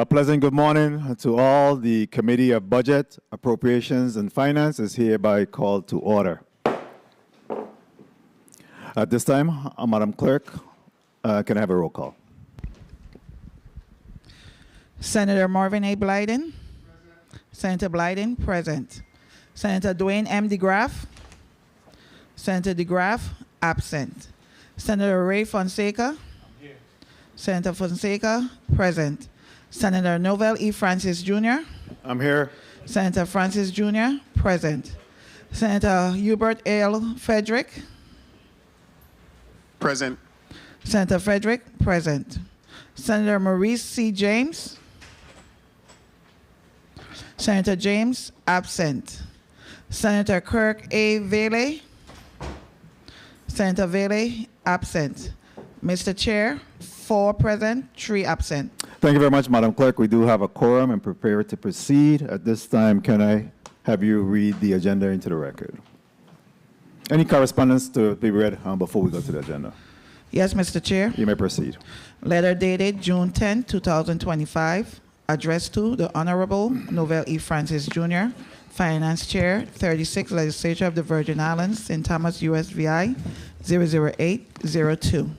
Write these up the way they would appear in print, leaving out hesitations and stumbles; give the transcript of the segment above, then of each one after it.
Pleasant good morning to all. The Committee of Budget, Appropriations and Finance is hereby called to order. At this time, Madam Clerk, can I have a roll call? Senator Marvin A. Blyden. Senator Blyden, present. Senator Dwayne M. DeGraff. Senator DeGraff, absent. Senator Ray Fonseca. Here. Senator Fonseca, present. Senator Novell E. Francis Jr. I'm here. Senator Francis Jr., present. Senator Hubert L. Frederick. Present. Senator Frederick, present. Senator Maurice C. James. Senator James, absent. Senator Kirk A. Vele. Senator Vele, absent. Mr. Chair, 4 present, 3 absent. Thank you very much, Madam Clerk. We do have a quorum and prepared to proceed. At this time, can I have you read the agenda into the record? Any correspondence to be read before we go to the agenda? Yes, Mr. Chair. You may proceed. Letter dated June 10, 2025, addressed to the Honorable Novell E. Francis Jr., Finance Chair, 36 Legislature of the Virgin Islands, St. Thomas, USVI 00802.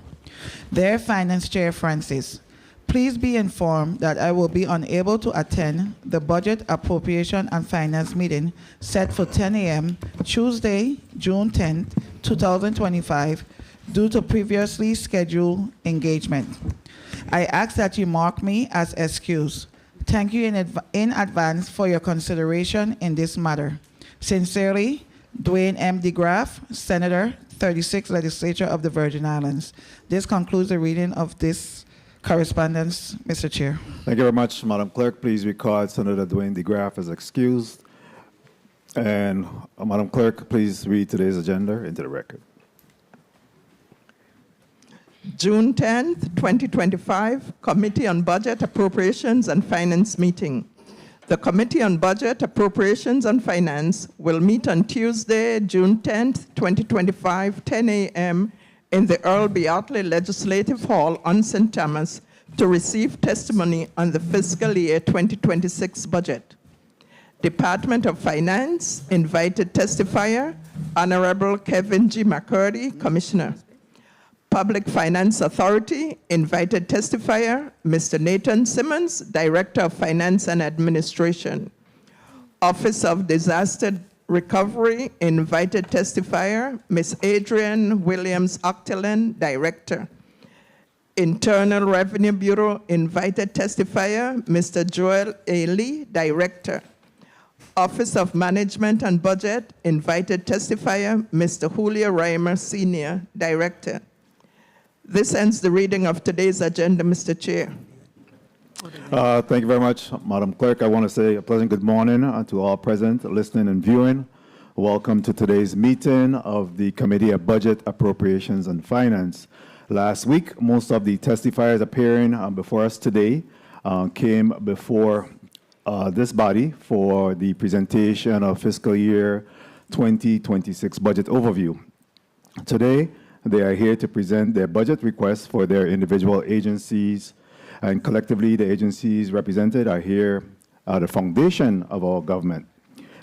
Dear Finance Chair Francis, please be informed that I will be unable to attend the Budget, Appropriation and Finance meeting set for 10 a.m. Tuesday, June 10, 2025, due to previously scheduled engagement. I ask that you mark me as excused. Thank you in advance for your consideration in this matter. Sincerely, Dwayne M. DeGraff, Senator, 36 Legislature of the Virgin Islands. This concludes the reading of this correspondence, Mr. Chair. Thank you very much, Madam Clerk. Please record Senator Dwayne DeGraff as excused. And Madam Clerk, please read today's agenda into the record. June 10th, 2025, Committee on Budget, Appropriations and Finance meeting. The Committee on Budget, Appropriations and Finance will meet on Tuesday, June 10th, 2025, 10 a.m. in the Earle B. Ottley Legislative Hall on St. Thomas to receive testimony on the fiscal year 2026 budget. Department of Finance invited testifier, Honorable Kevin G. McCurdy, Commissioner. Public Finance Authority invited testifier, Mr. Nathan Simmonds, Director of Finance and Administration. Office of Disaster Recovery invited testifier, Ms. Adrienne Williams-Octalien, Director. Internal Revenue Bureau invited testifier, Mr. Joel A. Lee, Director. Office of Management and Budget invited testifier, Mr. Julio Reimer, Sr., Director. This ends the reading of today's agenda, Mr. Chair. Thank you very much, Madam Clerk. I want to say a pleasant good morning to all present, listening and viewing. Welcome to today's meeting of the Committee of Budget, Appropriations and Finance. Last week, most of the testifiers appearing before us today came before this body for the presentation of fiscal year 2026 budget overview. Today, they are here to present their budget requests for their individual agencies, and collectively the agencies represented are here at the foundation of our government,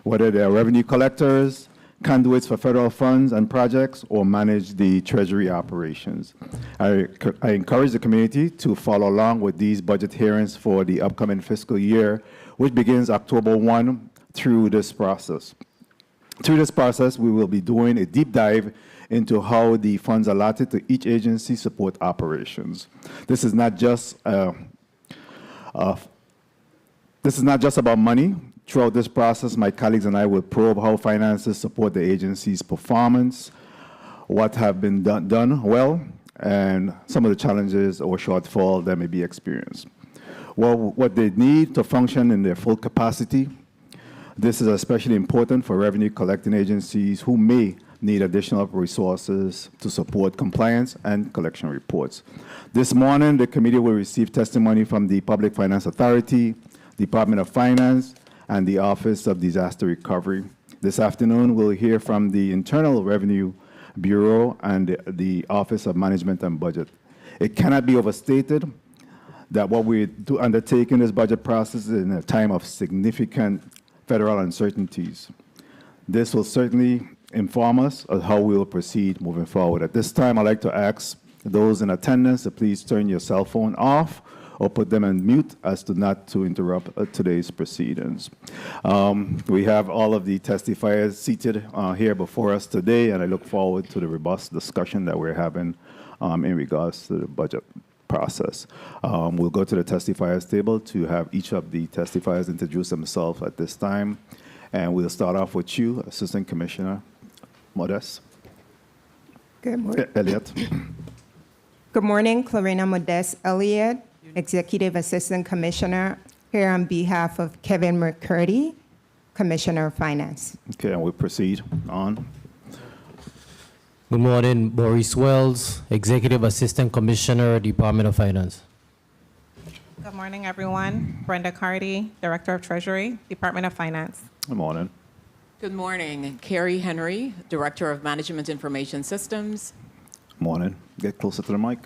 whether they are revenue collectors, conduits for federal funds and projects, or manage the treasury operations. I encourage the community to follow along with these budget hearings for the upcoming fiscal year, which begins October 1 through this process. Through this process, we will be doing a deep dive into how the funds allotted to each agency support operations. This is not just about money. Throughout this process, my colleagues and I will probe how finances support the agency's performance, what have been done well, and some of the challenges or shortfall that may be experienced. Well, what they need to function in their full capacity. This is especially important for revenue collecting agencies who may need additional resources to support compliance and collection reports. This morning, the committee will receive testimony from the Public Finance Authority, Department of Finance, and the Office of Disaster Recovery. This afternoon, we'll hear from the Internal Revenue Bureau and the Office of Management and Budget. It cannot be overstated that what we do undertake in this budget process is in a time of significant federal uncertainties. This will certainly inform us of how we will proceed moving forward. At this time, I'd like to ask those in attendance to please turn your cell phone off or put them on mute as to not to interrupt today's proceedings. We have all of the testifiers seated here before us today, and I look forward to the robust discussion that we're having in regards to the budget process. We'll go to the testifiers table to have each of the testifiers introduce themselves at this time, and we'll start off with you, Assistant Commissioner Modest. Good morning. Elliott. Good morning, Clarina Modest Elliott, Executive Assistant Commissioner, here on behalf of Kevin McCurdy, Commissioner of Finance. Okay, and we'll proceed on. Good morning, Boris Wells, Executive Assistant Commissioner, Department of Finance. Good morning, everyone. Brenda Cardy, Director of Treasury, Department of Finance. Good morning. Good morning. Carrie Henry, Director of Management Information Systems. Morning. Get closer to the mic.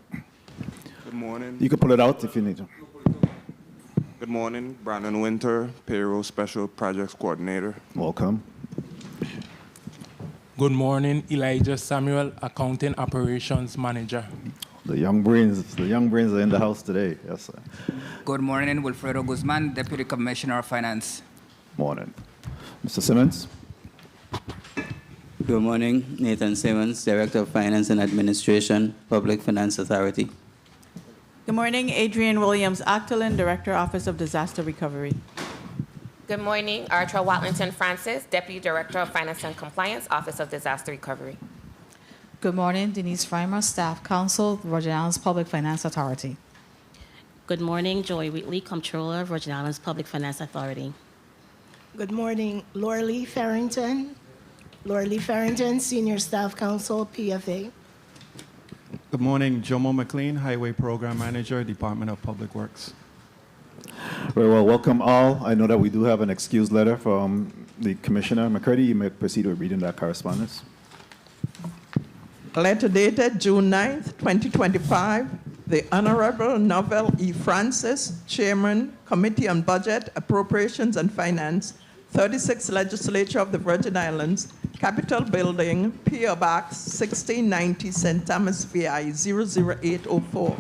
Good morning. You can pull it out if you need to. Good morning. Brandon Winter, Payroll Special Projects Coordinator. Welcome. Good morning, Elijah Samuel, Accounting Operations Manager. The young brains are in the house today. Yes, sir. Good morning, Wilfredo Guzman, Deputy Commissioner of Finance. Morning. Mr. Simmonds. Good morning, Nathan Simmonds, Director of Finance and Administration, Public Finance Authority. Good morning, Adrienne Williams-Octalien, Director, Office of Disaster Recovery. Good morning, Artra Watlington Francis, Deputy Director of Finance and Compliance, Office of Disaster Recovery. Good morning, Denise Freimer, Staff Counsel, Virgin Islands Public Finance Authority. Good morning, Joy Wheatley, Comptroller, Virgin Islands Public Finance Authority. Good morning, Laura Lee Farrington, Senior Staff Counsel, PFA. Good morning, Jomo McLean, Highway Program Manager, Department of Public Works. Very well, welcome all. I know that we do have an excuse letter from the Commissioner. McCurdy, you may proceed with reading that correspondence. Letter dated June 9th, 2025, the Honorable Novell E. Francis, Chairman, Committee on Budget, Appropriations and Finance, 36th Legislature of the Virgin Islands, Capitol Building, P.O. Box 1690, St. Thomas, VI 00804.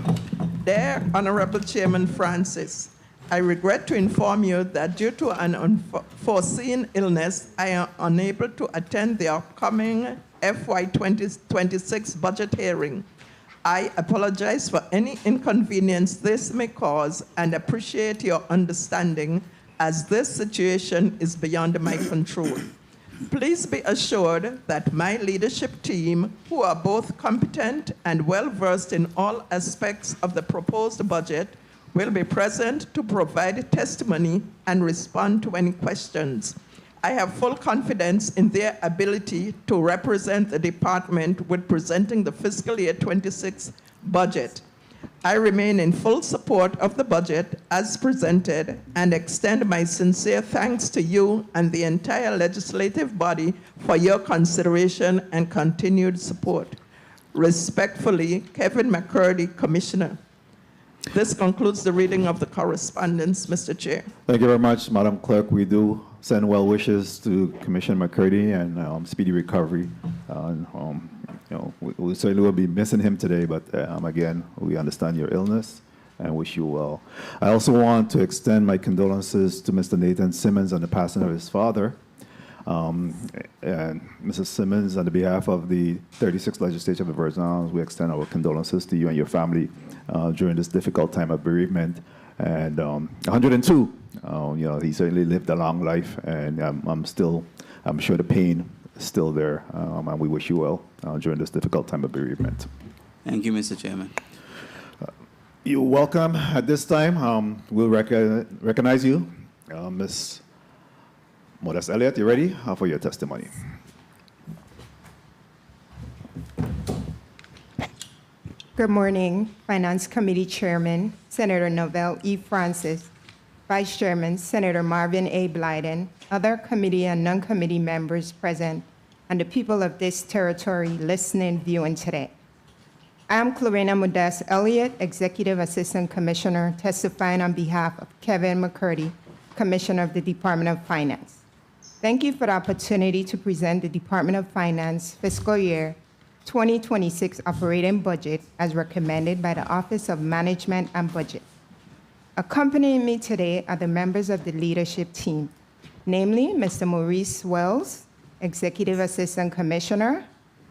Dear Honorable Chairman Francis, I regret to inform you that due to an unforeseen illness, I am unable to attend the upcoming FY 2026 budget hearing. I apologize for any inconvenience this may cause and appreciate your understanding as this situation is beyond my control. Please be assured that my leadership team, who are both competent and well-versed in all aspects of the proposed budget, will be present to provide testimony and respond to any questions. I have full confidence in their ability to represent the department with presenting the fiscal year 26 budget. I remain in full support of the budget as presented and extend my sincere thanks to you and the entire legislative body for your consideration and continued support. Respectfully, Kevin McCurdy, Commissioner. This concludes the reading of the correspondence, Mr. Chair. Thank you very much, Madam Clerk. We do send well wishes to Commissioner McCurdy and speedy recovery. We certainly will be missing him today, but again, we understand your illness and wish you well. I also want to extend my condolences to Mr. Nathan Simmonds on the passing of his father. And Mrs. Simmonds, on the behalf of the 36th Legislature of the Virgin Islands, we extend our condolences to you and your family during this difficult time of bereavement. And 102, he certainly lived a long life, and I'm sure the pain is still there, and we wish you well during this difficult time of bereavement. Thank you, Mr. Chairman. You're welcome. At this time, we'll recognize you. Ms. Modest Elliott, you ready for your testimony? Good morning, Finance Committee Chairman, Senator Novell E. Francis, Vice Chairman, Senator Marvin A. Blyden, other committee and non-committee members present, and the people of this territory listening, viewing today. I am Clarina Modest Elliott, Executive Assistant Commissioner, testifying on behalf of Kevin McCurdy, Commissioner of the Department of Finance. Thank you for the opportunity to present the Department of Finance fiscal year 2026 operating budget as recommended by the Office of Management and Budget. Accompanying me today are the members of the leadership team, namely Mr. Maurice Wells, Executive Assistant Commissioner,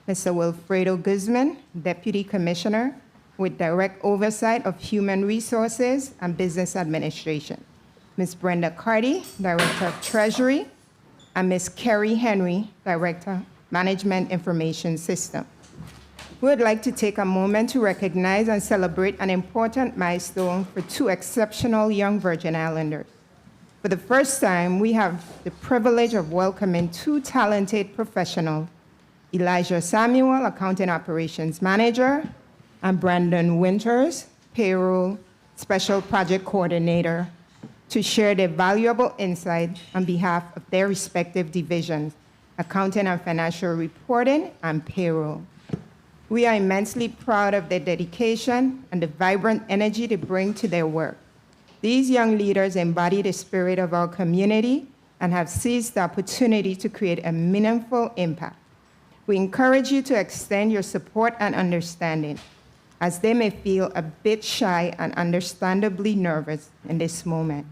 Mr. Wilfredo Guzman, Deputy Commissioner with direct oversight of Human Resources and Business Administration, Ms. Brenda Carty, Director of Treasury, and Ms. Carrie Henry, Director, Management Information System. We would like to take a moment to recognize and celebrate an important milestone for two exceptional young Virgin Islanders. For the first time, we have the privilege of welcoming two talented professionals, Elijah Samuel, Accounting Operations Manager, and Brandon Winters, Payroll Special Project Coordinator, to share their valuable insight on behalf of their respective divisions, Accounting and Financial Reporting and Payroll. We are immensely proud of their dedication and the vibrant energy they bring to their work. These young leaders embody the spirit of our community and have seized the opportunity to create a meaningful impact. We encourage you to extend your support and understanding, as they may feel a bit shy and understandably nervous in this moment.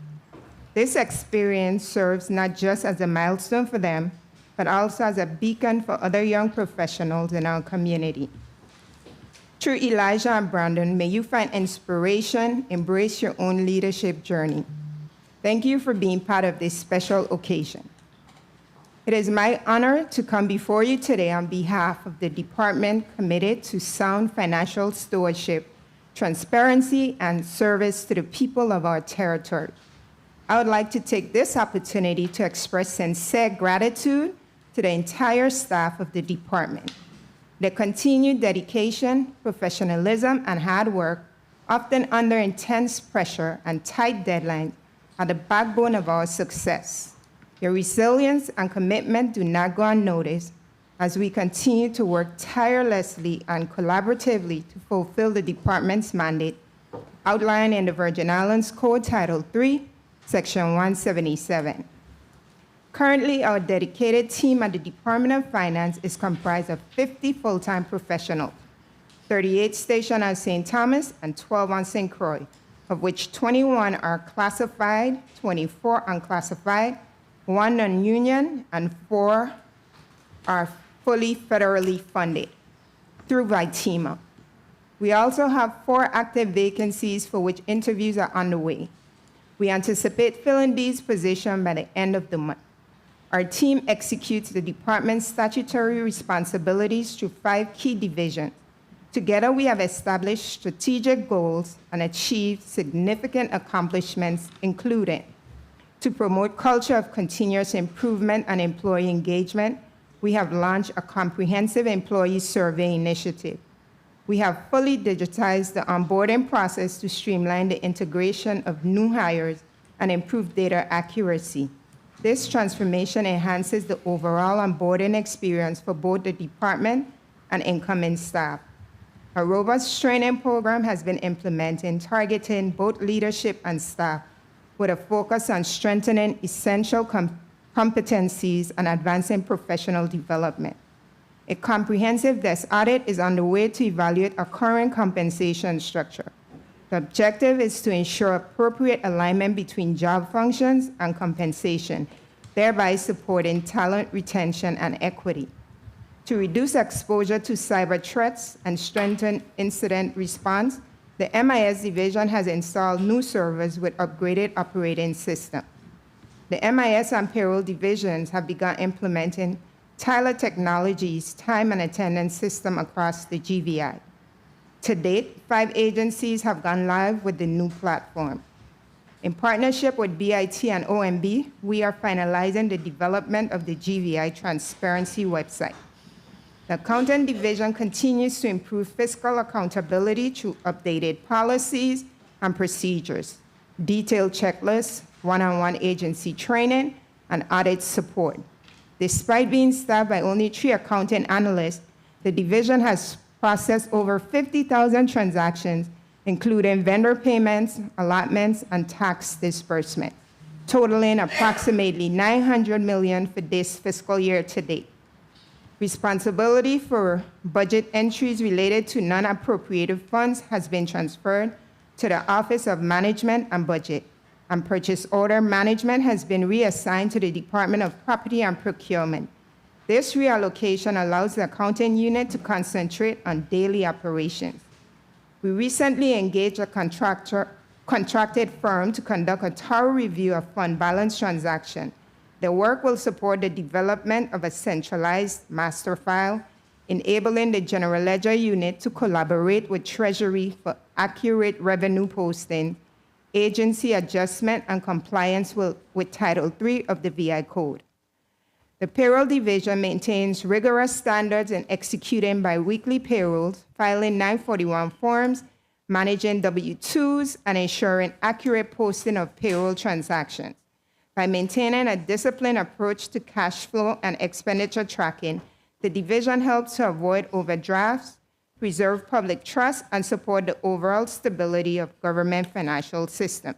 This experience serves not just as a milestone for them, but also as a beacon for other young professionals in our community. Through Elijah and Brandon, may you find inspiration, embrace your own leadership journey. Thank you for being part of this special occasion. It is my honor to come before you today on behalf of the department committed to sound financial stewardship, transparency, and service to the people of our territory. I would like to take this opportunity to express sincere gratitude to the entire staff of the department. Their continued dedication, professionalism, and hard work, often under intense pressure and tight deadlines, are the backbone of our success. Your resilience and commitment do not go unnoticed as we continue to work tirelessly and collaboratively to fulfill the department's mandate outlined in the Virgin Islands Code Title III, Section 177. Currently, our dedicated team at the Department of Finance is comprised of 50 full-time professionals, 38 stationed at St. Thomas and 12 on St. Croix, of which 21 are classified, 24 unclassified, 1 non-union, and 4 are fully federally funded through VITEMA. We also have 4 active vacancies for which interviews are underway. We anticipate filling these positions by the end of the month. Our team executes the department's statutory responsibilities through 5 key divisions. Together, we have established strategic goals and achieved significant accomplishments, including to promote culture of continuous improvement and employee engagement. We have launched a comprehensive employee survey initiative. We have fully digitized the onboarding process to streamline the integration of new hires and improve data accuracy. This transformation enhances the overall onboarding experience for both the department and incoming staff. A robust training program has been implemented, targeting both leadership and staff, with a focus on strengthening essential competencies and advancing professional development. A comprehensive desk audit is underway to evaluate our current compensation structure. The objective is to ensure appropriate alignment between job functions and compensation, thereby supporting talent retention and equity. To reduce exposure to cyber threats and strengthen incident response, the MIS division has installed new servers with upgraded operating system. The MIS and payroll divisions have begun implementing Tyler Technologies' time and attendance system across the GVI. To date, 5 agencies have gone live with the new platform. In partnership with BIT and OMB, we are finalizing the development of the GVI transparency website. The Accountant Division continues to improve fiscal accountability through updated policies and procedures, detailed checklists, one-on-one agency training, and audit support. Despite being staffed by only 3 accounting analysts, the division has processed over 50,000 transactions, including vendor payments, allotments, and tax disbursement, totaling approximately $900 million for this fiscal year to date. Responsibility for budget entries related to non-appropriated funds has been transferred to the Office of Management and Budget, and purchase order management has been reassigned to the Department of Property and Procurement. This reallocation allows the accounting unit to concentrate on daily operations. We recently engaged a contracted firm to conduct a thorough review of fund balance transactions. The work will support the development of a centralized master file, enabling the General Ledger unit to collaborate with Treasury for accurate revenue posting, agency adjustment, and compliance with Title III of the VI Code. The Payroll Division maintains rigorous standards in executing biweekly payrolls, filing 941 forms, managing W-2s, and ensuring accurate posting of payroll transactions. By maintaining a disciplined approach to cash flow and expenditure tracking, the division helps to avoid overdrafts, preserve public trust, and support the overall stability of government financial systems.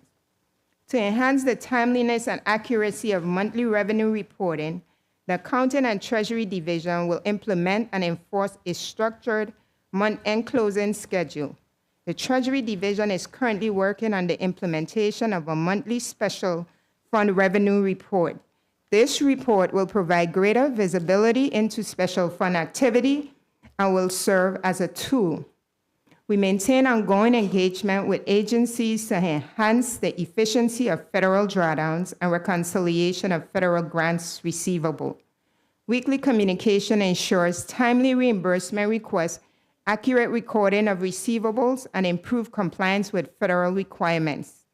To enhance the timeliness and accuracy of monthly revenue reporting, the Accounting and Treasury Division will implement and enforce a structured month-end closing schedule. The Treasury Division is currently working on the implementation of a monthly special fund revenue report. This report will provide greater visibility into special fund activity and will serve as a tool. We maintain ongoing engagement with agencies to enhance the efficiency of federal drawdowns and reconciliation of federal grants receivable. Weekly communication ensures timely reimbursement requests, accurate recording of receivables, and improved compliance with federal requirements.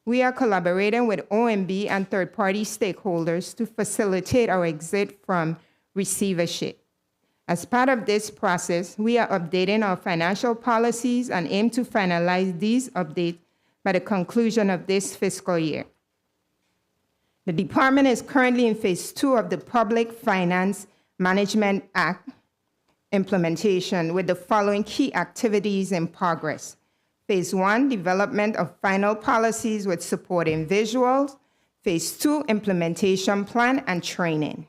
We are collaborating with OMB and third-party stakeholders to facilitate our exit from receivership. As part of this process, we are updating our financial policies and aim to finalize these updates by the conclusion of this fiscal year. The department is currently in phase 2 of the Public Finance Management Act implementation with the following key activities in progress. Phase 1, development of final policies with supporting visuals. Phase 2, implementation plan and training.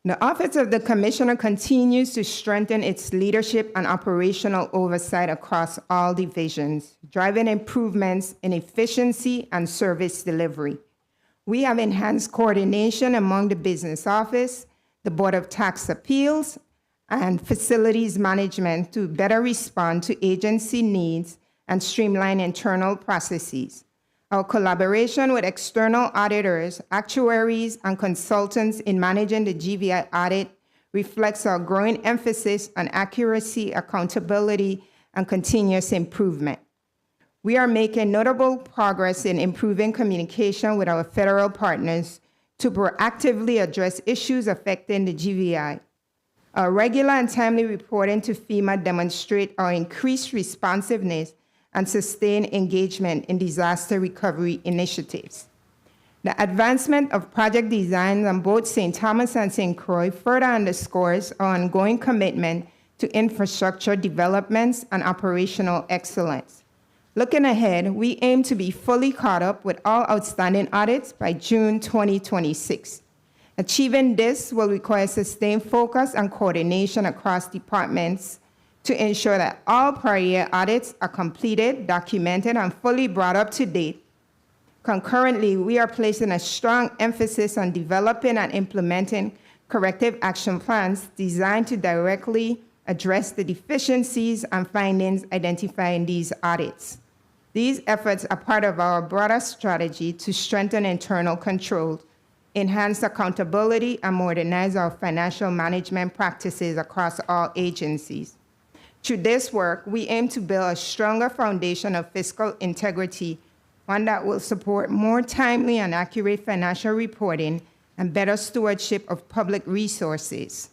The Office of the Commissioner continues to strengthen its leadership and operational oversight across all divisions, driving improvements in efficiency and service delivery. We have enhanced coordination among the Business Office, the Board of Tax Appeals, and Facilities Management to better respond to agency needs and streamline internal processes. Our collaboration with external auditors, actuaries, and consultants in managing the GVI audit reflects our growing emphasis on accuracy, accountability, and continuous improvement. We are making notable progress in improving communication with our federal partners to proactively address issues affecting the GVI. Our regular and timely reporting to FEMA demonstrate our increased responsiveness and sustained engagement in disaster recovery initiatives. The advancement of project designs on both St. Thomas and St. Croix further underscores our ongoing commitment to infrastructure developments and operational excellence. Looking ahead, we aim to be fully caught up with all outstanding audits by June 2026. Achieving this will require sustained focus and coordination across departments to ensure that all prior year audits are completed, documented, and fully brought up to date. Concurrently, we are placing a strong emphasis on developing and implementing corrective action plans designed to directly address the deficiencies and findings identified in these audits. These efforts are part of our broader strategy to strengthen internal control, enhance accountability, and modernize our financial management practices across all agencies. Through this work, we aim to build a stronger foundation of fiscal integrity, one that will support more timely and accurate financial reporting and better stewardship of public resources.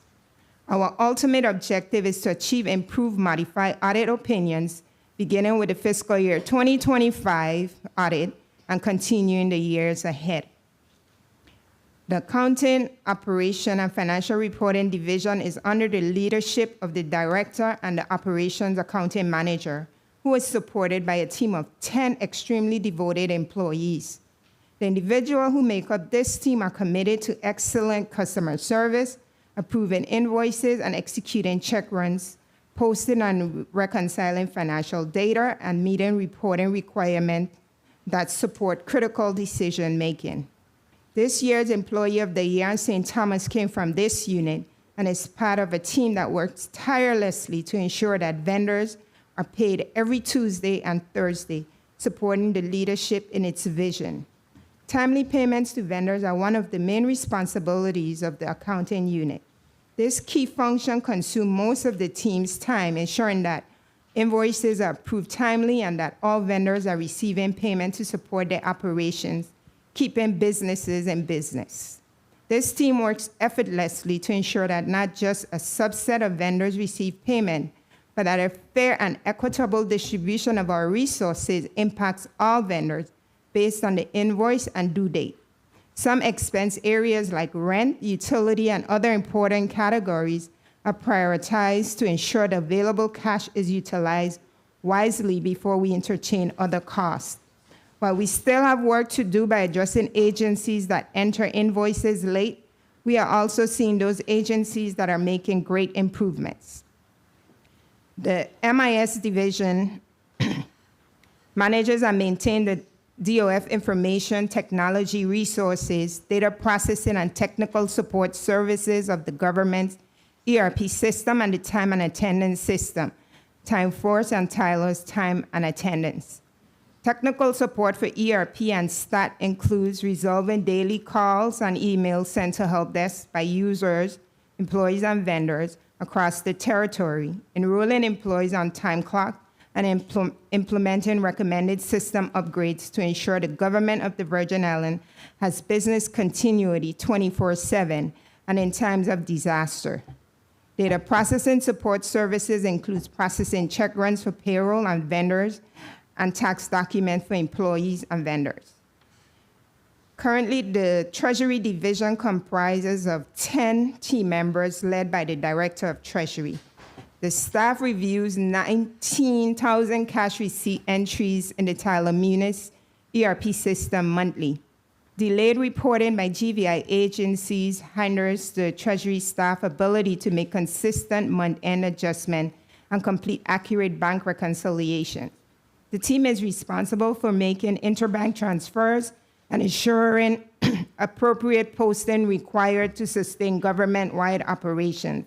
Our ultimate objective is to achieve improved modified audit opinions, beginning with the fiscal year 2025 audit and continuing the years ahead. The Accounting, Operation, and Financial Reporting Division is under the leadership of the Director and the Operations Accounting Manager, who is supported by a team of 10 extremely devoted employees. The individuals who make up this team are committed to excellent customer service, approving invoices and executing check runs, posting and reconciling financial data, and meeting reporting requirements that support critical decision-making. This year's Employee of the Year in St. Thomas came from this unit and is part of a team that works tirelessly to ensure that vendors are paid every Tuesday and Thursday, supporting the leadership in its vision. Timely payments to vendors are one of the main responsibilities of the accounting unit. This key function consumes most of the team's time, ensuring that invoices are approved timely and that all vendors are receiving payment to support their operations, keeping businesses in business. This team works effortlessly to ensure that not just a subset of vendors receive payment, but that a fair and equitable distribution of our resources impacts all vendors based on the invoice and due date. Some expense areas like rent, utility, and other important categories are prioritized to ensure the available cash is utilized wisely before we entertain other costs. While we still have work to do by addressing agencies that enter invoices late, we are also seeing those agencies that are making great improvements. The MIS division manages and maintains the DOF information technology resources, data processing, and technical support services of the government's ERP system and the time and attendance system, TimeForce and Tyler's time and attendance. Technical support for ERP and STAT includes resolving daily calls and emails sent to help desk by users, employees, and vendors across the territory, enrolling employees on time clock, and implementing recommended system upgrades to ensure the government of the Virgin Islands has business continuity 24/7 and in times of disaster. Data processing support services includes processing check runs for payroll and vendors and tax documents for employees and vendors. Currently, the Treasury Division comprises of 10 team members led by the Director of Treasury. The staff reviews 19,000 cash receipt entries in the Tyler Munis ERP system monthly. Delayed reporting by GVI agencies hinders the Treasury staff ability to make consistent month-end adjustment and complete accurate bank reconciliation. The team is responsible for making interbank transfers and ensuring appropriate posting required to sustain government-wide operations.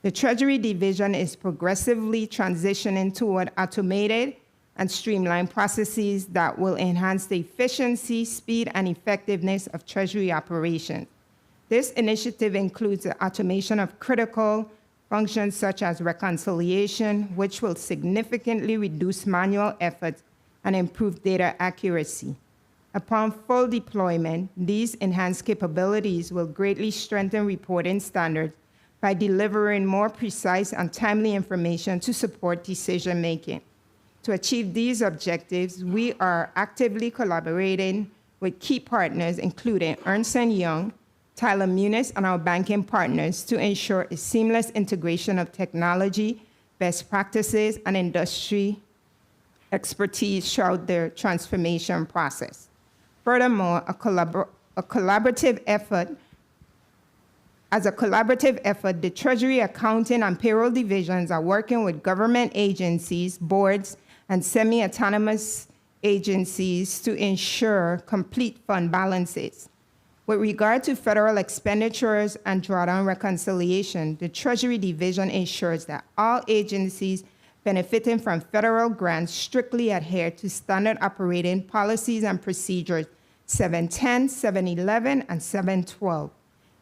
The Treasury Division is progressively transitioning toward automated and streamlined processes that will enhance the efficiency, speed, and effectiveness of Treasury operations. This initiative includes the automation of critical functions such as reconciliation, which will significantly reduce manual efforts and improve data accuracy. Upon full deployment, these enhanced capabilities will greatly strengthen reporting standards by delivering more precise and timely information to support decision-making. To achieve these objectives, we are actively collaborating with key partners, including Ernst & Young, Tyler Munis, and our banking partners to ensure a seamless integration of technology, best practices, and industry expertise throughout the transformation process. Furthermore, as a collaborative effort, the Treasury, Accounting, and Payroll divisions are working with government agencies, boards, and semi-autonomous agencies to ensure complete fund balances. With regard to federal expenditures and drawdown reconciliation, the Treasury Division ensures that all agencies benefiting from federal grants strictly adhere to standard operating policies and procedures 710, 711, and 712.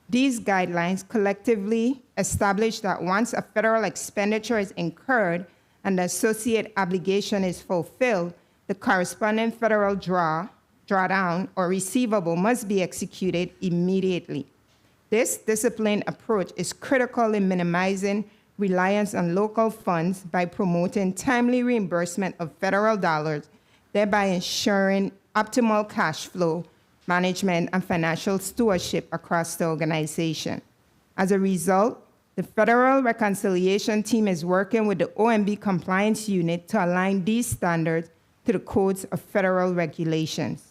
These guidelines collectively establish that once a federal expenditure is incurred and the associated obligation is fulfilled, the corresponding federal drawdown, or receivable must be executed immediately. This disciplined approach is critical in minimizing reliance on local funds by promoting timely reimbursement of federal dollars, thereby ensuring optimal cash flow management, and financial stewardship across the organization. As a result, the Federal Reconciliation Team is working with the OMB Compliance Unit to align these standards to the codes of federal regulations.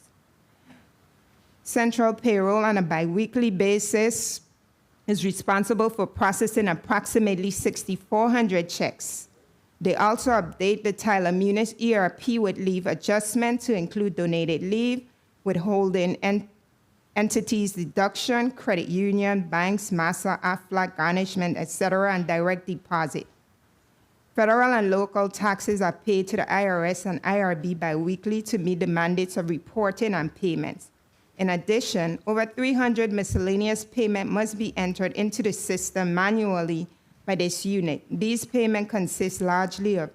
Central Payroll on a biweekly basis is responsible for processing approximately 6,400 checks. They also update the Tyler Munis ERP with leave adjustment to include donated leave, withholding entities deduction, credit union, banks, MASA, AFLAC, garnishment, etc., and direct deposit. Federal and local taxes are paid to the IRS and IRB biweekly to meet the mandates of reporting and payments. In addition, over 300 miscellaneous payments must be entered into the system manually by this unit. These payments consist largely of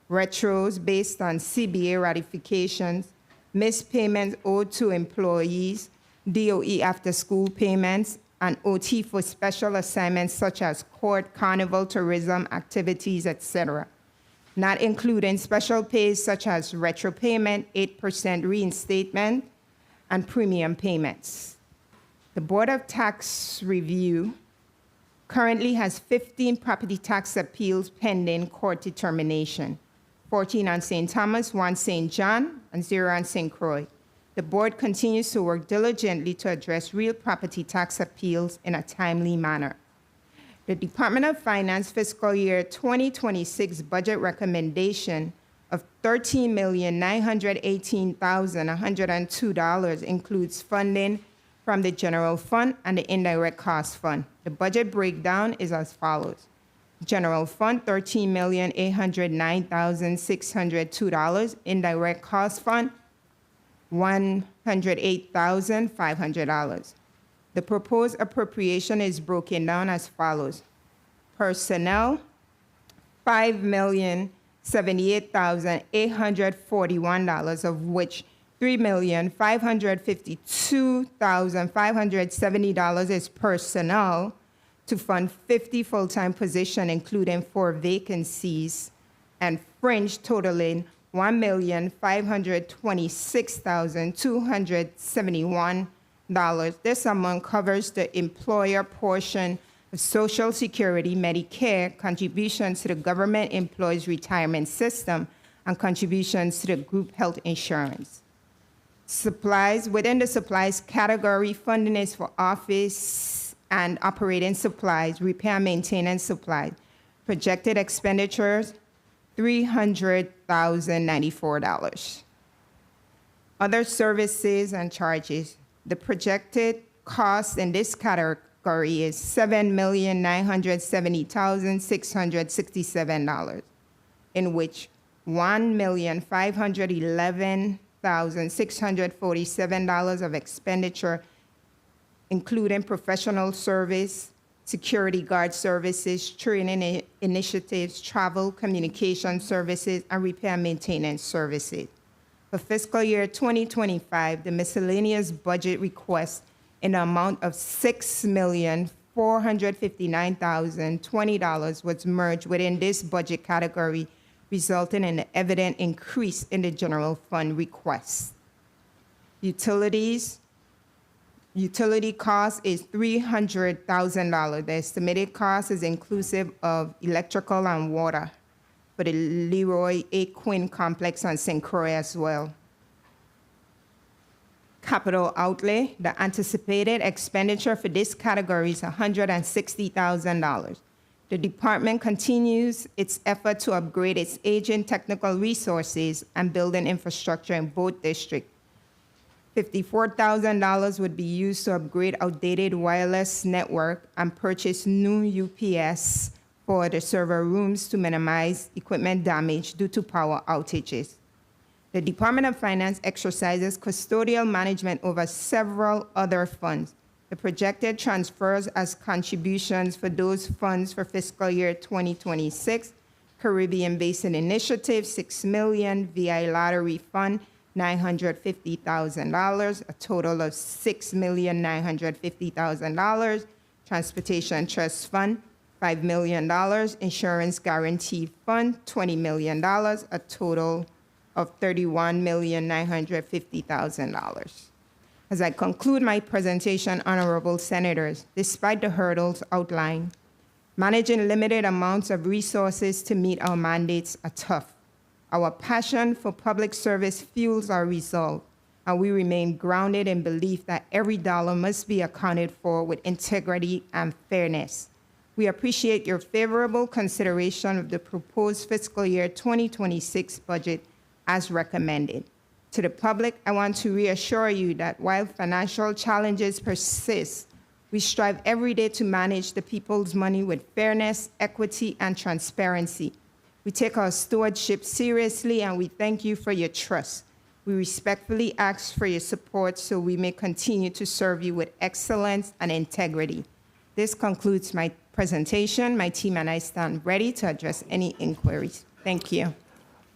retros based on CBA ratifications, missed payments owed to employees, DOE after-school payments, and OT for special assignments such as court, carnival, tourism, activities, etc., not including special pays such as retro payment, 8% reinstatement, and premium payments. The Board of Tax Review currently has 15 property tax appeals pending court determination, 14 on St. Thomas, 1 St. John, and 0 on St. Croix. The board continues to work diligently to address real property tax appeals in a timely manner. The Department of Finance fiscal year 2026 budget recommendation of $13,918,102 includes funding from the general fund and the indirect cost fund. The budget breakdown is as follows. General fund, $13,809,602. Indirect cost fund, $108,500. The proposed appropriation is broken down as follows. Personnel, $5,078,841, of which $3,552,570 is personnel to fund 50 full-time positions, including 4 vacancies, and fringe totaling $1,526,271. This amount covers the employer portion of Social Security, Medicare, contributions to the government employees' retirement system, and contributions to the group health insurance. Supplies, within the supplies category, funding is for office and operating supplies, repair and maintenance supplies. Projected expenditures, $300,094. Other services and charges. The projected cost in this category is $7,970,667, in which $1,511,647 of expenditure, including professional service, security guard services, training initiatives, travel, communication services, and repair and maintenance services. For fiscal year 2025, the miscellaneous budget request in the amount of $6,459,020 was merged within this budget category, resulting in an evident increase in the general fund request. Utilities. Utility cost is $300,000. The estimated cost is inclusive of electrical and water for the Leroy A. Quinn complex on St. Croix as well. Capital outlay, the anticipated expenditure for this category is $160,000. The department continues its effort to upgrade its aging technical resources and building infrastructure in both districts. $54,000 would be used to upgrade outdated wireless network and purchase new UPS for the server rooms to minimize equipment damage due to power outages. The Department of Finance exercises custodial management over several other funds. The projected transfers as contributions for those funds for fiscal year 2026, Caribbean Basin Initiative, $6 million, VI Lottery Fund, $950,000, a total of $6,950,000, Transportation Trust Fund, $5 million, Insurance Guarantee Fund, $20 million, a total of $31,950,000. As I conclude my presentation, honorable senators, despite the hurdles outlined, managing limited amounts of resources to meet our mandates are tough. Our passion for public service fuels our resolve, and we remain grounded in belief that every dollar must be accounted for with integrity and fairness. We appreciate your favorable consideration of the proposed fiscal year 2026 budget as recommended. To the public, I want to reassure you that while financial challenges persist, we strive every day to manage the people's money with fairness, equity, and transparency. We take our stewardship seriously, and we thank you for your trust. We respectfully ask for your support so we may continue to serve you with excellence and integrity. This concludes my presentation. My team and I stand ready to address any inquiries. Thank you.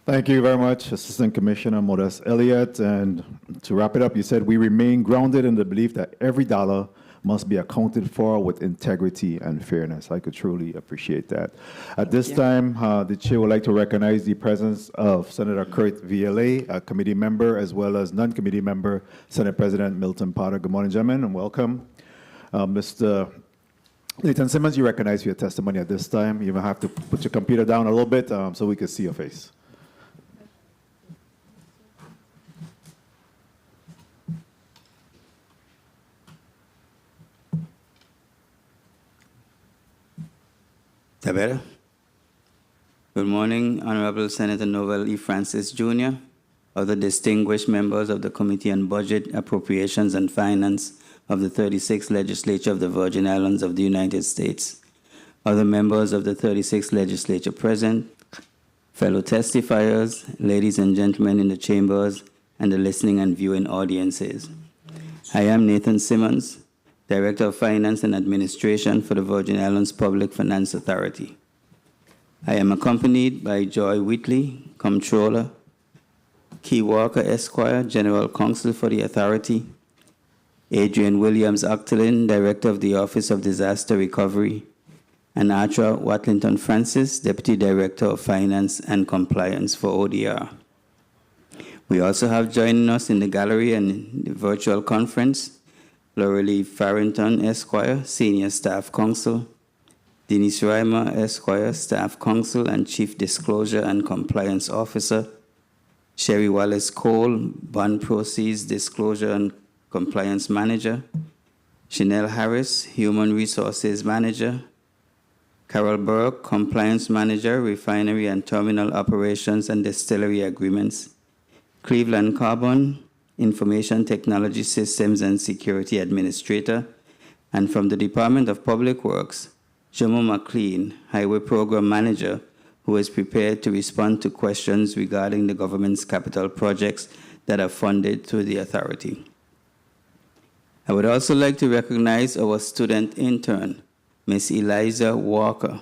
Thank you very much, Assistant Commissioner Modest Elliott. And to wrap it up, you said we remain grounded in the belief that every dollar must be accounted for with integrity and fairness. I could truly appreciate that. At this time, the chair would like to recognize the presence of Senator Kurt VLA, a committee member, as well as non-committee member, Senate President Milton Potter. Good morning, gentlemen, and welcome. Mr. Nathan Simmonds, you recognize your testimony at this time. You have to put your computer down a little bit so we can see your face. Better. Good morning, Honorable Senator Noel E. Francis Jr., other distinguished members of the Committee on Budget, Appropriations and Finance of the 36th Legislature of the Virgin Islands of the United States, other members of the 36th Legislature present, fellow testifiers, ladies and gentlemen in the chambers, and the listening and viewing audiences. I am Nathan Simmonds, Director of Finance and Administration for the Virgin Islands Public Finance Authority. I am accompanied by Joy Whitley, Comptroller, Key Walker Esquire, General Counsel for the Authority, Adrienne Williams-Octalien, Director of the Office of Disaster Recovery, and Archer Watlington Francis, Deputy Director of Finance and Compliance for ODR. We also have joining us in the gallery and in the virtual conference, Laurelie Farrington, Esquire, Senior Staff Counsel, Denise Reimer, Esquire, Staff Counsel and Chief Disclosure and Compliance Officer, Sherry Wallace Cole, Bond Proceeds Disclosure and Compliance Manager, Chanel Harris, Human Resources Manager, Carol Burke, Compliance Manager, Refinery and Terminal Operations and Distillery Agreements, Cleveland Carbon, Information Technology Systems and Security Administrator, and from the Department of Public Works, Jomo McLean, Highway Program Manager, who is prepared to respond to questions regarding the government's capital projects that are funded through the authority. I would also like to recognize our student intern, Ms. Eliza Walker,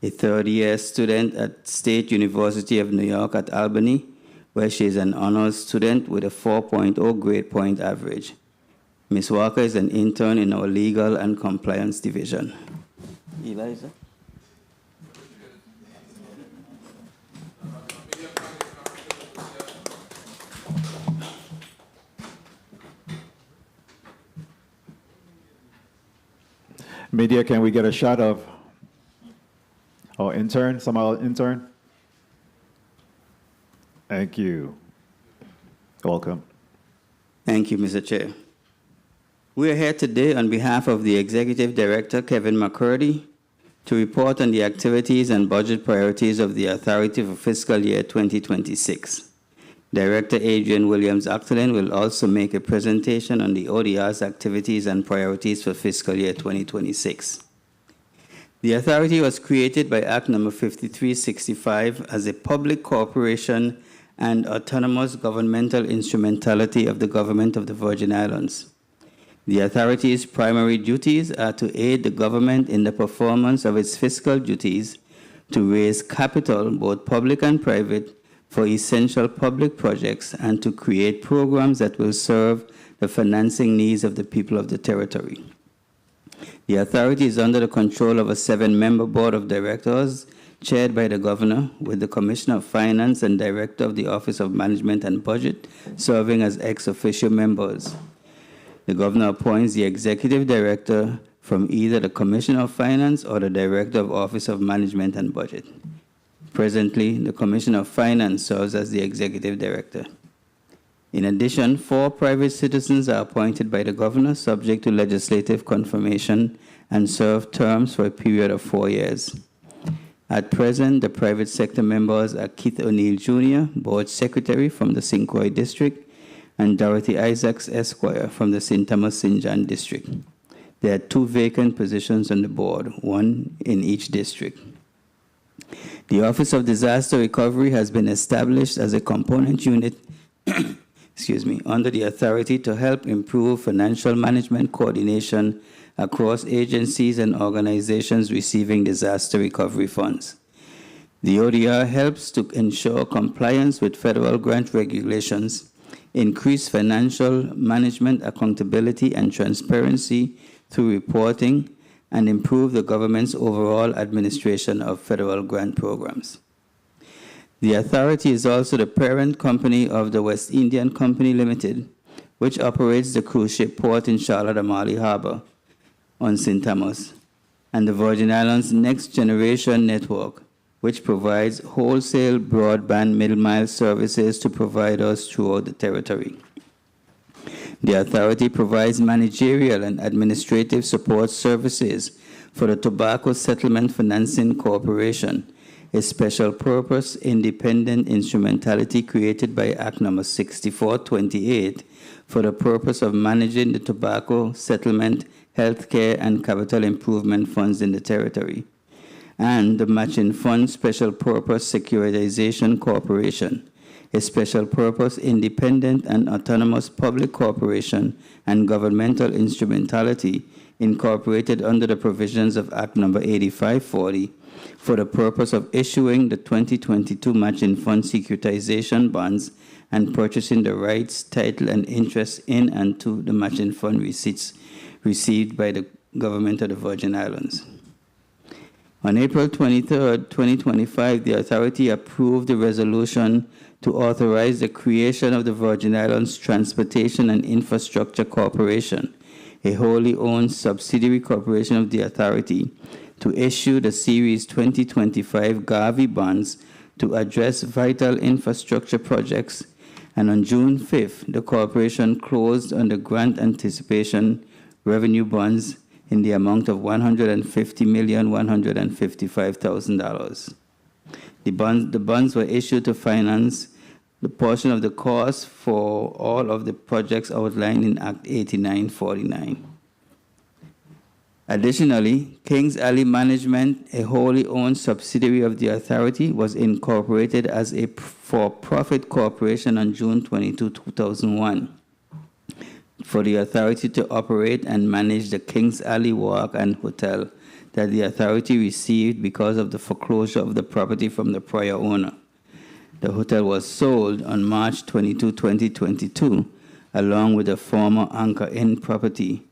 a third-year student at State University of New York at Albany, where she is an honors student with a 4.0 grade point average. Ms. Walker is an intern in our Legal and Compliance Division. Eliza? Media, can we get a shot of our intern, some of our intern? Thank you. Welcome. Thank you, Mr. Chair. We are here today on behalf of the Executive Director, Kevin McCurdy, to report on the activities and budget priorities of the Authority for fiscal year 2026. Director Adrienne Williams-Octalien will also make a presentation on the ODR's activities and priorities for fiscal year 2026. The Authority was created by Act Number 5365 as a public corporation and autonomous governmental instrumentality of the Government of the Virgin Islands. The Authority's primary duties are to aid the government in the performance of its fiscal duties, to raise capital, both public and private, for essential public projects, and to create programs that will serve the financing needs of the people of the territory. The Authority is under the control of a 7-member board of directors, chaired by the Governor, with the Commissioner of Finance and Director of the Office of Management and Budget serving as ex officio members. The governor appoints the executive director from either the Commissioner of Finance or the Director of Office of Management and Budget. Presently, the Commissioner of Finance serves as the executive director. In addition, 4 private citizens are appointed by the governor subject to legislative confirmation and serve terms for a period of 4 years. At present, the private sector members are Keith O'Neill Jr., Board Secretary from the St. Croix District, and Dorothy Isaacs, Esquire, from the St. Thomas St. John District. There are 2 vacant positions on the board, 1 in each district. The Office of Disaster Recovery has been established as a component unit under the authority to help improve financial management coordination across agencies and organizations receiving disaster recovery funds. The ODR helps to ensure compliance with federal grant regulations, increase financial management accountability and transparency through reporting, and improve the government's overall administration of federal grant programs. The authority is also the parent company of the West Indian Company Limited, which operates the cruise ship port in Charlotte Amalie Harbor on St. Thomas, and the Virgin Islands Next Generation Network, which provides wholesale broadband middle-mile services to providers throughout the territory. The authority provides managerial and administrative support services for the Tobacco Settlement Financing Corporation, a special purpose independent instrumentality created by Act No. 6428 for the purpose of managing the tobacco settlement, healthcare, and capital improvement funds in the territory, and the Matching Fund Special Purpose Securitization Corporation, a special purpose independent and autonomous public corporation and governmental instrumentality incorporated under the provisions of Act No. 8540 for the purpose of issuing the 2022 Matching Fund securitization bonds and purchasing the rights, title, and interest in and to the Matching Fund receipts received by the government of the Virgin Islands. On April 23, 2025, the authority approved the resolution to authorize the creation of the Virgin Islands Transportation and Infrastructure Corporation, a wholly owned subsidiary corporation of the authority, to issue the Series 2025 Garvey bonds to address vital infrastructure projects, and on June 5th, the corporation closed on the grant anticipation revenue bonds in the amount of $150,155,000. The bonds were issued to finance the portion of the cost for all of the projects outlined in Act 8949. Additionally, Kings Alley Management, a wholly owned subsidiary of the authority, was incorporated as a for-profit corporation on June 22, 2001, for the authority to operate and manage the Kings Alley Walk and Hotel that the authority received because of the foreclosure of the property from the prior owner. The hotel was sold on March 22, 2022, along with the former Anchor Inn property,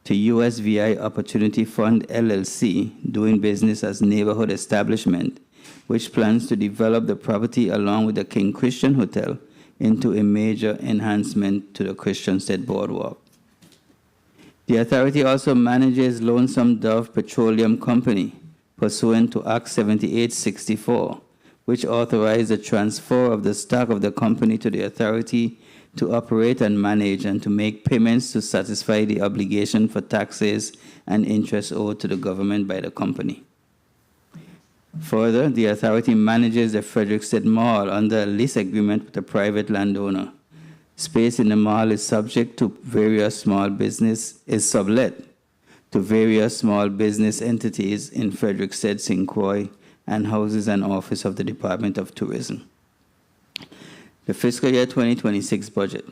to USVI Opportunity Fund LLC, doing business as Neighborhood Establishment, which plans to develop the property along with the King Christian Hotel into a major enhancement to the Christiansted Boardwalk. The authority also manages Lonesome Dove Petroleum Company, pursuant to Act 7864, which authorized the transfer of the stock of the company to the authority to operate and manage and to make payments to satisfy the obligation for taxes and interest owed to the government by the company. Further, the authority manages the Frederiksted Mall under a lease agreement with a private landowner. Space in the mall is sublet to various small business entities in Frederiksted, St. Croix, and houses an office of the Department of Tourism. The fiscal year 2026 budget.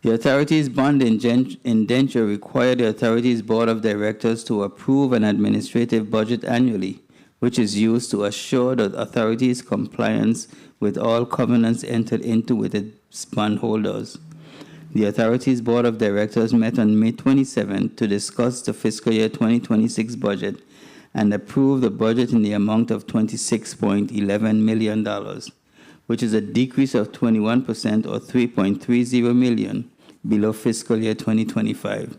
The authority's bond indenture require the authority's board of directors to approve an administrative budget annually, which is used to assure the authority's compliance with all covenants entered into with its bondholders. The authority's board of directors met on May 27 to discuss the fiscal year 2026 budget and approve the budget in the amount of $26.11 million, which is a decrease of 21% or $3.30 million below fiscal year 2025.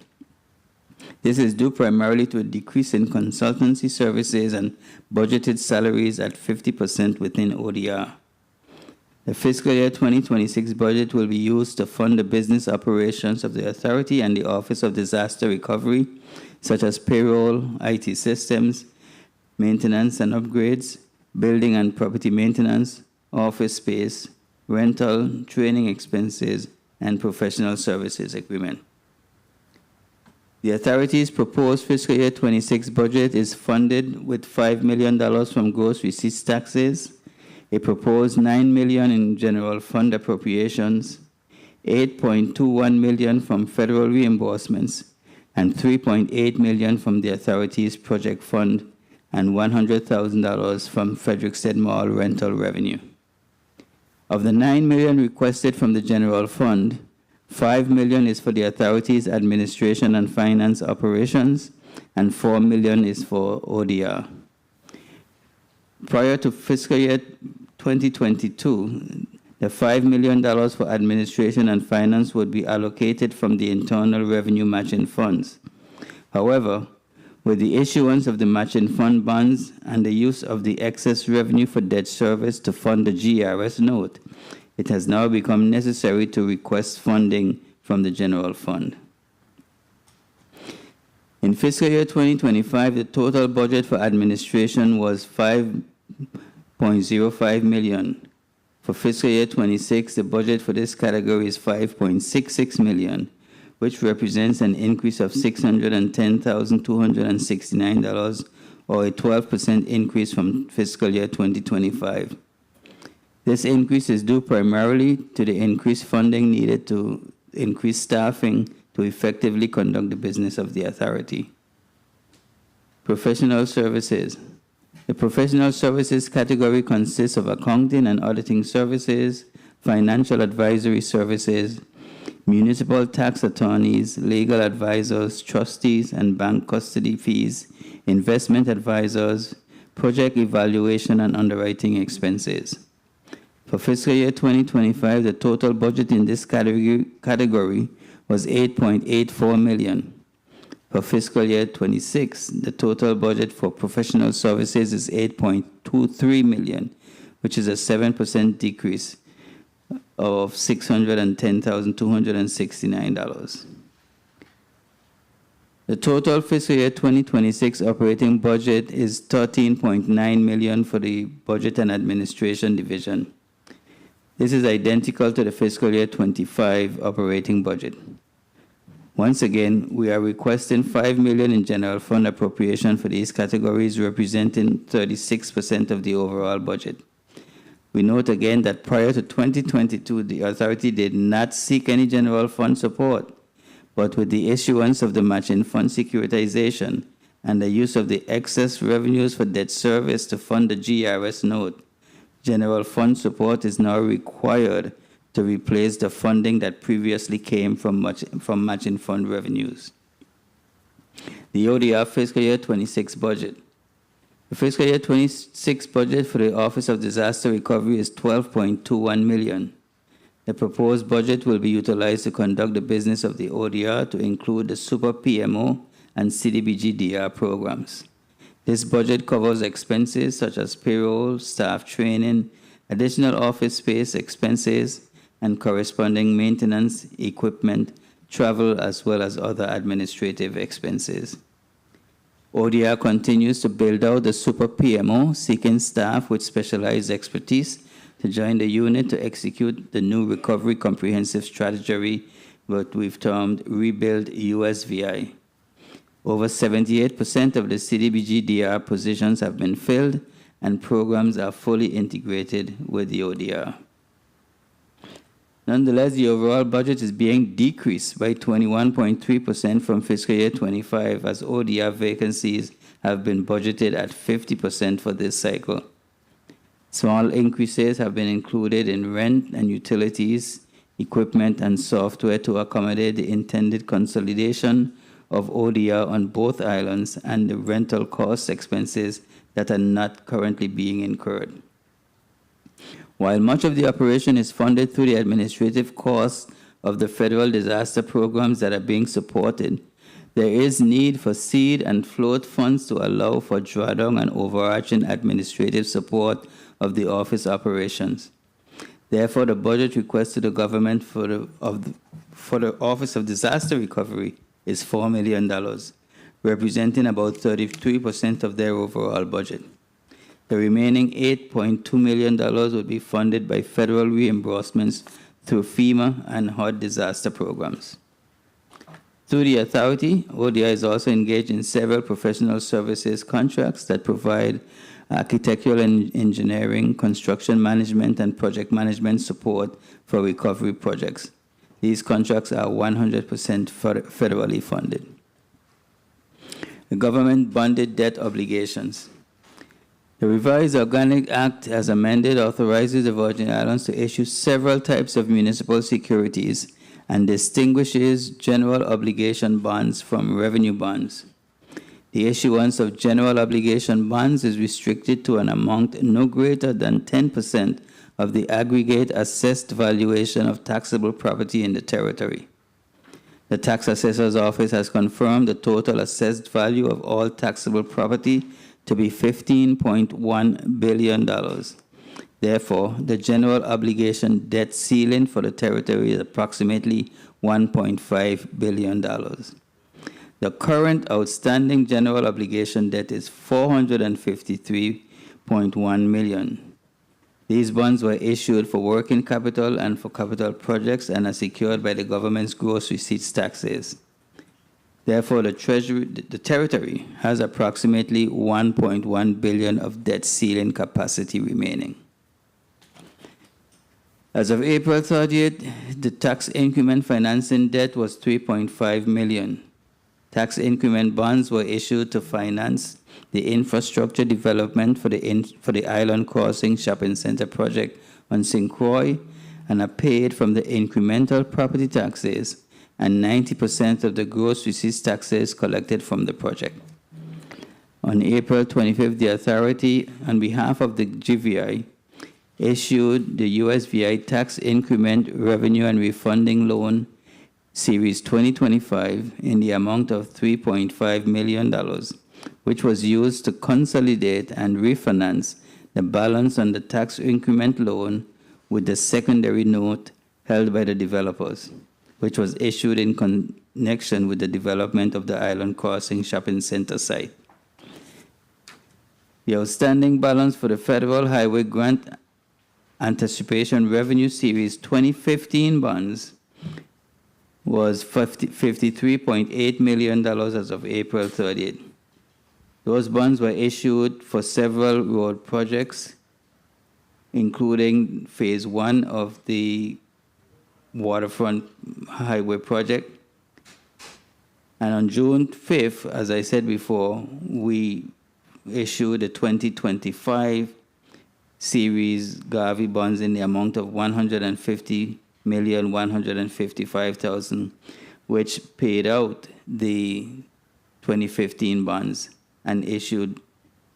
This is due primarily to a decrease in consultancy services and budgeted salaries at 50% within ODR. The fiscal year 2026 budget will be used to fund the business operations of the authority and the Office of Disaster Recovery, such as payroll, IT systems, maintenance and upgrades, building and property maintenance, office space, rental, training expenses, and professional services agreement. The authority's proposed fiscal year 26 budget is funded with $5 million from gross receipts taxes, a proposed $9 million in general fund appropriations, $8.21 million from federal reimbursements, and $3.8 million from the authority's project fund, and $100,000 from Frederiksted Mall rental revenue. Of the $9 million requested from the general fund, $5 million is for the authority's administration and finance operations, and $4 million is for ODR. Prior to fiscal year 2022, the $5 million for administration and finance would be allocated from the internal revenue matching funds. However, with the issuance of the matching fund bonds and the use of the excess revenue for debt service to fund the GRS note, it has now become necessary to request funding from the general fund. In fiscal year 2025, the total budget for administration was $5.05 million. For fiscal year 26, the budget for this category is $5.66 million, which represents an increase of $610,269, or a 12% increase from fiscal year 2025. This increase is due primarily to the increased funding needed to increase staffing to effectively conduct the business of the authority. Professional services. The professional services category consists of accounting and auditing services, financial advisory services, municipal tax attorneys, legal advisors, trustees and bank custody fees, investment advisors, project evaluation and underwriting expenses. For fiscal year 2025, the total budget in this category was $8.84 million. For fiscal year 26, the total budget for professional services is $8.23 million, which is a 7% decrease of $610,269. The total fiscal year 2026 operating budget is $13.9 million for the Budget and Administration Division. This is identical to the fiscal year 25 operating budget. Once again, we are requesting $5 million in general fund appropriation for these categories, representing 36% of the overall budget. We note again that prior to 2022, the authority did not seek any general fund support, but with the issuance of the matching fund securitization and the use of the excess revenues for debt service to fund the GRS note, general fund support is now required to replace the funding that previously came from matching fund revenues. The ODR fiscal year 26 budget. The fiscal year 26 budget for the Office of Disaster Recovery is $12.21 million. The proposed budget will be utilized to conduct the business of the ODR to include the Super PMO and CDBG-DR programs. This budget covers expenses such as payroll, staff training, additional office space expenses, and corresponding maintenance, equipment, travel, as well as other administrative expenses. ODR continues to build out the Super PMO, seeking staff with specialized expertise to join the unit to execute the new recovery comprehensive strategy, what we've termed Rebuild USVI. Over 78% of the CDBG-DR positions have been filled, and programs are fully integrated with the ODR. Nonetheless, the overall budget is being decreased by 21.3% from fiscal year 25, as ODR vacancies have been budgeted at 50% for this cycle. Small increases have been included in rent and utilities, equipment, and software to accommodate the intended consolidation of ODR on both islands and the rental cost expenses that are not currently being incurred. While much of the operation is funded through the administrative costs of the federal disaster programs that are being supported, there is need for seed and float funds to allow for drawdown and overarching administrative support of the office operations. Therefore, the budget request to the government for the Office of Disaster Recovery is $4 million, representing about 33% of their overall budget. The remaining $8.2 million would be funded by federal reimbursements through FEMA and HUD disaster programs. Through the authority, ODI is also engaged in several professional services contracts that provide architectural and engineering, construction management, and project management support for recovery projects. These contracts are 100% federally funded. The government bonded debt obligations. The revised Organic Act, as amended, authorizes the Virgin Islands to issue several types of municipal securities and distinguishes general obligation bonds from revenue bonds. The issuance of general obligation bonds is restricted to an amount no greater than 10% of the aggregate assessed valuation of taxable property in the territory. The tax assessor's office has confirmed the total assessed value of all taxable property to be $15.1 billion. Therefore, the general obligation debt ceiling for the territory is approximately $1.5 billion. The current outstanding general obligation debt is $453.1 million. These bonds were issued for working capital and for capital projects and are secured by the government's gross receipts taxes. Therefore, the territory has approximately $1.1 billion of debt ceiling capacity remaining. As of April 30th, the tax increment financing debt was $3.5 million. Tax increment bonds were issued to finance the infrastructure development for the Island Crossing Shopping Center project on St. Croix and are paid from the incremental property taxes and 90% of the gross receipts taxes collected from the project. On April 25th, the authority, on behalf of the GVI, issued the USVI Tax Increment Revenue and Refunding Loan Series 2025 in the amount of $3.5 million, which was used to consolidate and refinance the balance on the tax increment loan with the secondary note held by the developers, which was issued in connection with the development of the Island Crossing Shopping Center site. The outstanding balance for the Federal Highway Grant Anticipation Revenue Series 2015 bonds was $53.8 million as of April 30th. Those bonds were issued for several road projects, including Phase 1 of the Waterfront Highway project. And on June 5th, as I said before, we issued the 2025 series Garvey bonds in the amount of $150,155,000, which paid out the 2015 bonds and issued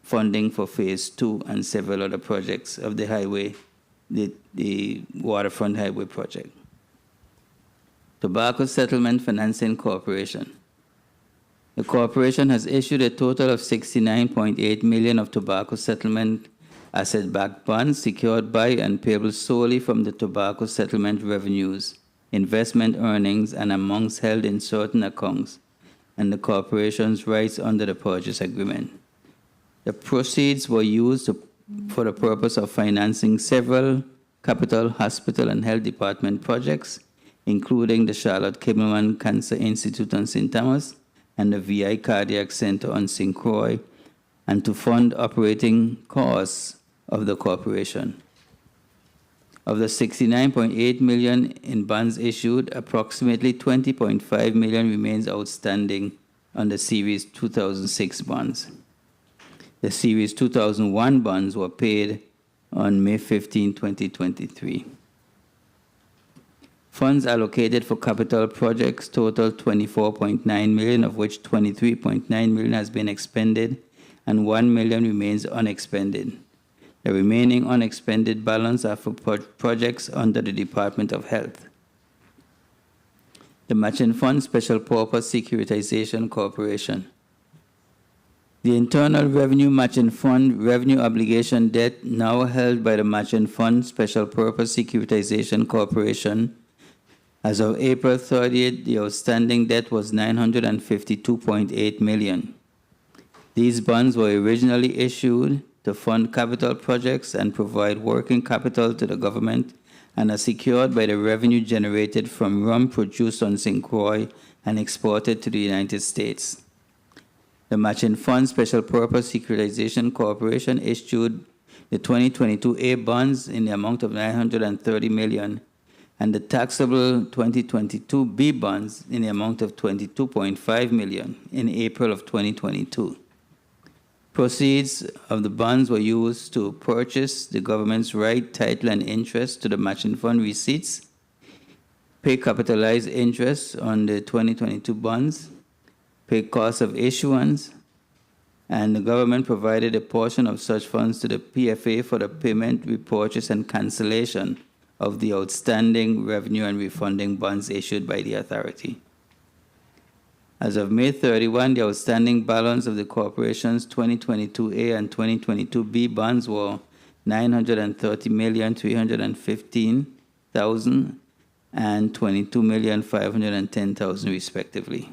funding for Phase 2 and several other projects of the highway, the Waterfront Highway project. Tobacco Settlement Financing Corporation. The corporation has issued a total of $69.8 million of tobacco settlement asset-backed bonds secured by and payable solely from the tobacco settlement revenues, investment earnings, and amounts held in certain accounts, and the corporation's rights under the purchase agreement. The proceeds were used for the purpose of financing several capital, hospital, and health department projects, including the Charlotte Kimmelman Cancer Institute on St. Thomas and the VI Cardiac Center on St. Croix, and to fund operating costs of the corporation. Of the $69.8 million in bonds issued, approximately $20.5 million remains outstanding on the Series 2006 bonds. The Series 2001 bonds were paid on May 15, 2023. Funds allocated for capital projects total $24.9 million, of which $23.9 million has been expended and $1 million remains unexpended. The remaining unexpended balance are for projects under the Department of Health. the Matching Fund Special Purpose Securitization Corporation. The Internal Revenue Matching Fund revenue obligation debt now held by the Matching Fund Special Purpose Securitization Corporation. As of April 30th, the outstanding debt was $952.8 million. These bonds were originally issued to fund capital projects and provide working capital to the government and are secured by the revenue generated from rum produced on St. Croix and exported to the United States. The Matching Fund Special Purpose Securitization Corporation issued the 2022 A bonds in the amount of $930 million and the taxable 2022 B bonds in the amount of $22.5 million in April of 2022. Proceeds of the bonds were used to purchase the government's right, title, and interest to the Matching Fund receipts, pay capitalized interest on the 2022 bonds, pay costs of issuance, and the government provided a portion of such funds to the PFA for the payment, repurchase, and cancellation of the outstanding revenue and refunding bonds issued by the authority. As of May 31, the outstanding balance of the corporation's 2022A and 2022B bonds were $930,315,000 and $22,510,000 respectively.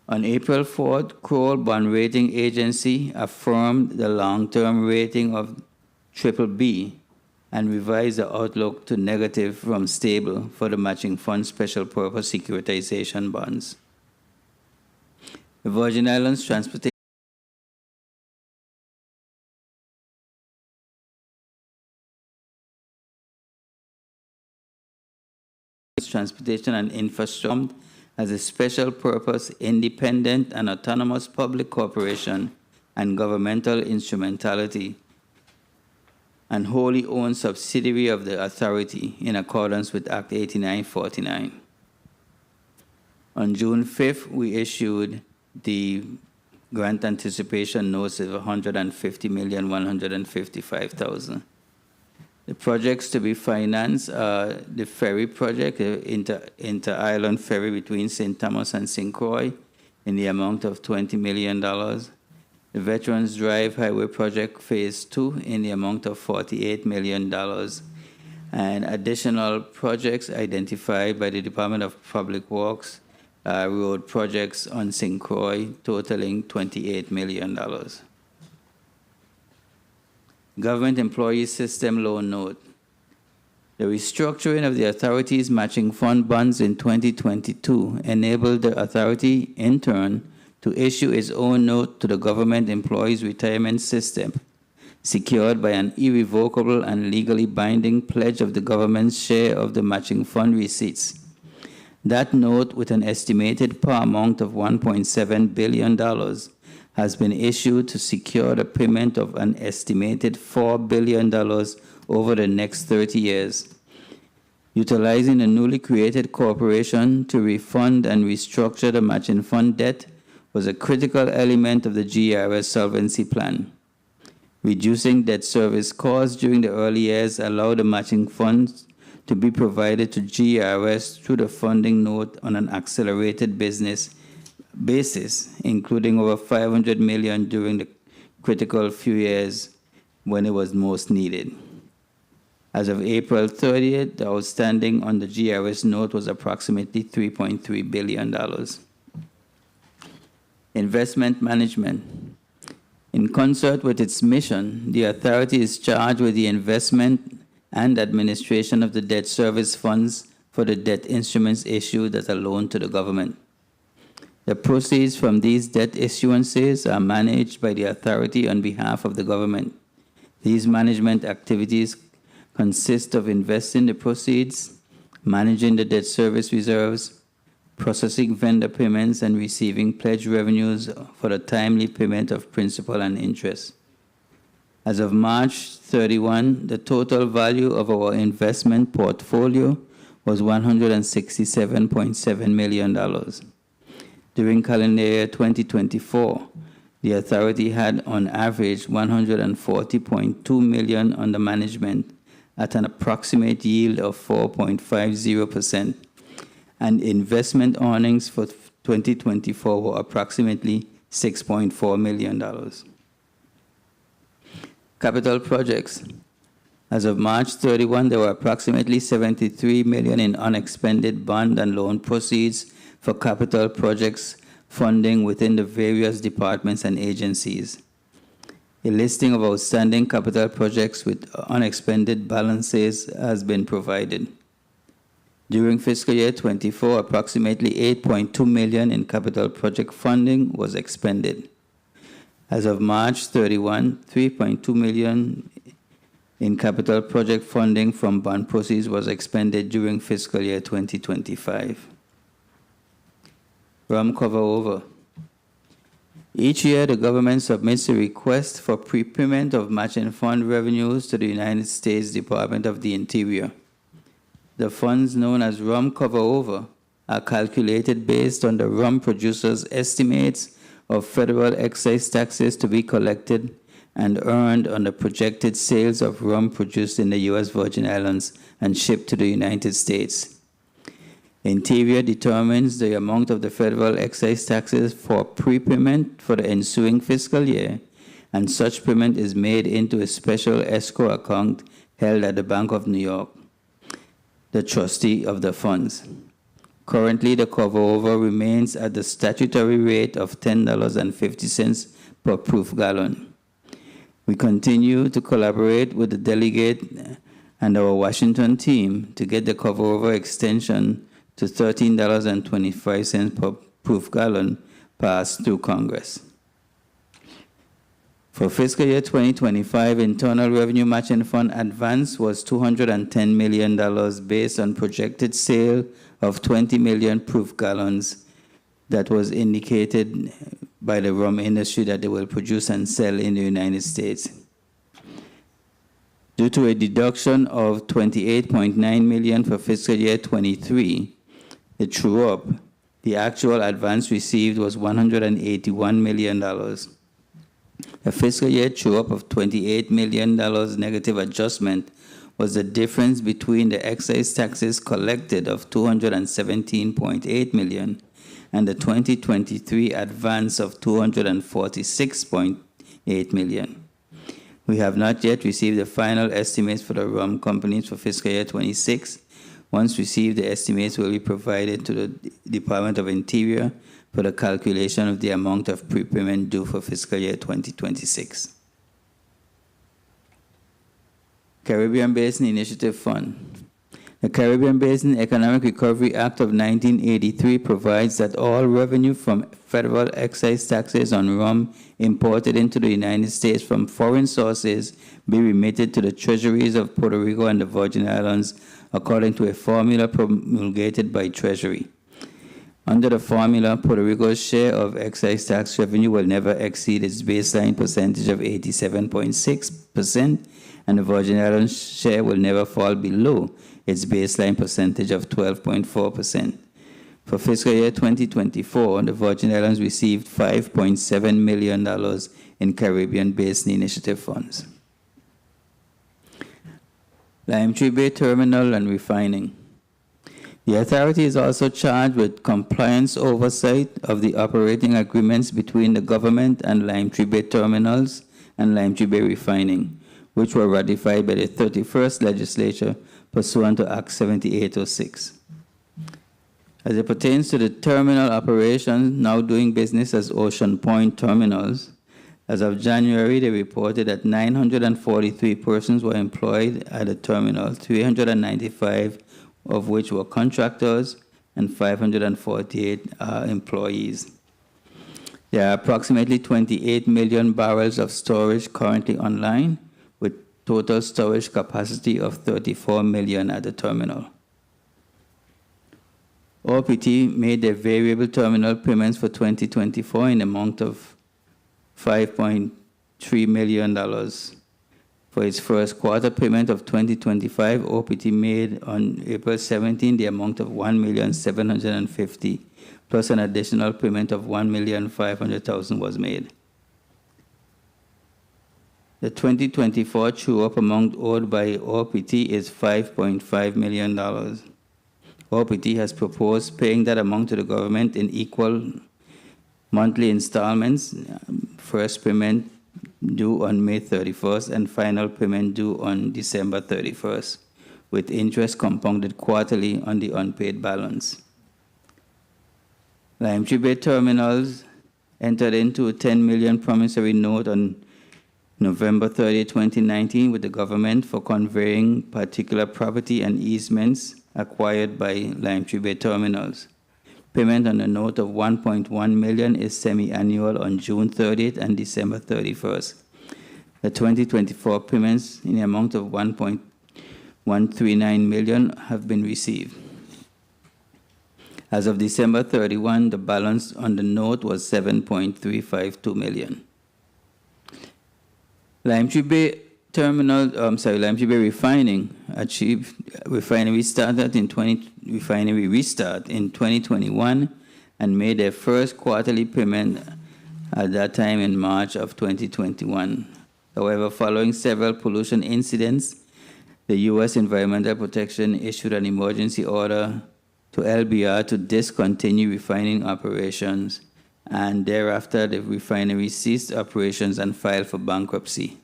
On April 4th, Kroll Bond Rating Agency affirmed the long-term rating of BBB and revised the outlook to negative from stable for the Matching Fund Special Purpose Securitization bonds. The Virgin Islands Transportation and Infrastructure as a special purpose, independent and autonomous public corporation and governmental instrumentality and wholly owned subsidiary of the authority in accordance with Act 8949. On June 5th, we issued the grant anticipation notes of $150,155,000. The projects to be financed are the ferry project, the inter-island ferry between St. Thomas and St. Croix in the amount of $20 million. The Veterans Drive Highway Project Phase 2 in the amount of $48 million, and additional projects identified by the Department of Public Works, road projects on St. Croix totaling $28 million. Government Employee System Loan Note. The restructuring of the authority's matching fund bonds in 2022 enabled the authority, in turn, to issue its own note to the Government Employees Retirement System, secured by an irrevocable and legally binding pledge of the government's share of the matching fund receipts. That note, with an estimated par amount of $1.7 billion, has been issued to secure the payment of an estimated $4 billion over the next 30 years. Utilizing the newly created corporation to refund and restructure the matching fund debt was a critical element of the GRS solvency plan. Reducing debt service costs during the early years allowed the matching funds to be provided to GRS through the funding note on an accelerated basis, including over $500 million during the critical few years when it was most needed. As of April 30th, the outstanding on the GRS note was approximately $3.3 billion. Investment management. In concert with its mission, the authority is charged with the investment and administration of the debt service funds for the debt instruments issued as a loan to the government. The proceeds from these debt issuances are managed by the authority on behalf of the government. These management activities consist of investing the proceeds, managing the debt service reserves, processing vendor payments, and receiving pledge revenues for the timely payment of principal and interest. As of March 31, the total value of our investment portfolio was $167.7 million. During calendar year 2024, the authority had on average $140.2 million under management at an approximate yield of 4.50%, and investment earnings for 2024 were approximately $6.4 million. Capital projects. As of March 31, there were approximately $73 million in unexpended bond and loan proceeds for capital projects funding within the various departments and agencies. A listing of outstanding capital projects with unexpended balances has been provided. During fiscal year 24, approximately $8.2 million in capital project funding was expended. As of March 31, $3.2 million in capital project funding from bond proceeds was expended during fiscal year 2025. RUM cover over. Each year, the government submits a request for prepayment of matching fund revenues to the United States Department of the Interior. The funds, known as RUM cover over, are calculated based on the rum producers' estimates of federal excise taxes to be collected and earned on the projected sales of rum produced in the U.S. Virgin Islands and shipped to the United States. Interior determines the amount of the federal excise taxes for prepayment for the ensuing fiscal year, and such payment is made into a special escrow account held at the Bank of New York, the trustee of the funds. Currently, the cover-over remains at the statutory rate of $10.50 per proof gallon. We continue to collaborate with the delegate and our Washington team to get the cover-over extension to $13.25 per proof gallon passed through Congress. For fiscal year 2025, Internal Revenue Matching Fund advance was $210 million based on projected sale of 20 million proof gallons that was indicated by the rum industry that they will produce and sell in the United States. Due to a deduction of $28.9 million for fiscal year 23, the true-up, the actual advance received was $181 million. A fiscal year true-up of $28 million negative adjustment was the difference between the excise taxes collected of $217.8 million and the 2023 advance of $246.8 million. We have not yet received the final estimates for the rum companies for fiscal year 26. Once received, the estimates will be provided to the Department of Interior for the calculation of the amount of prepayment due for fiscal year 2026. Caribbean Basin Initiative Fund. The Caribbean Basin Economic Recovery Act of 1983 provides that all revenue from federal excise taxes on rum imported into the United States from foreign sources be remitted to the treasuries of Puerto Rico and the Virgin Islands according to a formula promulgated by Treasury. Under the formula, Puerto Rico's share of excise tax revenue will never exceed its baseline percentage of 87.6%, and the Virgin Islands share will never fall below its baseline percentage of 12.4%. For fiscal year 2024, the Virgin Islands received $5.7 million in Caribbean Basin Initiative funds. Lime Tree Bay Terminal and Refining. The authority is also charged with compliance oversight of the operating agreements between the government and Lime Tree Bay Terminals and Lime Tree Bay Refining, which were ratified by the 31st Legislature pursuant to Act 7806. As it pertains to the terminal operations now doing business as Ocean Point Terminals, as of January, they reported that 943 persons were employed at the terminal, 395 of which were contractors and 548 employees. There are approximately 28 million barrels of storage currently online, with total storage capacity of 34 million at the terminal. OPT made their variable terminal payments for 2024 in the amount of $5.3 million. For its first quarter payment of 2025, OPT made on April 17 the amount of $1,750,000, plus an additional payment of $1,500,000 was made. The 2024 true-up amount owed by OPT is $5.5 million. OPT has proposed paying that amount to the government in equal monthly installments, first payment due on May 31st and final payment due on December 31st, with interest compounded quarterly on the unpaid balance. Lime Bay Terminals entered into a $10 million promissory note on November 30, 2019, with the government for conveying particular property and easements acquired by Lime Bay Terminals. Payment on the note of $1.1 million is semi-annual on June 30th and December 31st. The 2024 payments in the amount of $1.139 million have been received. As of December 31, the balance on the note was $7.352 million. Lime Bay Refining achieved refinery restart in 2021 and made their first quarterly payment at that time in March of 2021. However, following several pollution incidents, the U.S. Environmental Protection issued an emergency order to LBR to discontinue refining operations, and thereafter the refinery ceased operations and filed for bankruptcy.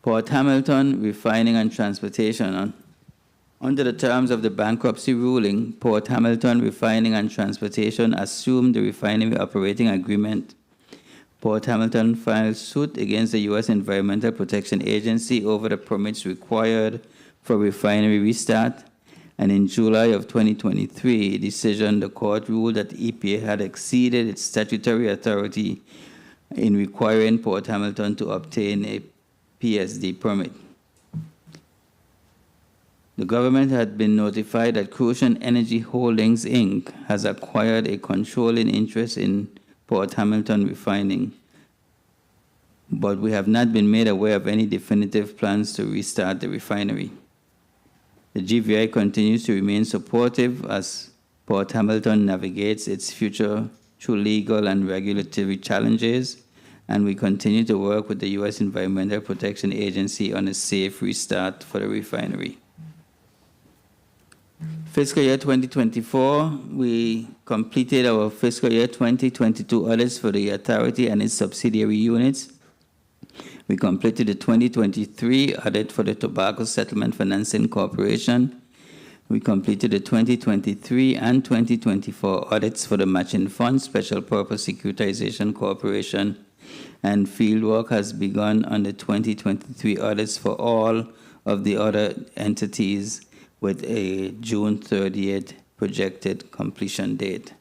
Port Hamilton Refining and Transportation. Under the terms of the bankruptcy ruling, Port Hamilton Refining and Transportation assumed the refinery operating agreement. Port Hamilton filed suit against the U.S. Environmental Protection Agency over the permits required for refinery restart, and in July of 2023, the court ruled that EPA had exceeded its statutory authority in requiring Port Hamilton to obtain a PSD permit. The government had been notified that Crucian Energy Holdings, Inc. has acquired a controlling interest in Port Hamilton Refining, but we have not been made aware of any definitive plans to restart the refinery. The GVI continues to remain supportive as Port Hamilton navigates its future through legal and regulatory challenges, and we continue to work with the U.S. Environmental Protection Agency on a safe restart for the refinery. Fiscal year 2024, we completed our fiscal year 2022 audits for the authority and its subsidiary units. We completed the 2023 audit for the Tobacco Settlement Financing Corporation. We completed the 2023 and 2024 audits for the Matching Fund Special Purpose Securitization Corporation, and fieldwork has begun on the 2023 audits for all of the other entities with a June 30th projected completion date.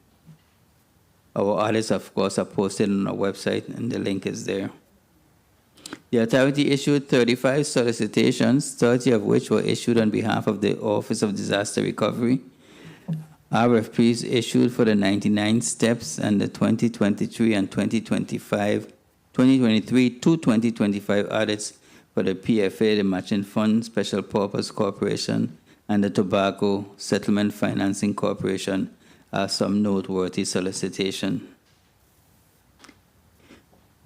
Our audits, of course, are posted on our website, and the link is there. The authority issued 35 solicitations, 30 of which were issued on behalf of the Office of Disaster Recovery. RFPs issued for the 99 steps and the 2023 and 2023 to 2025 audits for the PFA, the Matching Fund Special Purpose Corporation, and the Tobacco Settlement Financing Corporation are some noteworthy solicitations.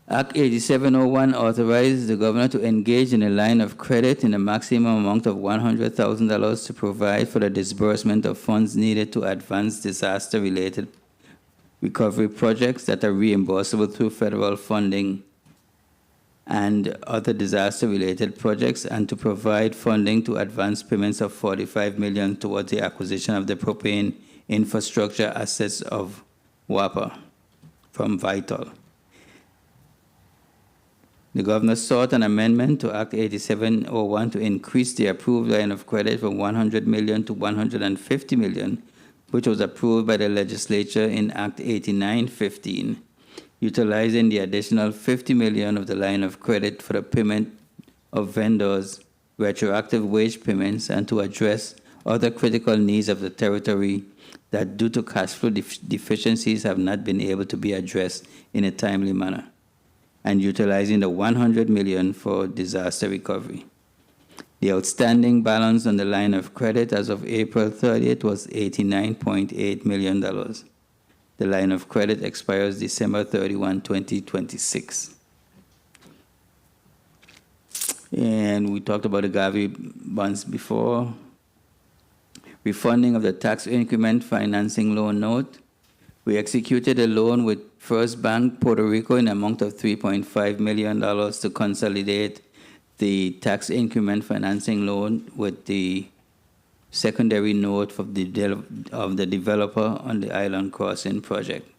Act 8701 authorizes the governor to engage in a line of credit in a maximum amount of $100,000 to provide for the disbursement of funds needed to advance disaster-related recovery projects that are reimbursable through federal funding and other disaster-related projects, and to provide funding to advance payments of $45 million towards the acquisition of the propane infrastructure assets of WAPA from Vital. The governor sought an amendment to Act 8701 to increase the approved line of credit from $100 million to $150 million, which was approved by the legislature in Act 8915, utilizing the additional $50 million of the line of credit for the payment of vendors, retroactive wage payments, and to address other critical needs of the territory that, due to cash flow deficiencies, have not been able to be addressed in a timely manner, and utilizing the $100 million for disaster recovery. The outstanding balance on the line of credit as of April 30th was $89.8 million. The line of credit expires December 31, 2026. And we talked about the Gavi bonds before. Refunding of the tax increment financing loan note. We executed a loan with First Bank Puerto Rico in an amount of $3.5 million to consolidate the tax increment financing loan with the secondary note of the developer on the Island Crossing project.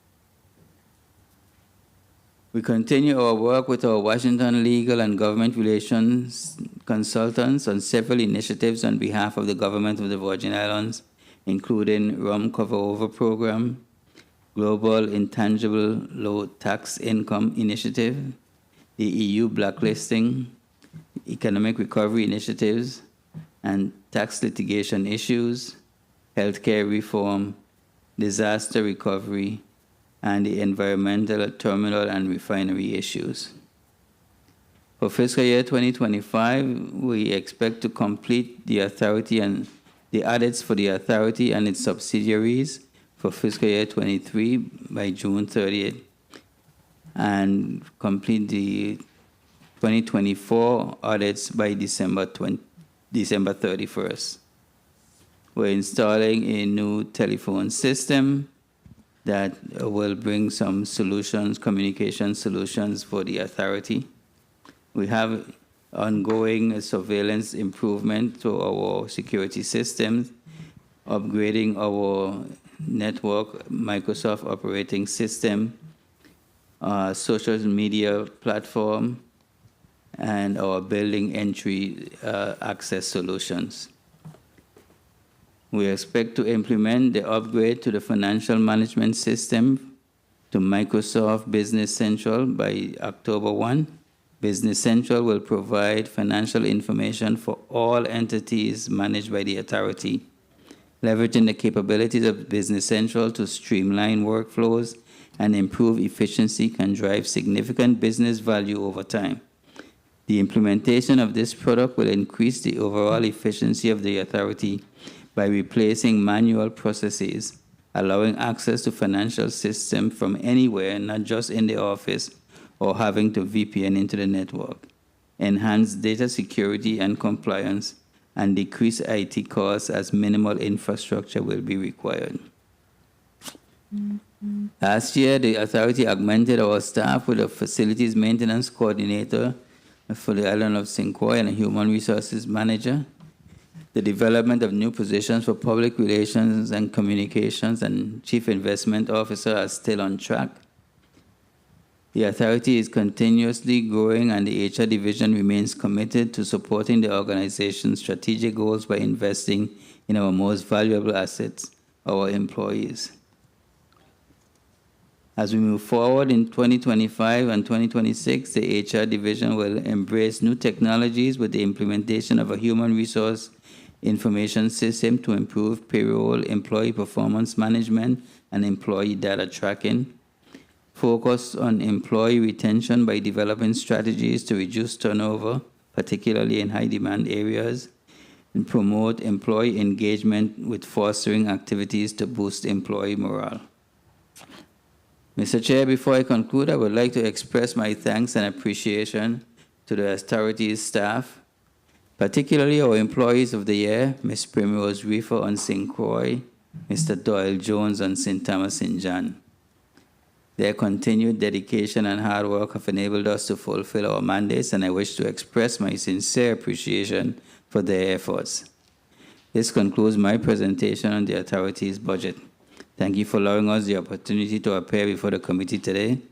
We continue our work with our Washington legal and government relations consultants on several initiatives on behalf of the government of the Virgin Islands, including RUM Cover Over Program, Global Intangible Low Tax Income Initiative, the EU Blacklisting, Economic Recovery Initiatives, and tax litigation issues, healthcare reform, disaster recovery, and the environmental, terminal, and refinery issues. For fiscal year 2025, we expect to complete the authority and the audits for the authority and its subsidiaries for fiscal year 23 by June 30th, and complete the 2024 audits by December 31st. We're installing a new telephone system that will bring some solutions, communication solutions for the authority. We have ongoing surveillance improvement to our security systems, upgrading our network, Microsoft operating system, social media platform, and our building entry access solutions. We expect to implement the upgrade to the financial management system to Microsoft Business Central by October 1. Business Central will provide financial information for all entities managed by the authority, leveraging the capabilities of Business Central to streamline workflows and improve efficiency can drive significant business value over time. The implementation of this product will increase the overall efficiency of the authority by replacing manual processes, allowing access to financial systems from anywhere, not just in the office, or having to VPN into the network, enhance data security and compliance, and decrease IT costs as minimal infrastructure will be required. Last year, the authority augmented our staff with a facilities maintenance coordinator for the island of St. Croix and a human resources manager. The development of new positions for public relations and communications and chief investment officer are still on track. The authority is continuously growing, and the HR division remains committed to supporting the organization's strategic goals by investing in our most valuable assets, our employees. As we move forward in 2025 and 2026, the HR division will embrace new technologies with the implementation of a human resource information system to improve payroll, employee performance management, and employee data tracking. Focus on employee retention by developing strategies to reduce turnover, particularly in high-demand areas, and promote employee engagement with fostering activities to boost employee morale. Mr. Chair, before I conclude, I would like to express my thanks and appreciation to the authority's staff, particularly our employees of the year, Ms. Primrose Reefer on St. Croix, Mr. Doyle Jones on St. Thomas St. John. Their continued dedication and hard work have enabled us to fulfill our mandates, and I wish to express my sincere appreciation for their efforts. This concludes my presentation on the authority's budget. Thank you for allowing us the opportunity to appear before the committee today.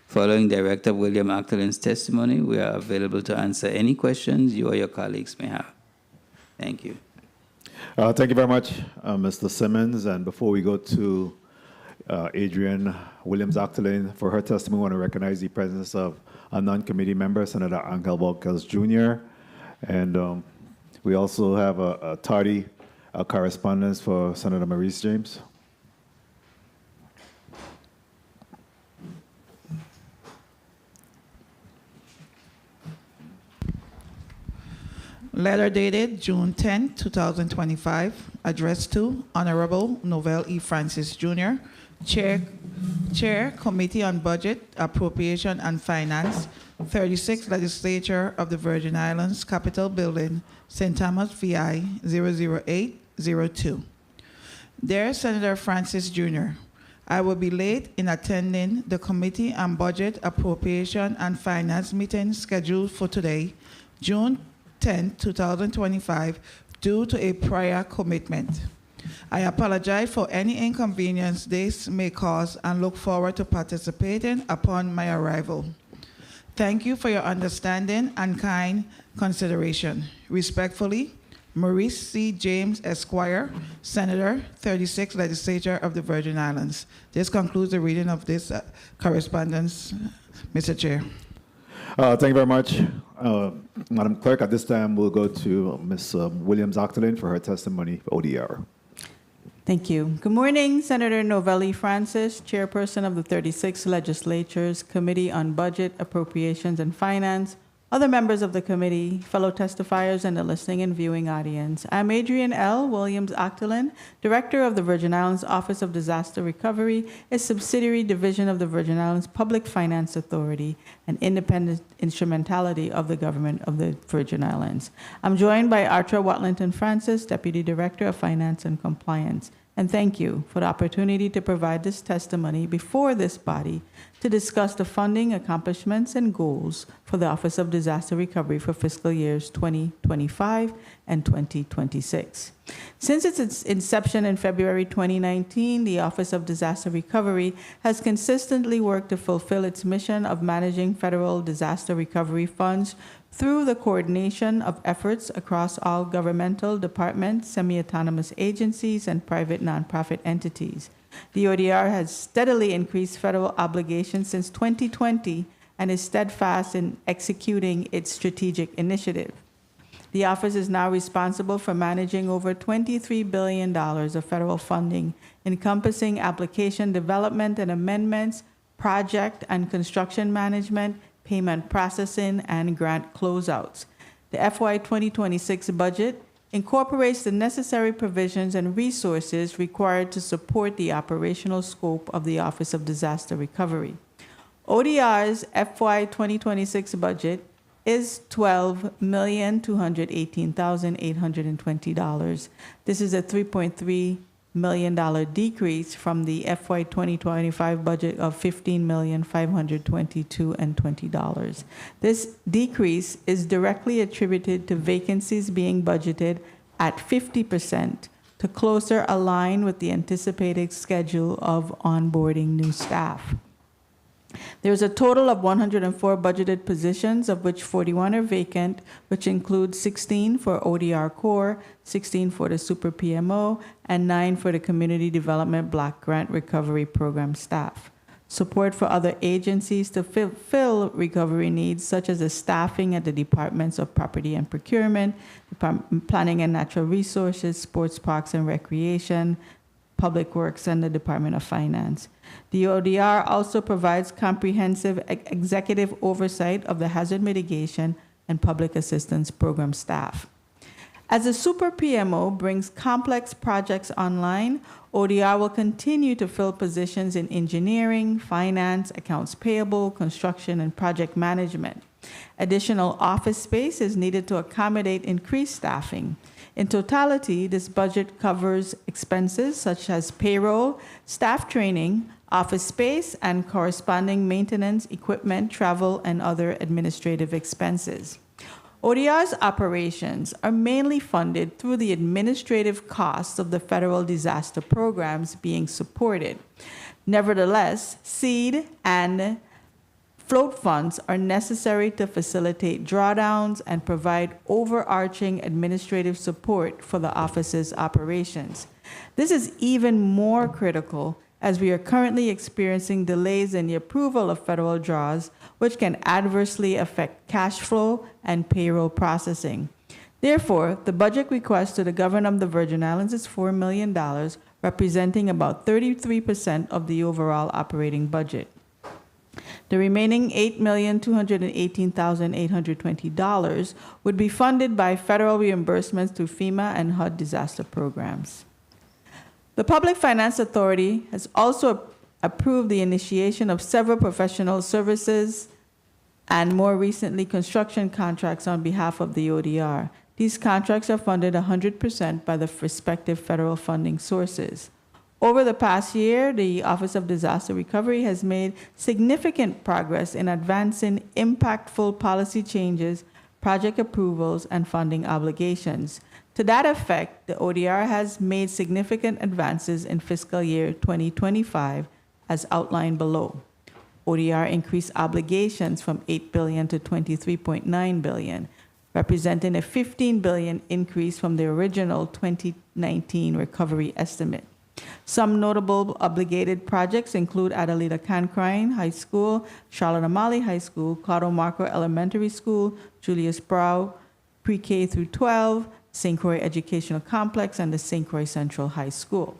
Following Director Williams-Octalien's testimony, we are available to answer any questions you or your colleagues may have. Thank you. Thank you very much, Mr. Simmonds. And before we go to Adrienne Williams-Octalien for her testimony, I want to recognize the presence of a non-committee member, Senator Angel Volquez Jr. And we also have a tardy correspondence for Senator Maurice James. Letter dated June 10, 2025, addressed to Honorable Novell E. Francis Jr., Chair, Chair, Committee on Budget, Appropriation and Finance, 36th Legislature of the Virgin Islands, Capitol Building, St. Thomas, VI 00802. Dear Senator Francis Jr., I will be late in attending the Committee on Budget, Appropriation and Finance meeting scheduled for today, June 10, 2025, due to a prior commitment. I apologize for any inconvenience this may cause and look forward to participating upon my arrival. Thank you for your understanding and kind consideration. Respectfully, Maurice C. James, Esquire, Senator, 36th Legislature of the Virgin Islands. This concludes the reading of this correspondence, Mr. Chair. Thank you very much. Madam Clerk, at this time, we'll go to Ms. Williams-Octalien for her testimony for ODR. Thank you. Good morning, Senator Novelli Francis, Chairperson of the 36th Legislature's Committee on Budget, Appropriations and Finance, other members of the committee, fellow testifiers, and the listening and viewing audience. I'm Adrienne L. Williams-Octalien, Director of the Virgin Islands Office of Disaster Recovery, a subsidiary division of the Virgin Islands Public Finance Authority, an independent instrumentality of the government of the Virgin Islands. I'm joined by Artra Watlington Francis, Deputy Director of Finance and Compliance. And thank you for the opportunity to provide this testimony before this body to discuss the funding, accomplishments, and goals for the Office of Disaster Recovery for fiscal years 2025 and 2026. Since its inception in February 2019, the Office of Disaster Recovery has consistently worked to fulfill its mission of managing federal disaster recovery funds through the coordination of efforts across all governmental departments, semi-autonomous agencies, and private nonprofit entities. The ODR has steadily increased federal obligations since 2020 and is steadfast in executing its strategic initiative. The office is now responsible for managing over $23 billion of federal funding, encompassing application development and amendments, project and construction management, payment processing, and grant closeouts. The FY 2026 budget incorporates the necessary provisions and resources required to support the operational scope of the Office of Disaster Recovery. ODR's FY 2026 budget is $12,218,820. This is a $3.3 million decrease from the FY 2025 budget of $15,522,020. This decrease is directly attributed to vacancies being budgeted at 50% to closer align with the anticipated schedule of onboarding new staff. There's a total of 104 budgeted positions, of which 41 are vacant, which includes 16 for ODR Core, 16 for the Super PMO, and 9 for the Community Development Block Grant Recovery Program staff. Support for other agencies to fill recovery needs, such as the staffing at the Departments of Property and Procurement, Planning and Natural Resources, Sports Parks and Recreation, Public Works, and the Department of Finance. The ODR also provides comprehensive executive oversight of the hazard mitigation and public assistance program staff. As the Super PMO brings complex projects online, ODR will continue to fill positions in engineering, finance, accounts payable, construction, and project management. Additional office space is needed to accommodate increased staffing. In totality, this budget covers expenses such as payroll, staff training, office space, and corresponding maintenance, equipment, travel, and other administrative expenses. ODR's operations are mainly funded through the administrative costs of the federal disaster programs being supported. Nevertheless, seed and float funds are necessary to facilitate drawdowns and provide overarching administrative support for the office's operations. This is even more critical as we are currently experiencing delays in the approval of federal draws, which can adversely affect cash flow and payroll processing. Therefore, the budget request to the Governor of the Virgin Islands is $4 million, representing about 33% of the overall operating budget. The remaining $8,218,820 would be funded by federal reimbursements through FEMA and HUD disaster programs. The Public Finance Authority has also approved the initiation of several professional services and more recently construction contracts on behalf of the ODR. These contracts are funded 100% by the respective federal funding sources. Over the past year, the Office of Disaster Recovery has made significant progress in advancing impactful policy changes, project approvals, and funding obligations. To that effect, the ODR has made significant advances in fiscal year 2025, as outlined below. ODR increased obligations from $8 billion to $23.9 billion, representing a $15 billion increase from the original 2019 recovery estimate. Some notable obligated projects include Adelita Cancrine High School, Charlotte Amalie High School, Claudio Marco Elementary School, Julius Brow Pre-K through 12, St. Croix Educational Complex, and the St. Croix Central High School.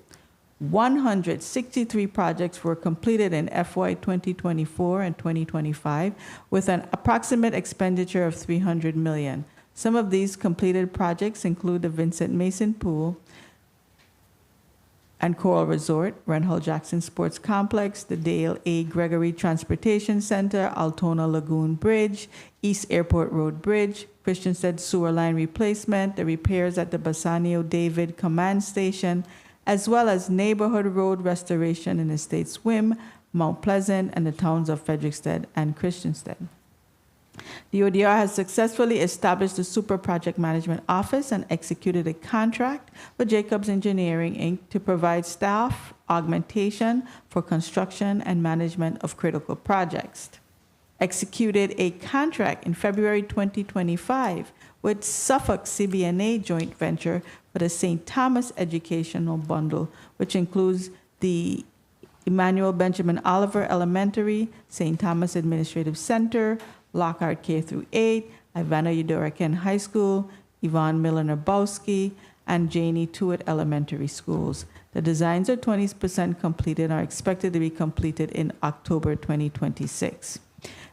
163 projects were completed in FY 2024 and 2025 with an approximate expenditure of $300 million. Some of these completed projects include the Vincent Mason Pool and Coral Resort, Renhall Jackson Sports Complex, the Dale A. Gregory Transportation Center, Altona Lagoon Bridge, East Airport Road Bridge, Christiansted Sewer Line Replacement, the repairs at the Bassanio David Command Station, as well as Neighborhood Road Restoration in Estate Swim, Mount Pleasant, and the towns of Frederiksted and Christiansted. The ODR has successfully established the Super Project Management Office and executed a contract with Jacobs Engineering, Inc. to provide staff augmentation for construction and management of critical projects. Executed a contract in February 2025 with Suffolk CBNA joint venture for the St. Thomas Educational Bundle, which includes the Emmanuel Benjamin Oliver Elementary, St. Thomas Administrative Center, Lockhart K through 8, Ivana Udoraken High School, Yvonne Miller-Nabowski, and Janie Tuitt Elementary Schools. The designs are 20% completed and are expected to be completed in October 2026.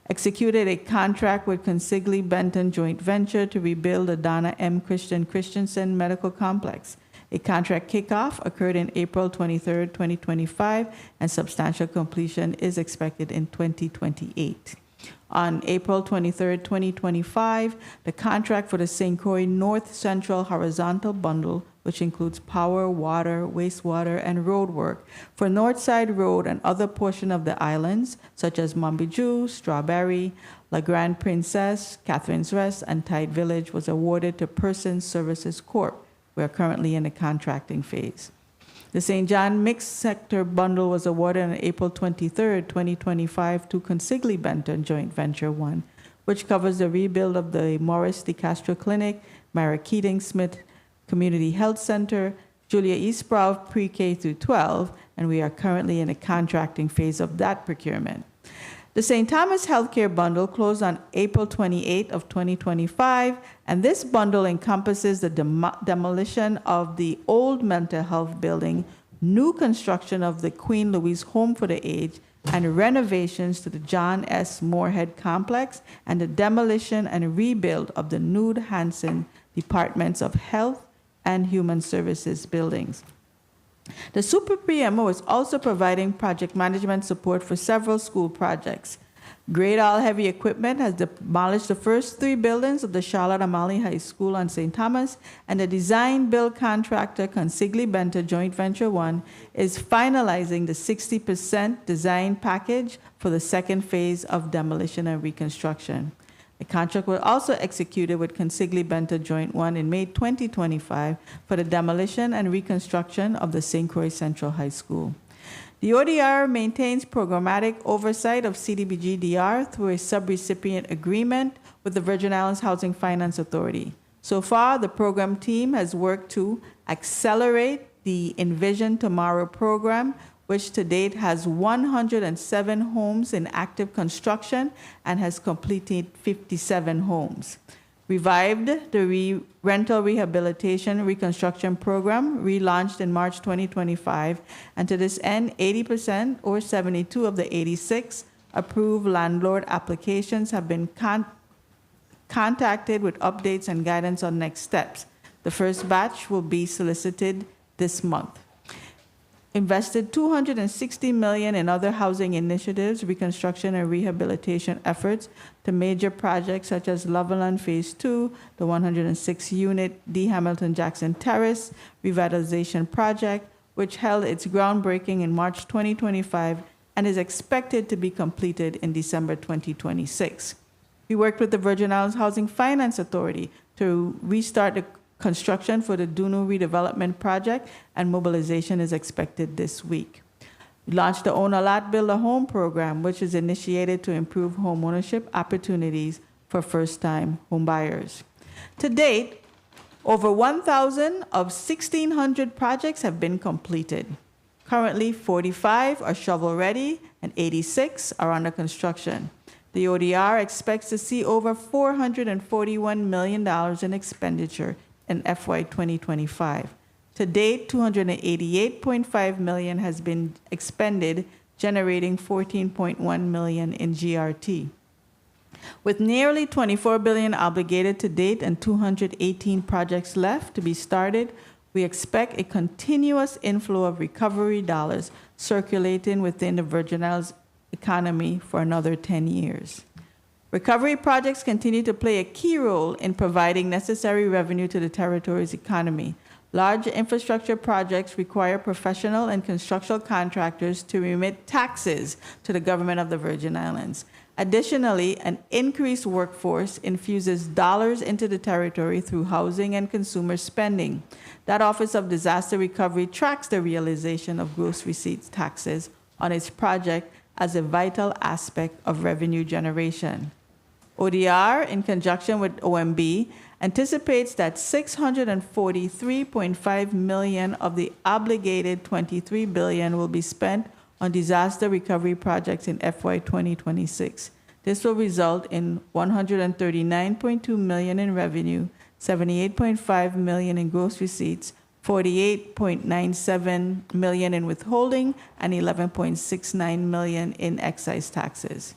Executed a contract with Consigli Benton Joint Venture to rebuild the Donna M. Christensen Medical Complex. A contract kickoff occurred in April 23, 2025, and substantial completion is expected in 2028. On April 23, 2025, the contract for the St. Croix North Central Horizontal Bundle, which includes power, water, wastewater, and road work for Northside Road and other portions of the islands, such as Mombiju, Strawberry, La Grande Princess, Catherine's Rest, and Tide Village, was awarded to Person Services Corp. We are currently in the contracting phase. The St. John Mixed Sector Bundle was awarded on April 23, 2025 to Consigli Benton Joint Venture 1, which covers the rebuild of the Morris de Castro Clinic, Myra Keating Smith Community Health Center, Julia E. Sprout Pre-K through 12, and we are currently in the contracting phase of that procurement. The St. Thomas Healthcare Bundle closed on April 28 of 2025, and this bundle encompasses the demolition of the old mental health building, new construction of the Queen Louise Home for the Aged, and renovations to the John S. Moorhead Complex, and the demolition and rebuild of the Nude Hansen Departments of Health and Human Services buildings. The Super PMO is also providing project management support for several school projects. Great All Heavy Equipment has demolished the first 3 buildings of the Charlotte Amalie High School on St. Thomas, and the design build contractor Consigli Benton Joint Venture 1 is finalizing the 60% design package for the second phase of demolition and reconstruction. A contract was also executed with Consigli Benton Joint 1 in May 2025 for the demolition and reconstruction of the St. Croix Central High School. The ODR maintains programmatic oversight of CDBG-DR through a subrecipient agreement with the Virgin Islands Housing Finance Authority. So far, the program team has worked to accelerate the Envision Tomorrow program, which to date has 107 homes in active construction and has completed 57 homes. Revived the rental rehabilitation reconstruction program, relaunched in March 2025, and to this end, 80% or 72 of the 86 approved landlord applications have been contacted with updates and guidance on next steps. The first batch will be solicited this month. invested $260 million in other housing initiatives, reconstruction and rehabilitation efforts to major projects such as Loveland Phase 2, the 106-unit D. Hamilton Jackson Terrace revitalization project, which held its groundbreaking in March 2025 and is expected to be completed in December 2026. We worked with the Virgin Islands Housing Finance Authority to restart the construction for the Dunu redevelopment project, and mobilization is expected this week. We launched the Own a Lot, Build a Home program, which is initiated to improve homeownership opportunities for first-time homebuyers. To date, over 1,000 of 1,600 projects have been completed. Currently, 45 are shovel-ready and 86 are under construction. The ODR expects to see over $441 million in expenditure in FY 2025. To date, $288.5 million has been expended, generating $14.1 million in GRT. With nearly $24 billion obligated to date and 218 projects left to be started, we expect a continuous inflow of recovery dollars circulating within the Virgin Islands economy for another 10 years. Recovery projects continue to play a key role in providing necessary revenue to the territory's economy. Large infrastructure projects require professional and construction contractors to remit taxes to the government of the Virgin Islands. Additionally, an increased workforce infuses dollars into the territory through housing and consumer spending. That Office of Disaster Recovery tracks the realization of gross receipts taxes on its project as a vital aspect of revenue generation. ODR, in conjunction with OMB, anticipates that $643.5 million of the obligated $23 billion will be spent on disaster recovery projects in FY 2026. This will result in $139.2 million in revenue, $78.5 million in gross receipts, $48.97 million in withholding, and $11.69 million in excise taxes.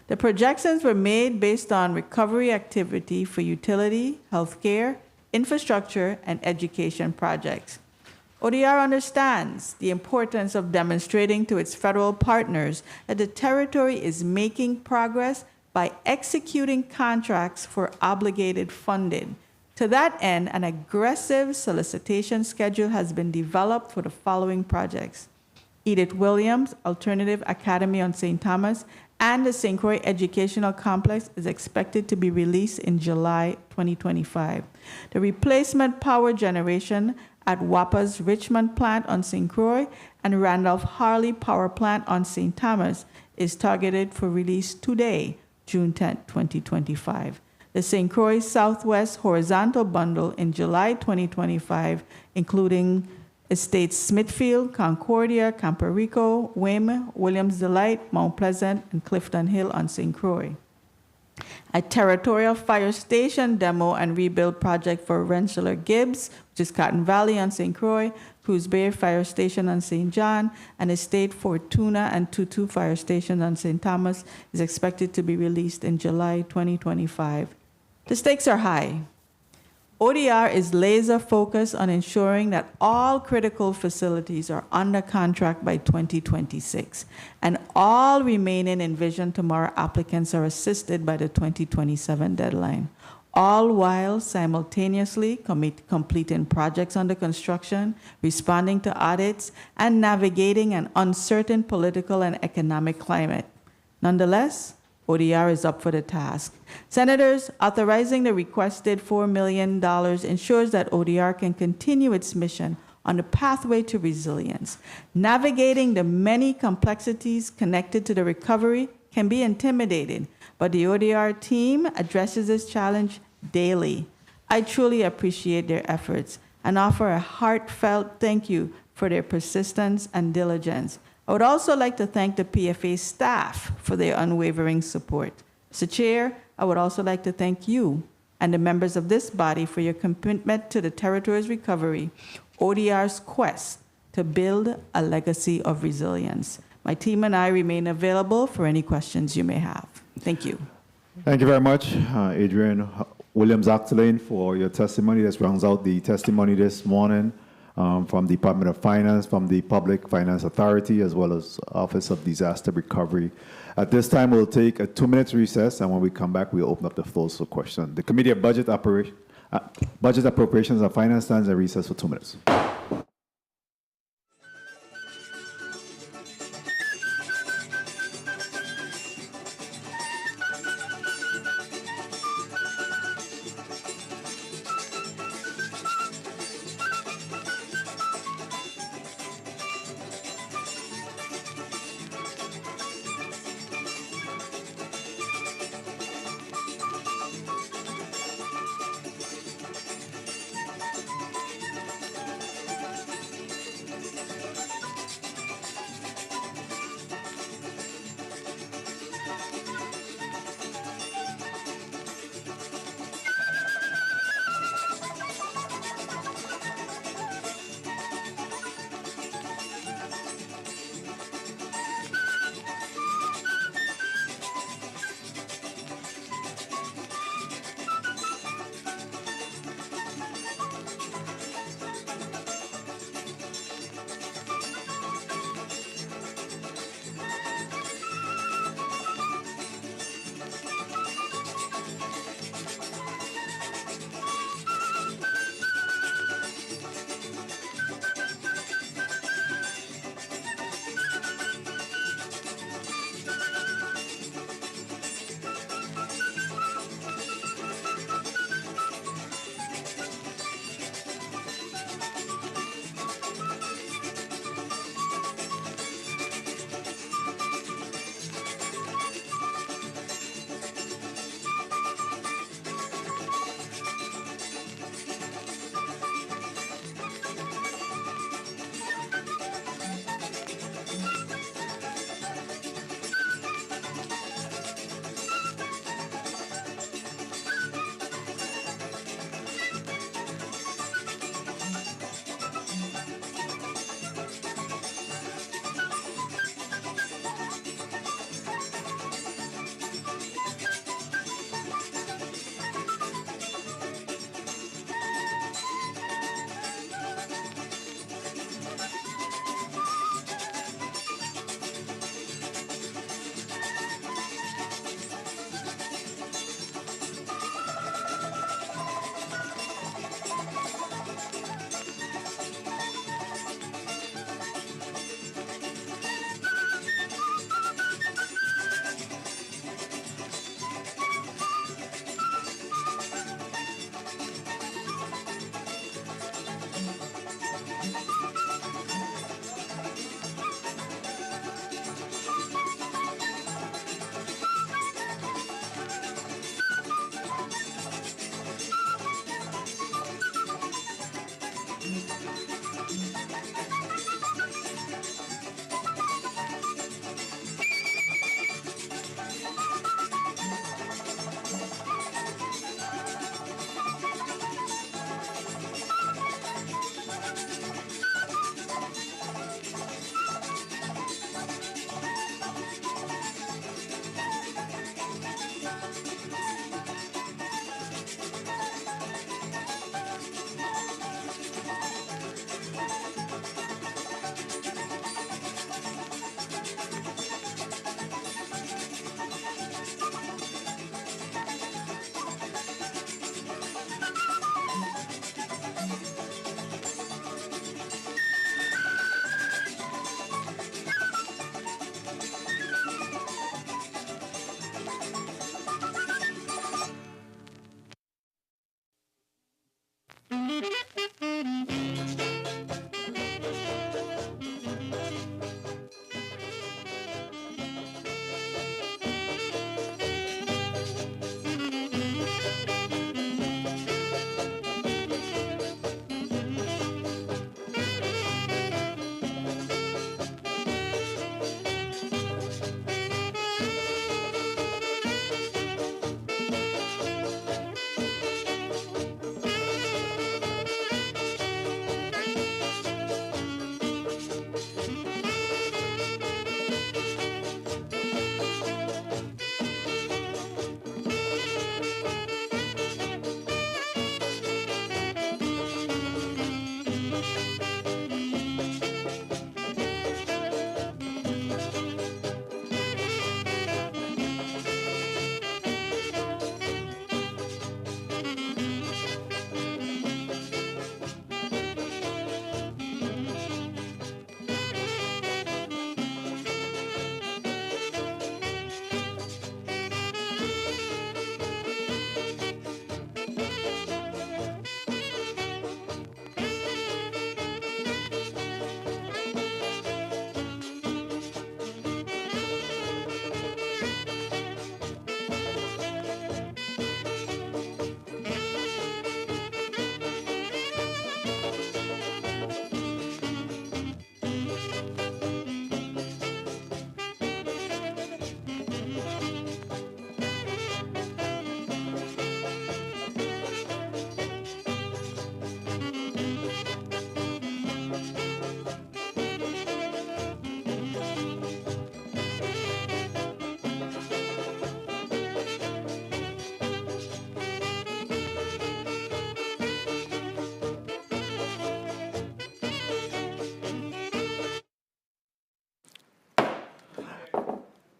The projections were made based on recovery activity for utility, healthcare, infrastructure, and education projects. ODR understands the importance of demonstrating to its federal partners that the territory is making progress by executing contracts for obligated funding. To that end, an aggressive solicitation schedule has been developed for the following projects: Edith Williams Alternative Academy on St. Thomas and the St. Croix Educational Complex is expected to be released in July 2025. The replacement power generation at WAPA's Richmond plant on St. Croix and Randolph Harley Power Plant on St. Thomas is targeted for release today, June 10, 2025. The St. Croix Southwest Horizontal Bundle in July 2025, including Estates Smithfield, Concordia, Campo Rico, Wim, Williams Delight, Mount Pleasant, and Clifton Hill on St. Croix. A territorial fire station demo and rebuild project for Rensselaer Gibbs, which is Cotton Valley on St. Croix, Cruz Bay Fire Station on St. John, and Estate Fortuna and Tutu Fire Station on St. Thomas is expected to be released in July 2025. The stakes are high. ODR is laser focused on ensuring that all critical facilities are under contract by 2026, and all remaining Envision Tomorrow applicants are assisted by the 2027 deadline, all while simultaneously completing projects under construction, responding to audits, and navigating an uncertain political and economic climate. Nonetheless, ODR is up for the task. Senators, authorizing the requested $4 million ensures that ODR can continue its mission on the pathway to resilience. Navigating the many complexities connected to the recovery can be intimidating, but the ODR team addresses this challenge daily. I truly appreciate their efforts and offer a heartfelt thank you for their persistence and diligence. I would also like to thank the PFA staff for their unwavering support. Mr. Chair, I would also like to thank you and the members of this body for your commitment to the territory's recovery, ODR's quest to build a legacy of resilience. My team and I remain available for any questions you may have. Thank you. Thank you very much, Adrienne. Williams-Octalien, for your testimony. This rounds out the testimony this morning. from the Department of Finance, from the Public Finance Authority, as well as Office of Disaster Recovery. At this time, we'll take a 2-minute recess, and when we come back, we'll open up the floor for questions. The Committee of Budget Appropriations and Finance stands at recess for 2 minutes.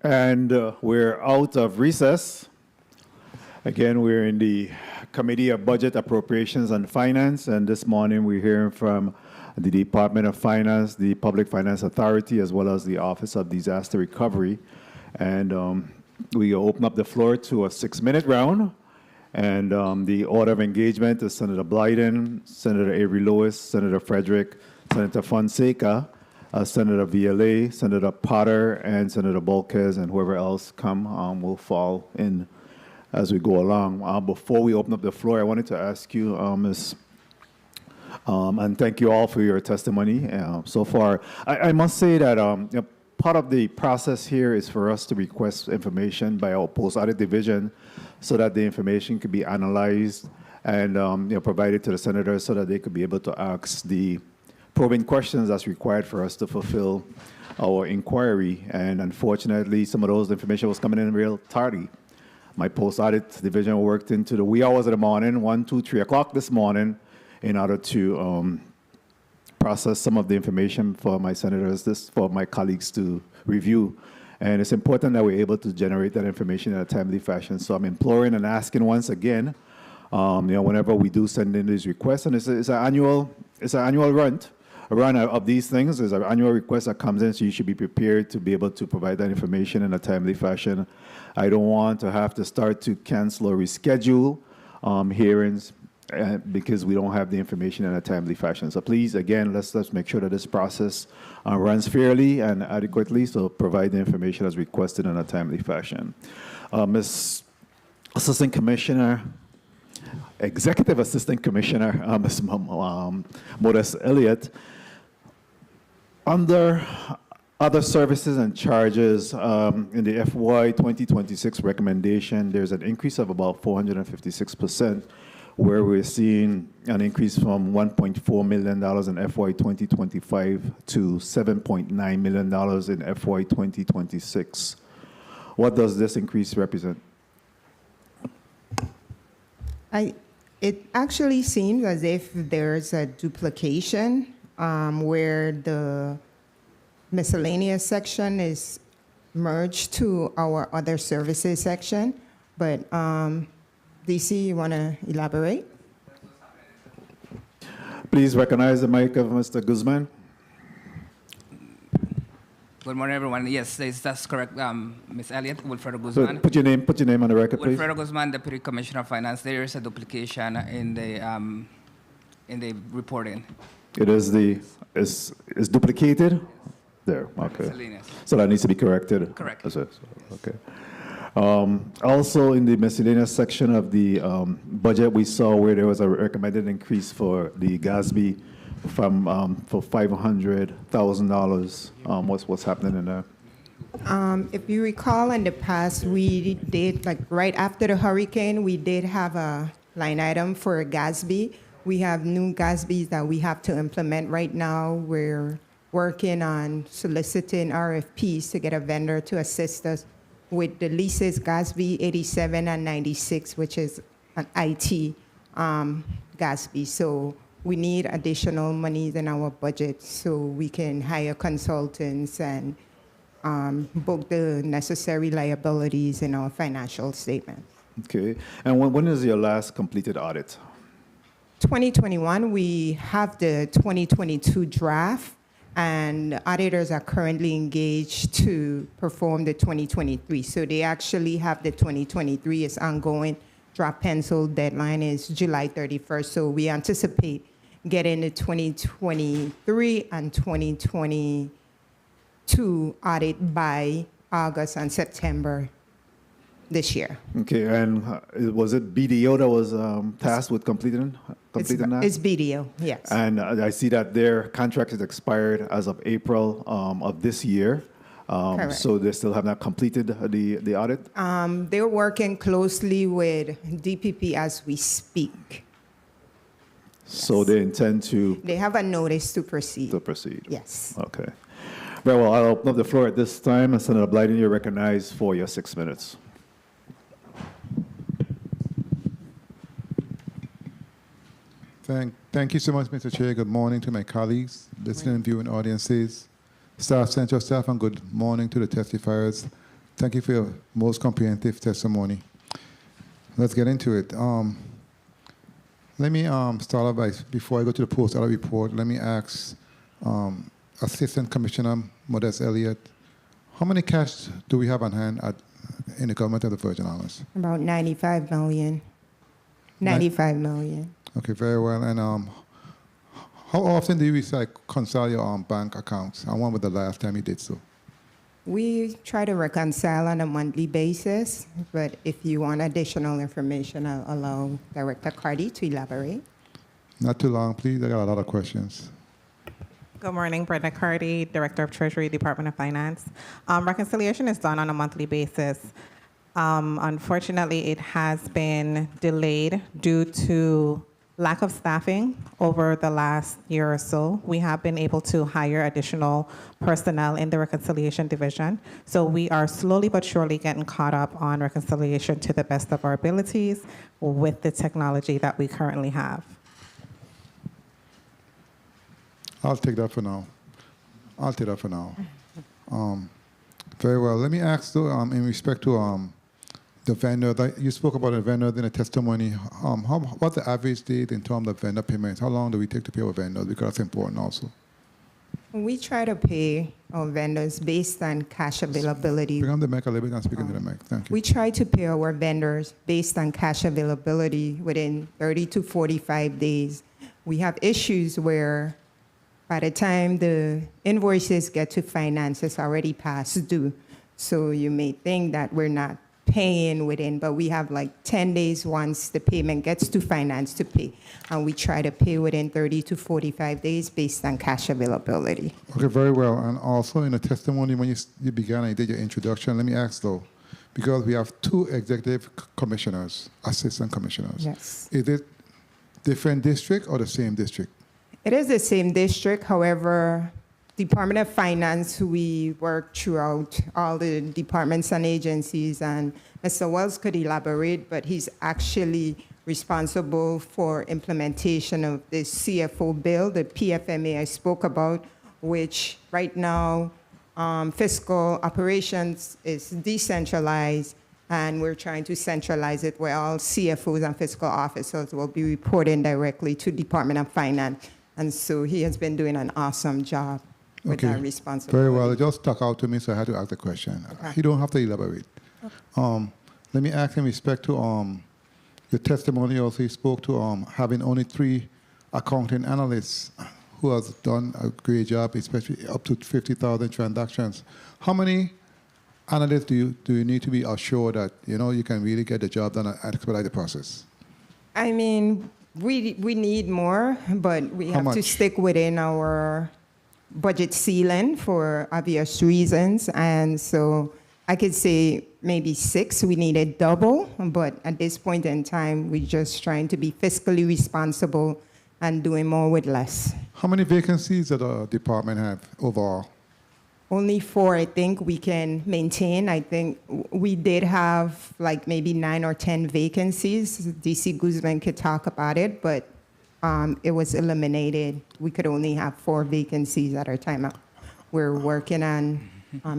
And we're out of recess. Again, we're in the Committee of Budget, Appropriations and Finance, and this morning we're hearing from the Department of Finance, the Public Finance Authority, as well as the Office of Disaster Recovery. And we open up the floor to a 6-minute round. And the order of engagement is Senator Blyden, Senator Avery Lewis, Senator Frederick, Senator Fonseca, Senator VLA, Senator Potter, and Senator Bolquez, and whoever else come will fall in as we go along. Before we open up the floor, I wanted to ask you, Ms. And thank you all for your testimony so far. I must say that part of the process here is for us to request information by our post-audit division so that the information could be analyzed and provided to the senators so that they could be able to ask the probing questions that's required for us to fulfill our inquiry. And unfortunately, some of those information was coming in real tardy. My post-audit division worked into the wee hours of the morning, 1, 2, 3 o'clock this morning, in order to process some of the information for my senators, for my colleagues to review. And it's important that we're able to generate that information in a timely fashion. So I'm imploring and asking once again, whenever we do send in these requests, and it's an annual run of these things. There's an annual request that comes in, so you should be prepared to be able to provide that information in a timely fashion. I don't want to have to start to cancel or reschedule hearings because we don't have the information in a timely fashion. So please, again, let's make sure that this process runs fairly and adequately, so provide the information as requested in a timely fashion. Ms. Assistant Commissioner, Executive Assistant Commissioner, Ms. Modest Elliott, under other services and charges in the FY 2026 recommendation, there's an increase of about 456%, where we're seeing an increase from $1.4 million in FY 2025 to $7.9 million in FY 2026. What does this increase represent? It actually seems as if there's a duplication where the miscellaneous section is merged to our other services section, but DC, you want to elaborate? Please recognize the mic of Mr. Guzman. Good morning, everyone. Yes, that's correct. Ms. Elliott, Wilfredo Guzman. Put your name on the record, please. Wilfredo Guzman, Deputy Commissioner of Finance. There is a duplication in the reporting. It is is duplicated? There, okay. Miscellaneous. So that needs to be corrected? Correct. Okay. Also, in the miscellaneous section of the budget, we saw where there was a recommended increase for the GASB for $500,000. What's happening in there? If you recall, in the past, we did, like right after the hurricane, we did have a line item for GASB. We have new GASBs that we have to implement right now. We're working on soliciting RFPs to get a vendor to assist us with the leases, GASB 87 and 96, which is an IT GASB. So we need additional monies in our budget so we can hire consultants and book the necessary liabilities in our financial statements. Okay. And when is your last completed audit? 2021, we have the 2022 draft, and auditors are currently engaged to perform the 2023. So they actually have the 2023 is ongoing. Draft pencil deadline is July 31st. So we anticipate getting the 2023 and 2022 audit by August and September this year. Okay, and was it BDO that was tasked with completing that? It's BDO, yes. And I see that their contract is expired as of April of this year. Correct. So they still have not completed the audit? They're working closely with DPP as we speak. So they intend to? They have a notice to proceed. To proceed. Yes. Okay. Very well, I'll open up the floor at this time. Senator Blyden, you're recognized for your 6 minutes. Thank you so much, Mr. Chair. Good morning to my colleagues, listening and viewing audiences, staff, central staff, and good morning to the testifiers Thank you for your most comprehensive testimony. Let's get into it. Let me start off by, before I go to the post-audit report, let me ask Assistant Commissioner Modest Elliott, how many cash do we have on hand in the government of the Virgin Islands? About 95 million. 95 million. Okay, very well. And how often do you reconcile your bank accounts? I wonder the last time you did so. We try to reconcile on a monthly basis, but if you want additional information, I'll allow Director Cardi to elaborate. Not too long, please. I got a lot of questions. Good morning, Brenda Cardi, Director of Treasury, Department of Finance. Reconciliation is done on a monthly basis. Unfortunately, it has been delayed due to lack of staffing over the last year or so. We have been able to hire additional personnel in the reconciliation division. So we are slowly but surely getting caught up on reconciliation to the best of our abilities with the technology that we currently have. I'll take that for now. Very well. Let me ask, though, in respect to the vendor, you spoke about a vendor in a testimony. What's the average date in terms of vendor payments? How long do we take to pay our vendors? Because that's important also. We try to pay our vendors based on cash availability. Bring on the mic a little bit and speak into the mic. Thank you. We try to pay our vendors based on cash availability within 30 to 45 days. We have issues where by the time the invoices get to finance, it's already past due. So you may think that we're not paying within, but we have like 10 days once the payment gets to finance to pay. And we try to pay within 30 to 45 days based on cash availability. Okay, very well. And also in the testimony, when you began and you did your introduction, let me ask though, because we have two executive commissioners, assistant commissioners. Yes. Is it different district or the same district? It is the same district. However, Department of Finance, we work throughout all the departments and agencies, and Mr. Wells could elaborate, but he's actually responsible for implementation of the CFO bill, the PFMA I spoke about, which right now fiscal operations is decentralized, and we're trying to centralize it where all CFOs and fiscal officers will be reporting directly to Department of Finance. And so he has been doing an awesome job with that responsibility. Very well. It just stuck out to me, so I had to ask the question. Okay. You don't have to elaborate. Let me ask in respect to your testimony also, you spoke to having only 3 accounting analysts who has done a great job, especially up to 50,000 transactions. How many analysts do you need to be assured that you can really get the job done and expedite the process? I mean, we need more, but we have to stick within our budget ceiling for obvious reasons. And so I could say maybe 6, we needed double, but at this point in time, we're just trying to be fiscally responsible and doing more with less. How many vacancies does the department have overall? Only 4, I think, we can maintain. I think we did have like maybe 9 or 10 vacancies. DC Guzman could talk about it, but it was eliminated. We could only have 4 vacancies at our time. We're working on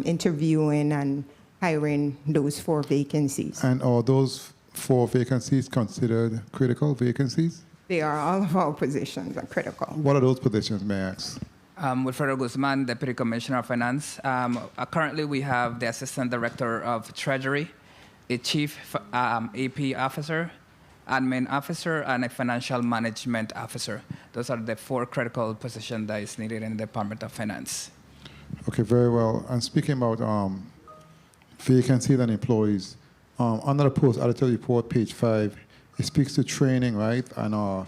interviewing and hiring those 4 vacancies. And are those 4 vacancies considered critical vacancies? They are. All of our positions are critical. What are those positions, may I ask? Wilfredo Guzman, Deputy Commissioner of Finance. Currently, we have the Assistant Director of Treasury, a Chief AP Officer, Admin Officer, and a Financial Management Officer. Those are the 4 critical positions that is needed in the Department of Finance. Okay, very well. And speaking about vacancies and employees, under the post-auditor report, page 5, it speaks to training, right? And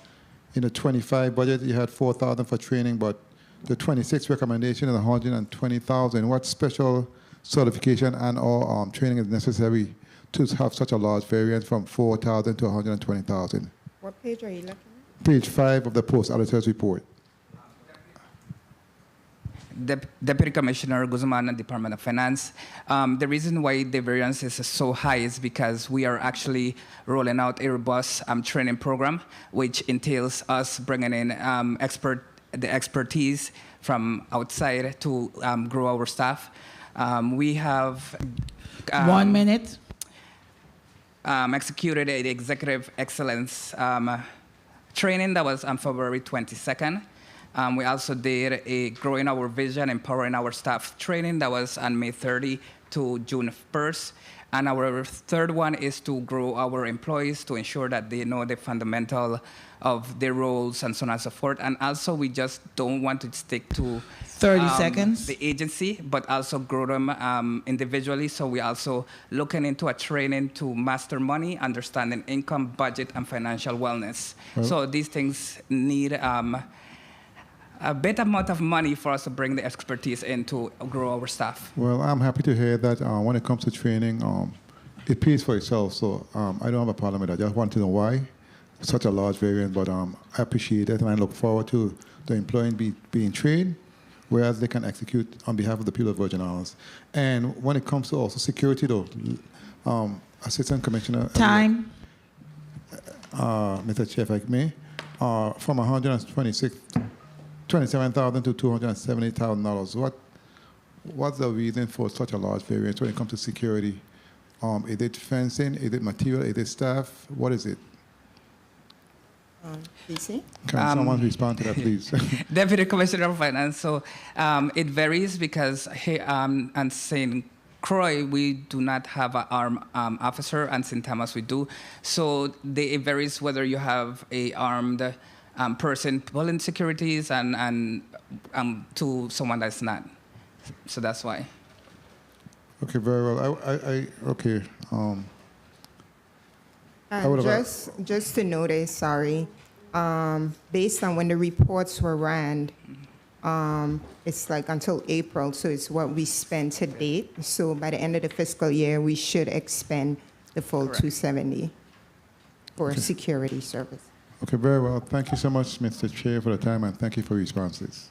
in the 25 budget, you had 4,000 for training, but the 26 recommendation is 120,000. What special certification and/or training is necessary to have such a large variance from 4,000 to 120,000? What page are you looking at? Page 5 of the post-auditor's report. Deputy Commissioner Guzman, Department of Finance. The reason why the variance is so high is because we are actually rolling out a robust training program, which entails us bringing in the expertise from outside to grow our staff. We have 1 minute. Executed an executive excellence training that was on February 22nd. We also did a growing our vision, empowering our staff training that was on May 30 to June 1st. And our third one is to grow our employees to ensure that they know the fundamental of their roles and so on and so forth. And also, we just don't want to stick to 30 seconds. The agency, but also grow them individually. So we're also looking into a training to master money, understanding income, budget, and financial wellness. Well, so these things need a better amount of money for us to bring the expertise in to grow our staff. Well, I'm happy to hear that when it comes to training, it pays for itself. So I don't have a problem with that. I just want to know why such a large variance, but I appreciate it, and I look forward to the employee being trained, whereas they can execute on behalf of the people of Virgin Islands. And when it comes to also security, though, Assistant Commissioner... Time. Mr. Chair, if I may, from $127,000 to $270,000. What's the reason for such a large variance when it comes to security? Is it fencing? Is it material? Is it staff? What is it? PC? Can someone respond to that, please? Deputy Commissioner of Finance. So it varies because here and St. Croix, we do not have an armed officer, and St. Thomas we do. So it varies whether you have a armed person pulling securities and to someone that's not. So that's why. Okay, very well. Okay. Just to notice, sorry, based on when the reports were ran, it's like until April, so it's what we spent to date. So by the end of the fiscal year, we should expend the full Correct. 270 for security service. Okay, very well. Thank you so much, Mr. Chair, for the time, and thank you for your responses.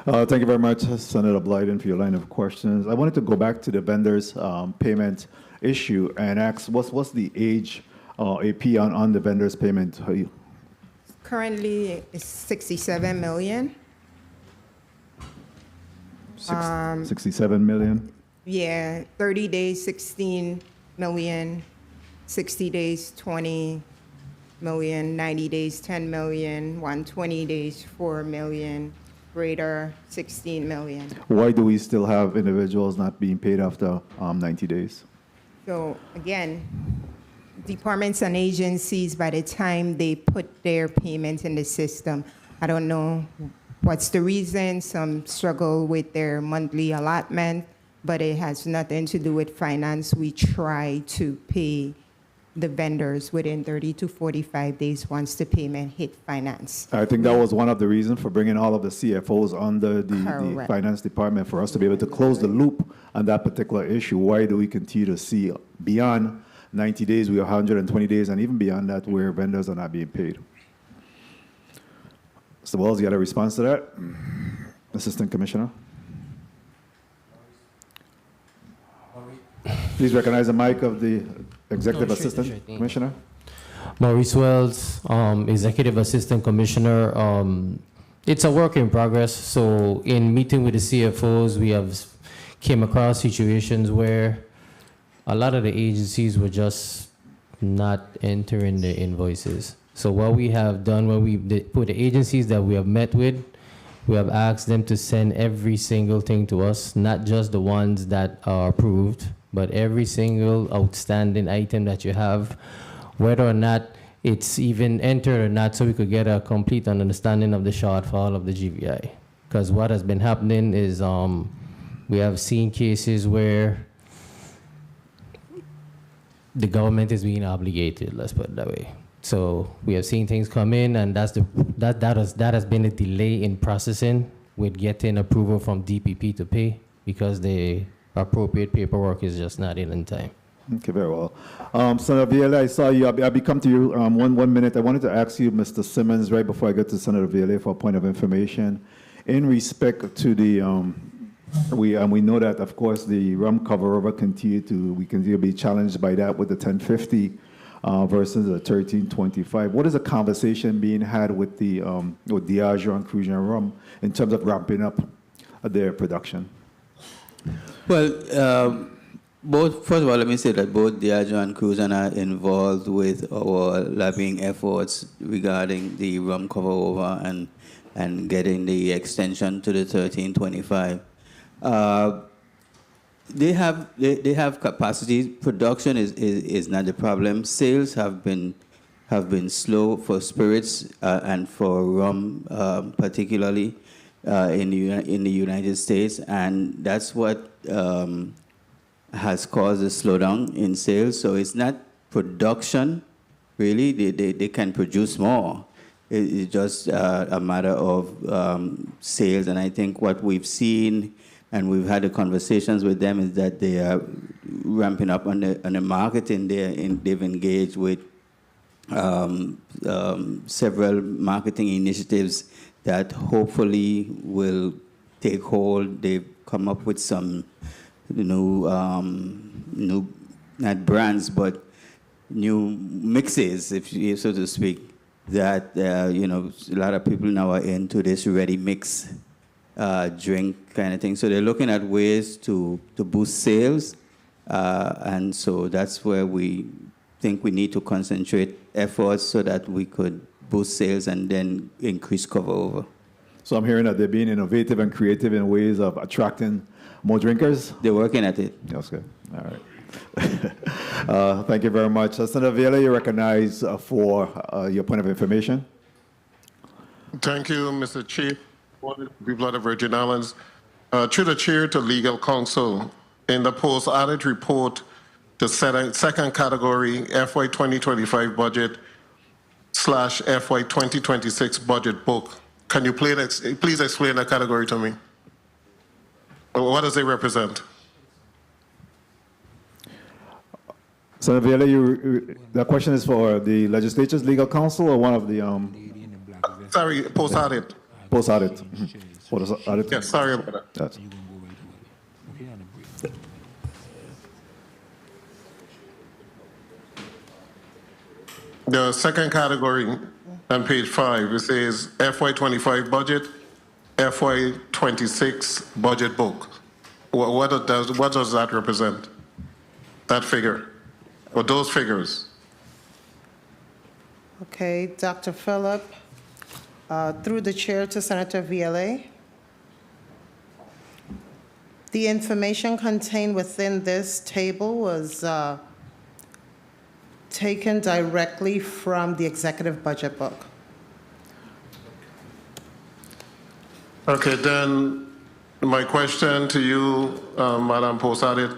Thank you very much, Senator Blyden, for your line of questions. I wanted to go back to the vendors' payment issue and ask, what's the age AP on the vendors' payment? Currently, it's 67 million. 67 million? Yeah, 30 days, 16 million, 60 days, 20 million, 90 days, 10 million, 120 days, 4 million, greater, 16 million. Why do we still have individuals not being paid after 90 days? So again, departments and agencies, by the time they put their payment in the system, I don't know what's the reason. Some struggle with their monthly allotment, but it has nothing to do with finance. We try to pay the vendors within 30 to 45 days once the payment hit finance. I think that was one of the reasons for bringing all of the CFOs under the Correct. finance department, for us to be able to close the loop on that particular issue. Why do we continue to see beyond 90 days, we are 120 days, and even beyond that, where vendors are not being paid? Mr. Wells, you got a response to that? Assistant Commissioner? Please recognize the mic of the Executive Assistant Commissioner. Maurice Wells, Executive Assistant Commissioner. It's a work in progress. So in meeting with the CFOs, we have came across situations where a lot of the agencies were just not entering the invoices. So what we have done when we put the agencies that we have met with, we have asked them to send every single thing to us, not just the ones that are approved, but every single outstanding item that you have, whether or not it's even entered or not, so we could get a complete understanding of the shortfall of the GVI. Because what has been happening is we have seen cases where the government is being obligated, let's put it that way. So we have seen things come in, and that has been a delay in processing with getting approval from DPP to pay, because the appropriate paperwork is just not in time. Okay, very well. Senator Vielle, I saw you. I'll come to you 1 minute. I wanted to ask you, Mr. Simmonds, right before I get to Senator Vielle, for a point of information. In respect to the, we know that, of course, the rum cover over we continue to be challenged by that with the 1050 versus the 1325. What is the conversation being had with the Diageo and Cruiser and Rum in terms of ramping up their production? Well, first of all, let me say that both Diageo and Cruzen are involved with our lobbying efforts regarding the rum cover over and getting the extension to the 1325. They have capacity. Production is not the problem. Sales have been slow for spirits and for rum, particularly in the United States, and that's what has caused a slowdown in sales. So it's not production, really. They can produce more. It's just a matter of sales. And I think what we've seen, and we've had the conversations with them, is that they are ramping up on the marketing. They've engaged with several marketing initiatives that hopefully will take hold. They've come up with some new, not brands, but new mixes, so to speak, that, a lot of people now are into this ready mix drink kind of thing. So they're looking at ways to boost sales. And so that's where we think we need to concentrate efforts so that we could boost sales and then increase cover over. So I'm hearing that they're being innovative and creative in ways of attracting more drinkers? They're working at it. That's good. All right. Thank you very much. Senator Viola, you're recognized for your point of information. Thank you, Mr. Chief. People of the Virgin Islands. Through the chair to legal counsel, in the post-audit report, the second category, FY 2025 budget / FY 2026 budget book. Can you please explain that category to me? What does it represent? Senator Viola, the question is for the legislature's legal counsel or one of the... Sorry, post-audit. Post-audit. Mm-hmm. Post-audit. Yes, sorry about that. That's... The second category on page 5, it says FY 25 budget, FY 26 budget book. What does that represent? That figure, or those figures? Okay, Dr. Phillip, through the chair to Senator Viola. The information contained within this table was taken directly from the executive budget book. Okay, then my question to you, Madam Post-Audit,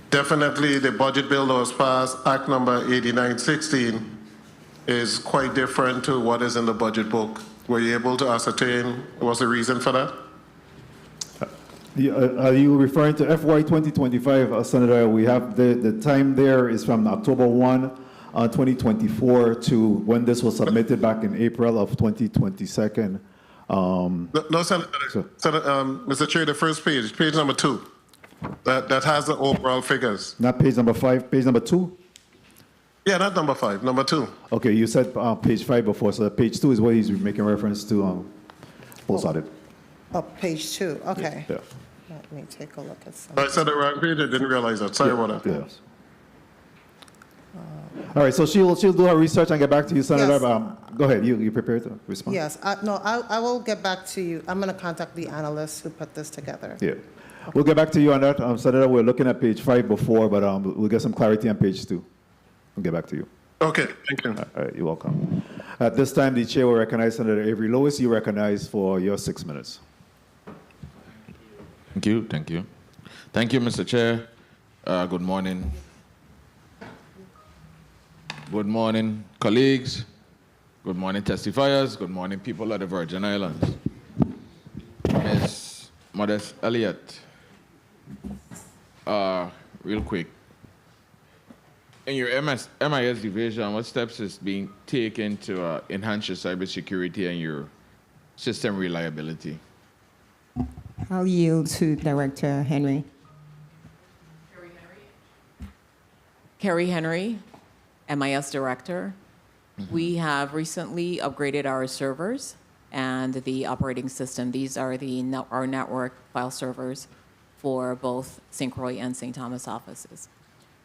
definitely the budget bill that was passed, Act number 8916, is quite different to what is in the budget book. Were you able to ascertain what's the reason for that? Are you referring to FY 2025, Senator? We have the time there is from October 1, 2024 to when this was submitted back in April of 2022. No, Senator. Mr. Chair, the first page number 2, that has the overall figures. Not page number 5, page number 2? Yeah, not number 5, number 2. Okay, you said page 5 before, so page 2 is what he's making reference to post-audit. Oh, page 2, okay. Yeah. Let me take a look at some. I said the wrong page, I didn't realize that. Sorry about that. Yes. All right, so she'll do her research and get back to you, Senator. Yes. Go ahead, you prepared to respond? Yes, I will get back to you. I'm going to contact the analysts who put this together. Yeah. We'll get back to you on that, Senator. We're looking at page 5 before, but we'll get some clarity on page 2. We'll get back to you. Okay, thank you. All right, you're welcome. At this time, the chair will recognize Senator Avery Lewis. You recognize for your 6 minutes. Thank you. Thank you. Thank you, Mr. Chair. Good morning. Good morning, colleagues. Good morning, testifiers. Good morning, people of the Virgin Islands. Ms. Modest Elliott, real quick. In your MIS division, what steps is being taken to enhance your cybersecurity and your system reliability? I'll yield to Director Henry. Carrie Henry, MIS Director. We have recently upgraded our servers and the operating system. These are our network file servers. for both St. Croix and St. Thomas offices.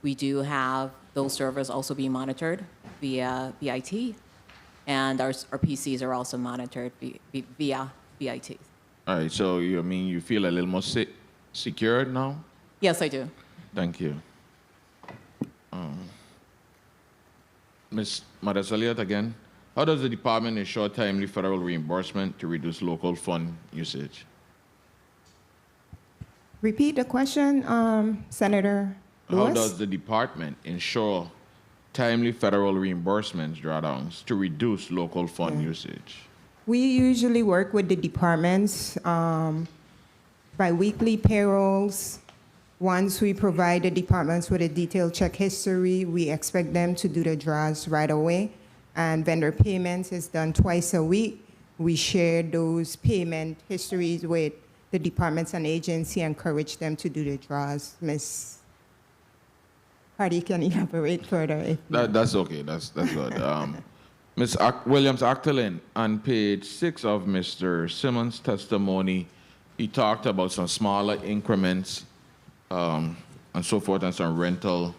We do have those servers also being monitored via BIT, and our PCs are also monitored via BIT. All right, so you feel a little more secure now? Yes, I do. Thank you. Ms. Madasaliat again. How does the department ensure timely federal reimbursement to reduce local fund usage? Repeat the question, Senator Lewis. How does the department ensure timely federal reimbursements drawdowns to reduce local fund usage? We usually work with the departments, bi-weekly payrolls. Once we provide the departments with a detailed check history, we expect them to do the draws right away. And vendor payments is done twice a week. We share those payment histories with the departments and agency, encourage them to do the draws. Ms. Hardy can elaborate further. That's okay. That's good. Ms. Williams-Octalien, on page 6 of Mr. Simmonds' testimony, he talked about some smaller increments and so forth, and some rental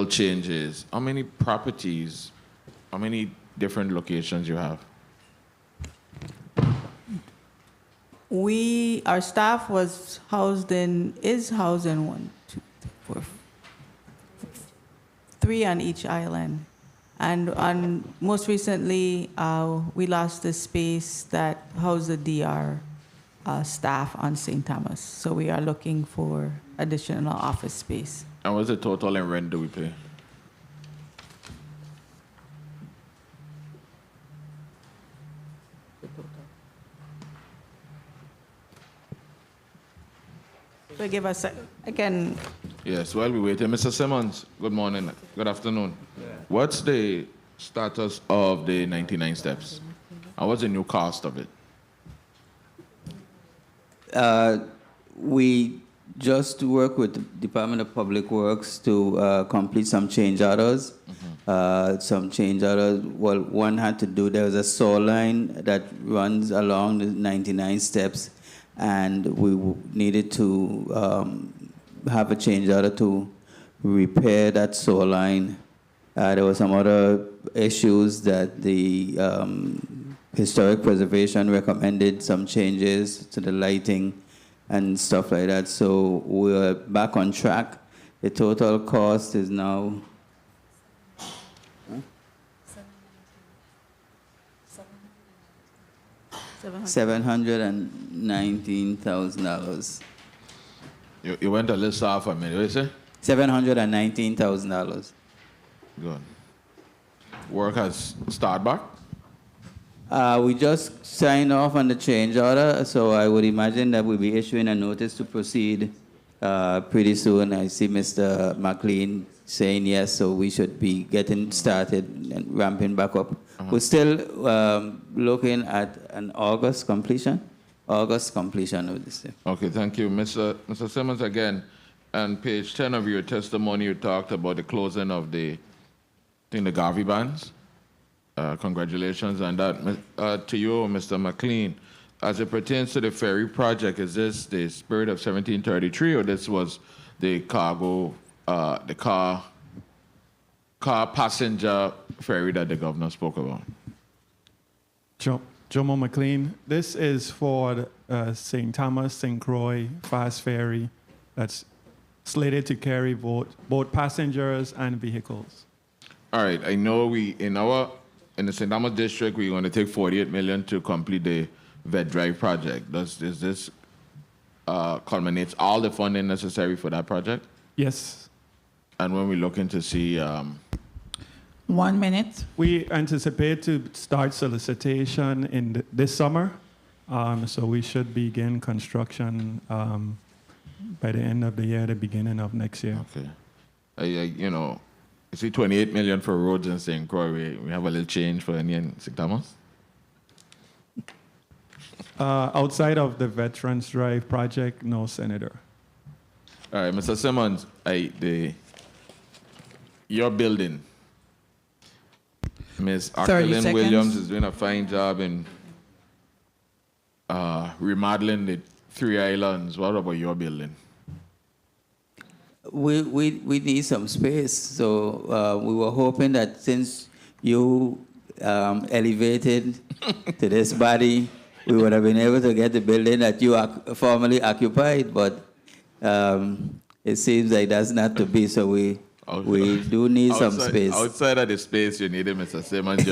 changes. How many properties, how many different locations you have? Our staff is housed in 3 on each island. And most recently, we lost the space that housed the DR staff on St. Thomas. So we are looking for additional office space. And what's the total in rent do we pay? So give us, again. Yes, while we wait, Mr. Simmonds, good morning, good afternoon. What's the status of the 99 steps? And what's the new cost of it? We just work with the Department of Public Works to complete some change orders. Well, one had to do, there was a saw line that runs along the 99 steps, and we needed to have a change order to repair that saw line. There were some other issues that the Historic Preservation recommended some changes to the lighting and stuff like that. So we're back on track. The total cost is now $719,000. You went a little soft for me, what did you say? $719,000. Good. Work has started back? We just signed off on the change order, so I would imagine that we'll be issuing a notice to proceed pretty soon. I see Mr. McLean saying yes, so we should be getting started and ramping back up. We're still looking at an August completion of this. Okay, thank you. Mr. Simmonds, again, on page 10 of your testimony, you talked about the closing of the Garvey bands. Congratulations on that. To you, Mr. McLean, as it pertains to the ferry project, is this the spirit of 1733, or this was the cargo, the car passenger ferry that the governor spoke about? Jomo McLean, this is for St. Thomas, St. Croix fast ferry that's slated to carry both passengers and vehicles. All right, I know in the St. Thomas district, we're going to take $48 million to complete the vet drive project. Does this culminates all the funding necessary for that project? Yes. And when we're looking to see 1 minute. We anticipate to start solicitation in this summer, so we should begin construction by the end of the year, the beginning of next year. Okay. You see $28 million for roads in St. Croix. We have a little change for any in St. Thomas? Outside of the Veterans Drive project, no, Senator. All right, Mr. Simmonds, your building, Ms. Octalien Williams is doing a fine job in remodeling the Three Islands, what about your building? We need some space, so we were hoping that since you elevated to this body, we would have been able to get the building that you formerly occupied, but it seems like that's not to be, so we do need some space. Outside of the space you needed, Mr. Simmonds,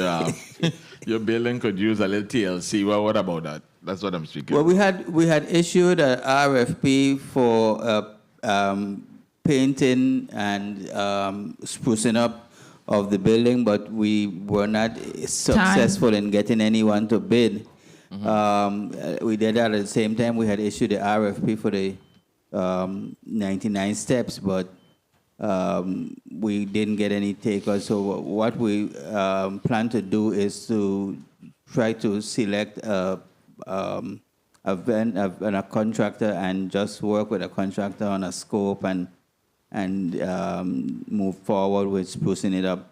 your building could use a little TLC. Well, what about that? That's what I'm speaking Well, about. we had issued an RFP for painting and sprucing up of the building, but we were not successful in getting anyone to bid. We did that at the same time. We had issued the RFP for the 99 steps, but we didn't get any takers. So what we plan to do is to try to select a contractor and just work with a contractor on a scope and move forward with sprucing it up.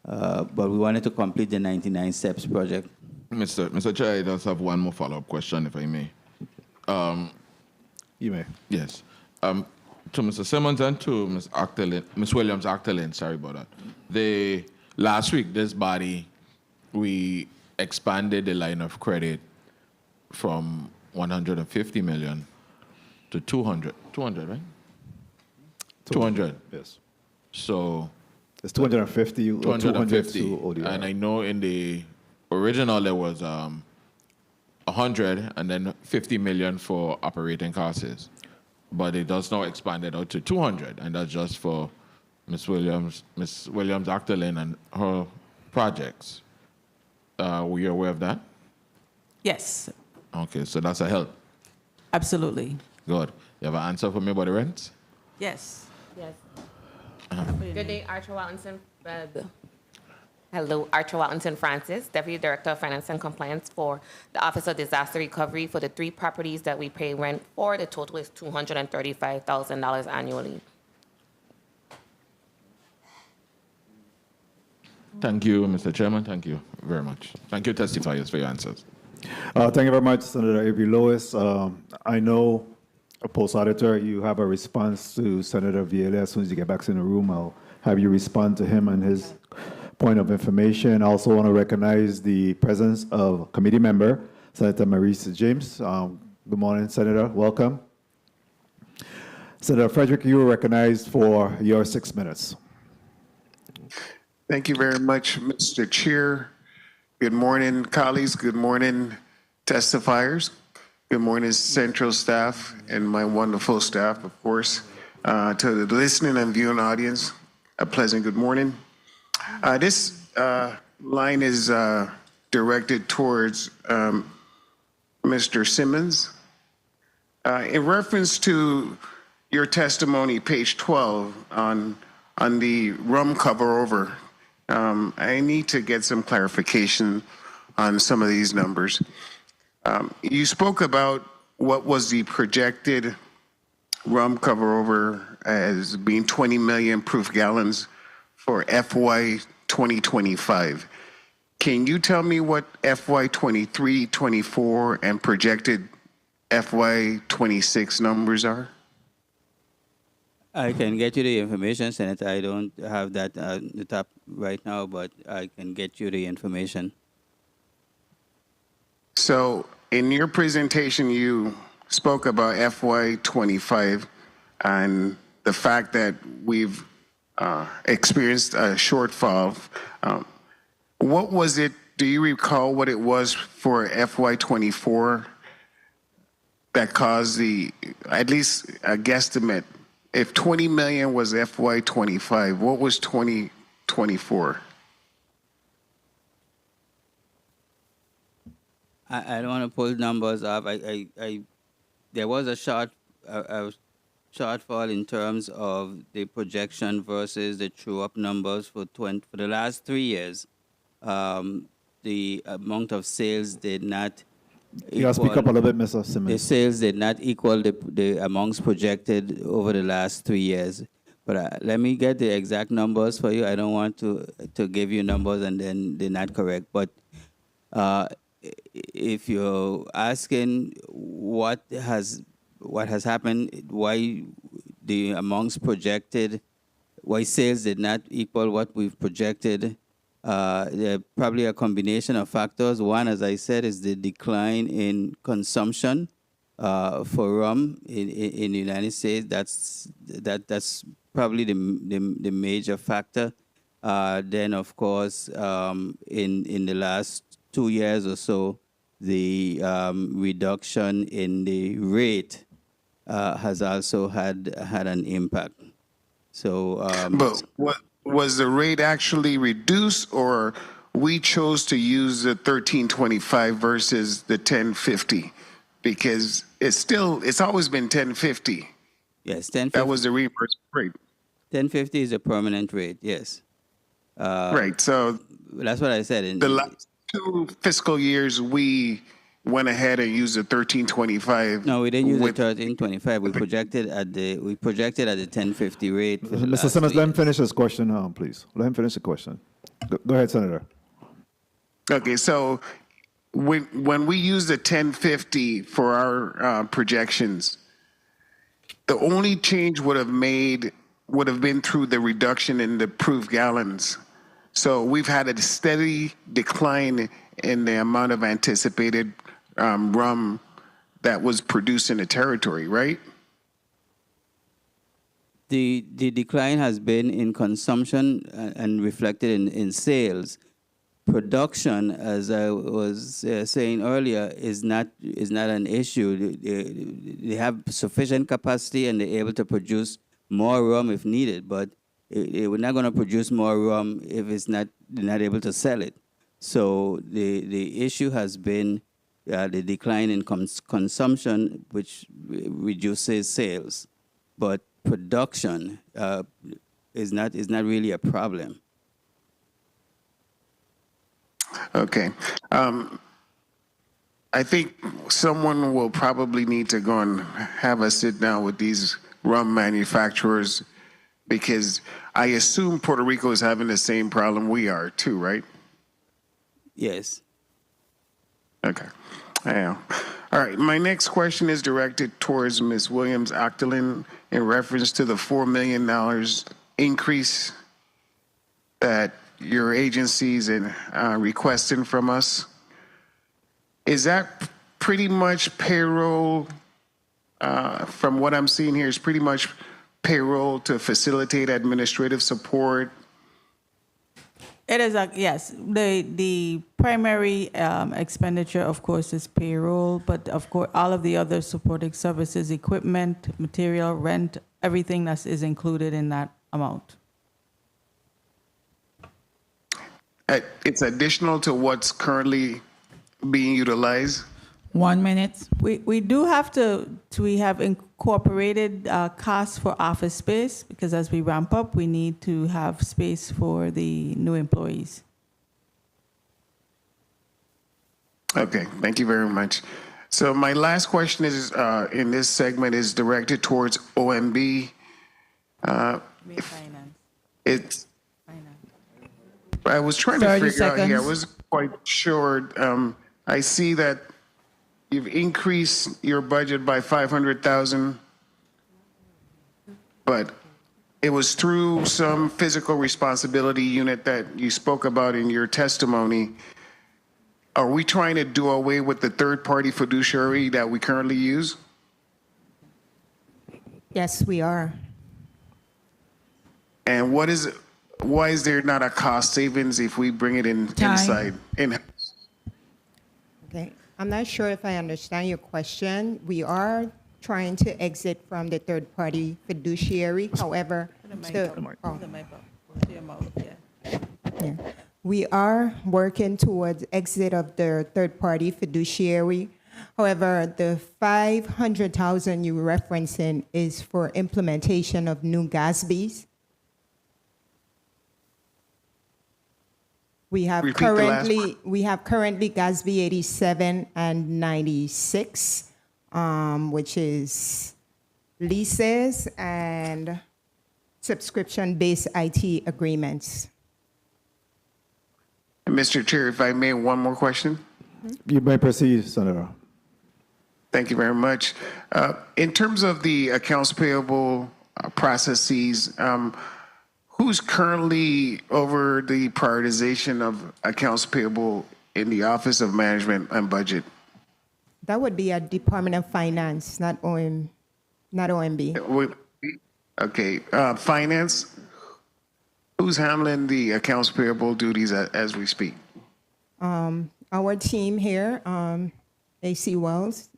But we wanted to complete the 99 steps project. Mr. Chair, I just have one more follow-up question, if I may. You may. Yes. To Mr. Simmonds and to Ms. Williams-Octalien, sorry about that. Last week, this body, we expanded the line of credit from 150 million to 200. 200, right? 200. Yes. So it's 250 or 250. 200 to ODR. And I know in the original there was 100 and then 50 million for operating costs. But it does now expand it out to 200, and that's just for Ms. Williams-Octalien and her projects. Were you aware of that? Yes, Okay, so that's a help. absolutely. Good. You have an answer for me about the rent? Yes. Yes. Good day, Archer Watlinson. Hello, Archer Watlinson Francis, Deputy Director of Finance and Compliance for the Office of Disaster Recovery for the 3 properties that we pay rent for. The total is $235,000 annually. Thank you, Mr. Chairman. Thank you very much. Thank you, testifiers, for your answers. Thank you very much, Senator Avery Lewis. I know, Post Auditor, you have a response to Senator Vieira. As soon as you get back in the room, I'll have you respond to him and his point of information. I also want to recognize the presence of committee member, Senator Maurice James. Good morning, Senator. Welcome. Senator Frederick, you are recognized for your 6 minutes. Thank you very much, Mr. Chair. Good morning, colleagues. Good morning, testifiers. Good morning, central staff and my wonderful staff, of course. To the listening and viewing audience, a pleasant good morning. This line is directed towards Mr. Simmonds. In reference to your testimony, page 12, on the rum cover over, I need to get some clarification on some of these numbers. You spoke about what was the projected rum cover over as being 20 million proof gallons for FY 2025. Can you tell me what FY 23, 24, and projected FY 26 numbers are? I can get you the information, Senator. I don't have that at the top right now, but I can get you the information. So in your presentation, you spoke about FY 25 and the fact that we've experienced a shortfall. What was it, do you recall what it was for FY 24 that caused at least a guesstimate? If 20 million was FY 25, what was 2024? I don't want to pull numbers up. There was a shortfall in terms of the projection versus the true-up numbers for the last 3 years. The amount of sales did not You gotta speak up a little bit, Mr. Simmonds. The sales did not equal the amounts projected over the last 3 years. But let me get the exact numbers for you. I don't want to give you numbers and then they're not correct. But if you're asking what has happened, why the amounts projected, why sales did not equal what we've projected, there are probably a combination of factors. One, as I said, is the decline in consumption for rum in the United States. That's probably the major factor. Then, of course, in the last 2 years or so, the reduction in the rate has also had an impact. So, but what was the rate actually reduced, or we chose to use the 1325 versus the 1050? Because it's always been 1050. Yes, 1050. That was the reimbursement rate. 1050 is a permanent rate, yes. Right, so that's what I said. The last 2 fiscal years, we went ahead and used the 1325. No, we didn't use the 1325. We projected at the 1050 rate. Mr. Simmonds, let him finish his question, please. Let him finish the question. Go ahead, Senator. Okay, so when we use the 1050 for our projections, the only change would have been through the reduction in the proof gallons. So we've had a steady decline in the amount of anticipated rum that was produced in the territory, right? The decline has been in consumption and reflected in sales. Production, as I was saying earlier, is not an issue. They have sufficient capacity and they're able to produce more rum if needed, but we're not going to produce more rum if they're not able to sell it. So the issue has been the decline in consumption, which reduces sales, but production is not really a problem. Okay. I think someone will probably need to go and have a sit down with these rum manufacturers, because I assume Puerto Rico is having the same problem we are too, right? Yes. Okay. Yeah. All right. My next question is directed towards Ms. Williams-Octalien in reference to the $4 million increase that your agencies are requesting from us. Is that pretty much payroll? From what I'm seeing here, is pretty much payroll to facilitate administrative support. It is, yes. The primary expenditure, of course, is payroll, but of course, all of the other supporting services, equipment, material, rent, everything that is included in that amount. It's additional to what's currently being utilized? 1 minute. We do have we have incorporated costs for office space, because as we ramp up, we need to have space for the new employees. Okay, thank you very much. So my last question is, in this segment, is directed towards OMB. Finance. I was trying to 30 figure out here, I seconds. wasn't quite sure. I see that you've increased your budget by $500,000, but it was through some physical responsibility unit that you spoke about in your testimony. Are we trying to do away with the third-party fiduciary that we currently use? Yes, we are. And why is there not a cost savings if we bring it inside? Okay. I'm not sure if I understand your question. We are trying to exit from the third-party fiduciary. However, we are working towards exit of the third-party fiduciary. However, the $500,000 you're referencing is for implementation of new GASBs. We have currently GASB 87 and 96, which is leases and subscription-based IT agreements. Mr. Chair, if I may, one more question. You may proceed, Senator. Thank you very much. In terms of the accounts payable processes, who's currently over the prioritization of accounts payable in the Office of Management and Budget? That would be at Department of Finance, not OMB. Okay, Finance, who's handling the accounts payable duties as we speak? Our team here, AC Wells.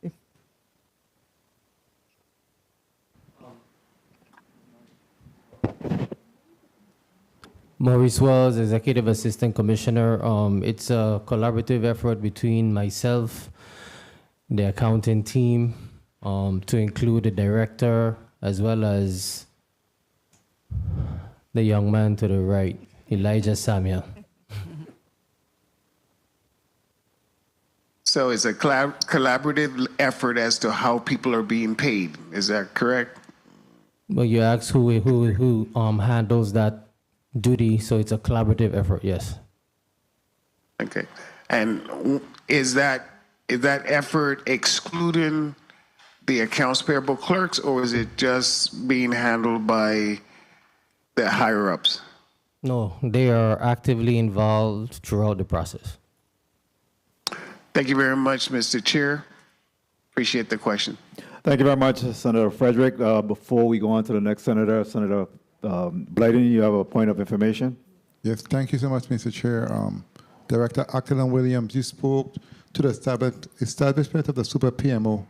Maurice Wells, Executive Assistant Commissioner. It's a collaborative effort between myself, the accounting team, to include the director, as well as the young man to the right, Elijah Samuel. So it's a collaborative effort as to how people are being paid. Is that correct? Well, you asked who handles that duty, so it's a collaborative effort, yes. Okay. And is that effort excluding the accounts payable clerks, or is it just being handled by the higher ups? No, they are actively involved throughout the process. Thank you very much, Mr. Chair. Appreciate the question. Thank you very much, Senator Frederick. Before we go on to the next senator, Senator Blyden, you have a point of information? Yes, thank you so much, Mr. Chair. Director Octalien Williams, you spoke to the establishment of the Super PMO,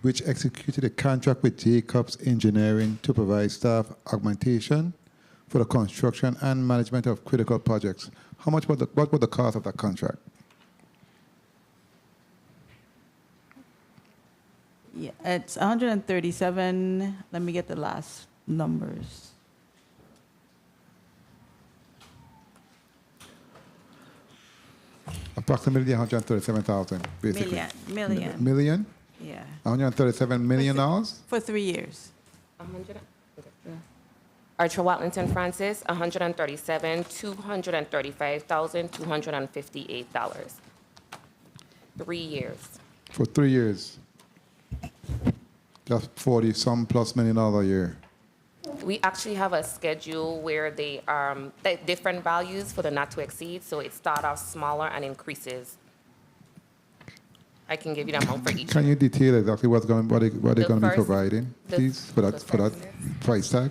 which executed a contract with Jacobs Engineering to provide staff augmentation for the construction and management of critical projects. What was the cost of that contract? Yeah, it's 137. Let me get the last numbers. Approximately 137,000, basically. Million. Million? Yeah. $137 million? For 3 years. 100. Archer Watlington Francis, $235,258. 3 years. For 3 years. That's 40-some plus $1 million a year. We actually have a schedule where they the different values for the not to exceed, so it starts off smaller and increases. I can give you the amount for each. Can you detail exactly what they're going to be providing, please, for that price tag?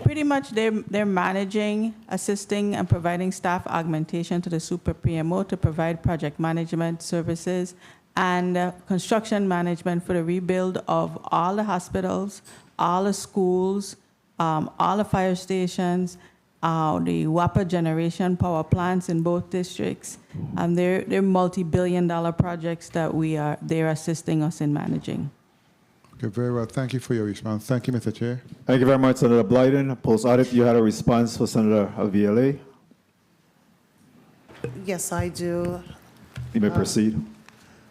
Pretty much they're managing, assisting, and providing staff augmentation to the Super PMO to provide project management services and construction management for the rebuild of all the hospitals, all the schools, all the fire stations, the WAPA generation power plants in both districts. They're multi-billion-dollar projects that they're assisting us in managing. Okay, very well. Thank you for your response. Thank you, Mr. Chair. Thank you very much, Senator Blyden. Post-audit, you had a response for Senator VLA. Yes, I do. You may proceed.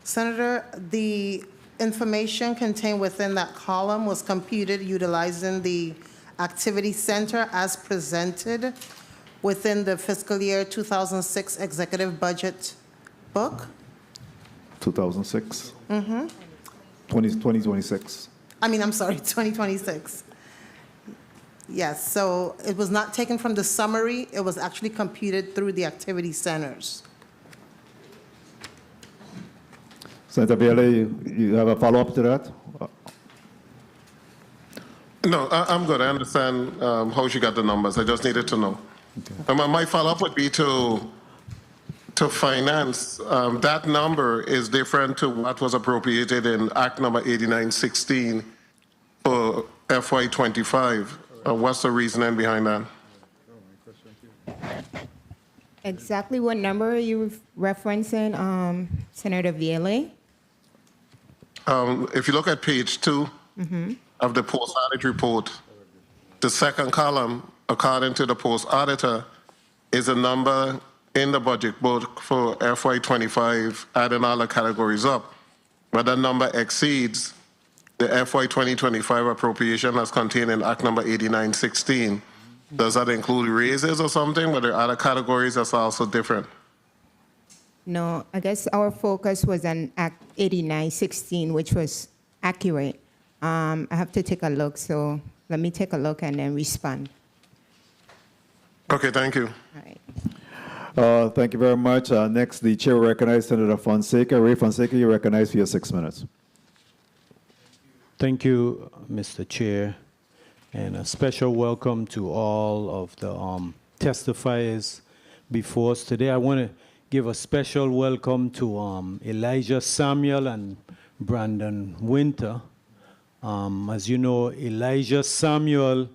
Senator, the information contained within that column was computed utilizing the Activity Center as presented within the fiscal year 2006 executive budget book. 2006? Mm-hmm. 2026. I'm sorry, 2026. Yes, so it was not taken from the summary. It was actually computed through the activity centers. Senator VLA, you have a follow-up to that? No, I'm good. I understand how she got the numbers. I just needed to know. Okay. My follow-up would be to finance. That number is different to what was appropriated in Act number 8916 for FY25. What's the reasoning behind that? Exactly what number are you referencing, Senator VLA? If you look at page 2 of the post-audit report, the second column, according to the post-auditor, is a number in the budget book for FY25, adding all the categories up. But that number exceeds the FY 2025 appropriation as contained in Act number 8916. Does that include raises or something? But there are other categories that's also different. No, I guess our focus was on Act 8916, which was accurate. I have to take a look, so let me take a look and then respond. Okay, thank you. All right. Thank you very much. Next, the chair will recognize Senator Fonseca. Ray Fonseca, you recognize for your 6 minutes. Thank you, Mr. Chair, and a special welcome to all of the testifiers before us today. I want to give a special welcome to Elijah Samuel and Brandon Winter. As you know, Elijah Samuel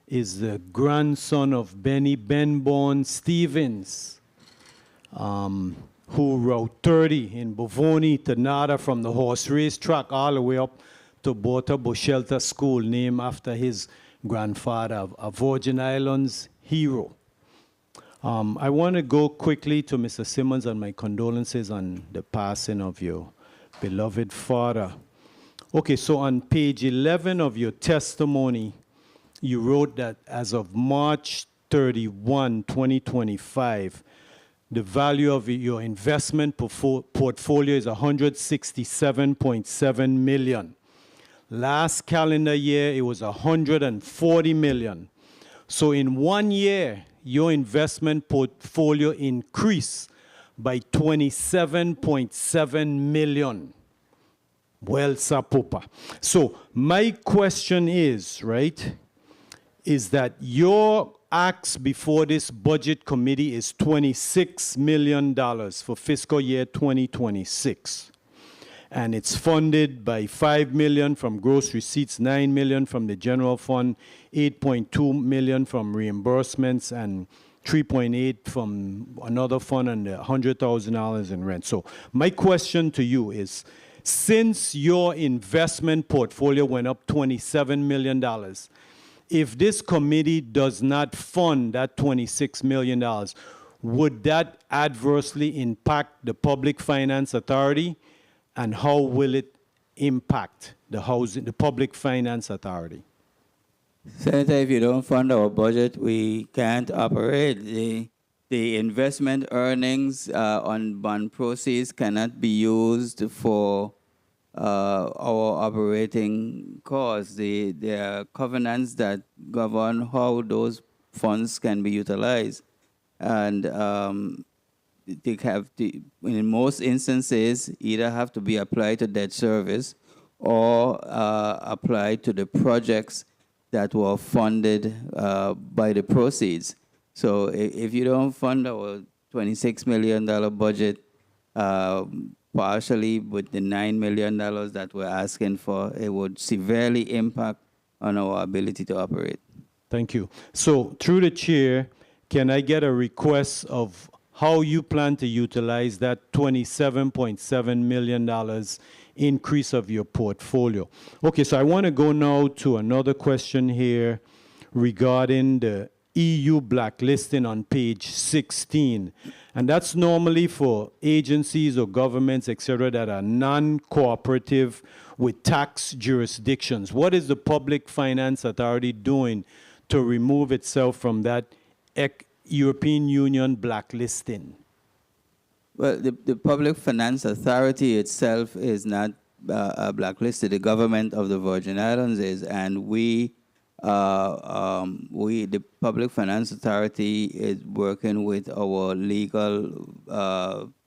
is the grandson of Benny Benborn Stevens, who rode 30 in Bovoni to Nada from the horse race track all the way up to Bota Boshelta School, named after his grandfather, a Virgin Islands hero. I want to go quickly to Mr. Simmonds and my condolences on the passing of your beloved father. Okay, so on page 11 of your testimony, you wrote that as of March 31, 2025, the value of your investment portfolio is $167.7 million. Last calendar year, it was $140 million. So in 1 year, your investment portfolio increased by $27.7 million. Well, Sapupa. So my question is, right, is that your ask before this budget committee is $26 million for fiscal year 2026. And it's funded by $5 million from gross receipts, $9 million from the general fund, $8.2 million from reimbursements, and $3.8 from another fund, and $100,000 in rent. So my question to you is, since your investment portfolio went up $27 million, if this committee does not fund that $26 million, would that adversely impact the Public Finance Authority? And how will it impact the Public Finance Authority? Senator, if you don't fund our budget, we can't operate. The investment earnings on bond proceeds cannot be used for our operating costs. There are covenants that govern how those funds can be utilized. And they have to, in most instances, either have to be applied to debt service or applied to the projects that were funded by the proceeds. So if you don't fund our $26 million budget partially with the $9 million that we're asking for, it would severely impact on our ability to operate. Thank you. So through the chair, can I get a request of how you plan to utilize that $27.7 million increase of your portfolio? Okay, so I want to go now to another question here regarding the EU blacklisting on page 16. And that's normally for agencies or governments, et cetera, that are non-cooperative with tax jurisdictions. What is the Public Finance Authority doing to remove itself from that European Union blacklisting? Well, the Public Finance Authority itself is not blacklisted. The government of the Virgin Islands is, and the Public Finance Authority is working with our legal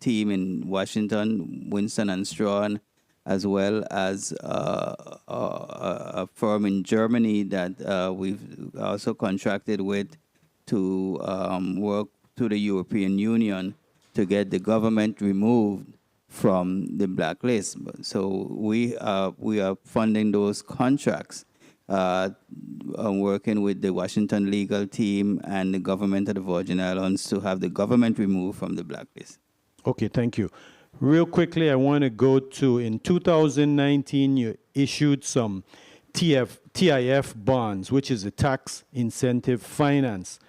team in Washington, Winston and Strawn, as well as a firm in Germany that we've also contracted with to work to the European Union to get the government removed from the blacklist. So we are funding those contracts, working with the Washington legal team and the government of the Virgin Islands to have the government removed from the blacklist. Okay, thank you. Real quickly, I want to go to, in 2019, you issued some TIF bonds, which is a tax incentive finance.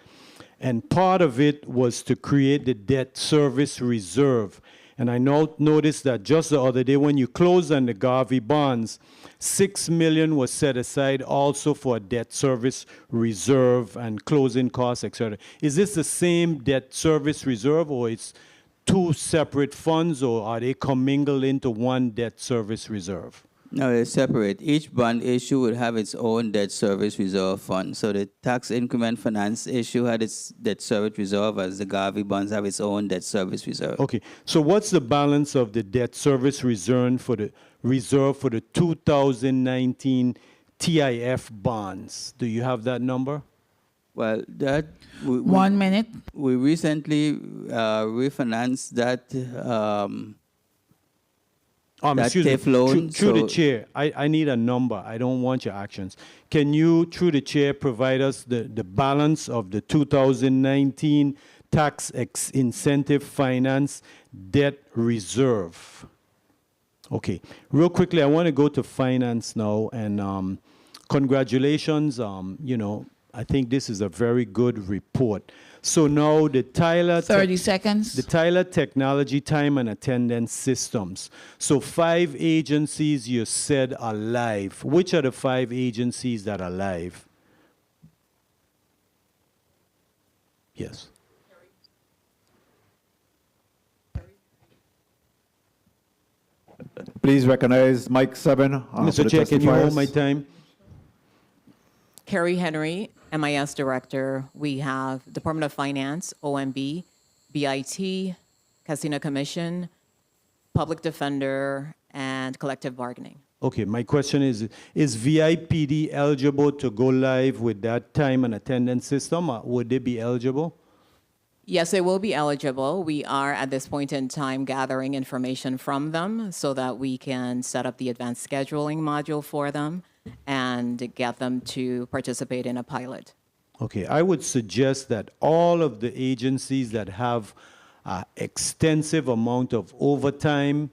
And part of it was to create the debt service reserve. And I noticed that just the other day when you closed on the Garvey bonds, $6 million was set aside also for debt service reserve and closing costs, et cetera. Is this the same debt service reserve, or it's two separate funds, or are they commingled into one debt service reserve? No, they're separate. Each bond issue would have its own debt service reserve fund. So the tax increment finance issue had its debt service reserve, as the Garvey bonds have its own debt service reserve. Okay, so what's the balance of the debt service reserve for the 2019 TIF bonds? Do you have that number? Well, that... 1 minute. We recently refinanced that... Excuse me, TIF loan. through the chair, I need a number. I don't want your actions. Can you, through the chair, provide us the balance of the 2019 tax incentive finance debt reserve? Okay, real quickly, I want to go to finance now, and congratulations. You know, I think this is a very good report. So now the Tyler... 30 seconds. The Tyler Technology Time and Attendance Systems. So 5 agencies you said are live. Which are the 5 agencies that are live? Yes. Please recognize Mike 7. Mr. Chair, can you hold my time? Carrie Henry, MIS Director. We have Department of Finance, OMB, BIT, Casino Commission, Public Defender, and Collective Bargaining. Okay, my question is VIPD eligible to go live with that time and attendance system? Or would they be eligible? Yes, they will be eligible. We are at this point in time gathering information from them so that we can set up the advanced scheduling module for them and get them to participate in a pilot. Okay, I would suggest that all of the agencies that have extensive amount of overtime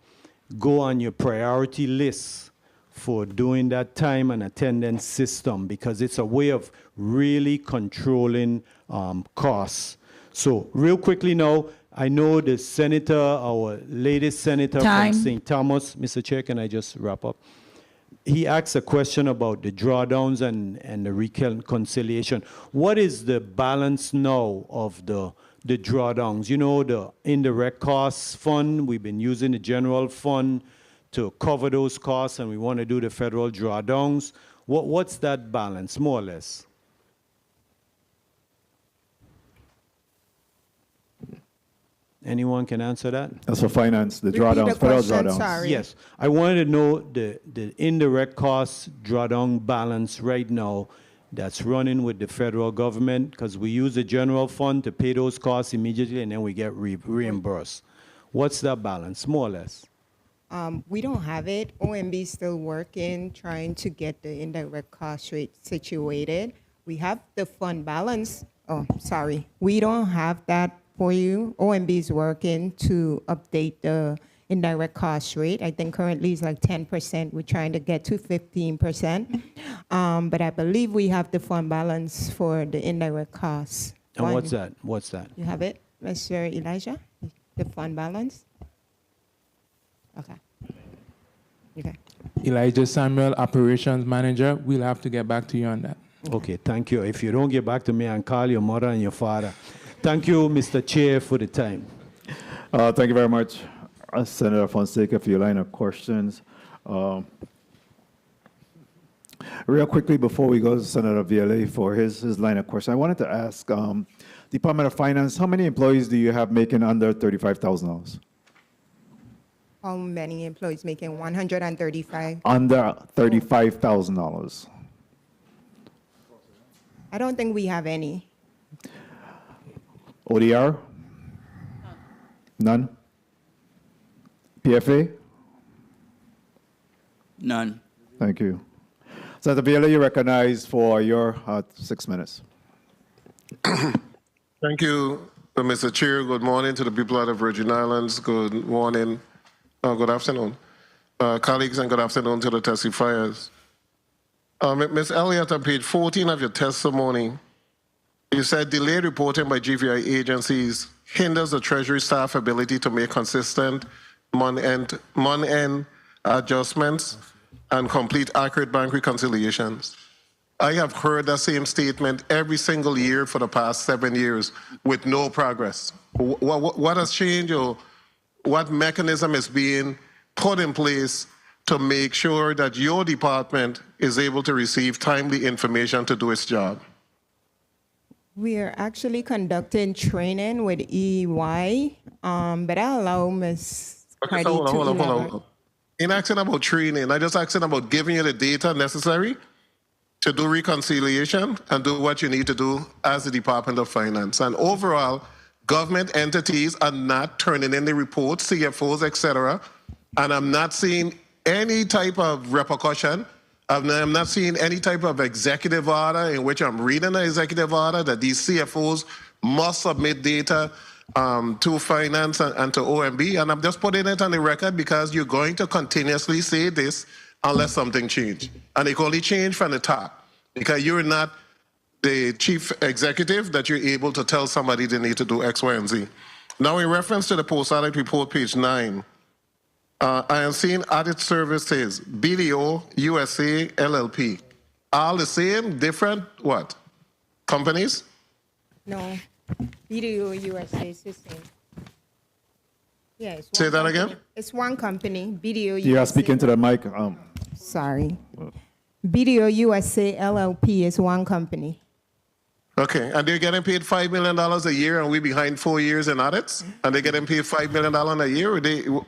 go on your priority list for doing that time and attendance system, because it's a way of really controlling costs. So real quickly now, I know the senator, our latest senator from St. Thomas, Mr. Chair, can I just wrap up? He asked a question about the drawdowns and the reconciliation. What is the balance now of the drawdowns? You know, the indirect costs fund, we've been using the general fund to cover those costs, and we want to do the federal drawdowns. What's that balance, more or less? Anyone can answer that? That's for finance, the drawdowns, federal drawdowns. Sorry. Yes, I wanted to know the indirect costs drawdown balance right now that's running with the federal government, because we use the general fund to pay those costs immediately, and then we get reimbursed. What's that balance, more or less? We don't have it. OMB is still working, trying to get the indirect cost rate situated. We have the fund balance. Oh, sorry. We don't have that for you. OMB is working to update the indirect cost rate. I think currently it's like 10%. We're trying to get to 15%. But I believe we have the fund balance for the indirect costs. And what's that? What's that? You have it, Mr. Elijah? The fund balance? Okay. Okay. Elijah Samuel, Operations Manager. We'll have to get back to you on that. Okay, thank you. If you don't get back to me, I'll call your mother and your father. Thank you, Mr. Chair, for the time. Thank you very much, Senator Fonseca, for your line of questions. Real quickly, before we go to Senator VLA for his line of question, I wanted to ask Department of Finance, how many employees do you have making under $35,000? How many employees making 135? Under $35,000. I don't think we have any. ODR? None? PFA? None. Thank you. Senator VLA, you recognized for your 6 minutes. Thank you, Mr. Chair. Good morning to the people of the Virgin Islands. Good morning. Good afternoon. Colleagues, and good afternoon to the testifiers. Ms. Elliott, on page 14 of your testimony, you said delayed reporting by GVI agencies hinders the Treasury staff ability to make consistent month-end adjustments and complete accurate bank reconciliations. I have heard that same statement every single year for the past 7 years with no progress. What has changed, or what mechanism is being put in place to make sure that your department is able to receive timely information to do its job? We are actually conducting training with EY, but I'll allow Ms. Okay, so hold on. In asking about training, I just asking about giving you the data necessary to do reconciliation and do what you need to do as the Department of Finance. And overall, government entities are not turning in the reports, CFOs, etc. And I'm not seeing any type of repercussion. I'm not seeing any type of executive order in which I'm reading an executive order that these CFOs must submit data to finance and to OMB. And I'm just putting it on the record because you're going to continuously say this unless something changes. And it can only change from the top because you're not the chief executive that you're able to tell somebody they need to do X, Y, and Z. Now, in reference to the post-audit report, page 9, I am seeing audit services, BDO, USA, LLP. All the same, different what? Companies? No, BDO USA is the same. Yeah, it's one Say that company. again? It's one company, BDO USA. You are speaking to the mic. Sorry. BDO USA LLP is one company. Okay, and they're getting paid $5 million a year, and we're behind 4 years in audits, and they're getting paid $5 million a year?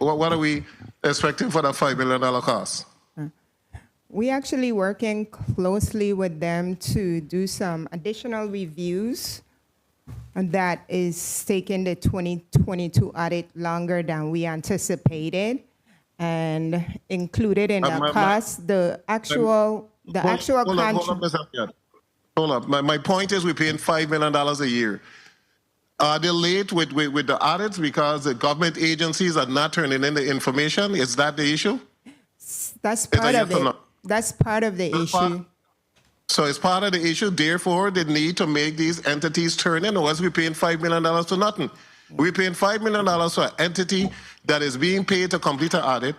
What are we expecting for that $5 million cost? We're actually working closely with them to do some additional reviews, and that is taking the 2022 audit longer than we anticipated, and included in the cost, the actual contract. Hold up. My point is we're paying $5 million a year. Are they late with the audits because the government agencies are not turning in the information? Is that the issue? That's part of it. That's part of the issue. So it's part of the issue. Therefore, they need to make these entities turn in, or else we're paying $5 million for nothing. We're paying $5 million for an entity that is being paid to complete an audit,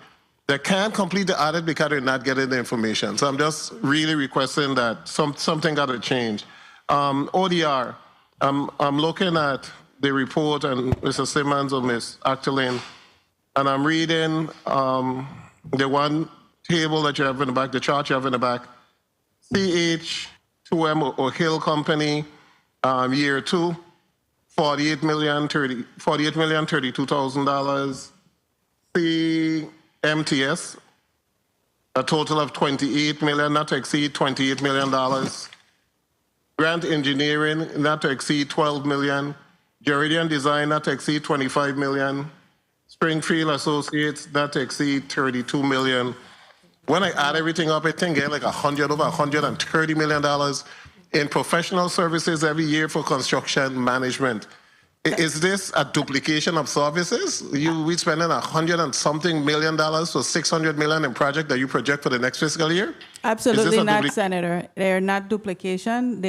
that can't complete the audit because they're not getting the information. So I'm just really requesting that something got to change. ODR, I'm looking at the report and Mr. Simmonds or Ms. Octalien, and I'm reading the one table that you have in the back, the chart you have in the back. CH2M or Hill Company, year 2, $48,032,000. CMTS, a total of $28 million, not to exceed $28 million. Grant Engineering, not to exceed $12 million. Jeridian Design, not to exceed $25 million. Springfield Associates, not to exceed $32 million. When I add everything up, I think I get like over $130 million in professional services every year for construction management. Is this a duplication of services? We spending $100 and something million for $600 million in project that you project for the next fiscal year? Absolutely not, Senator. They're not duplication.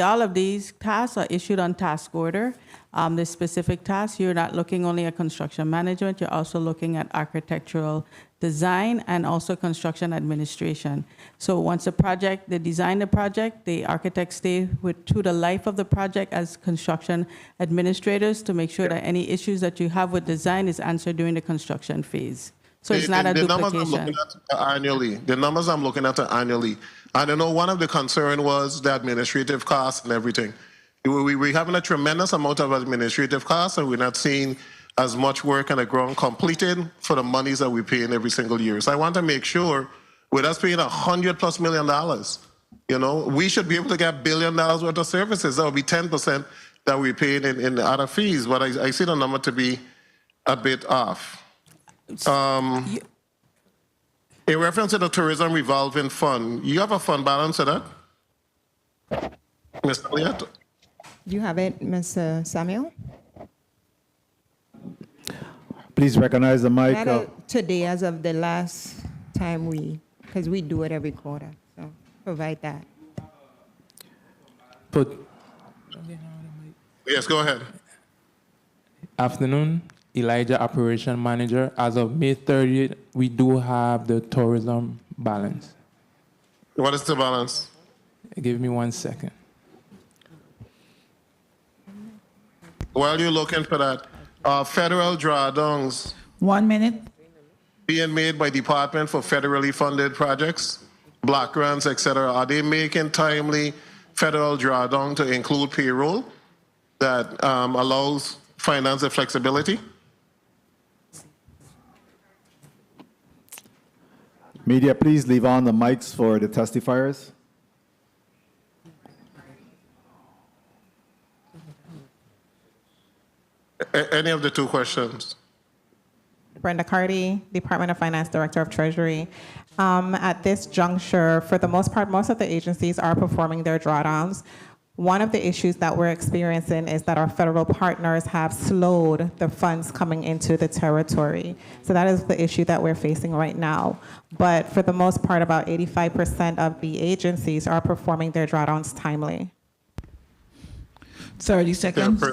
All of these tasks are issued on task order. The specific tasks, you're not looking only at construction management, you're also looking at architectural design and also construction administration. So once they design the project, the architects stay through the life of the project as construction administrators to make sure that any issues that you have with design is answered during the construction phase. So it's not a duplication. The numbers I'm looking at are annually. And I know one of the concern was the administrative costs and everything. We're having a tremendous amount of administrative costs, and we're not seeing as much work on the ground completed for the monies that we pay in every single year. So I want to make sure, with us paying $100+ million, we should be able to get $1 billion worth of services. That would be 10% that we paid in other fees. But I see the number to be a bit off. In reference to the tourism revolving fund, you have a fund balance for that, Ms. Elliott? You have it, Mr. Samuel? Please recognize the mic. Today, as of the last time because we do it every quarter, so provide that. Yes, go ahead. Afternoon, Elijah, Operation Manager. As of May 30th, we do have the tourism balance. What is the balance? Give me 1 second. While you're looking for that, federal drawdowns 1 minute. being made by department for federally funded projects, block grants, etc., are they making timely federal drawdown to include payroll that allows financial flexibility? Media, please leave on the mics for the testifiers. Any of the two questions? Brenda Cardy, Department of Finance, Director of Treasury. At this juncture, for the most part, most of the agencies are performing their drawdowns. One of the issues that we're experiencing is that our federal partners have slowed the funds coming into the territory. So that is the issue that we're facing right now. But for the most part, about 85% of the agencies are performing their drawdowns timely. 30 seconds.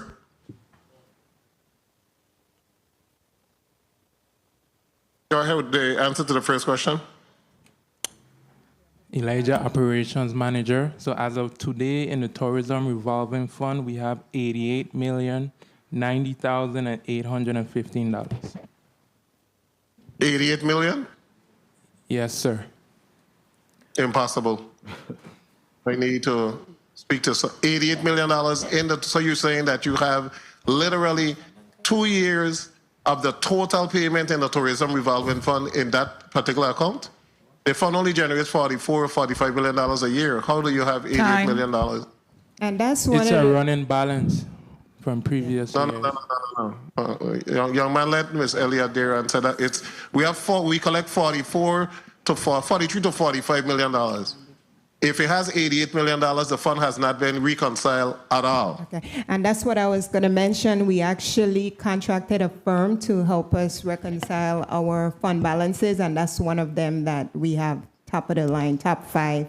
Go ahead with the answer to the first question. Elijah, Operations Manager. So as of today, in the Tourism Revolving Fund, we have $88,090,815. 88 million? Yes, sir. Impossible. I need to speak to $88 million in the, so you're saying that you have literally 2 years of the total payment in the Tourism Revolving Fund in that particular account? The fund only generates $44 or $45 million a year. How do you have $88 million? And that's one It's of a the, running balance from previous years. No. Young man, let Ms. Elliott there answer that. We collect 43 to $45 million. If it has $88 million, the fund has not been reconciled at all. okay. And that's what I was going to mention. We actually contracted a firm to help us reconcile our fund balances, and that's one of them that we have top of the line, top 5.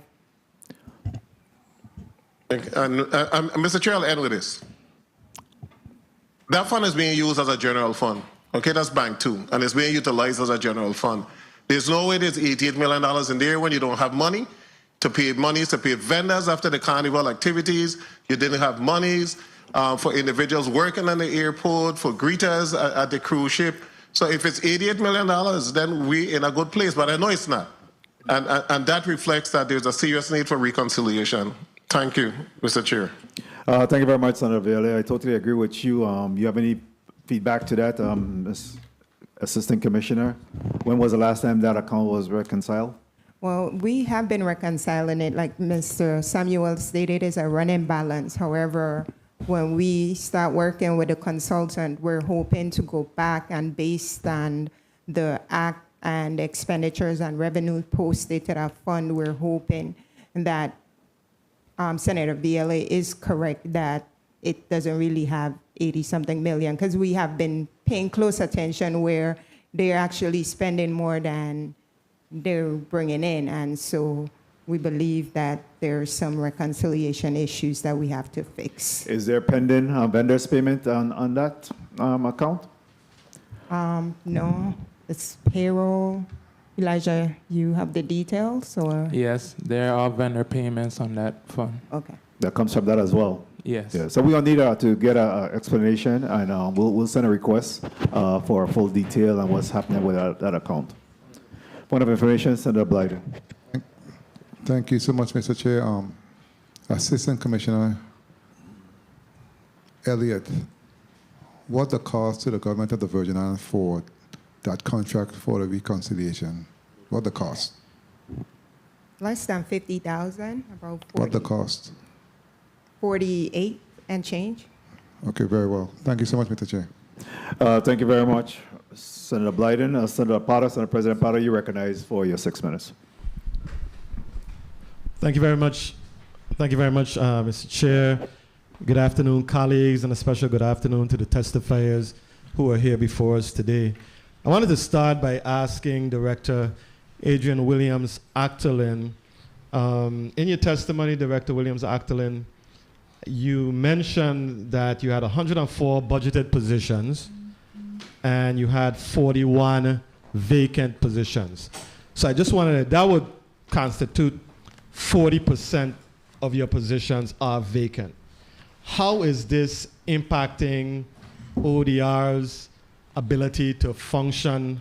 And Mr. Chair, I'll end with this. That fund is being used as a general fund. Okay, that's Bank 2, and it's being utilized as a general fund. There's no way there's $88 million in there when you don't have money to pay vendors after the carnival activities. You didn't have monies for individuals working on the airport, for greeters at the cruise ship. So if it's $88 million, then we're in a good place, but I know it's not. And that reflects that there's a serious need for reconciliation. Thank you, Mr. Chair. Thank you very much, Senator Viola. I totally agree with you. You have any feedback to that, Ms. Assistant Commissioner? When was the last time that account was reconciled? Well, we have been reconciling it, like Mr. Samuel stated, is a running balance. However, when we start working with a consultant, we're hoping to go back and based on the act and expenditures and revenue posted to that fund, we're hoping that Senator VLA is correct that it doesn't really have 80-something million, because we have been paying close attention where they're actually spending more than they're bringing in, and so we believe that there's some reconciliation issues that we have to fix. Is there pending vendors payment on that account? No, it's payroll. Elijah, you have the details, or? Yes, there are vendor payments on that fund. Okay. That comes from that as well? Yes. Yeah, so we will need to get an explanation, and we'll send a request for a full detail on what's happening with that account. Point of information, Senator Blyden. Thank you so much, Mr. Chair. Assistant Commissioner Elliott, what the cost to the government of the Virgin Islands for that contract for the reconciliation? What the cost? Less than 50,000, about 40, What the cost? 48 and change. Okay, very well. Thank you so much, Mr. Chair. Thank you very much, Senator Blyden. Senator Potter, Senator President Potter, you recognize for your 6 minutes. Thank you very much. Thank you very much, Mr. Chair. Good afternoon, colleagues, and a special good afternoon to the testifiers who are here before us today. I wanted to start by asking Director Adrienne Williams-Octalien, in your testimony, Director Williams-Octalien, you mentioned that you had 104 budgeted positions and you had 41 vacant positions. So I just wanted that would constitute 40% of your positions are vacant. How is this impacting ODR's ability to function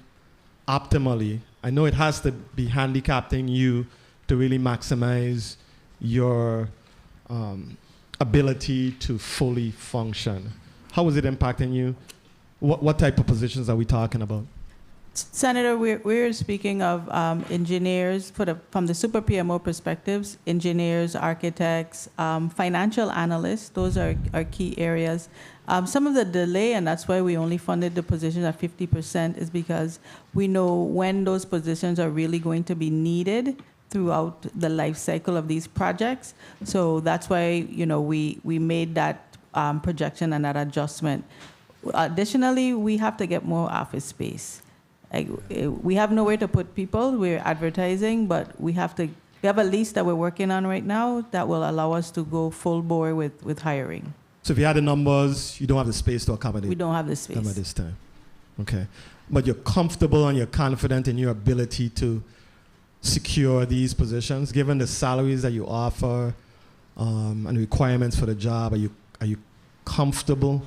optimally? I know it has to be handicapping you to really maximize your ability to fully function. How is it impacting you? What type of positions are we talking about? Senator, we're speaking of engineers from the super PMO perspectives, engineers, architects, financial analysts. Those are key areas. Some of the delay, and that's why we only funded the positions at 50%, is because we know when those positions are really going to be needed throughout the life cycle of these projects. So that's why we made that projection and that adjustment. Additionally, we have to get more office space. We have nowhere to put people. We're advertising, but we have a lease that we're working on right now that will allow us to go full bore with hiring. So if you had the numbers, you don't have the space to accommodate. We don't have the space them at this time. Okay. But you're comfortable and you're confident in your ability to secure these positions, given the salaries that you offer and the requirements for the job. Are you comfortable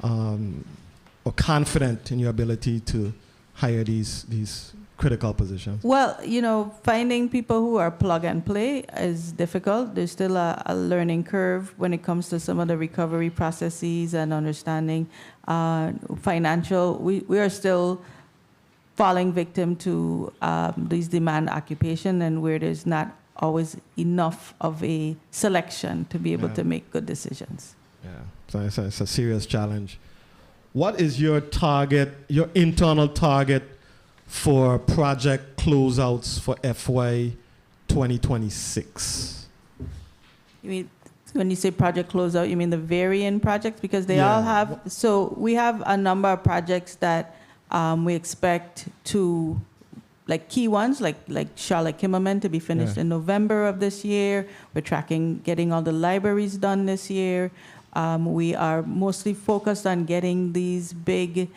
or confident in your ability to hire these critical positions? Well, finding people who are plug and play is difficult. There's still a learning curve when it comes to some of the recovery processes and understanding financial. We are still falling victim to these demand occupation, and where there's not always enough of a selection to be able to make good decisions. Yeah, so it's a serious challenge. What is your target, your internal target for project closeouts for FY 2026? You mean, when you say project closeout, you mean the varying projects? Because they all have, so we have a number of projects that we expect to, like key ones, like Charlotte Kimmerman to be finished in November of this year. We're tracking getting all the libraries done this year. We are mostly focused on getting these big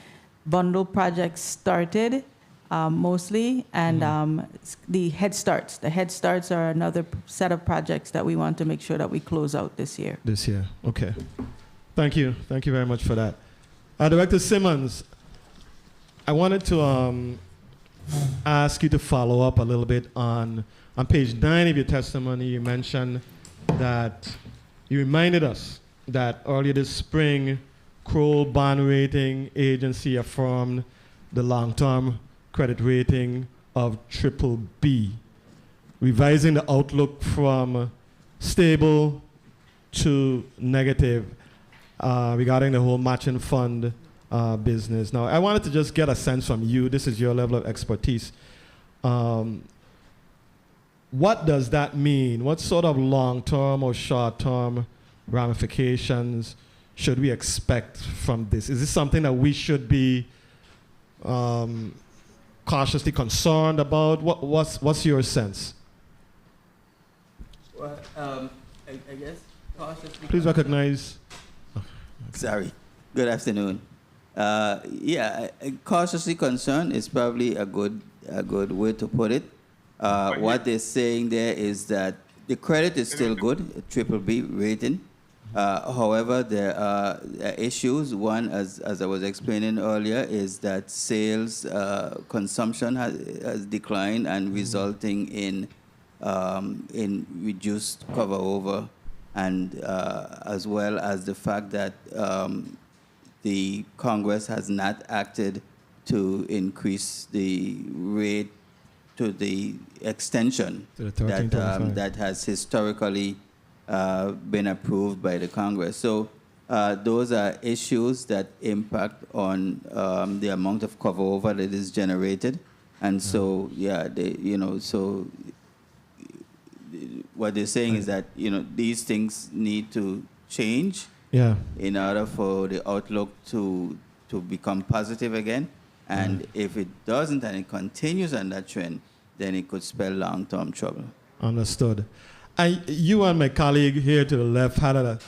bundle projects started, mostly, and the Head Starts. The Head Starts are another set of projects that we want to make sure that we close out this year. This year, okay. Thank you very much for that. Director Simmonds, I wanted to ask you to follow up a little bit on page 9 of your testimony. You mentioned that you reminded us that earlier this spring, Kroll Bond Rating Agency affirmed the long-term credit rating of BBB, revising the outlook from stable to negative regarding the whole matching fund business. Now, I wanted to just get a sense from you. This is your level of expertise. What does that mean? What sort of long-term or short-term ramifications should we expect from this? Is this something that we should be cautiously concerned about? What's your sense? Well, I guess cautiously. Please recognize. Sorry. Good afternoon. Cautiously concerned is probably a good way to put it. What they're saying there is that the credit is still good, a BBB rating. However, there are issues. One, as I was explaining earlier, is that sales consumption has declined and resulting in reduced cover over, and as well as the fact that the Congress has not acted to increase the rate to the extension that has historically been approved by the Congress. So those are issues that impact on the amount of cover over that is generated. And so, what they're saying is that, these things need to change in order for the outlook to become positive again. And if it doesn't and it continues on that trend, then it could spell long-term trouble. Understood. You and my colleague here to the left had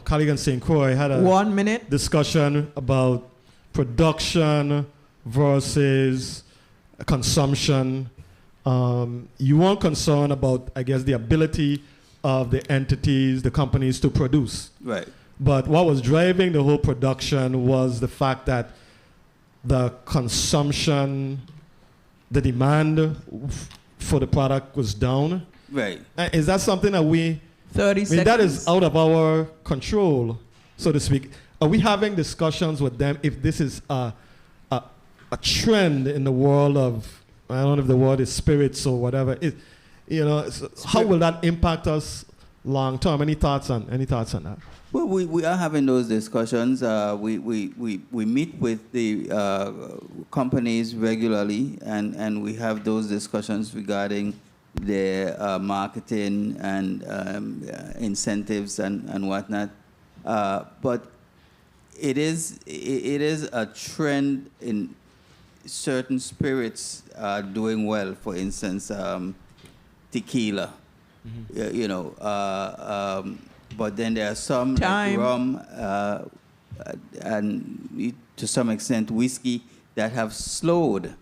colleague in St. Croix had a 1 minute discussion about production versus consumption. You weren't concerned about, I guess, the ability of the entities, the companies to produce. Right. But what was driving the whole production was the fact that the consumption, the demand for the product was down. Right. Is that something that we... 30 seconds. That is out of our control, so to speak. Are we having discussions with them if this is a trend in the world of, I don't know if the word is spirits or whatever. How will that impact us long term? Any thoughts on that? Well, we are having those discussions. We meet with the companies regularly, and we have those discussions regarding their marketing and incentives and whatnot. But it is a trend in certain spirits doing well. For instance, tequila. But then there are some like rum and to some extent whiskey that have slowed.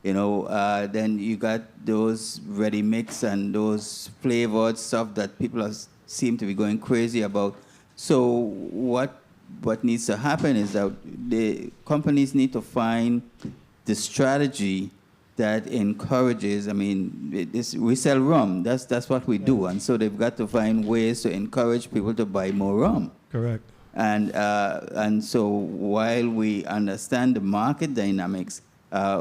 Then you got those ready mix and those flavored stuff that people seem to be going crazy about. So what needs to happen is that the companies need to find the strategy that encourages. We sell rum. That's what we do, and so they've got to find ways to encourage people to buy more rum. Correct. And so while we understand the market dynamics,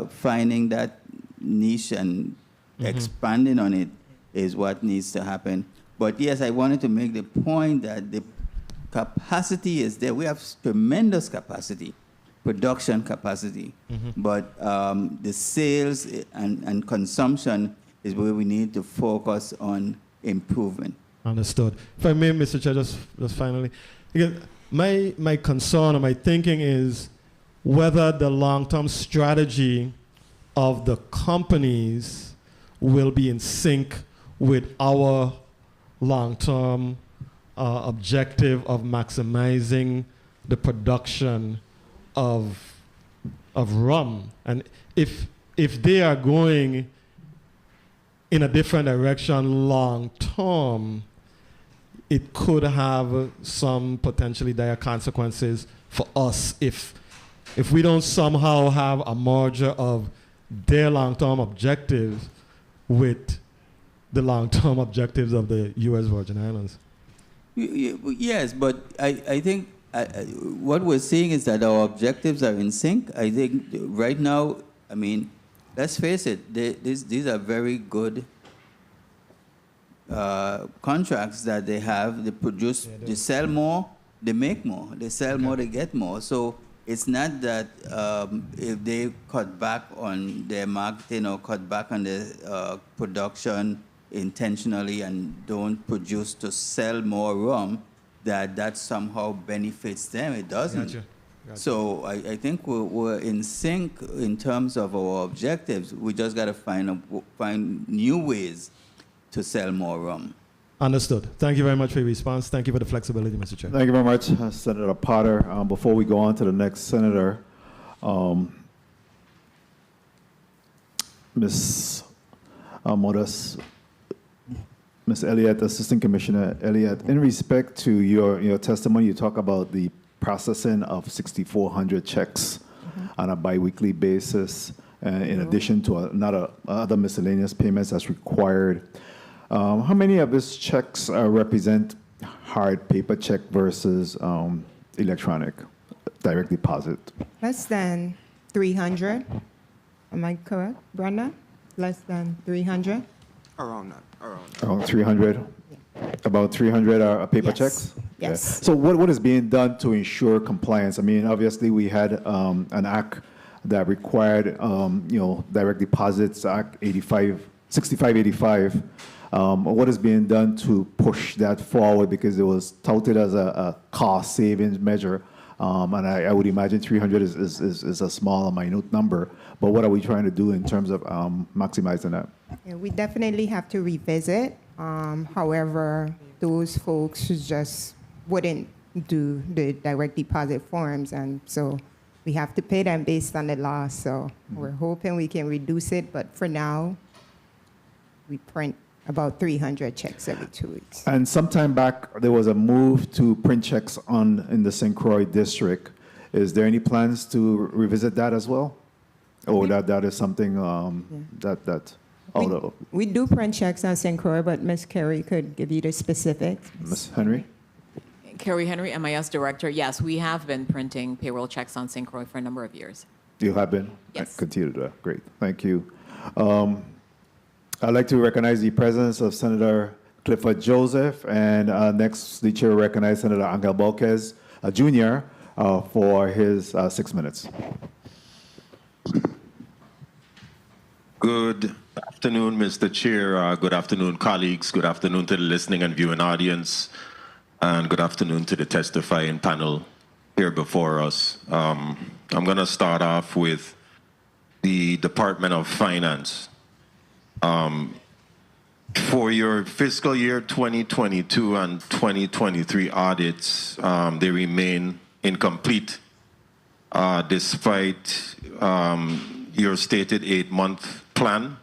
finding that niche and expanding on it is what needs to happen. But yes, I wanted to make the point that the capacity is there. We have tremendous capacity, production capacity, but the sales and consumption is where we need to focus on improvement. Understood. If I may, Mr. Chair, just finally, again, my concern or my thinking is whether the long-term strategy of the companies will be in sync with our long-term objective of maximizing the production of rum. And if they are going in a different direction long-term, it could have some potentially dire consequences for us if we don't somehow have a merger of their long-term objectives with the long-term objectives of the U.S. Virgin Islands. Yes, but I think what we're seeing is that our objectives are in sync. I think right now, let's face it, these are very good contracts that they have. They produce, they sell more, they make more. They sell more, they get more. So it's not that if they cut back on their marketing or cut back on their production intentionally and don't produce to sell more rum, that somehow benefits them. It doesn't. Gotcha. So I think we're in sync in terms of our objectives. We just got to find new ways to sell more rum. Understood. Thank you very much for your response. Thank you for the flexibility, Mr. Chair. Thank you very much, Senator Potter. Before we go on to the next senator, Ms. Ms. Elliott, Assistant Commissioner Elliott, in respect to your testimony, you talk about the processing of 6,400 checks on a biweekly basis, in addition to other miscellaneous payments that's required. How many of these checks represent hard paper check versus electronic direct deposit? Less than 300. Am I correct, Brenda? Less than 300? Around that. Around 300? About 300 are paper checks? Yes. So what is being done to ensure compliance? Obviously we had an act that required, direct deposits, Act 6585. What is being done to push that forward, because it was touted as a cost savings measure, and I would imagine 300 is a small, minute number, but what are we trying to do in terms of maximizing that? Yeah, we definitely have to revisit. However, those folks just wouldn't do the direct deposit forms, and so we have to pay them based on the law. So we're hoping we can reduce it, but for now, we print about 300 checks every 2 weeks. And sometime back, there was a move to print checks in the St. Croix district. Is there any plans to revisit that as well? Or that is something We do print checks on St. Croix, but Ms. Carey could give you the specifics. Ms. Henry? Carrie Henry, MIS Director. Yes, we have been printing payroll checks on St. Croix for a number of years. You have been? Yes. Continue to that. Great. Thank you. I'd like to recognize the presence of Senator Clifford Joseph, and next the chair will recognize Senator Angel Bolquez Jr. For his 6 minutes. Good afternoon, Mr. Chair. Good afternoon, colleagues. Good afternoon to the listening and viewing audience. And good afternoon to the testifying panel here before us. I'm going to start off with the Department of Finance. For your fiscal year 2022 and 2023 audits, they remain incomplete despite your stated 8-month plan.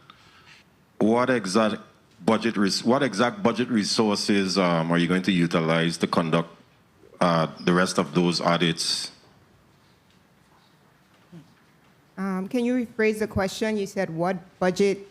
What exact budget resources are you going to utilize to conduct the rest of those audits? Can you rephrase the question? You said what budget?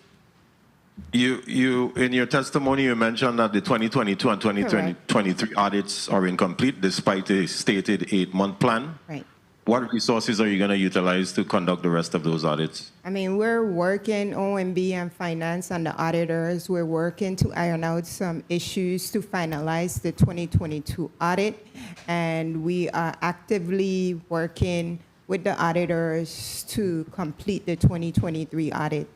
You in your testimony, you mentioned that the 2022 and 2023 audits are incomplete despite a stated 8-month plan. Right. What resources are you going to utilize to conduct the rest of those audits? I mean, we're working, OMB and Finance and the auditors, we're working to iron out some issues to finalize the 2022 audit. And we are actively working with the auditors to complete the 2023 audit.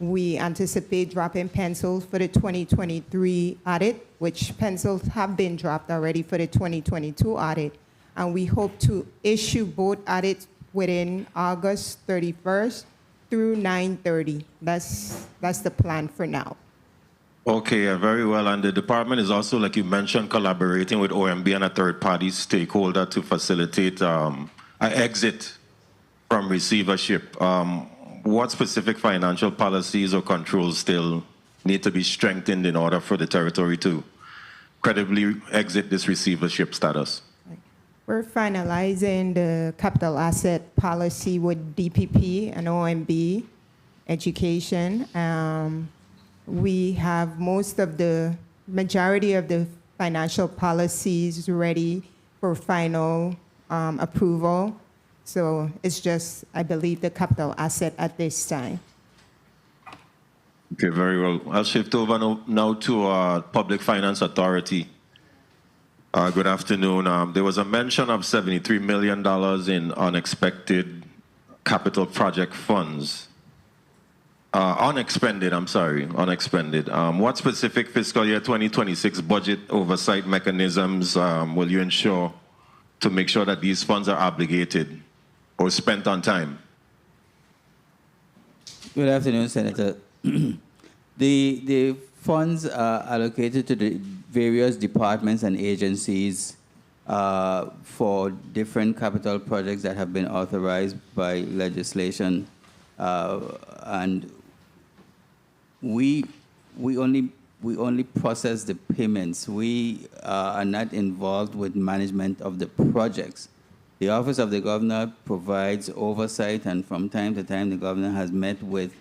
We anticipate dropping pencils for the 2023 audit, which pencils have been dropped already for the 2022 audit. And we hope to issue both audits within August 31st through 9/30. That's the plan for now. Okay, very well. And the department is also, like you mentioned, collaborating with OMB and a third-party stakeholder to facilitate an exit from receivership. What specific financial policies or controls still need to be strengthened in order for the territory to credibly exit this receivership status? We're finalizing the capital asset policy with DPP and OMB education. We have majority of the financial policies ready for final approval. So it's just, I believe, the capital asset at this time. Okay, very well. I'll shift over now to Public Finance Authority. Good afternoon. There was a mention of $73 million in unexpected capital project funds. Unexpended. What specific fiscal year 2026 budget oversight mechanisms will you ensure to make sure that these funds are obligated or spent on time? Good afternoon, Senator. The funds are allocated to the various departments and agencies for different capital projects that have been authorized by legislation, and we only process the payments. We are not involved with management of the projects. The Office of the Governor provides oversight, and from time to time, the Governor has met with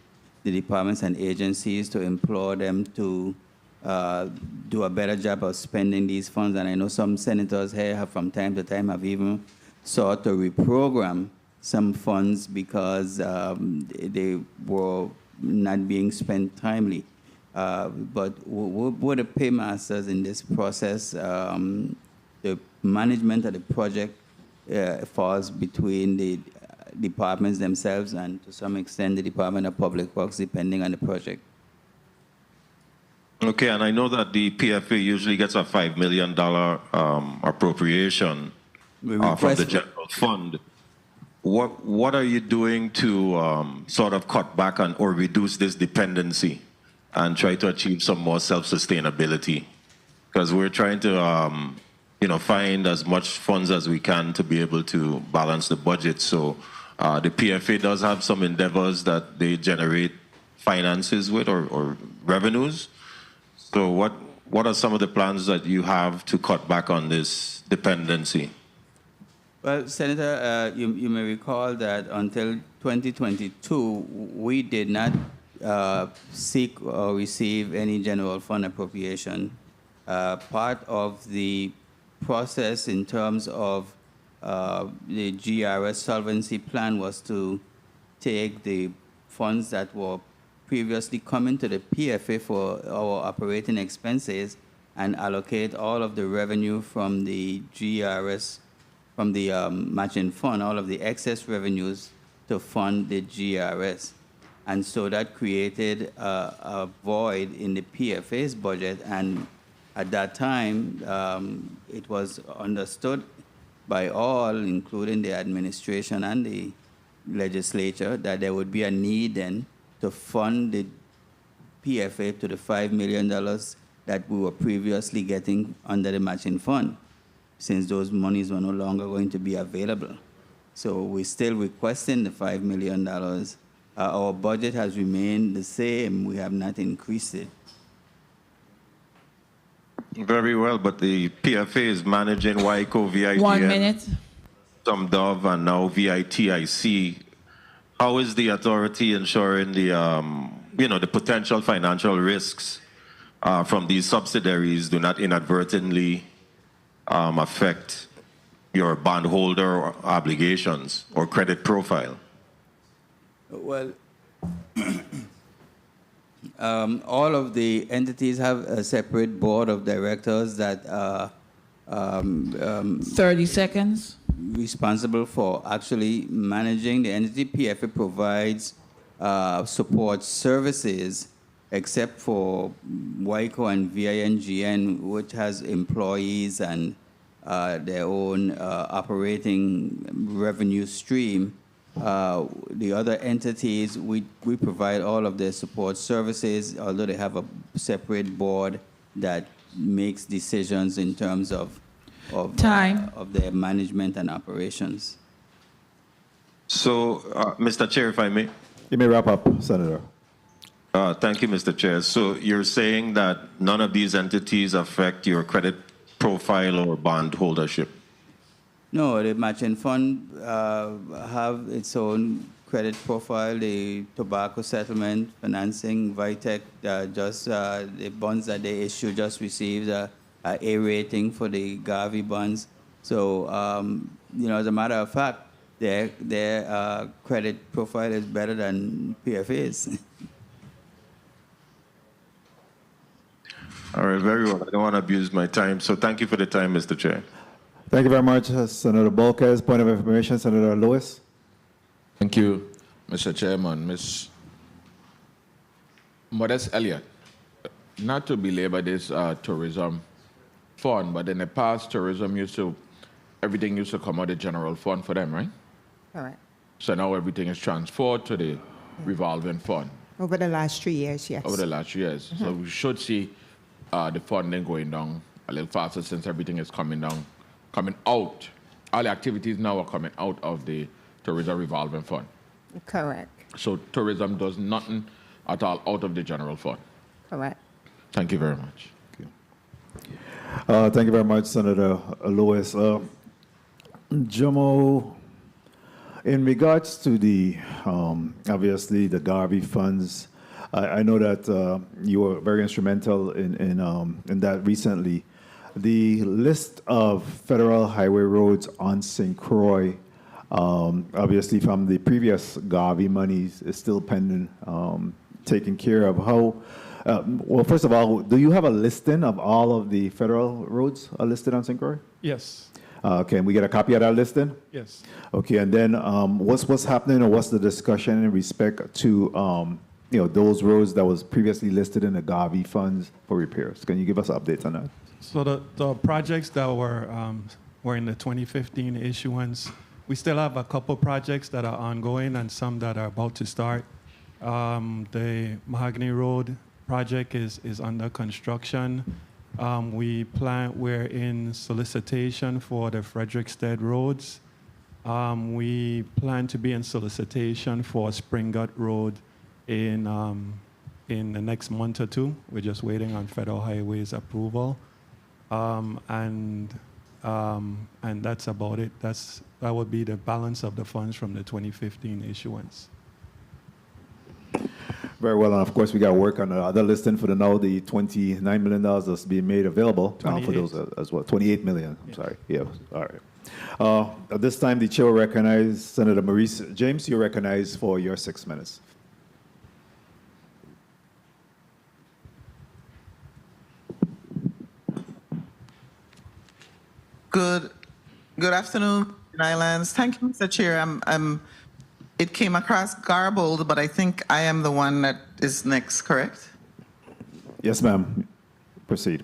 the departments and agencies to implore them to do a better job of spending these funds. And I know some senators here have, from time to time, have even sought to reprogram some funds because they were not being spent timely. But we're the paymasters in this process. The management of the project falls between the departments themselves and, to some extent, the Department of Public Works, depending on the project. Okay, and I know that the PFA usually gets a $5 million appropriation from the general fund. What are you doing to sort of cut back on or reduce this dependency and try to achieve some more self-sustainability? Because we're trying to find as much funds as we can to be able to balance the budget. So the PFA does have some endeavors that they generate finances with or revenues. So what are some of the plans that you have to cut back on this dependency? Well, Senator, you may recall that until 2022, we did not seek or receive any general fund appropriation. Part of the process in terms of the GRS solvency plan was to take the funds that were previously coming to the PFA for our operating expenses and allocate all of the revenue from the GRS, from the matching fund, all of the excess revenues to fund the GRS. And so that created a void in the PFA's budget. And at that time, it was understood by all, including the administration and the legislature, that there would be a need then to fund the PFA to the $5 million that we were previously getting under the matching fund, since those monies were no longer going to be available. So we're still requesting the $5 million. Our budget has remained the same. We have not increased it. Very well, but the PFA is managing WICO, VITN. 1 minute. Some Dove and now VITIC. How is the authority ensuring the, the potential financial risks from these subsidiaries do not inadvertently affect your bondholder obligations or credit profile? Well, all of the entities have a separate board of directors that are 30 seconds. Responsible for actually managing the entity. PFA provides support services, except for WICO and VINGN, which has employees and their own operating revenue stream. The other entities, we provide all of their support services, although they have a separate board that makes decisions in terms of their management and operations. So, Mr. Chair, if I may. You may wrap up, Senator. Thank you, Mr. Chair. So you're saying that none of these entities affect your credit profile or bond holdership? No, the matching fund have its own credit profile. The tobacco settlement financing, Vitec, the bonds that they issue just received A rating for the Gavi bonds. So, as a matter of fact, their credit profile is better than PFA's. All right, very well. I don't want to abuse my time, so thank you for the time, Mr. Chair. Thank you very much, Senator Bolkes. Point of information, Senator Lewis. Thank you, Mr. Chairman. Ms. Modest Elliott, not to belabor this tourism fund, but in the past, tourism everything used to come out of the general fund for them, right? Correct. So now everything is transferred to the revolving fund. Over the last 3 years, yes. Over the last 3 years. So we should see the funding going down a little faster since everything is coming out. All the activities now are coming out of the tourism revolving fund. Correct. So tourism does nothing at all out of the general fund. Correct. Thank you very much. Thank you very much, Senator Lewis. Jomo, in regards to the, obviously, the Garvey funds, I know that you were very instrumental in that recently. The list of federal highway roads on St. Croix, obviously from the previous Garvey monies, is still pending, taken care of. How? Well, first of all, do you have a listing of all of the federal roads listed on St. Croix? Yes. Can we get a copy of that listing? Yes. Okay, and then what's happening, or what's the discussion in respect to those roads that was previously listed in the Garvey funds for repairs? Can you give us updates on that? So the projects that were in the 2015 issuance, we still have a couple projects that are ongoing and some that are about to start. The Mahogany Road project is under construction. We're in solicitation for the Frederickstead roads. We plan to be in solicitation for Spring Gut Road in in the next month or two. We're just waiting on Federal Highways approval. And that's about it. That would be the balance of the funds from the 2015 issuance. Very well, and of course, we got to work on the other listing for the now, the $29 million that's being made available for those as well. 28 million, I'm sorry. Yeah, all right. At this time, the chair will recognize Senator Maurice James. You're recognized for your 6 minutes. Good afternoon, Islands. Thank you, Mr. Chair. It came across garbled, but I think I am the one that is next, correct? Yes, ma'am. Proceed.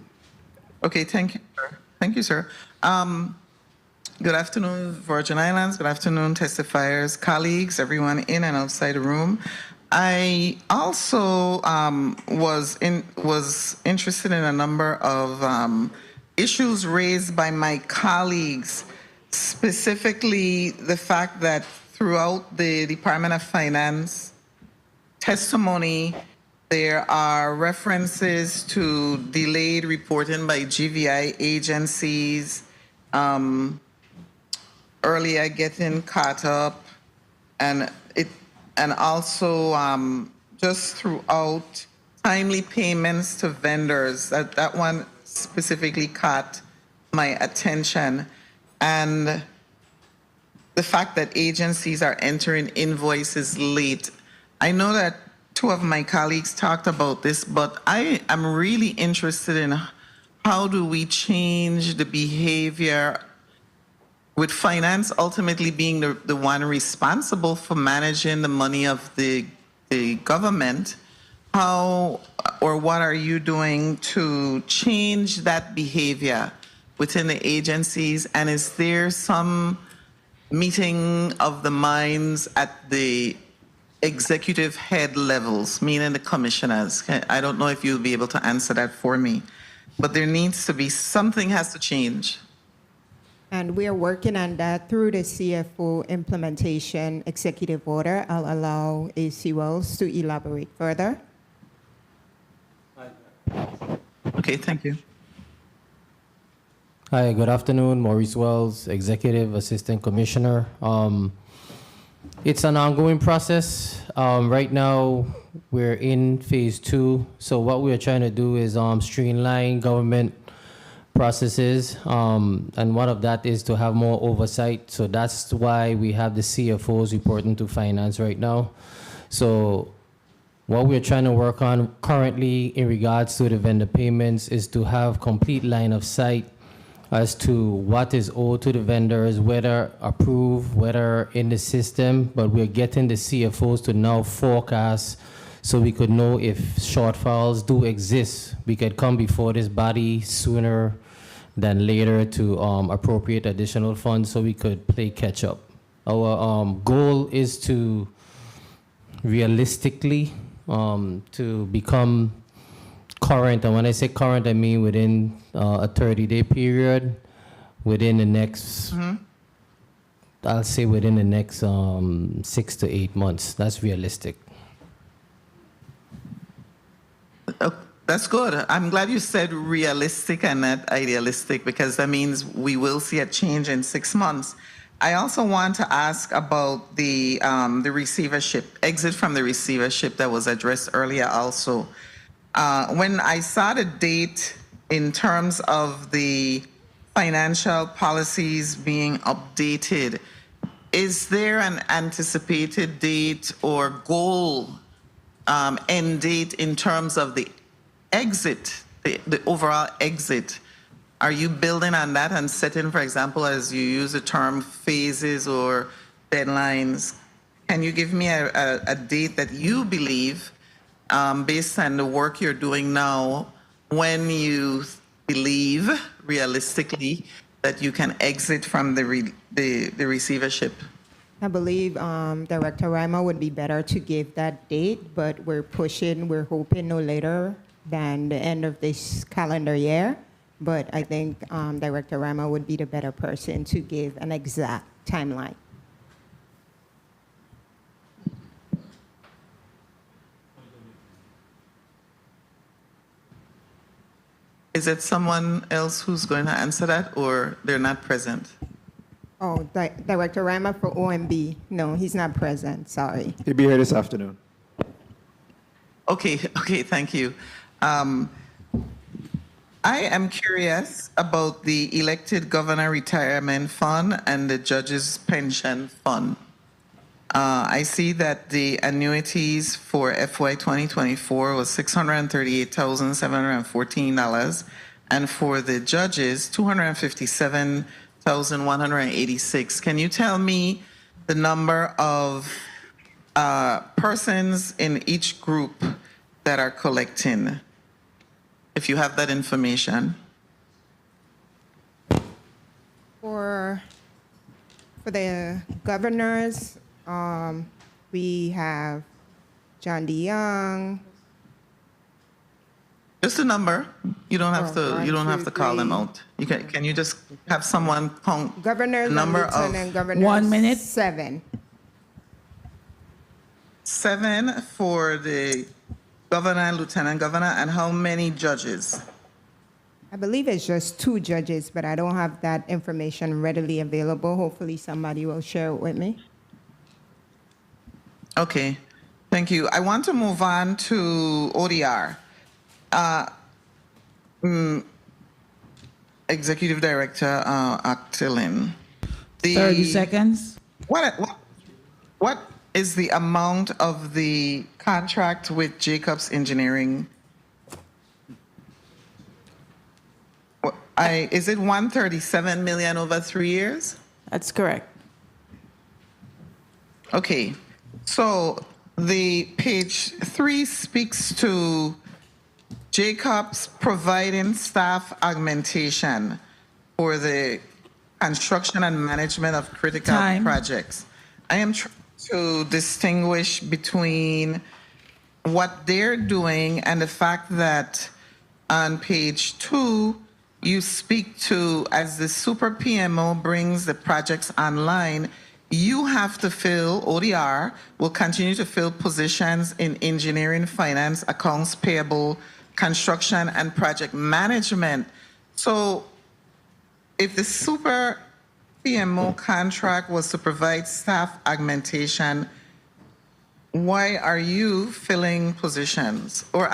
Okay, thank you, sir. Thank you, sir. Good afternoon, Virgin Islands. Good afternoon, testifiers, colleagues, everyone in and outside the room. I also was interested in a number of issues raised by my colleagues, specifically the fact that throughout the Department of Finance testimony, there are references to delayed reporting by GVI agencies, earlier getting caught up, and also just throughout timely payments to vendors. That one specifically caught my attention, and the fact that agencies are entering invoices late. I know that two of my colleagues talked about this, but I am really interested in how do we change the behavior with finance ultimately being the one responsible for managing the money of the government. How or what are you doing to change that behavior within the agencies? And is there some meeting of the minds at the executive head levels, meaning the commissioners? I don't know if you'll be able to answer that for me, but there needs to be, something has to change. And we are working on that through the CFO implementation executive order. I'll allow AC Wells to elaborate further. Okay, thank you. Hi, good afternoon. Maurice Wells, Executive Assistant Commissioner. It's an ongoing process. Right now, we're in phase 2. So what we're trying to do is streamline government processes, and one of that is to have more oversight. So that's why we have the CFOs reporting to finance right now. So what we're trying to work on currently in regards to the vendor payments is to have complete line of sight as to what is owed to the vendors, whether approved, whether in the system, but we're getting the CFOs to now forecast so we could know if shortfalls do exist. We could come before this body sooner than later to appropriate additional funds so we could play catch up. Our goal is to realistically to become current, and when I say current, I mean within a 30-day period, within the next, I'll say within the next 6 to 8 months. That's realistic. That's good. I'm glad you said realistic and not idealistic, because that means we will see a change in 6 months. I also want to ask about the receivership, exit from the receivership that was addressed earlier also. When I saw the date in terms of the financial policies being updated, is there an anticipated date or goal end date in terms of the exit, the overall exit? Are you building on that and setting, for example, as you use the term phases or deadlines? Can you give me a date that you believe, based on the work you're doing now, when you believe realistically that you can exit from the receivership? I believe Director Rima would be better to give that date, but we're hoping no later than the end of this calendar year. But I think Director Rima would be the better person to give an exact timeline. Is it someone else who's going to answer that, or they're not present? Oh, Director Rama for OMB. No, he's not present. Sorry. He'll be here this afternoon. Okay, thank you. I am curious about the elected governor retirement fund and the judge's pension fund. I see that the annuities for FY 2024 was $638,714, and for the judges, $257,186. Can you tell me the number of persons in each group that are collecting, if you have that information? For the governors, we have John DeYoung. Just a number. You don't have to. You don't have to call them out. You can. Can you just have someone count Governors the number and of Lieutenant Governors. 1 minute. 7. 7 for the governor and lieutenant governor, and how many judges? I believe it's just 2 judges, but I don't have that information readily available. Hopefully somebody will share it with me. Okay, thank you. I want to move on to ODR. Executive Director Octalien. 30 seconds. What is the amount of the contract with Jacobs Engineering? Is it 137 million over 3 years? That's correct. Okay, so the page 3 speaks to Jacobs providing staff augmentation for the construction and management of critical projects. I am trying to distinguish between what they're doing and the fact that on page 2, you speak to, as the super PMO brings the projects online, you have to fill, ODR will continue to fill positions in engineering, finance, accounts payable, construction, and project management. So if the super PMO contract was to provide staff augmentation, why are you filling positions? Or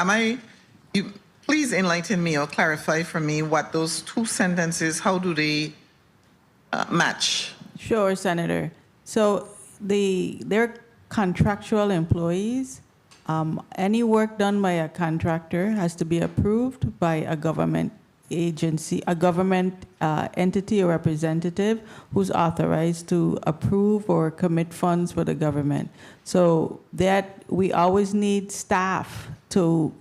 please enlighten me or clarify for me what those 2 sentences, how do they match? Sure, Senator. So they're contractual employees. Any work done by a contractor has to be approved by a government agency, a government entity or representative who's authorized to approve or commit funds for the government. So that we always need staff to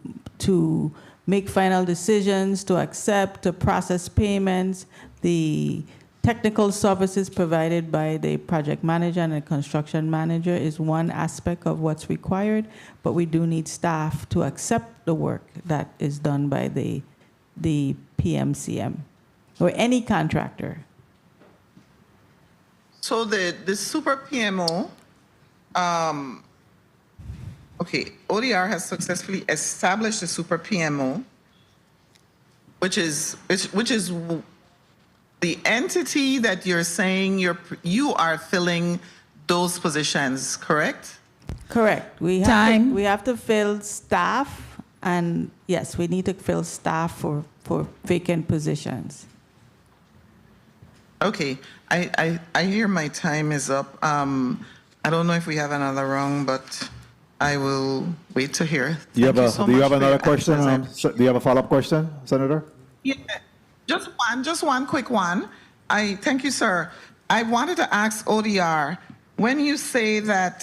make final decisions, to accept, to process payments. The technical services provided by the project manager and the construction manager is one aspect of what's required, but we do need staff to accept the work that is done by the PMCM or any contractor. So the super PMO, okay, ODR has successfully established the super PMO, which is the entity that you're saying you are filling those positions, correct? Correct. We have to fill staff, and yes, we need to fill staff for vacant positions. Okay, I hear my time is up. I don't know if we have another round, but I will wait to hear. Do you have another question? Do you have a follow-up question, Senator? Yeah, just one quick one. Thank you, sir. I wanted to ask ODR, when you say that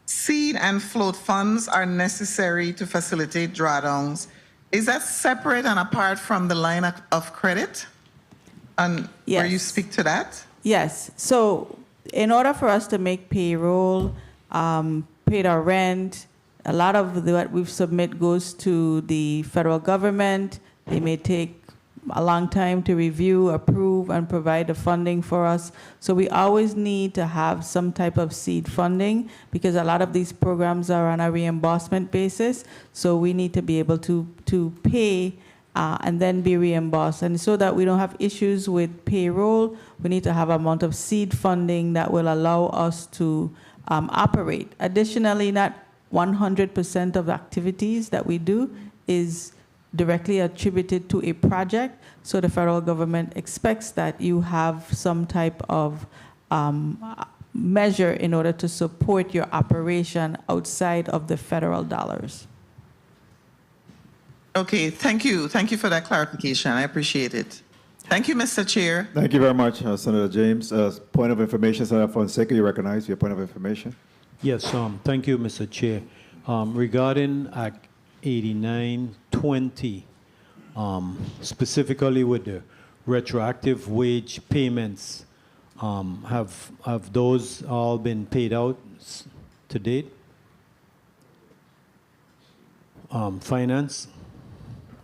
seed and float funds are necessary to facilitate drawdowns, is that separate and apart from the line of credit? And where you speak to that? Yes. So in order for us to make payroll, paid our rent, a lot of what we've submit goes to the federal government. They may take a long time to review, approve, and provide the funding for us. So we always need to have some type of seed funding because a lot of these programs are on a reimbursement basis. So we need to be able to pay and then be reimbursed. And so that we don't have issues with payroll, we need to have amount of seed funding that will allow us to operate. Additionally, not 100% of activities that we do is directly attributed to a project. So the federal government expects that you have some type of measure in order to support your operation outside of the federal dollars. Okay, thank you. Thank you for that clarification. I appreciate it. Thank you, Mr. Chair. Thank you very much, Senator James. Point of information, Senator Fonseca, you recognize your point of information? Yes, thank you, Mr. Chair. Regarding Act 8920, specifically with the retroactive wage payments, have those all been paid out to date? Finance,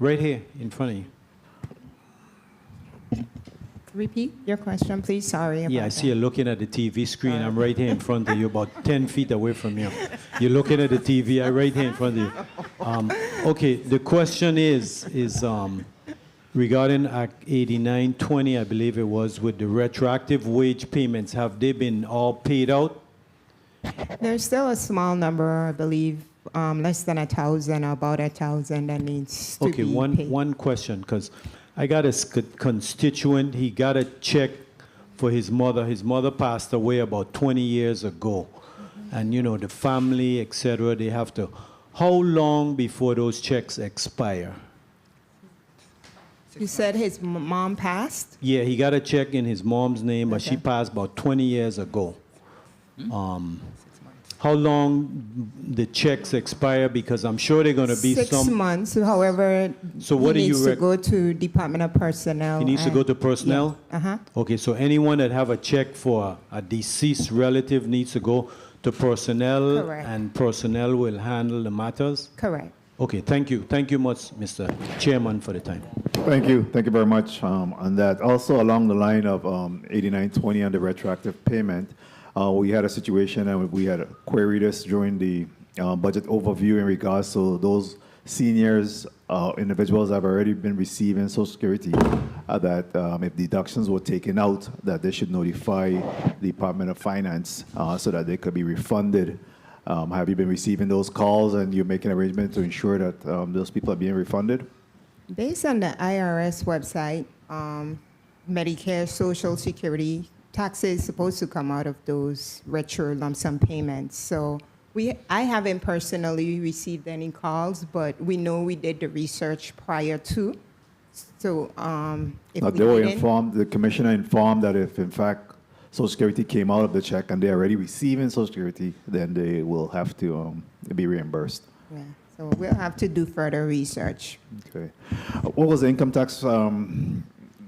right here in front of you. Repeat your question, please. Sorry about Yeah, I see you looking at the TV screen. I'm right here in front of you, about 10 feet away from you. You're looking at the TV. I'm right here in front of you. Okay, the question is regarding Act 8920, I believe it was, with the retroactive wage payments. Have they been all paid out? There's still a small number, I believe, less than 1,000, about 1,000 that needs to Okay, be paid. one question, because I got a constituent, he got a check for his mother. His mother passed away about 20 years ago. And, you know, the family, et cetera, they have to. How long before those checks expire? You said his mom passed? Yeah, he got a check in his mom's name, but she passed about 20 years ago. How long the checks expire? Because I'm sure they're going to be 6 months. However, So what he do you needs to go to Department of Personnel. He needs to go to personnel? Yeah. Uh-huh. Okay, so anyone that have a check for a deceased relative needs to go to personnel, Correct. and personnel will handle the matters? Correct. Okay, thank you. Thank you much, Mr. Chairman, for the time. Thank you. Thank you very much on that. Also, along the line of 8920 and the retroactive payment, we had a situation and we had queried this during the budget overview in regards to those seniors, individuals have already been receiving Social Security, that if deductions were taken out, that they should notify the Department of Finance so that they could be refunded. Have you been receiving those calls and you're making arrangements to ensure that those people are being refunded? Based on the IRS website, Medicare, Social Security, taxes supposed to come out of those retro lump sum payments. So I haven't personally received any calls, but we know we did the research prior to. So if They were informed, the commissioner informed that if in fact Social Security came out of the check and they're already receiving Social Security, then they will have to be reimbursed. Yeah, so we'll have to do further research. Okay. What was the income tax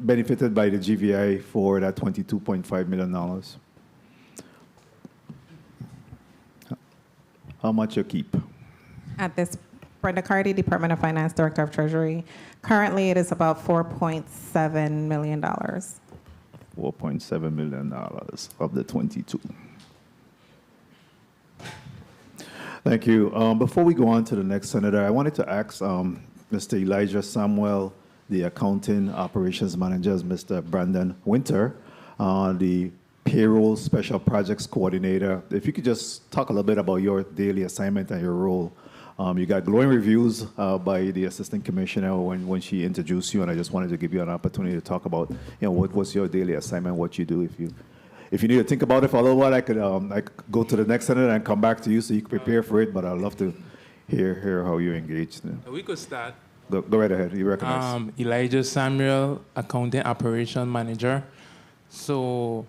benefited by the GVI for that $22.5 million? How much you keep? At this, Brenda Cardy, Department of Finance, Director of Treasury. Currently, it is about $4.7 million. $4.7 million of the 22. Thank you. Before we go on to the next senator, I wanted to ask Mr. Elijah Samuel, the accounting operations manager, Mr. Brandon Winter, the payroll special projects coordinator. If you could just talk a little bit about your daily assignment and your role. You got glowing reviews by the assistant commissioner when she introduced you, and I just wanted to give you an opportunity to talk about, what was your daily assignment, what you do. If you need to think about it for a little while, I could go to the next senator and come back to you so you can prepare for it. But I'd love to hear how you engaged. We could start. Go right ahead. You recognize. Elijah Samuel, Accounting Operation Manager. So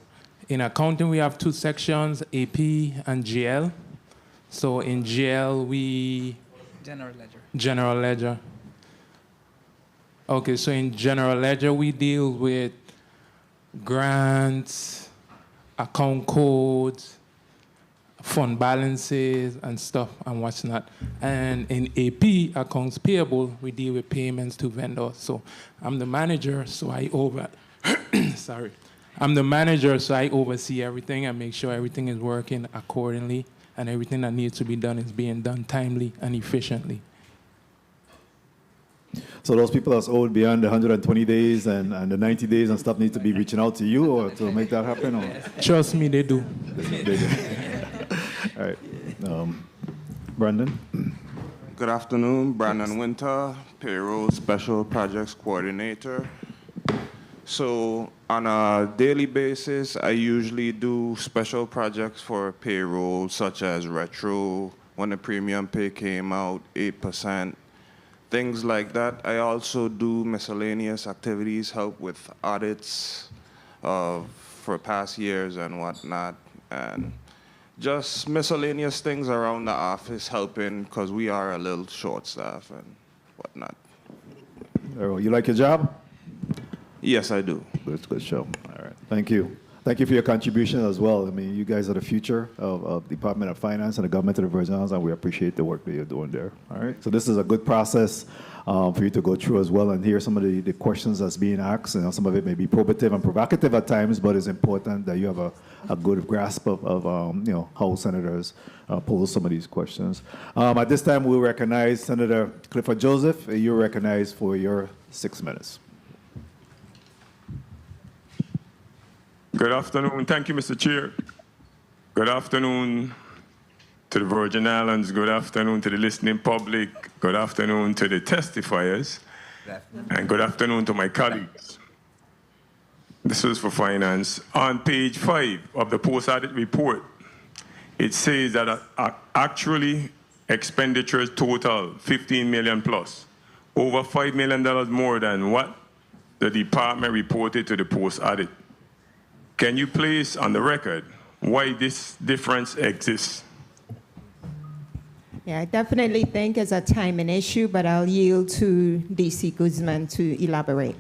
in accounting, we have two sections, AP and GL. So in GL, we... General ledger. General ledger. Okay, so in general ledger, we deal with grants, account codes, fund balances, and stuff, and what's not. And in AP, accounts payable, we deal with payments to vendors. So I'm the manager, so I sorry. I'm the manager, so I oversee everything and make sure everything is working accordingly, and everything that needs to be done is being done timely and efficiently. So those people that's owed beyond the 120 days and the 90 days and stuff need to be reaching out to you or to make that happen? Or? Trust me, they do. They do. All right. Brandon? Good afternoon, Brandon Winter, Payroll Special Projects Coordinator. So on a daily basis, I usually do special projects for payroll, such as retro, when the premium pay came out, 8%, things like that. I also do miscellaneous activities, help with audits for past years and whatnot, and just miscellaneous things around the office helping because we are a little short-staffed and whatnot. Earle, you like your job? Yes, I do. Good show. All right. Thank you. Thank you for your contribution as well. I mean, you guys are the future of Department of Finance and the government of the Virgin Islands, and we appreciate the work that you're doing there. All right. So this is a good process for you to go through as well and hear some of the questions that's being asked. You know, some of it may be probative and provocative at times, but it's important that you have a good grasp of you know, how senators pose some of these questions. At this time, we'll recognize Senator Clifford Joseph. You're recognized for your 6 minutes. Good afternoon. Thank you, Mr. Chair. Good afternoon to the Virgin Islands. Good afternoon to the listening public. Good afternoon to the testifiers. And good afternoon to my colleagues. This is for finance. On page 5 of the post-audit report, it says that actually expenditures total 15 million plus, over $5 million more than what the department reported to the post-audit. Can you place on the record why this difference exists? Yeah, I definitely think it's a timing issue, but I'll yield to DC Guzman to elaborate.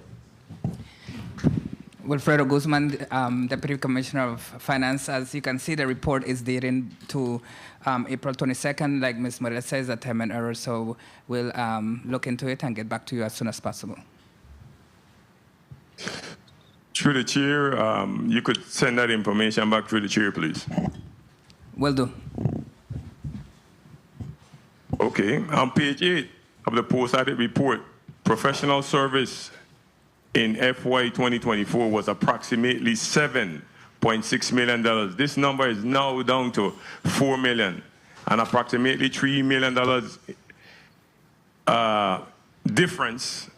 Wilfredo Guzman, Deputy Commissioner of Finance. As you can see, the report is dated to April 22nd. Like Ms. Morales says, a timing error, so we'll look into it and get back to you as soon as possible. Through the chair, you could send that information back through the chair, please. Will do. Okay. On page 8 of the post-audit report, professional service in FY 2024 was approximately $7.6 million. This number is now down to $4 million, and approximately $3 million difference.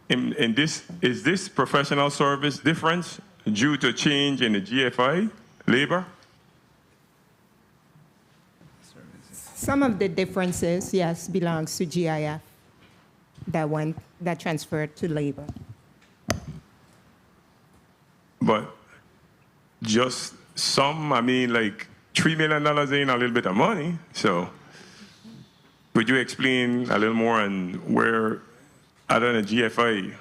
In this, is this professional service difference due to change in the GFI labor? Some of the differences, yes, belongs to GIF that transferred to labor. But just some, I mean, like $3 million ain't a little bit of money. So could you explain a little more on where, other than GFI,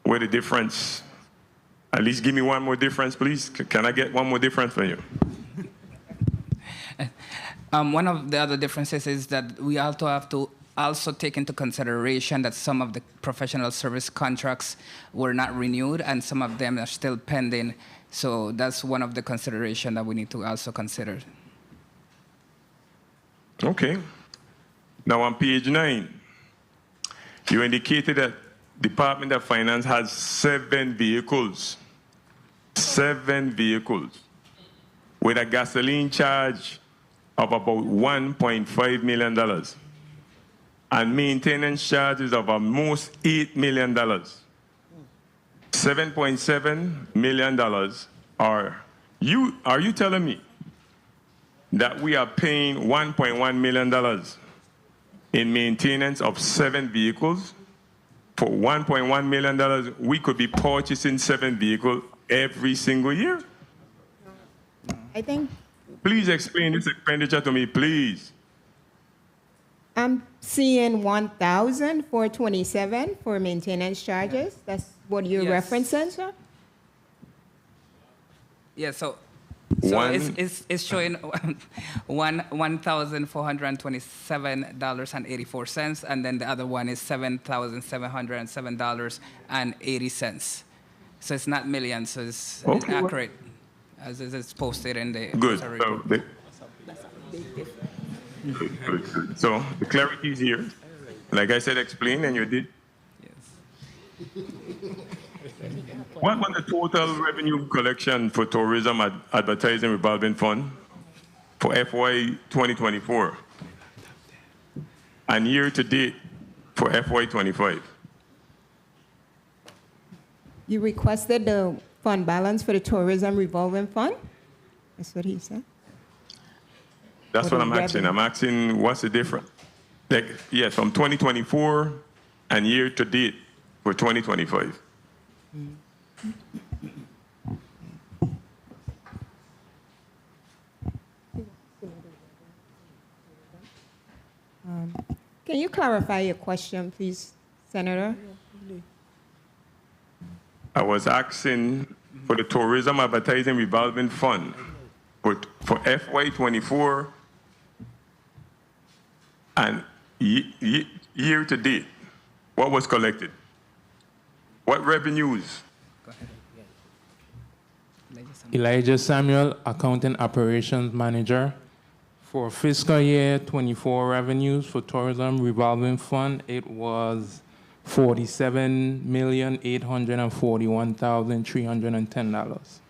where the difference, at least give me one more difference, please. Can I get one more difference from you? One of the other differences is that we also have to take into consideration that some of the professional service contracts were not renewed and some of them are still pending. So that's one of the considerations that we need to also consider. Okay. Now on page 9, you indicated that Department of Finance has 7 vehicles. 7 vehicles with a gasoline charge of about $1.5 million and maintenance charges of almost $8 million. $7.7 million are you telling me that we are paying $1.1 million in maintenance of 7 vehicles? For $1.1 million, we could be purchasing 7 vehicles every single year? I think. Please explain this expenditure to me, please. I'm seeing $1,427 for maintenance charges. That's what you're referencing, sir? Yeah, so it's showing $1,427.84, and then the other one is $7,707.80. So it's not millions, so it's accurate as it's posted in the good. report. So the clarity is here. Like I said, explain, and you did. What was the total revenue collection for tourism advertising revolving fund for FY 2024 and year to date for FY 25? You requested the fund balance for the tourism revolving fund? That's what he said. That's what I'm asking. I'm asking what's the difference? Like, yes, from 2024 and year to date for 2025. Can you clarify your question, please, Senator? I was asking for the tourism advertising revolving fund for FY 24 and year to date. What was collected? What revenues? Elijah Samuel, Accounting Operations Manager. For fiscal year 24 revenues for tourism revolving fund, it was $47,841,310.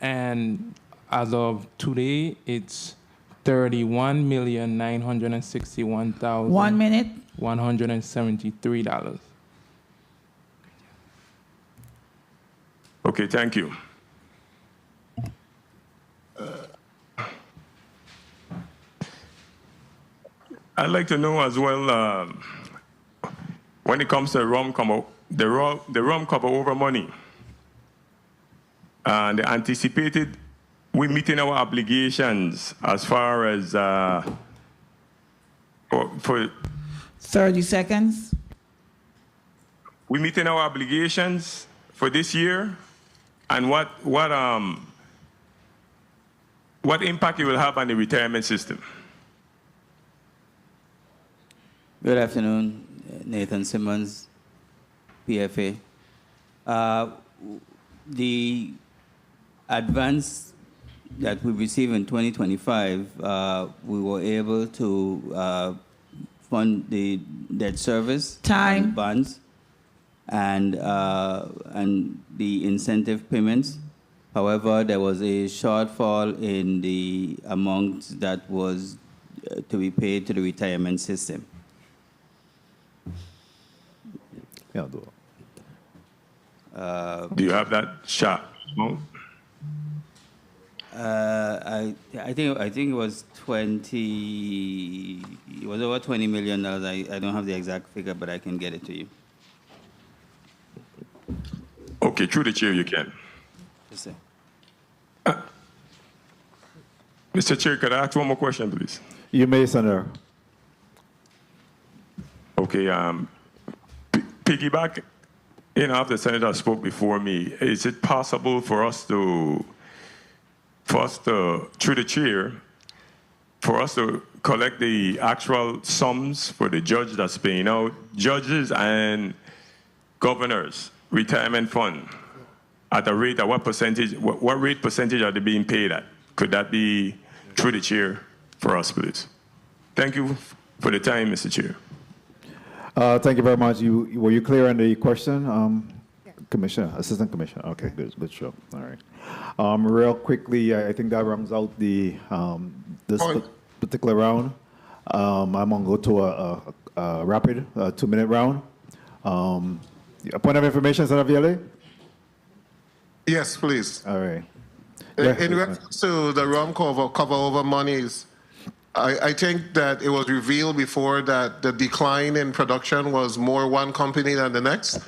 And as of today, it's $31,961,173. 1 minute. $173. Okay, thank you. I'd like to know as well, when it comes to the rum cover over money, and the anticipated, we meeting our obligations as far as for 30 seconds. We meeting our obligations for this year, and what impact it will have on the retirement system. Good afternoon, Nathan Simmonds, PFA. The advance that we received in 2025, we were able to fund the debt service, time, and bonds, and the incentive payments. However, there was a shortfall in the amount that was to be paid to the retirement system. Do you have that shot? No? I think it was 20. It was over $20 million. I don't have the exact figure, but I can get it to you. Okay, through the chair you can. Yes, sir. Mr. Chair, could I ask one more question, please? You may, Senator. Okay, piggyback, after the senator spoke before me, is it possible for us to, through the chair, for us to collect the actual sums for the judge that's paying out, judges and governors, retirement fund, at a rate, at what percentage, what rate percentage are they being paid at? Could that be through the chair for us, please? Thank you for the time, Mr. Chair. Thank you very much. Were you clear on the question, Commissioner, Assistant Commissioner? Okay, good show. All right. Real quickly, I think that rounds out the this particular round. I'm gonna go to a rapid 2-minute round. A point of information, Senator Viale? Yes, please. All right. In reference to the rum cover over monies, I think that it was revealed before that the decline in production was more one company than the next.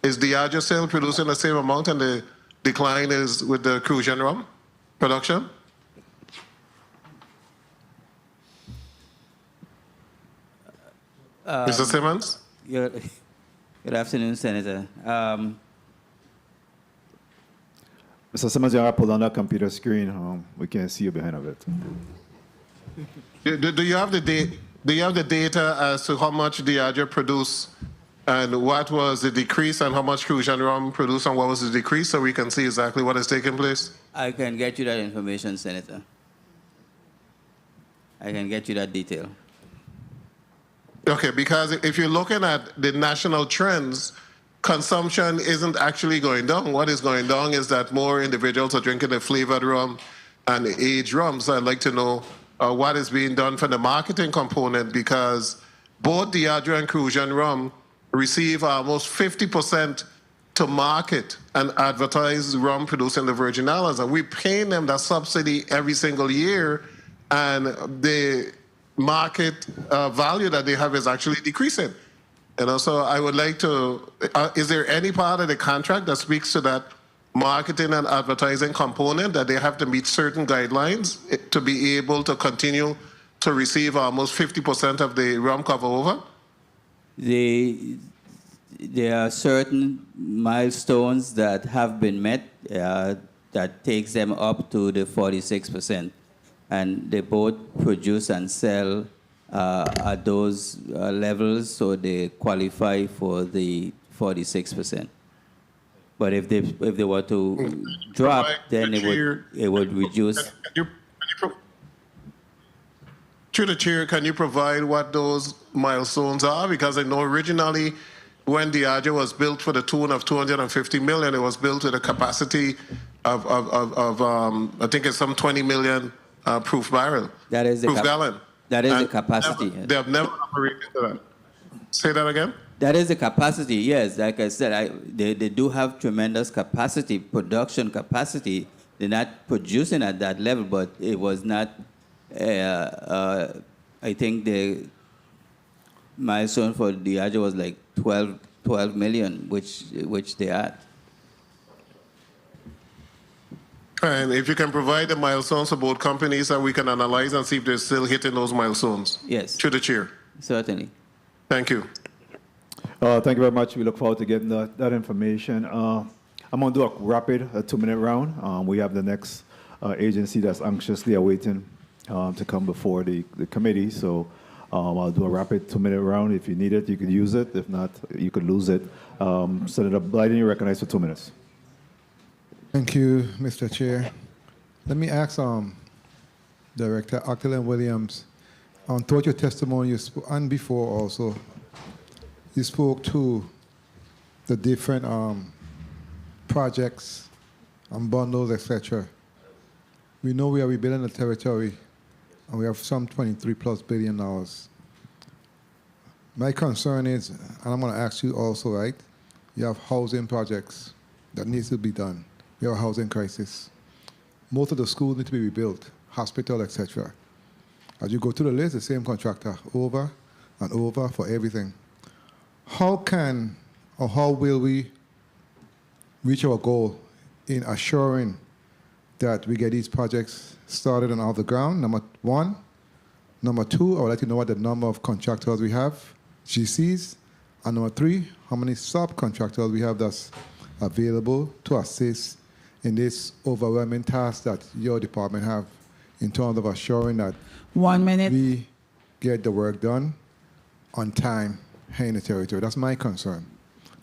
Is Diageo still producing the same amount and the decline is with the Crucian rum production? Mr. Simmonds? Good afternoon, Senator. Mr. Simmonds, you have to pull on that computer screen. We can't see you behind of it. Do you have the data as to how much Diageo produced and what was the decrease and how much Crucian rum produced and what was the decrease so we can see exactly what is taking place? I can get you that information, Senator. I can get you that detail. Okay, because if you're looking at the national trends, consumption isn't actually going down. What is going down is that more individuals are drinking the flavored rum and the aged rum. So I'd like to know what is being done for the marketing component, because both Diageo and Crucian rum receive almost 50% to market and advertise rum produced in the Virgin Islands. And we're paying them that subsidy every single year, and the market value that they have is actually decreasing. You know, so I would like to, is there any part of the contract that speaks to that marketing and advertising component, that they have to meet certain guidelines to be able to continue to receive almost 50% of the rum cover over? There are certain milestones that have been met that takes them up to the 46%. And they both produce and sell at those levels, so they qualify for the 46%. But if they were to drop, then it would reduce. Through the chair, can you provide what those milestones are? Because I know originally when Diageo was built for the tune of $250 million, it was built with a capacity of I think it's some 20 million proof barrel. That is proof gallon. That is the capacity. They have never operated to that. Say that again? That is the capacity, yes. Like I said, they do have tremendous capacity, production capacity. They're not producing at that level, but it was not, I think the milestone for Diageo was like 12 million, which they had. And if you can provide the milestones for both companies, and we can analyze and see if they're still hitting those milestones. Yes. Through the chair. Certainly. Thank you. Thank you very much. We look forward to getting that information. I'm going to do a rapid 2-minute round. We have the next agency that's anxiously awaiting to come before the committee. So I'll do a rapid 2-minute round. If you need it, you could use it. If not, you could lose it. Senator Blyden, you're recognized for 2 minutes. Thank you, Mr. Chair. Let me ask Director Octalien Williams, throughout your testimony, and before also, you spoke to the different projects and bundles, etc. We know we are rebuilding the territory, and we have some $23+ billion. My concern is, and I'm going to ask you also, right? You have housing projects that needs to be done. We have a housing crisis. Most of the schools need to be rebuilt, hospital, etc. As you go through the list, the same contractor over and over for everything. How can or how will we reach our goal in assuring that we get these projects started and off the ground? Number one. Number two, I would like to know what the number of contractors we have, GCs. And number three, how many subcontractors we have that's available to assist in this overwhelming task that your department have in terms of assuring that 1 minute we get the work done on time here in the territory. That's my concern.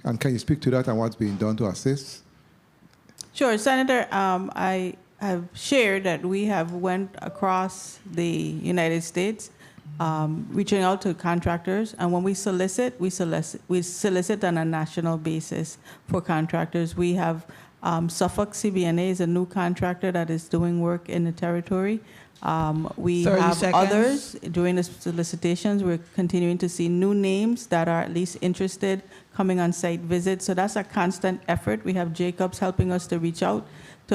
And can you speak to that and what's being done to assist? Sure, Senator. I have shared that we have went across the United States, reaching out to contractors, and when we solicit on a national basis for contractors. We have Suffolk CBNA is a new contractor that is doing work in the territory. We have others during the solicitations. We're continuing to see new names that are at least interested coming on site visits. So that's a constant effort. We have Jacobs helping us to reach out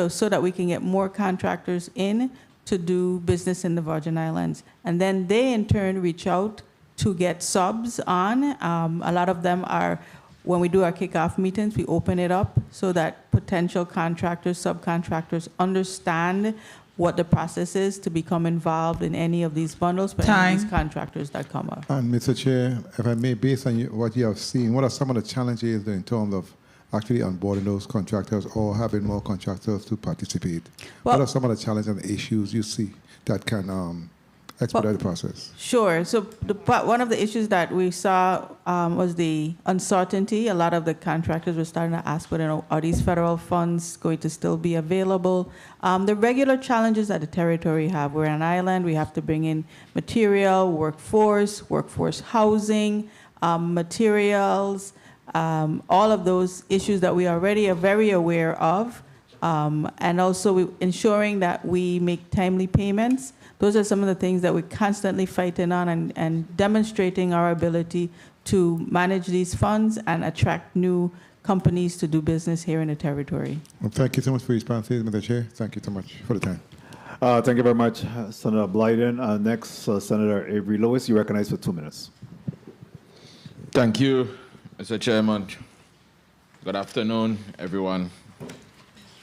so that we can get more contractors in to do business in the Virgin Islands. And then they in turn reach out to get subs on. A lot of them are, when we do our kickoff meetings, we open it up so that potential contractors, subcontractors understand what the process is to become involved in any of these bundles, but any of these contractors that come up. And Mr. Chair, if I may, based on what you have seen, what are some of the challenges in terms of actually onboarding those contractors or having more contractors to participate? What are some of the challenges and issues you see that can expedite the process. Sure. So one of the issues that we saw was the uncertainty. A lot of the contractors were starting to ask, are these federal funds going to still be available? The regular challenges that the territory have. We're an island. We have to bring in material, workforce housing, materials, all of those issues that we already are very aware of. And also ensuring that we make timely payments. Those are some of the things that we're constantly fighting on and demonstrating our ability to manage these funds and attract new companies to do business here in the territory. Well, thank you so much for your responses, Mr. Chair. Thank you so much for the time. Thank you very much, Senator Blyden. Next, Senator Avery Lewis, you recognize for 2 minutes. Thank you, Mr. Chairman. Good afternoon, everyone.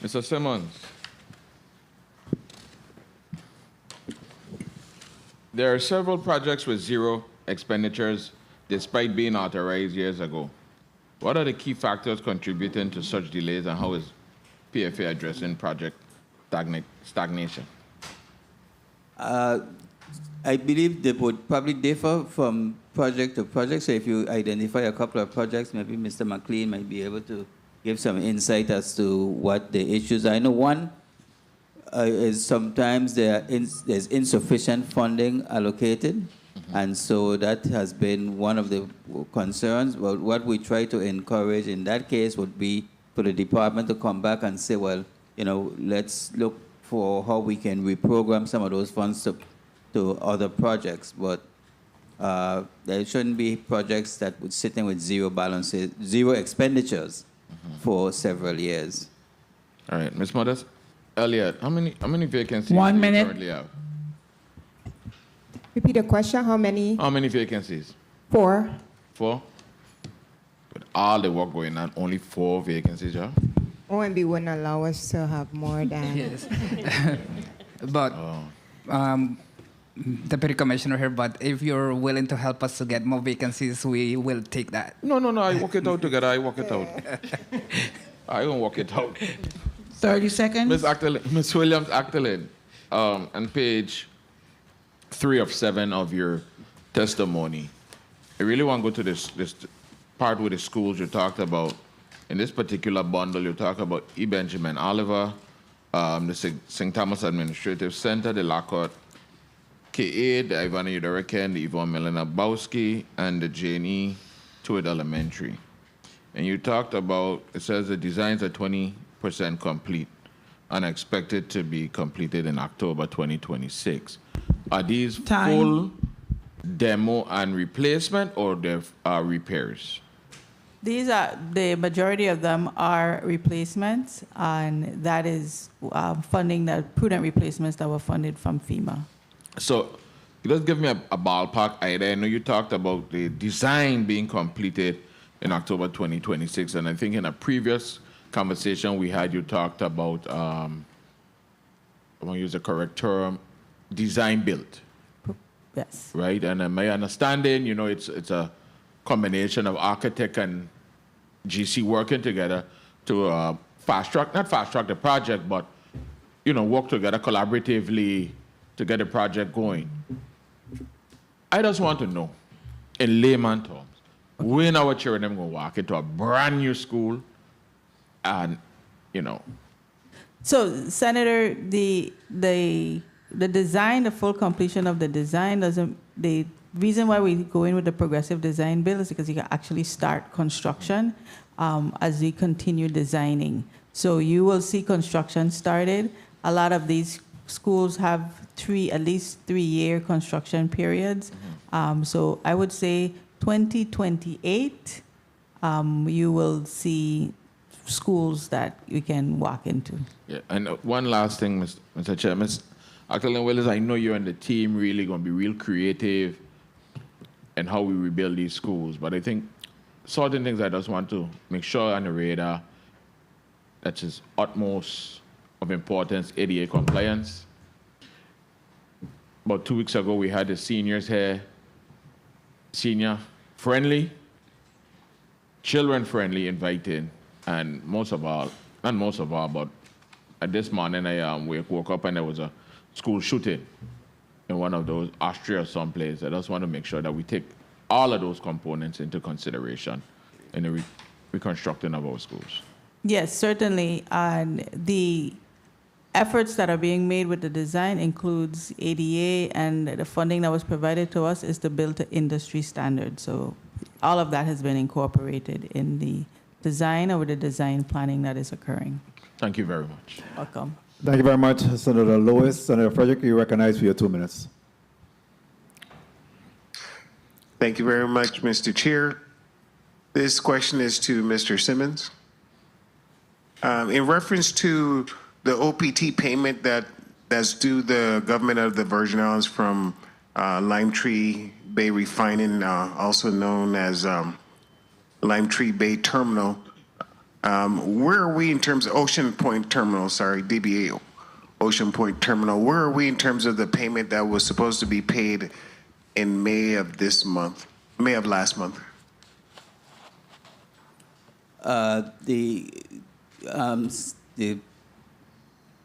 Mr. Simmonds, there are several projects with zero expenditures despite being authorized years ago. What are the key factors contributing to such delays, and how is PFA addressing project stagnation? I believe they would probably differ from project to project. So if you identify a couple of projects, maybe Mr. McLean might be able to give some insight as to what the issues are. I know one is sometimes there's insufficient funding allocated, and so that has been one of the concerns. But what we try to encourage in that case would be for the department to come back and say, well, let's look for how we can reprogram some of those funds to other projects. But there shouldn't be projects that would sit in with zero balances, zero expenditures for several years. All right, Ms. Modest. Elliot, how many vacancies 1 do you minute. currently have? Repeat the question, how many? How many vacancies? 4. 4? With all the work going on, only 4 vacancies, yeah? OMB wouldn't allow us to have more than. Yes. But, Deputy Commissioner here, but if you're willing to help us to get more vacancies, we will take that. No, I work it out together. I work it out. I don't work it out. 30 seconds. Ms. Williams-Octalien, on page 3 of 7 of your testimony, I really want to go to this part with the schools you talked about. In this particular bundle, you talk about E. Benjamin Oliver, the St. Thomas Administrative Center, the Lockhart KA, the Ivana Udorekan, the Yvonne Melina Bowski, and the Jane Tuit Elementary. And you talked about, it says the designs are 20% complete and expected to be completed in October 2026. Are these full demo and replacement, or they're repairs? These are, the majority of them are replacements, and that is funding, the prudent replacements that were funded from FEMA. So just give me a ballpark idea. I know you talked about the design being completed in October 2026, and I think in a previous conversation we had, you talked about, I want to use the correct term, design build. Yes. Right, and my understanding, it's a combination of architect and GC working together to not fast track the project, but, work together collaboratively to get the project going. I just want to know, in layman terms, when our children are going to walk into a brand new school and, So, Senator, the design, the full completion of the design the reason why we go in with the progressive design bill is because you can actually start construction as we continue designing. So you will see construction started. A lot of these schools have at least 3-year construction periods. So I would say 2028, you will see schools that you can walk into. Yeah, and one last thing, Mr. Chair. Ms. Octalien Willis, I know you and the team really going to be real creative in how we rebuild these schools, but I think certain things I just want to make sure on the radar, that is utmost of importance, ADA compliance. About 2 weeks ago, we had the seniors here, senior friendly, children friendly, inviting, and but at this morning I woke up and there was a school shooting in one of those, Austria or someplace. I just want to make sure that we take all of those components into consideration in the reconstructing of our schools. Yes, certainly. And the efforts that are being made with the design includes ADA, and the funding that was provided to us is to build to industry standards. So all of that has been incorporated in the design or the design planning that is occurring. Thank you very much. Welcome. Thank you very much, Senator Lewis. Senator Frederick, you recognize for your 2 minutes. Thank you very much, Mr. Chair. This question is to Mr. Simmonds. In reference to the OPT payment that's due the government of the Virgin Islands from Lime Tree Bay Refining, also known as Lime Tree Bay Terminal, where are we in terms of Ocean Point Terminal, DBA Ocean Point Terminal, where are we in terms of the payment that was supposed to be paid in May of last month? The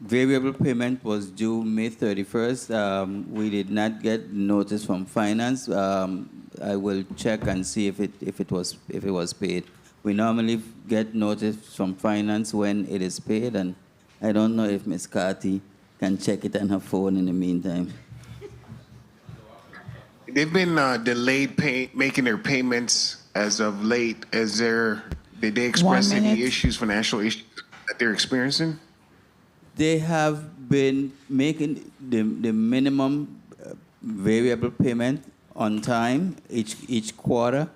variable payment was due May 31st. We did not get notice from finance. I will check and see if it was paid. We normally get notice from finance when it is paid, and I don't know if Ms. Carty can check it on her phone in the meantime. They've been delayed making their payments as of late. Did they express any issues, financial issues that they're experiencing? They have been making the minimum variable payment on time each quarter,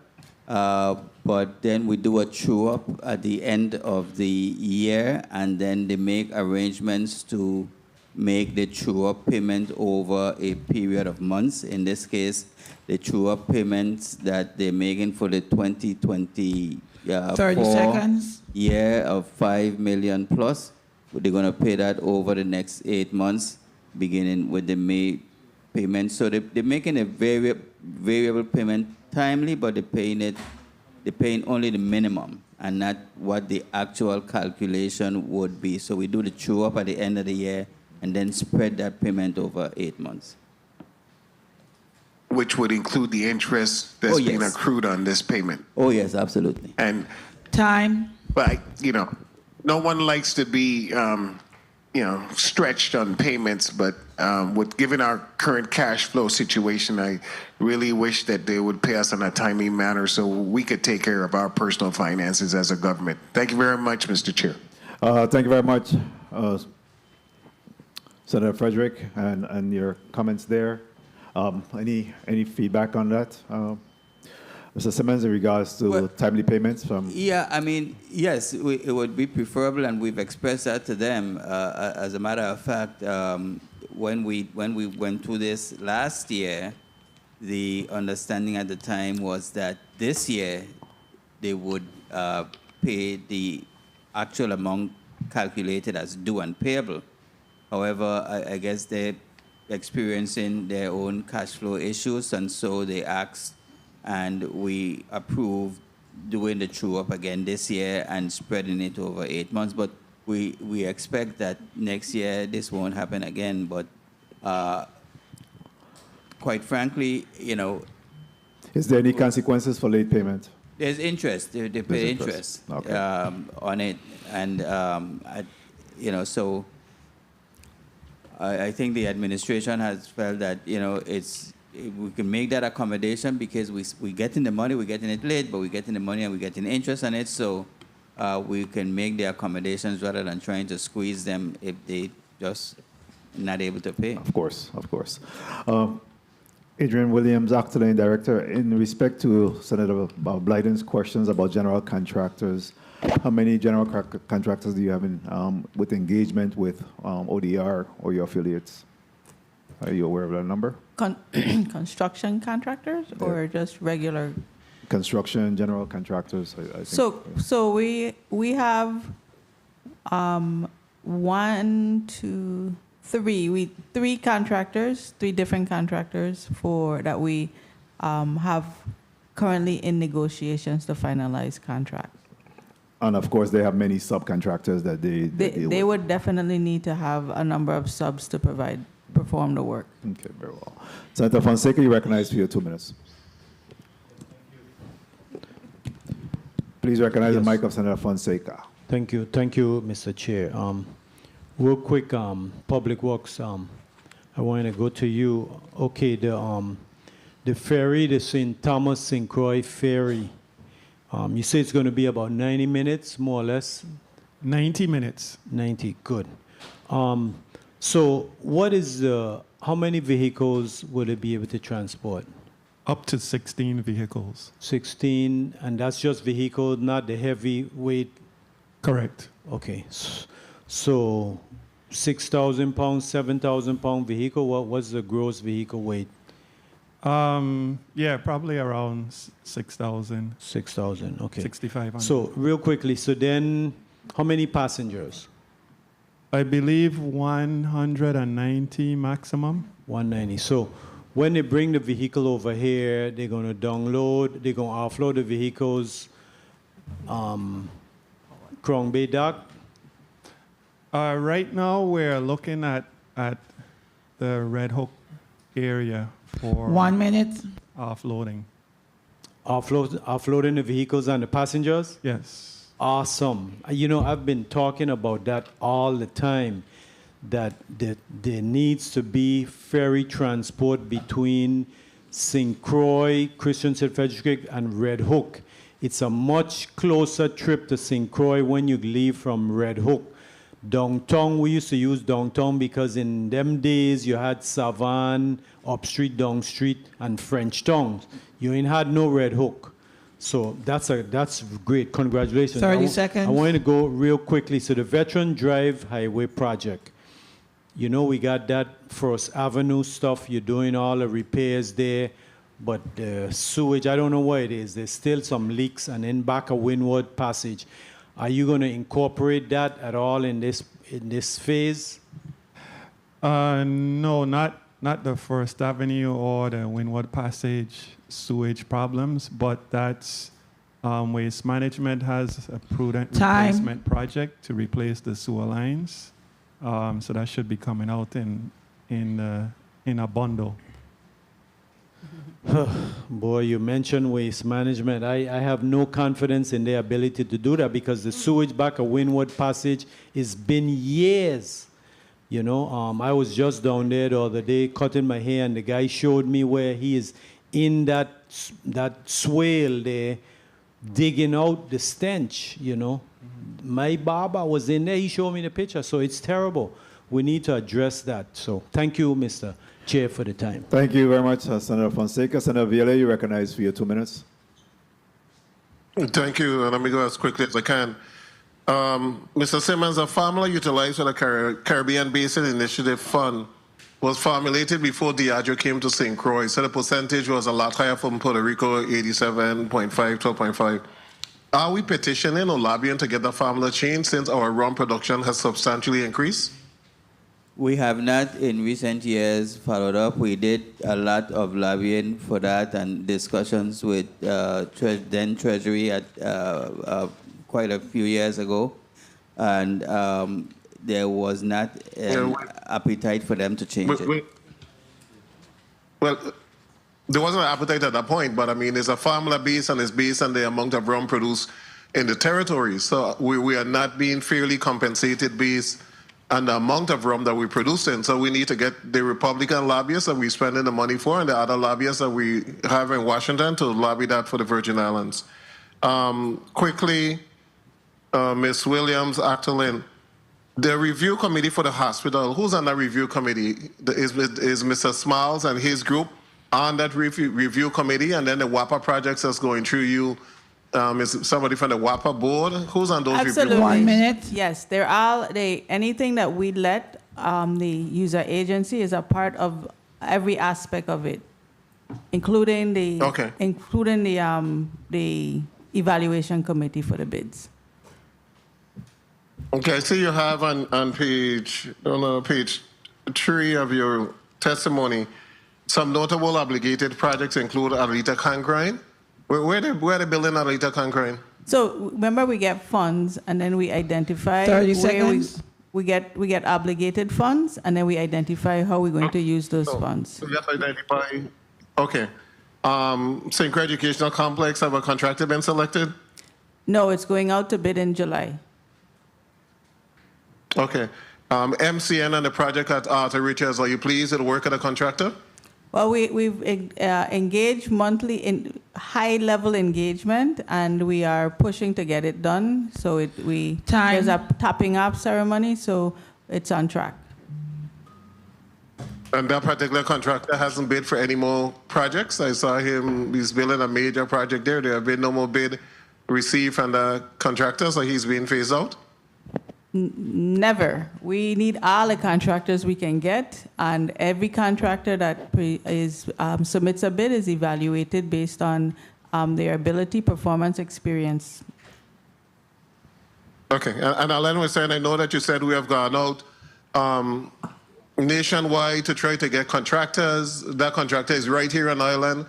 but then we do a true-up at the end of the year, and then they make arrangements to make the true-up payment over a period of months. In this case, the true-up payments that they're making for the 2020 30 seconds. Year of $5 million plus. They're going to pay that over the next 8 months, beginning with the May payment. So they're making a variable payment timely, but they're paying only the minimum and not what the actual calculation would be. So we do the true up at the end of the year and then spread that payment over 8 months. Which would include the interest that's being accrued on this payment. Oh, yes, absolutely. And time. But, no one likes to be, stretched on payments, but given our current cash flow situation, I really wish that they would pay us in a timely manner so we could take care of our personal finances as a government. Thank you very much, Mr. Chair. Thank you very much, Senator Frederick, and your comments there. Any feedback on that? Mr. Simmonds, in regards to timely payments from... Yeah, I mean, yes, it would be preferable, and we've expressed that to them. As a matter of fact, when we went through this last year, the understanding at the time was that this year they would pay the actual amount calculated as due and payable. However, I guess they're experiencing their own cash flow issues, and so they asked, and we approved doing the true-up again this year and spreading it over 8 months. But we expect that next year this won't happen again. But quite frankly, Is there any consequences for late payment? There's interest. They pay interest on it. And, so I think the administration has felt that, we can make that accommodation because we're getting the money, we're getting it late, but we're getting the money and we're getting interest on it. So we can make the accommodations rather than trying to squeeze them if they just not able to pay. Of course. Adrienne Williams-Octalien, Director, in respect to Senator Blyden's questions about general contractors, how many general contractors do you have with engagement with ODR or your affiliates? Are you aware of that number? Construction contractors or just regular? Construction, general contractors, I think. So we have 1, 2, 3. Three contractors, 3 different contractors that we have currently in negotiations to finalize contract. And of course, they have many subcontractors that they would definitely need to have a number of subs to provide perform the work. Okay, very well. Senator Fonseca, you recognize for your 2 minutes. Please recognize the mic of Senator Fonseca. Thank you, Mr. Chair. Real quick, Public Works, I want to go to you. Okay, the ferry, the St. Thomas St. Croix ferry, you say it's going to be about 90 minutes, more or less? 90 minutes. 90, good. So what is how many vehicles will it be able to transport? Up to 16 vehicles. 16, and that's just vehicle, not the heavy weight? Correct. Okay, so 6,000 pounds, 7,000 pound vehicle, what's the gross vehicle weight? Yeah, probably around 6,000. 6,000, okay. 6,500. So real quickly, so then how many passengers? I believe 190 maximum. 190. So when they bring the vehicle over here, they're going to download, they're going to offload the vehicles, Crown Bay Dock? Right now, we're looking at the Red Hook area for 1 minute. offloading. Offloading the vehicles and the passengers? Yes. Awesome. You know, I've been talking about that all the time, that there needs to be ferry transport between St. Croix, Christian St. Frederick, and Red Hook. It's a much closer trip to St. Croix when you leave from Red Hook. Downtown, we used to use downtown because in them days you had Savan, Up Street, Down Street, and French Town. You ain't had no Red Hook. So that's great. Congratulations. 30 seconds. I want to go real quickly. So the Veteran Drive Highway Project. You know, we got that First Avenue stuff. You're doing all the repairs there. But the sewage, I don't know what it is. There's still some leaks. And then back of Windward Passage. Are you going to incorporate that at all in this phase? No, not the First Avenue or the Windward Passage sewage problems, but that's Waste Management has a prudent replacement project to replace the sewer lines. So that should be coming out in a bundle. Boy, you mentioned Waste Management. I have no confidence in their ability to do that because the sewage back of Windward Passage has been years. You know, I was just down there the other day cutting my hair, and the guy showed me where he is in that swale there, digging out the stench, you know. My barber was in there. He showed me the picture. So it's terrible. We need to address that. So thank you, Mr. Chair, for the time. Thank you very much, Senator Fonseca. Senator Viola, you recognize for your 2 minutes. Thank you, and let me go as quickly as I can. Mr. Simmonds, a formula utilized for the Caribbean Basin Initiative Fund was formulated before Diageo came to St. Croix, so the percentage was a lot higher from Puerto Rico, 87.5, 12.5. Are we petitioning or lobbying to get the formula changed since our rum production has substantially increased? We have not in recent years followed up. We did a lot of lobbying for that and discussions with then Treasury at quite a few years ago. And there was not an appetite for them to change it. Well, there wasn't an appetite at that point, but I mean, it's a formula base and it's based on the amount of rum produced in the territory. So we are not being fairly compensated based on the amount of rum that we produce in. So we need to get the Republican lobbyists that we're spending the money for and the other lobbyists that we have in Washington to lobby that for the Virgin Islands. Quickly, Ms. Williams-Octalien, the review committee for the hospital, who's on that review committee? Is Mr. Smiles and his group on that review committee? And then the WAPA projects that's going through you, is somebody from the WAPA board? Who's on those Absolutely. review? 1 minute. Yes, they're all, anything that we let the user agency is a part of every aspect of it, including the evaluation committee for the bids. Okay, I see you have on page 3 of your testimony, some notable obligated projects include Alita Congrine. Where they building Alita Congrine? So remember, we get funds and then we identify 30 where we, seconds. we get obligated funds, and then we identify how we're going to use those funds. So just identify. Okay. St. Croix Educational Complex, have a contractor been selected? No, it's going out to bid in July. Okay. MCN and the project at Arthur Richards, are you pleased with the work of the contractor? Well, we've engaged monthly in high-level engagement, and we are pushing to get it done. So there's a topping up ceremony, so it's on track. And that particular contractor hasn't bid for any more projects? I saw he's building a major project there. There have been no more bid received from the contractor, so he's being phased out? Never. We need all the contractors we can get, and every contractor that submits a bid is evaluated based on their ability, performance, experience. Okay, and Alan was saying, I know that you said we have gone out nationwide to try to get contractors. That contractor is right here on island.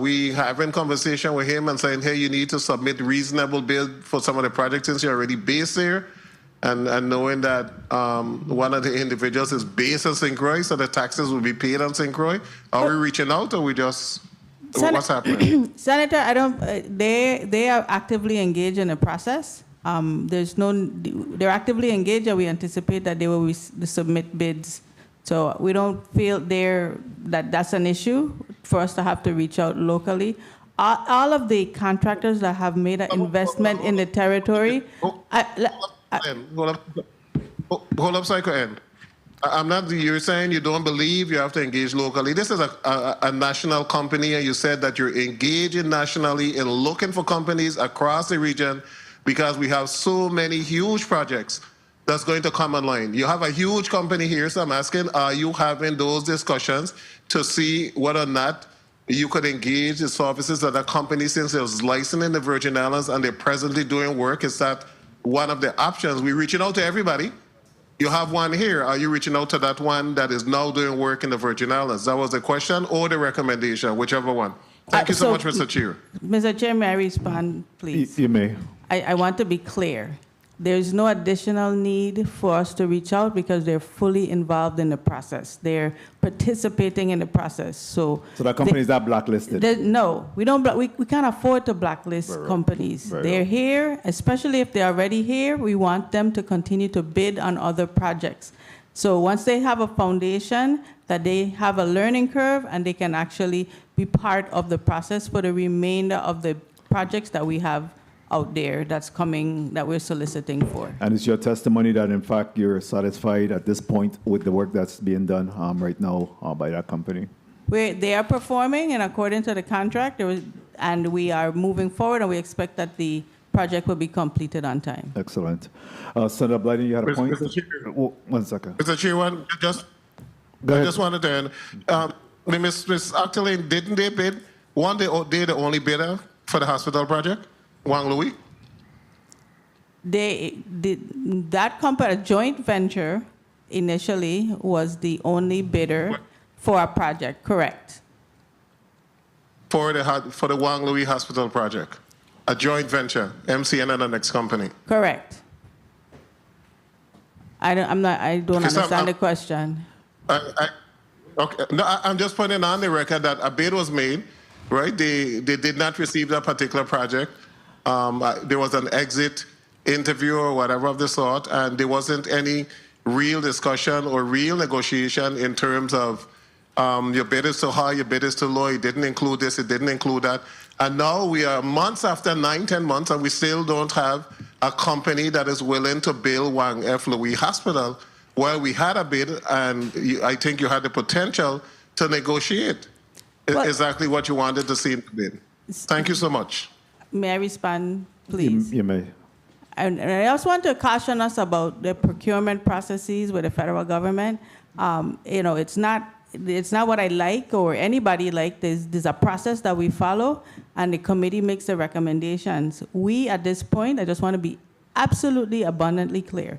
We having conversation with him and saying, hey, you need to submit reasonable bid for some of the projects since you're already based there. And knowing that one of the individuals is based in St. Croix, so the taxes will be paid on St. Croix. Are we reaching out, or we just what's happening? Senator, I don't. They are actively engaged in the process. They're actively engaged, and we anticipate that they will submit bids. So we don't feel that's an issue for us to have to reach out locally. All of the contractors that have made an investment in the territory. Hold up, Psycho N. I'm not. You're saying you don't believe you have to engage locally. This is a national company, and you said that you're engaging nationally in looking for companies across the region because we have so many huge projects that's going to come online. You have a huge company here, so I'm asking, are you having those discussions to see whether or not you could engage the services of that company since it was licensed in the Virgin Islands and they're presently doing work? Is that one of the options? We're reaching out to everybody. You have one here. Are you reaching out to that one that is now doing work in the Virgin Islands? That was the question or the recommendation, whichever one. Thank you so much, Mr. Chair. Mr. Chair, may I respond, please? You may. I want to be clear. There's no additional need for us to reach out because they're fully involved in the process. They're participating in the process. So that company is not blacklisted? No, we don't. We can't afford to blacklist companies. They're here, especially if they're already here. We want them to continue to bid on other projects. So once they have a foundation, that they have a learning curve and they can actually be part of the process for the remainder of the projects that we have out there that's coming, that we're soliciting for. And it's your testimony that, in fact, you're satisfied at this point with the work that's being done right now by that company? They are performing, and according to the contract, and we are moving forward, and we expect that the project will be completed on time. Excellent. Senator Blyden, you had a point? Mr. Chair. 1 second. Mr. Chair, I just wanted to end. Ms. Octalien, didn't they bid? They're the only bidder for the hospital project? Wang Louis? That company, a joint venture, initially was the only bidder for a project, correct? For the Wang Louis Hospital project, a joint venture, MCN and the next company. Correct. I don't understand the question. Okay, no, I'm just putting on the record that a bid was made, right? They did not receive that particular project. There was an exit interview or whatever of the sort, and there wasn't any real discussion or real negotiation in terms of your bid is too high, your bid is too low, it didn't include this, it didn't include that. And now we are months after 9-10 months, and we still don't have a company that is willing to build Wang F. Louis Hospital. Well, we had a bid, and I think you had the potential to negotiate exactly what you wanted to see in the bid. Thank you so much. May I respond, please? You may. And I also want to caution us about the procurement processes with the federal government. It's not what I like or anybody like. There's a process that we follow, and the committee makes the recommendations. We, at this point, I just want to be absolutely abundantly clear.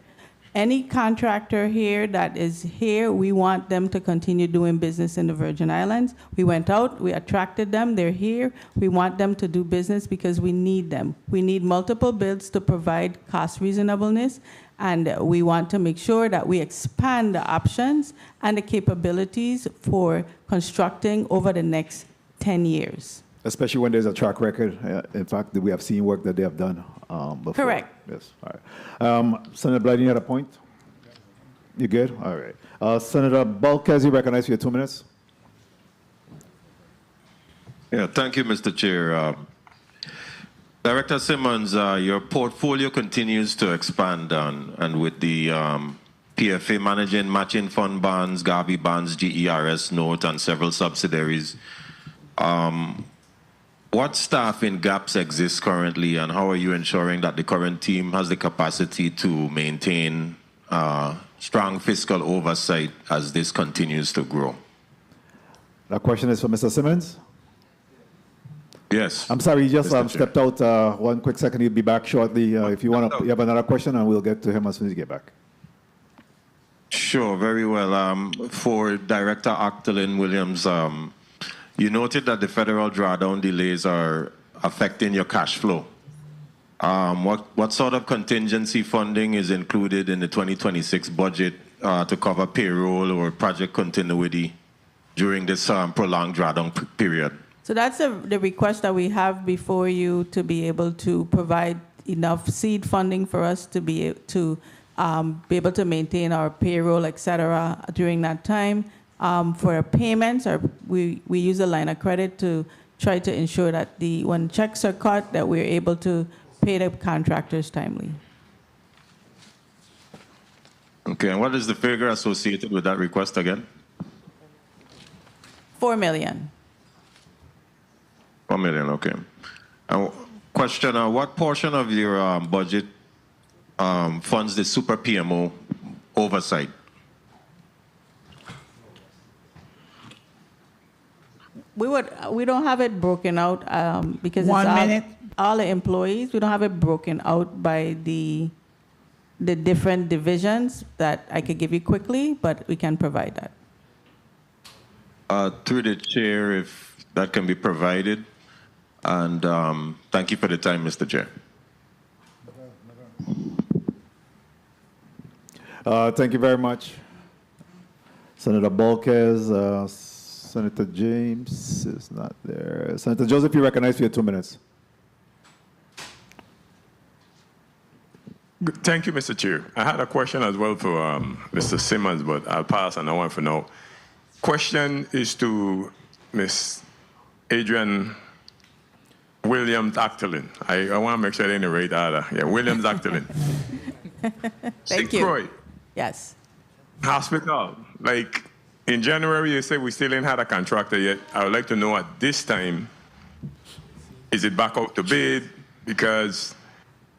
Any contractor here that is here, we want them to continue doing business in the Virgin Islands. We went out, we attracted them, they're here. We want them to do business because we need them. We need multiple bids to provide cost reasonableness, And we want to make sure that we expand the options and the capabilities for constructing over the next 10 years. Especially when there's a track record. In fact, we have seen work that they have done before. Correct. Yes. All right. Senator Blyden, you had a point? You good? All right. Senator Balkes, you recognize for your 2 minutes. Yeah, thank you, Mr. Chair. Director Simmonds, your portfolio continues to expand, and with the PFA managing matching fund bonds, Gavi bonds, GERS note, and several subsidiaries. What staffing gaps exist currently, and how are you ensuring that the current team has the capacity to maintain strong fiscal oversight as this continues to grow? That question is for Mr. Simmonds. Yes. I'm sorry, he just Mr. stepped out 1 quick second. He'll be back shortly. If you want to, you have another question, and we'll get to him as soon as you get back. Sure, very well. For Director Octalien Williams, you noted that the federal drawdown delays are affecting your cash flow. What sort of contingency funding is included in the 2026 budget to cover payroll or project continuity during this prolonged drawdown period? So that's the request that we have before you, to be able to provide enough seed funding for us to be able to maintain our payroll, et cetera, during that time. For our payments, we use a line of credit to try to ensure that when checks are cut, that we're able to pay the contractors timely. Okay, and what is the figure associated with that request again? $4 million. 1 million, okay. Question, what portion of your budget funds the super PMO oversight? We don't have it broken out because One it's minute. all the employees. We don't have it broken out by the different divisions that I could give you quickly, but we can provide that. Through the chair, if that can be provided. And thank you for the time, Mr. Chair. Thank you very much. Senator Balkes, Senator James is not there. Senator Joseph, you recognize for your 2 minutes. Thank you, Mr. Chair. I had a question as well for Mr. Simmonds, but I'll pass on that one for now. Question is to Ms. Adrienne Williams-Octalien. I want to make sure I didn't rate either. Yeah, Williams-Octalien. Thank you. Croy. Yes. Hospital. Like, in January, you said we still ain't had a contractor yet. I would like to know at this time, is it back out to bid? Because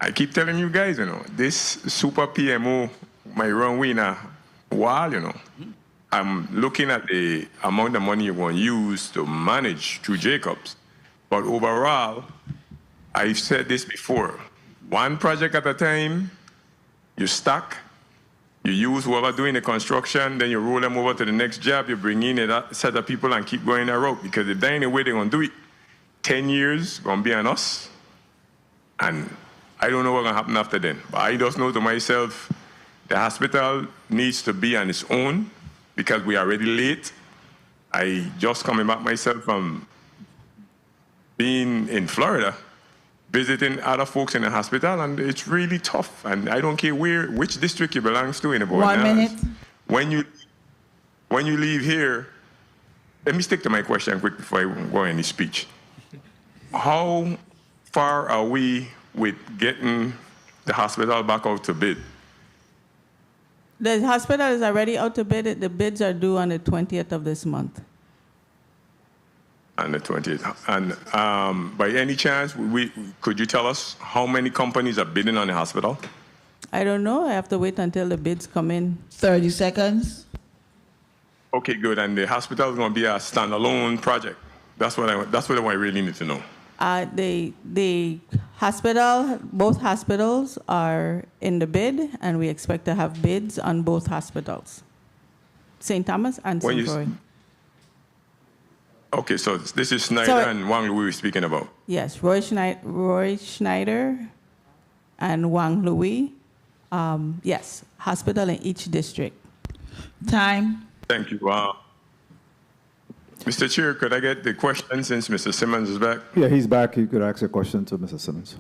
I keep telling you guys, this super PMO might run winner while, I'm looking at the amount of money you're going to use to manage through Jacobs. But overall, I've said this before, one project at a time, you stack, you use whoever doing the construction, then you roll them over to the next job, you bring in a set of people and keep going that route. Because if there ain't a way they're going to do it, 10 years going to be on us. And I don't know what's going to happen after then. But I just know to myself, the hospital needs to be on its own because we are already late. I just coming back myself from being in Florida, visiting other folks in the hospital, and it's really tough. And I don't care which district you belongs to in the 1 minute. When you leave here, let me stick to my question quick before I go any speech. How far are we with getting the hospital back out to bid? The hospital is already out to bid. The bids are due on the 20th of this month. On the 20th. And by any chance, could you tell us how many companies are bidding on the hospital? I don't know. I have to wait until the bids come in. 30 seconds. Okay, good. And the hospital is going to be a standalone project. That's what I really need to know. The hospital, both hospitals are in the bid, and we expect to have bids on both hospitals, St. Thomas and St. Croix. Okay, so this is Schneider and Wang Louis we're speaking about. Yes, Roy Schneider and Wang Louis Yes, hospital in each district. Time. Thank you. Mr. Chair, could I get the question since Mr. Simmonds is back? Yeah, he's back. You could ask a question to Mr. Simmonds.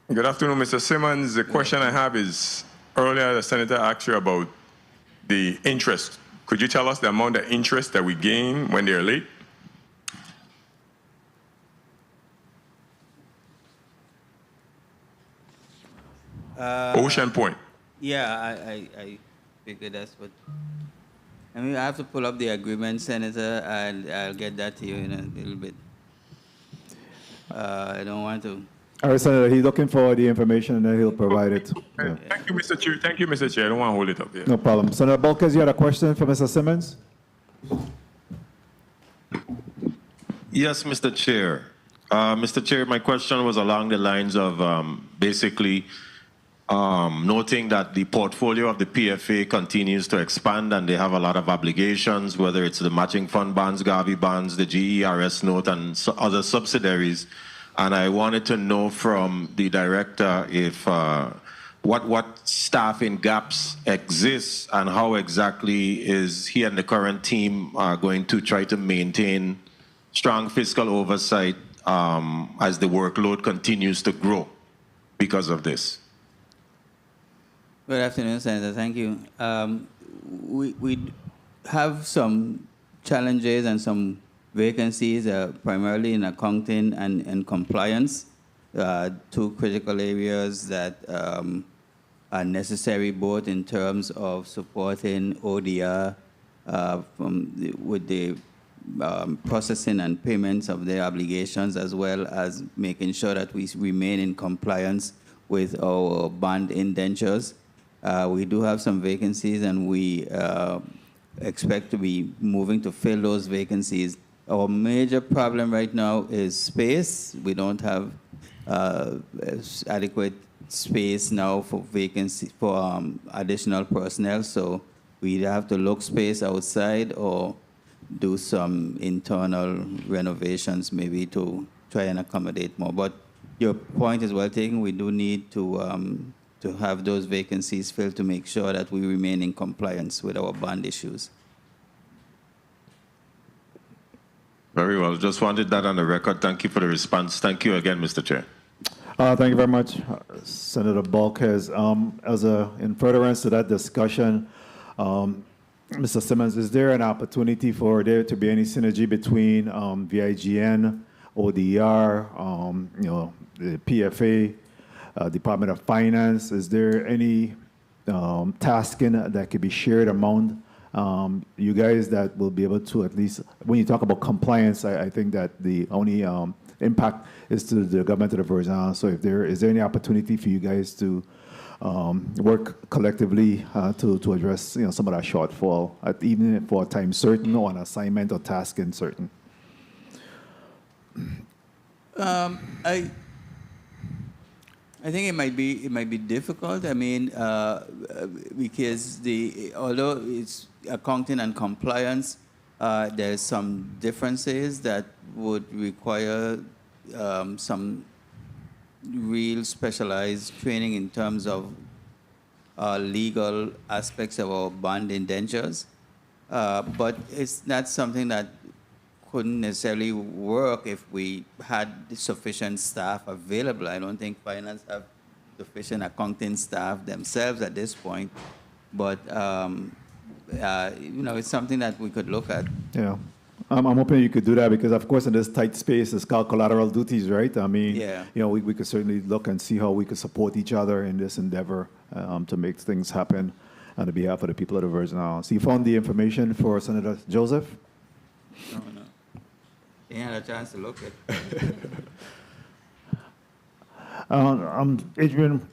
Good afternoon, Mr. Simmonds. The question I have is, earlier the senator asked you about the interest. Could you tell us the amount of interest that we gain when they're late? Ocean Point. Yeah, I figured that's what. I mean, I have to pull up the agreement, Senator, and I'll get that to you in a little bit. I don't want to. All right, Senator, he's looking for the information and then he'll provide it. Yeah. Thank you, Mr. Chair. Thank you, Mr. Chair. I don't want to hold it up here. No problem. Senator Bulkers, you had a question for Mr. Simmonds? Yes, Mr. Chair. Mr. Chair, my question was along the lines of basically noting that the portfolio of the PFA continues to expand and they have a lot of obligations, whether it's the matching fund bonds, Gavi bonds, the GERS note, and other subsidiaries. And I wanted to know from the director if what staffing gaps exist and how exactly is he and the current team going to try to maintain strong fiscal oversight as the workload continues to grow because of this. Good afternoon, Senator. Thank you. We have some challenges and some vacancies, primarily in accounting and compliance, two critical areas that are necessary both in terms of supporting ODR with the processing and payments of their obligations, as well as making sure that we remain in compliance with our bond indentures. We do have some vacancies, and we expect to be moving to fill those vacancies. Our major problem right now is space. We don't have adequate space now for vacancy for additional personnel, so we either have to look space outside or do some internal renovations, maybe to try and accommodate more. But your point is well taken. We do need to have those vacancies filled to make sure that we remain in compliance with our bond issues. Very well. Just wanted that on the record. Thank you for the response. Thank you again, Mr. Chair. Thank you very much, Senator Bulkers. In furtherance to that discussion, Mr. Simmonds, is there an opportunity for there to be any synergy between VIGN, ODR, the PFA, Department of Finance? Is there any tasking that could be shared among you guys that will be able to, at least when you talk about compliance, I think that the only impact is to the government of the Virgin Islands. So is there any opportunity for you guys to work collectively to address some of that shortfall, even for a time certain or an assignment or task in certain? I think it might be difficult. I mean, because although it's accounting and compliance, there's some differences that would require some real specialized training in terms of legal aspects of our bond indentures. But it's not something that couldn't necessarily work if we had sufficient staff available. I don't think finance have sufficient accounting staff themselves at this point, but it's something that we could look at. Yeah, I'm hoping you could do that because, of course, in this tight space, it's called collateral duties, right? I mean, yeah. We could certainly look and see how we could support each other in this endeavor to make things happen on the behalf of the people of the Virgin Islands. So you found the information for Senator Joseph? No. He had a chance to look at it. Adrienne,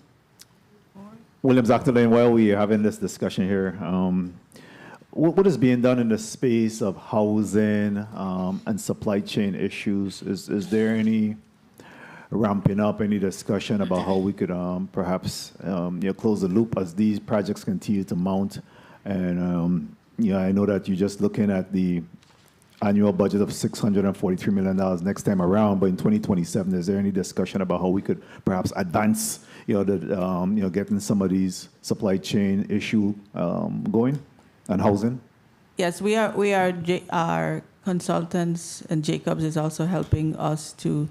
Williams-Octalien, while we are having this discussion here, what is being done in the space of housing and supply chain issues? Is there any ramping up, any discussion about how we could perhaps close the loop as these projects continue to mount? And I know that you're just looking at the annual budget of $643 million next time around, but in 2027, is there any discussion about how we could perhaps advance, getting some of these supply chain issue going and housing? Yes, our consultants, and Jacobs is also helping us to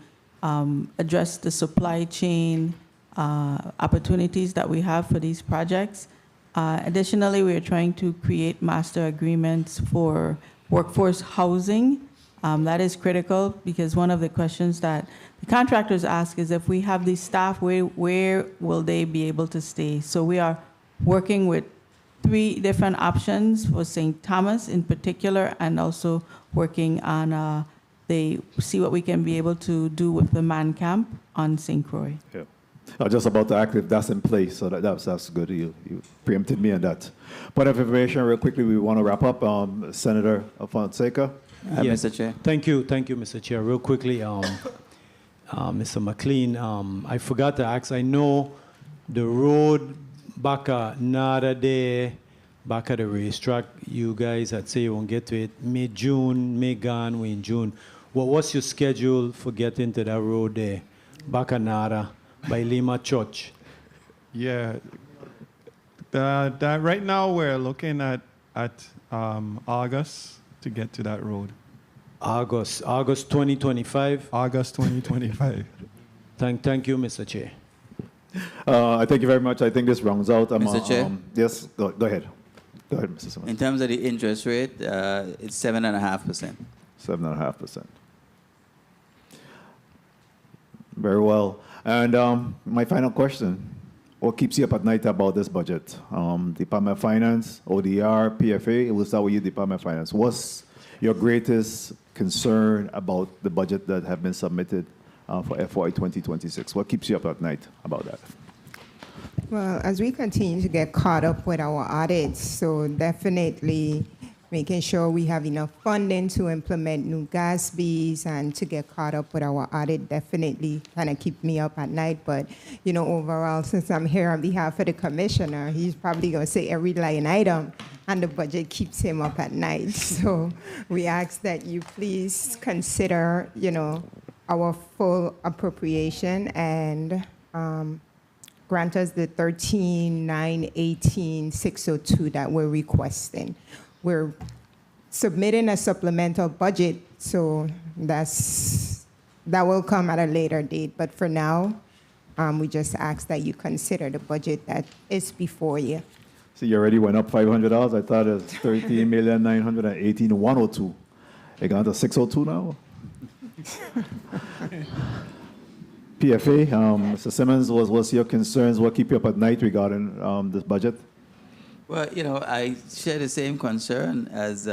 address the supply chain opportunities that we have for these projects. Additionally, we are trying to create master agreements for workforce housing. That is critical because one of the questions that the contractors ask is if we have these staff, where will they be able to stay? So we are working with 3 different options for St. Thomas in particular, and also working on see what we can be able to do with the man camp on St. Croix. Yeah. I was just about to ask if that's in place, so that's good. You preempted me on that. Point of information, real quickly, we want to wrap up. Senator Fonseca. Yes, Mr. Chair. Thank you, Mr. Chair. Real quickly, Mr. McLean, I forgot to ask. I know the road back at Nada there, back at the racetrack, you guys had say you won't get to it mid-June, gone, we in June. What's your schedule for getting to that road there, back at Nada, by Lima Church? Yeah. Right now we're looking at August to get to that road. August 2025? August 2025. Thank you, Mr. Chair. Thank you very much. I think this rounds out. Mr. Chair? Yes, go ahead. Go ahead, Mr. Simmonds. In terms of the interest rate, it's 7.5%. 7.5%. Very well. And my final question, what keeps you up at night about this budget? Department of Finance, ODR, PFA, we'll start with you, Department of Finance. What's your greatest concern about the budget that have been submitted for FY 2026? What keeps you up at night about that? Well, as we continue to get caught up with our audits, so definitely making sure we have enough funding to implement new GASBs and to get caught up with our audit definitely kind of keep me up at night. But, overall, since I'm here on behalf of the commissioner, he's probably going to say every line item, and the budget keeps him up at night. So we ask that you please consider, our full appropriation and grant us the 13,918,602 that we're requesting. We're submitting a supplemental budget, so that will come at a later date. But for now, we just ask that you consider the budget that is before you. So you already went up $500. I thought it was 13,918,102. It got to 602 now. PFA, Mr. Simmonds, what's your concerns? What keep you up at night regarding this budget? Well, I share the same concern as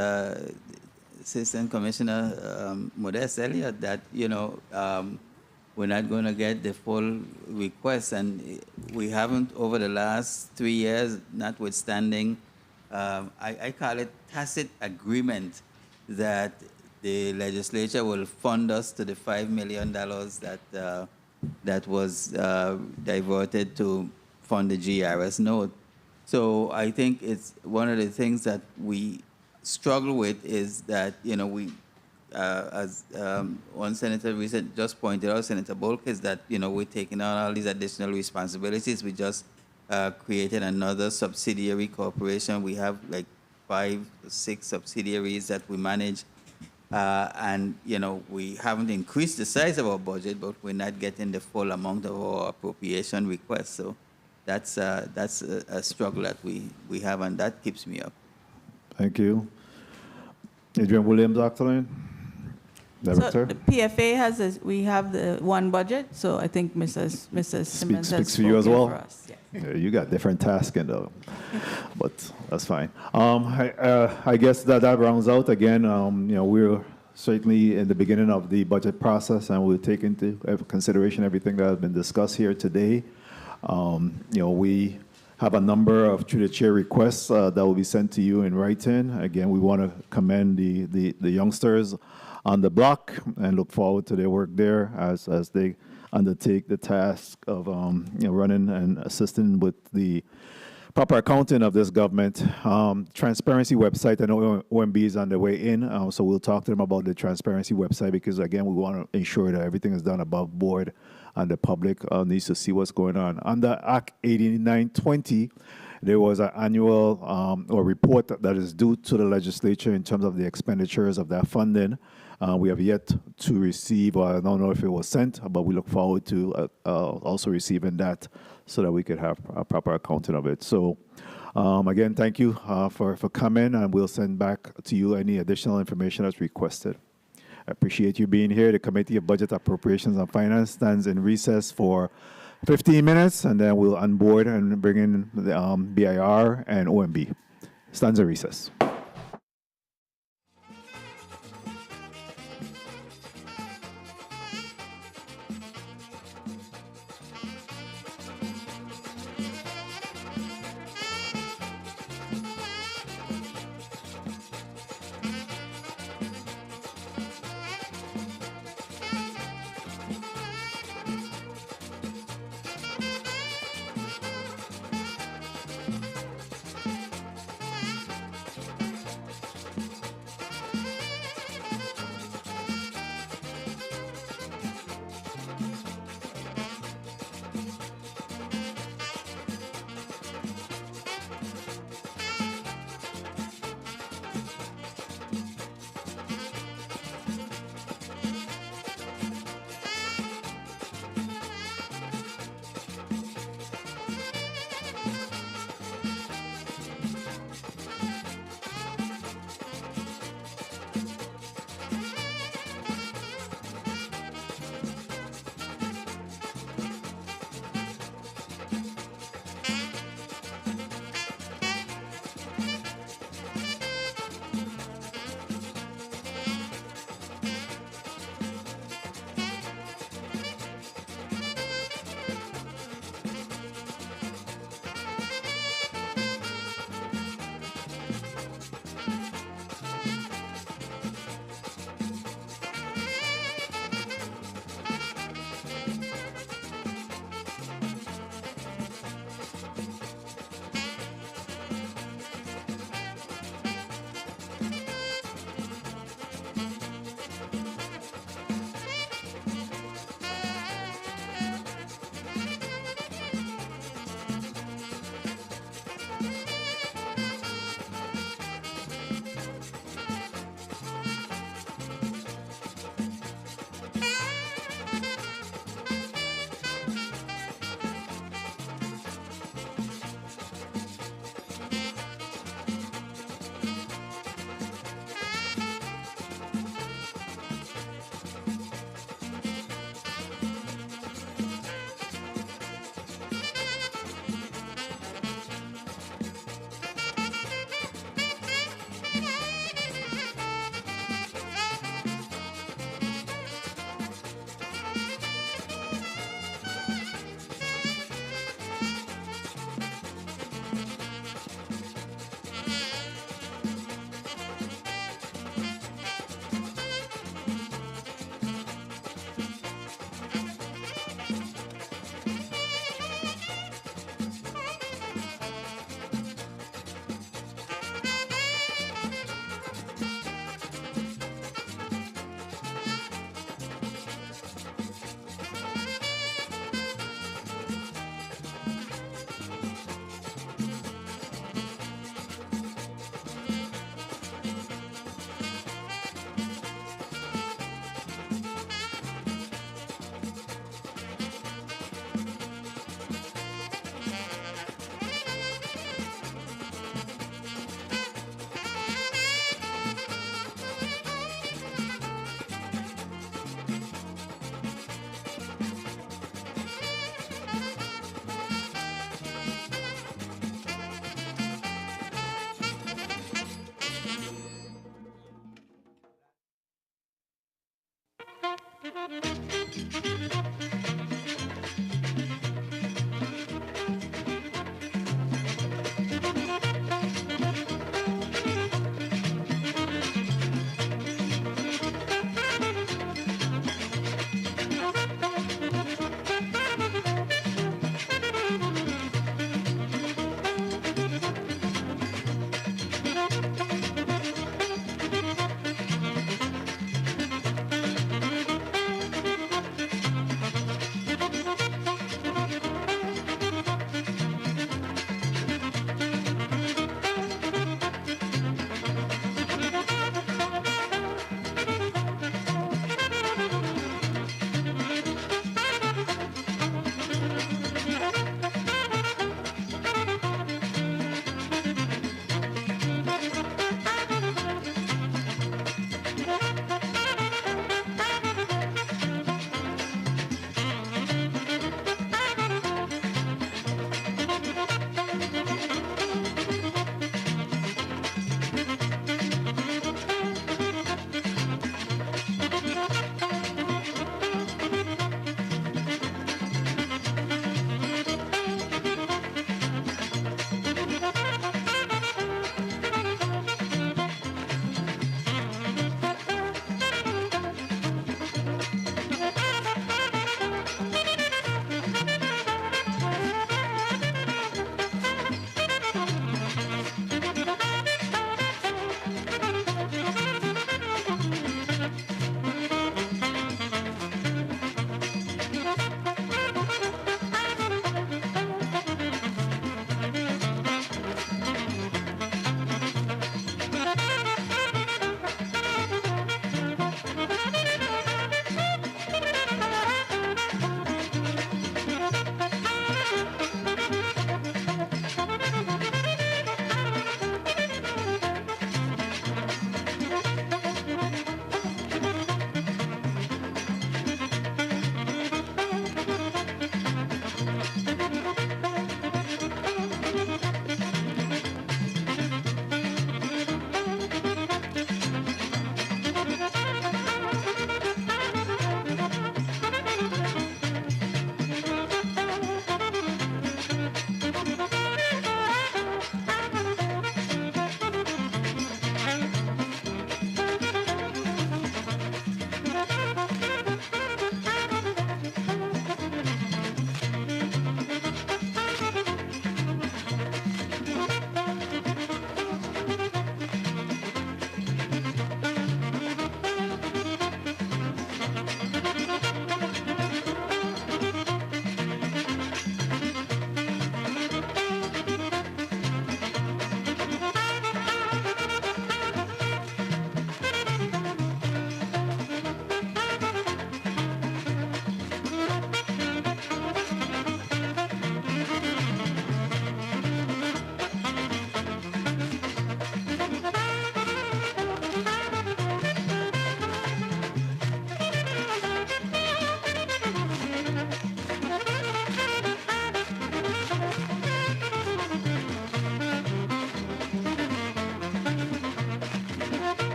Assistant Commissioner Modest Elliott that, we're not going to get the full request. And we haven't over the last 3 years, notwithstanding, I call it tacit agreement that the legislature will fund us to the $5 million that was diverted to fund the GRS note. So I think it's one of the things that we struggle with is that, as one senator just pointed out, Senator Bulk, is that, we're taking on all these additional responsibilities. We just created another subsidiary corporation. We have like 5 or 6 subsidiaries that we manage. And, we haven't increased the size of our budget, but we're not getting the full amount of our appropriation requests. So that's a struggle that we have, and that keeps me up. Thank you. Adrienne Williams-Octalien, Director. So the PFA we have the one budget, so I think Mrs. Simmonds has speaks for you as well. for us. Yes. Yeah, you got different tasks, but that's fine. I guess that rounds out again. We're certainly in the beginning of the budget process, and we'll take into consideration everything that has been discussed here today. We have a number of through the chair requests that will be sent to you in writing. Again, we want to commend the youngsters on the block and look forward to their work there as they undertake the task of running and assisting with the proper accounting of this government. Transparency website, I know OMB is on the way in, so we'll talk to them about the transparency website because, again, we want to ensure that everything is done above board and the public needs to see what's going on. Under Act 8920, there was an annual or report that is due to the legislature in terms of the expenditures of that funding. We have yet to receive, or I don't know if it was sent, but we look forward to also receiving that so that we could have a proper accounting of it. So again, thank you for coming, and we'll send back to you any additional information that's requested. I appreciate you being here. The Committee of Budget, Appropriations and Finance stands in recess for 15 minutes, and then we'll onboard and bring in the BIR and OMB. Stands in recess.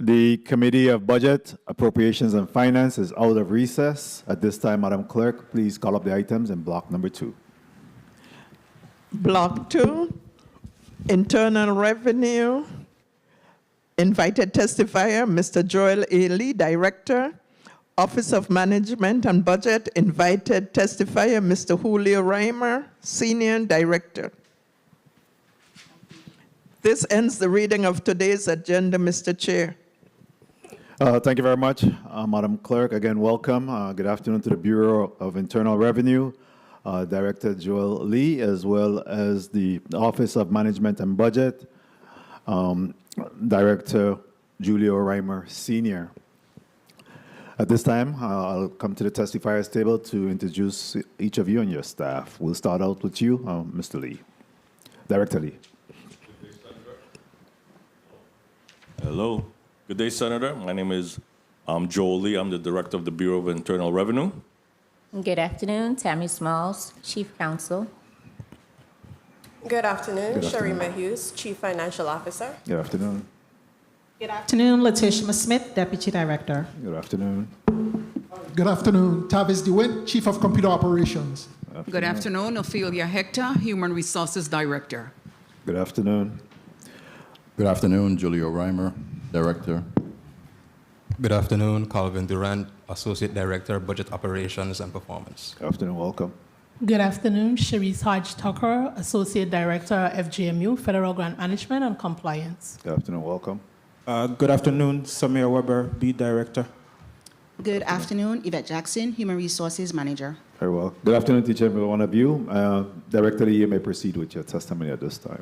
The Committee of Budget, Appropriations and Finance is out of recess. At this time, Madam Clerk, please call up the items in block number 2. Block 2, Internal Revenue. Invited testifier, Mr. Joel A. Lee, Director. Office of Management and Budget, invited testifier, Mr. Julio Reimer, Senior Director. This ends the reading of today's agenda, Mr. Chair. Thank you very much, Madam Clerk. Again, welcome. Good afternoon to the Bureau of Internal Revenue, Director Joel Lee, as well as the Office of Management and Budget, Director Julio Reimer, Senior. At this time, I'll come to the testifiers table to introduce each of you and your staff. We'll start out with you, Mr. Lee. Director Lee. Hello. Good day, Senator. My name is Joel Lee. I'm the Director of the Bureau of Internal Revenue. Good afternoon. Tammy Smalls, Chief Counsel. Good afternoon. Good afternoon. Sharima Hughes, Chief Financial Officer. Good afternoon. Good afternoon. Letitia Smith, Deputy Director. Good afternoon. Good afternoon. Tavis DeWitt, Chief of Computer Operations. Good afternoon. Ophelia Hector, Human Resources Director. Good afternoon. Good afternoon. Julio Reimer, Director. Good afternoon. Calvin Durant, Associate Director, Budget Operations and Performance. Good afternoon. Welcome. Good afternoon. Cherise Hodge Tucker, Associate Director, FGMU, Federal Grant Management and Compliance. Good afternoon. Welcome. Good afternoon. Samir Weber, B Director. Good afternoon. Yvette Jackson, Human Resources Manager. Very well. Good afternoon to each and every one of you. Director Lee, you may proceed with your testimony at this time.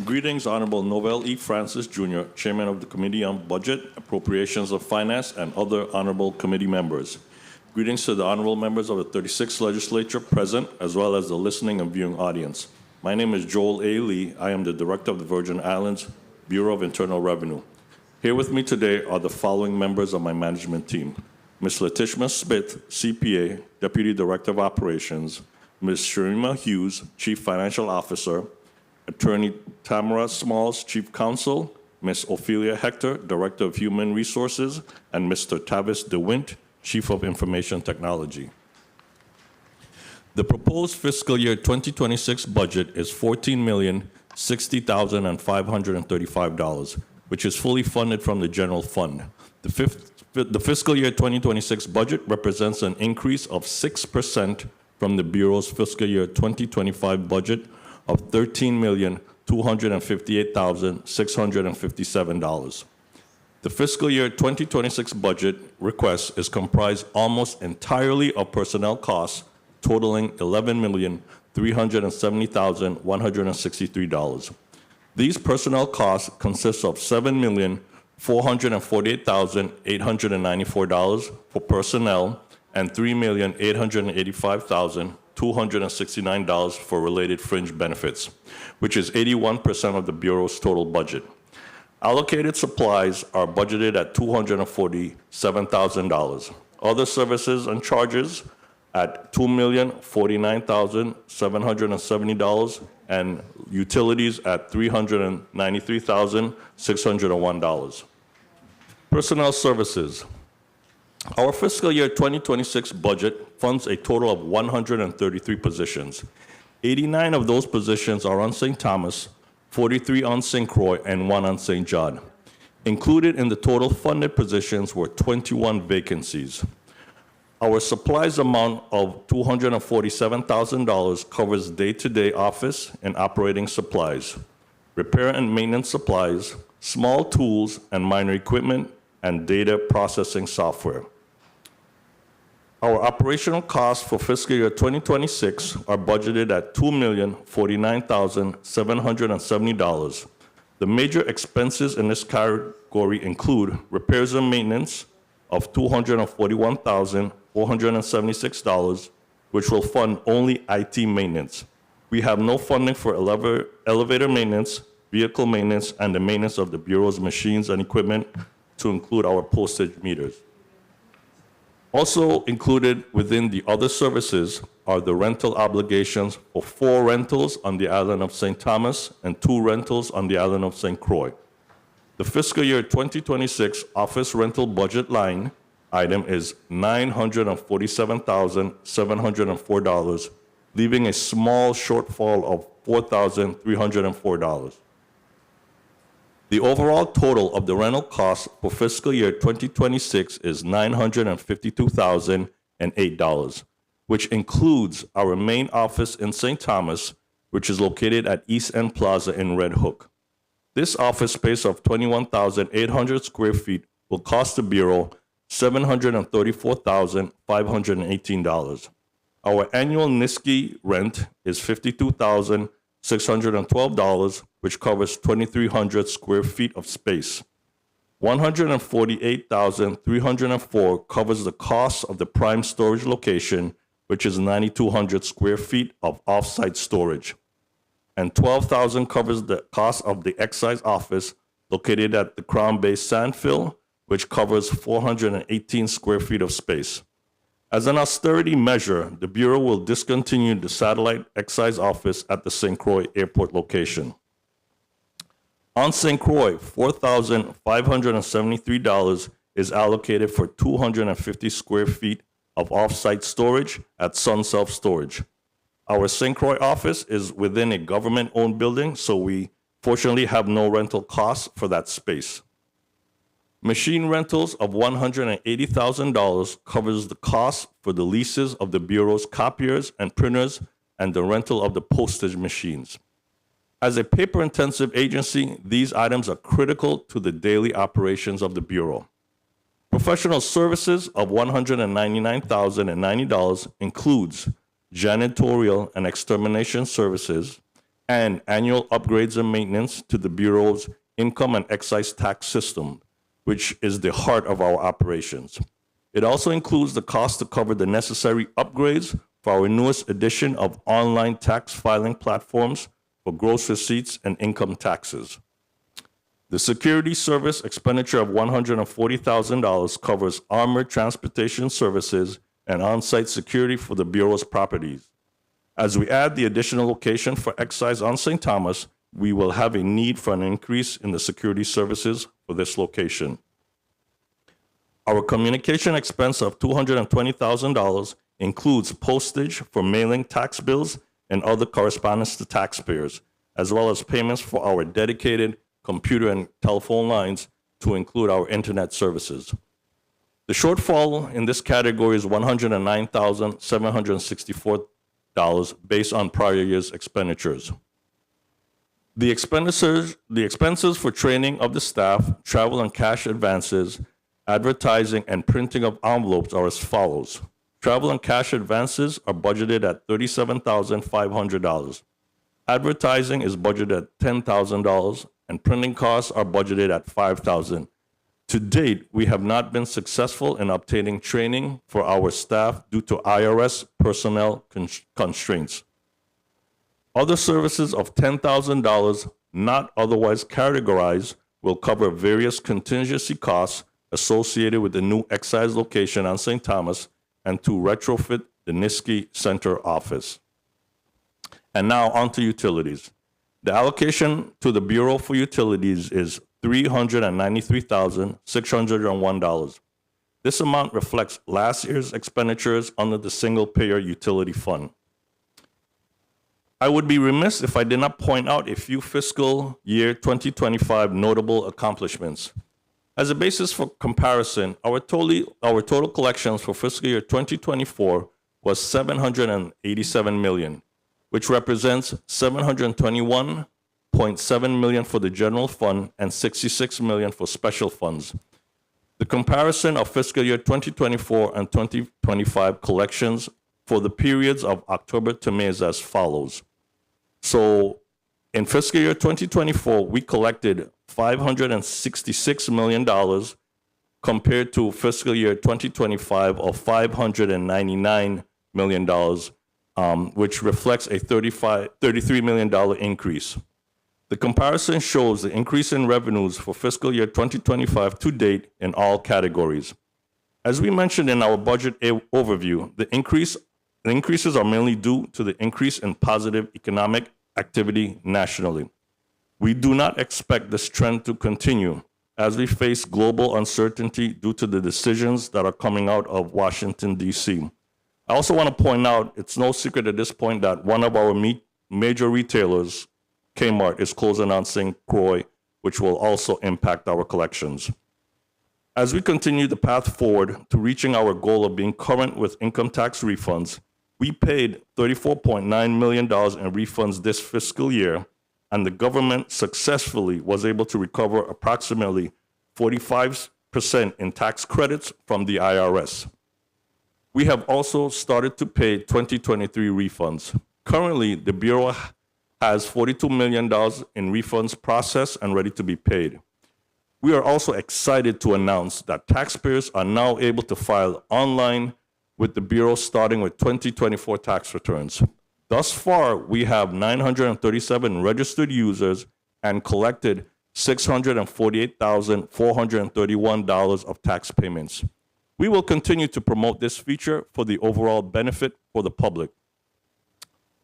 Greetings, Honorable Noel E. Francis, Jr., Chairman of the Committee on Budget, Appropriations of Finance, and other honorable committee members. Greetings to the honorable members of the 36th Legislature present, as well as the listening and viewing audience. My name is Joel A. Lee. I am the Director of the Virgin Islands Bureau of Internal Revenue. Here with me today are the following members of my management team. Ms. Letitia Smith, CPA, Deputy Director of Operations, Ms. Sharima Hughes, Chief Financial Officer, Attorney Tamara Smalls, Chief Counsel, Ms. Ophelia Hector, Director of Human Resources, and Mr. Tavis DeWint, Chief of Information Technology. The proposed fiscal year 2026 budget is $14,060,535, which is fully funded from the general fund. The fiscal year 2026 budget represents an increase of 6% from the Bureau's fiscal year 2025 budget of $13,258,657. The fiscal year 2026 budget request is comprised almost entirely of personnel costs totaling $11,370,163. These personnel costs consist of $7,448,894 for personnel and $3,885,269 for related fringe benefits, which is 81% of the Bureau's total budget. Allocated supplies are budgeted at $247,000. Other services and charges at $2,049,770 and utilities at $393,601. Personnel services. Our fiscal year 2026 budget funds a total of 133 positions. 89 of those positions are on St. Thomas, 43 on St. Croix, and 1 on St. John. Included in the total funded positions were 21 vacancies. Our supplies amount of $247,000 covers day-to-day office and operating supplies, repair and maintenance supplies, small tools and minor equipment, and data processing software. Our operational costs for fiscal year 2026 are budgeted at $2,049,770. The major expenses in this category include repairs and maintenance of $241,476, which will fund only IT maintenance. We have no funding for elevator maintenance, vehicle maintenance, and the maintenance of the Bureau's machines and equipment, to include our postage meters. Also included within the other services are the rental obligations for 4 rentals on the island of St. Thomas and 2 rentals on the island of St. Croix. The fiscal year 2026 office rental budget line item is $947,704, leaving a small shortfall of $4,304. The overall total of the rental cost for fiscal year 2026 is $952,008, which includes our main office in St. Thomas, which is located at East End Plaza in Red Hook. This office space of 21,800 square feet will cost the Bureau $734,518. Our annual NISKI rent is $52,612, which covers 2,300 square feet of space. $148,304 covers the cost of the prime storage location, which is 9,200 square feet of off-site storage. And $12,000 covers the cost of the excise office located at the Crown Bay Sandfill, which covers 418 square feet of space. As an austerity measure, the Bureau will discontinue the satellite excise office at the St. Croix Airport location. On St. Croix, $4,573 is allocated for 250 square feet of off-site storage at Sun Self Storage. Our St. Croix office is within a government-owned building, so we fortunately have no rental costs for that space. Machine rentals of $180,000 covers the cost for the leases of the Bureau's copiers and printers and the rental of the postage machines. As a paper-intensive agency, these items are critical to the daily operations of the Bureau. Professional services of $199,090 includes janitorial and extermination services and annual upgrades and maintenance to the Bureau's income and excise tax system, which is the heart of our operations. It also includes the cost to cover the necessary upgrades for our newest edition of online tax filing platforms for gross receipts and income taxes. The security service expenditure of $140,000 covers armored transportation services and on-site security for the Bureau's properties. As we add the additional location for excise on St. Thomas, we will have a need for an increase in the security services for this location. Our communication expense of $220,000 includes postage for mailing tax bills and other correspondence to taxpayers, as well as payments for our dedicated computer and telephone lines to include our internet services. The shortfall in this category is $109,764 based on prior year's expenditures. The expenses for training of the staff, travel and cash advances, advertising, and printing of envelopes are as follows. Travel and cash advances are budgeted at $37,500. Advertising is budgeted at $10,000, and printing costs are budgeted at $5,000. To date, we have not been successful in obtaining training for our staff due to IRS personnel constraints. Other services of $10,000 not otherwise categorized will cover various contingency costs associated with the new excise location on St. Thomas and to retrofit the Niski Center office. And now on to utilities. The allocation to the Bureau for Utilities is $393,601. This amount reflects last year's expenditures under the single-payer utility fund. I would be remiss if I did not point out a few fiscal year 2025 notable accomplishments. As a basis for comparison, our total collections for fiscal year 2024 was $787 million, which represents $721.7 million for the general fund and $66 million for special funds. The comparison of fiscal year 2024 and 2025 collections for the periods of October to May is as follows. So in fiscal year 2024, we collected $566 million compared to fiscal year 2025 of $599 million, which reflects a $33 million increase. The comparison shows the increase in revenues for fiscal year 2025 to date in all categories. As we mentioned in our budget overview, the increases are mainly due to the increase in positive economic activity nationally. We do not expect this trend to continue, as we face global uncertainty due to the decisions that are coming out of Washington, D.C. I also want to point out, it's no secret at this point that one of our major retailers, Kmart, is closing on St. Croix, which will also impact our collections. As we continue the path forward to reaching our goal of being current with income tax refunds, we paid $34.9 million in refunds this fiscal year, and the government successfully was able to recover approximately 45% in tax credits from the IRS. We have also started to pay 2023 refunds. Currently, the Bureau has $42 million in refunds processed and ready to be paid. We are also excited to announce that taxpayers are now able to file online with the Bureau starting with 2024 tax returns. Thus far, we have 937 registered users and collected $648,431 of tax payments. We will continue to promote this feature for the overall benefit for the public.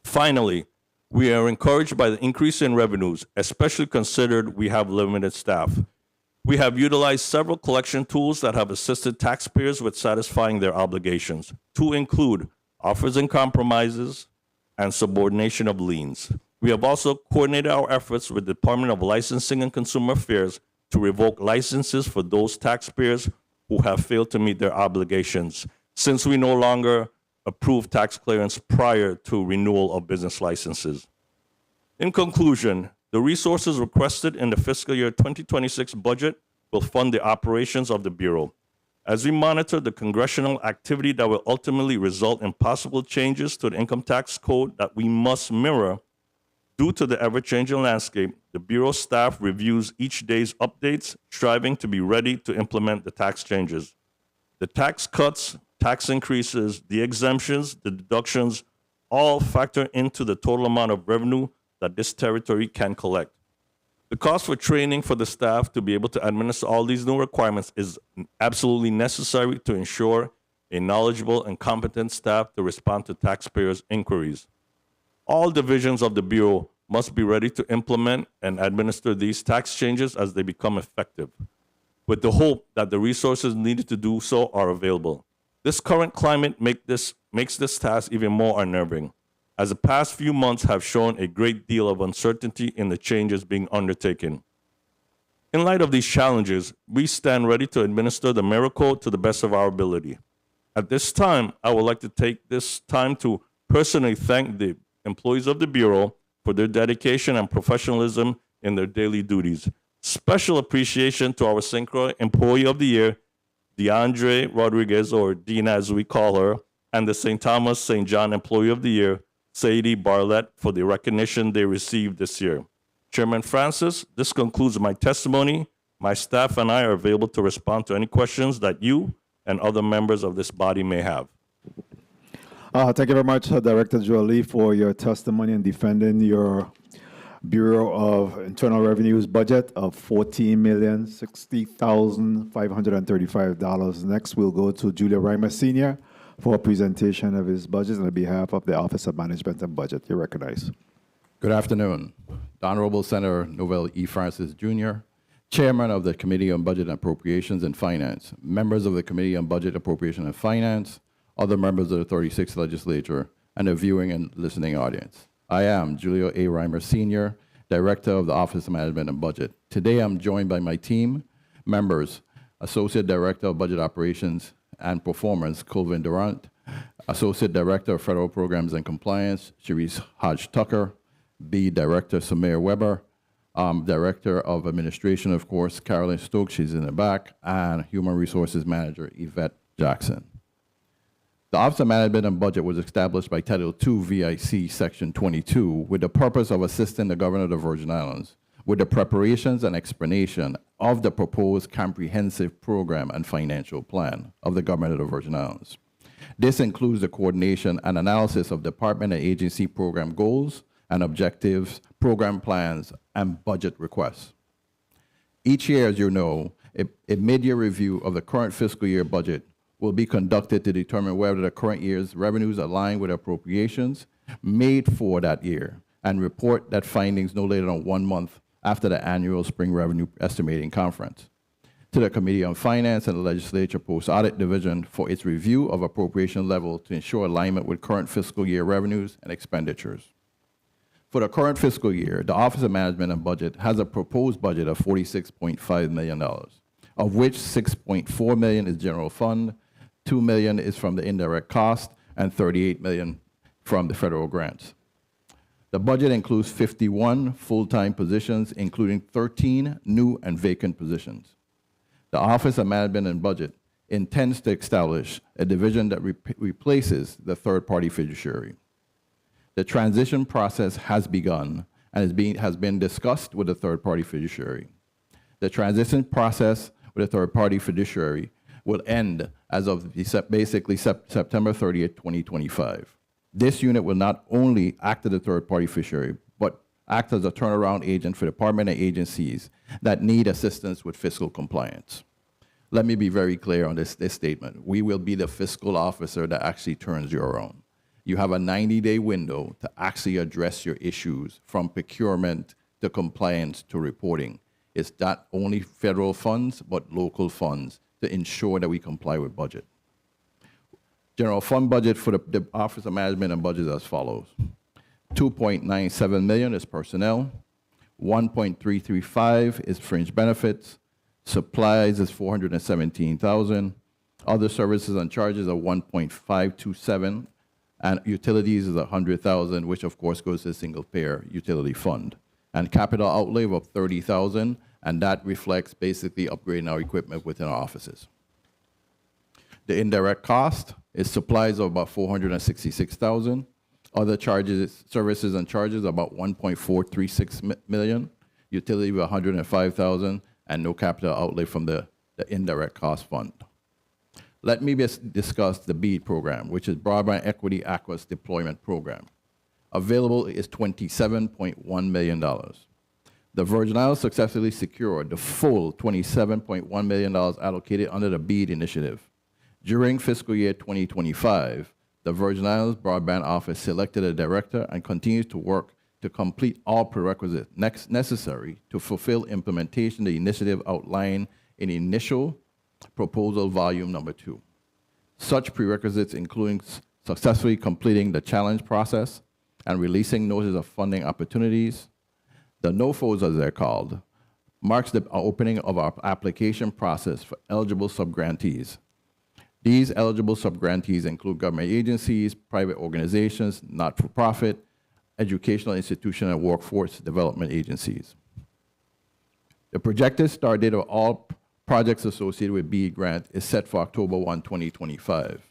Finally, we are encouraged by the increase in revenues, especially considered we have limited staff. We have utilized several collection tools that have assisted taxpayers with satisfying their obligations, to include offers and compromises and subordination of liens. We have also coordinated our efforts with the Department of Licensing and Consumer Affairs to revoke licenses for those taxpayers who have failed to meet their obligations, since we no longer approve tax clearance prior to renewal of business licenses. In conclusion, the resources requested in the fiscal year 2026 budget will fund the operations of the Bureau. As we monitor the congressional activity that will ultimately result in possible changes to the income tax code that we must mirror, due to the ever-changing landscape, the Bureau staff reviews each day's updates, striving to be ready to implement the tax changes. The tax cuts, tax increases, the exemptions, the deductions, all factor into the total amount of revenue that this territory can collect. The cost for training for the staff to be able to administer all these new requirements is absolutely necessary to ensure a knowledgeable and competent staff to respond to taxpayers' inquiries. All divisions of the Bureau must be ready to implement and administer these tax changes as they become effective, with the hope that the resources needed to do so are available. This current climate makes this task even more unnerving, as the past few months have shown a great deal of uncertainty in the changes being undertaken. In light of these challenges, we stand ready to administer the Mirror Code to the best of our ability. At this time, I would like to take this time to personally thank the employees of the Bureau for their dedication and professionalism in their daily duties. Special appreciation to our St. Croix Employee of the Year, DeAndre Rodriguez, or Dina as we call her, and the St. Thomas St. John Employee of the Year, Sadie Barlett, for the recognition they received this year. Chairman Francis, this concludes my testimony. My staff and I are available to respond to any questions that you and other members of this body may have. Thank you very much, Director Julio, for your testimony and defending your Bureau of Internal Revenue's budget of $14,060,535. Next, we'll go to Julio Reimer Sr. for a presentation of his budget on behalf of the Office of Management and Budget. You're recognized. Good afternoon. The Honorable Senator Novell E. Francis Jr., Chairman of the Committee on Budget and Appropriations and Finance, members of the Committee on Budget, Appropriation and Finance, other members of the 36th Legislature, and the viewing and listening audience. I am Julio A. Reimer Sr., Director of the Office of Management and Budget. Today I'm joined by my team members, Associate Director of Budget Operations and Performance, Colvin Durant, Associate Director of Federal Programs and Compliance, Cherise Hodge Tucker, B. Director Samir Weber, Director of Administration, of course, Carolyn Stokes, she's in the back, and Human Resources Manager, Yvette Jackson. The Office of Management and Budget was established by Title II VIC Section 22 with the purpose of assisting the Governor of the Virgin Islands with the preparations and explanation of the proposed comprehensive program and financial plan of the Government of the Virgin Islands. This includes the coordination and analysis of department and agency program goals and objectives, program plans, and budget requests. Each year, as you know, a mid-year review of the current fiscal year budget will be conducted to determine whether the current year's revenues align with appropriations made for that year, and report that findings no later than 1 month after the annual Spring Revenue Estimating Conference. to the Committee on Finance and the Legislature Post-Audit Division for its review of appropriation level to ensure alignment with current fiscal year revenues and expenditures. For the current fiscal year, the Office of Management and Budget has a proposed budget of $46.5 million, of which $6.4 million is general fund, $2 million is from the indirect cost, and $38 million from the federal grants. The budget includes 51 full-time positions, including 13 new and vacant positions. The Office of Management and Budget intends to establish a division that replaces the third-party fiduciary. The transition process has begun and has been discussed with the third-party fiduciary. The transition process with the third-party fiduciary will end as of basically September 30th, 2025. This unit will not only act as a third-party fiduciary, but act as a turnaround agent for department and agencies that need assistance with fiscal compliance. Let me be very clear on this statement. We will be the fiscal officer that actually turns you around. You have a 90-day window to actually address your issues, from procurement to compliance to reporting. It's not only federal funds, but local funds to ensure that we comply with budget. General fund budget for the Office of Management and Budget is as follows. $2.97 million is personnel, $1.335 is fringe benefits, supplies is $417,000, other services and charges are $1.527, and utilities is $100,000, which of course goes to the single payer utility fund. And capital outlay of $30,000, and that reflects basically upgrading our equipment within our offices. The indirect cost is supplies of about $466,000. Other charges, services and charges about $1.436 million. Utility of $105,000, and no capital outlay from the indirect cost fund. Let me discuss the BEAD program, which is Broadband Equity Access Deployment Program. Available is $27.1 million. The Virgin Islands successfully secured the full $27.1 million allocated under the BEAD initiative. During fiscal year 2025, the Virgin Islands Broadband Office selected a director and continues to work to complete all prerequisites necessary to fulfill implementation of the initiative outlined in initial proposal volume number 2. Such prerequisites including successfully completing the challenge process and releasing notice of funding opportunities. The NOFOs, as they're called, marks the opening of our application process for eligible subgrantees. These eligible subgrantees include government agencies, private organizations, not-for-profit, educational institution, and workforce development agencies. The projected start date of all projects associated with BEAD grant is set for October 1, 2025.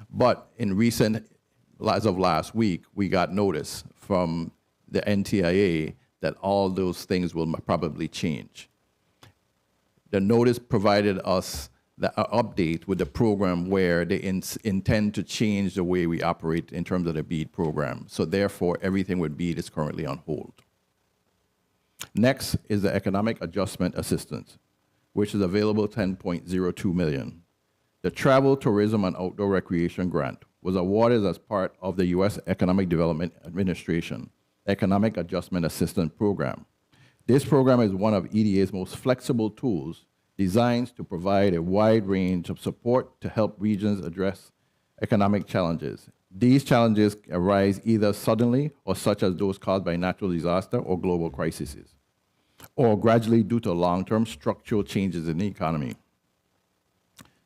But as of last week, we got notice from the NTIA that all those things will probably change. The notice provided us the update with the program where they intend to change the way we operate in terms of the BEAD program. So therefore, everything with BEAD is currently on hold. Next is the Economic Adjustment Assistance, which is available $10.02 million. The Travel, Tourism, and Outdoor Recreation Grant was awarded as part of the U.S. Economic Development Administration Economic Adjustment Assistance Program. This program is one of EDA's most flexible tools designed to provide a wide range of support to help regions address economic challenges. These challenges arise either suddenly or such as those caused by natural disaster or global crises, or gradually due to long-term structural changes in the economy.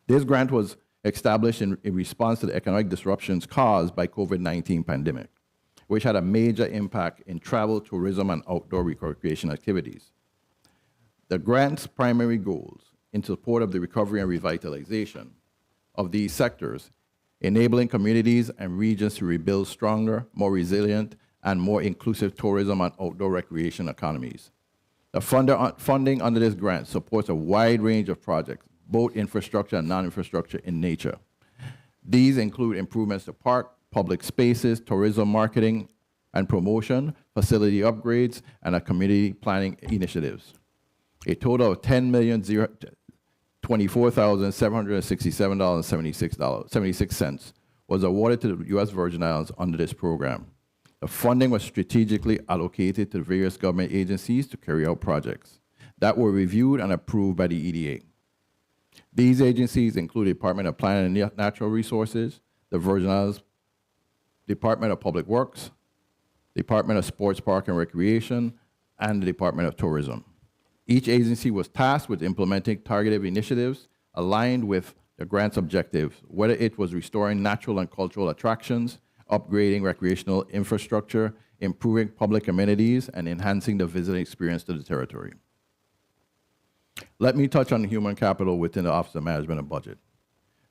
This grant was established in response to the economic disruptions caused by COVID-19 pandemic, which had a major impact in travel, tourism, and outdoor recreation activities. The grant's primary goals in support of the recovery and revitalization of these sectors, enabling communities and regions to rebuild stronger, more resilient, and more inclusive tourism and outdoor recreation economies. The funding under this grant supports a wide range of projects, both infrastructure and non-infrastructure in nature. These include improvements to park, public spaces, tourism marketing and promotion, facility upgrades, and community planning initiatives. A total of $10,024,767.76 was awarded to the U.S. Virgin Islands under this program. The funding was strategically allocated to various government agencies to carry out projects that were reviewed and approved by the EDA. These agencies include the Department of Planning and Natural Resources, the Virgin Islands Department of Public Works, Department of Sports, Park and Recreation, and the Department of Tourism. Each agency was tasked with implementing targeted initiatives aligned with the grant's objectives, whether it was restoring natural and cultural attractions, upgrading recreational infrastructure, improving public amenities, and enhancing the visitor experience to the territory. Let me touch on human capital within the Office of Management and Budget.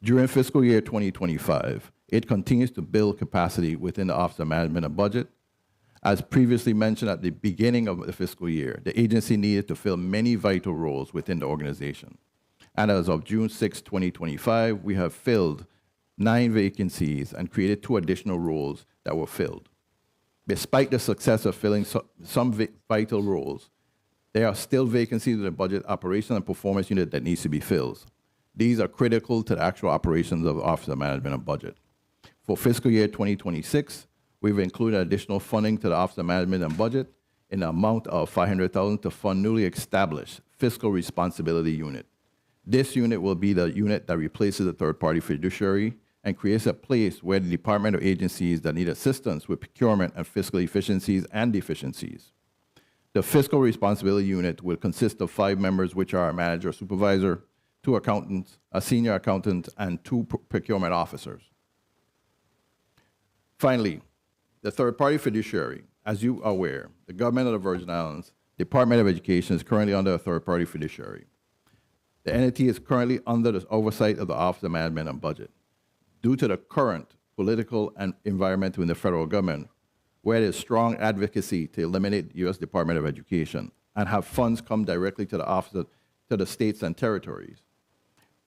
During fiscal year 2025, it continues to build capacity within the Office of Management and Budget. As previously mentioned at the beginning of the fiscal year, the agency needed to fill many vital roles within the organization. And as of June 6, 2025, we have filled 9 vacancies and created 2 additional roles that were filled. Despite the success of filling some vital roles, there are still vacancies in the Budget Operations and Performance Unit that needs to be filled. These are critical to the actual operations of the Office of Management and Budget. For fiscal year 2026, we've included additional funding to the Office of Management and Budget in the amount of $500,000 to fund newly established Fiscal Responsibility Unit. This unit will be the unit that replaces the third-party fiduciary and creates a place where the department or agencies that need assistance with procurement and fiscal efficiencies and deficiencies. The Fiscal Responsibility Unit will consist of 5 members, which are a manager, supervisor, 2 accountants, a senior accountant, and 2 procurement officers. Finally, the third-party fiduciary. As you are aware, the government of the Virgin Islands Department of Education is currently under a third-party fiduciary. The entity is currently under the oversight of the Office of Management and Budget. Due to the current political and environment in the federal government, where there is strong advocacy to eliminate the U.S. Department of Education and have funds come directly to the office to the states and territories.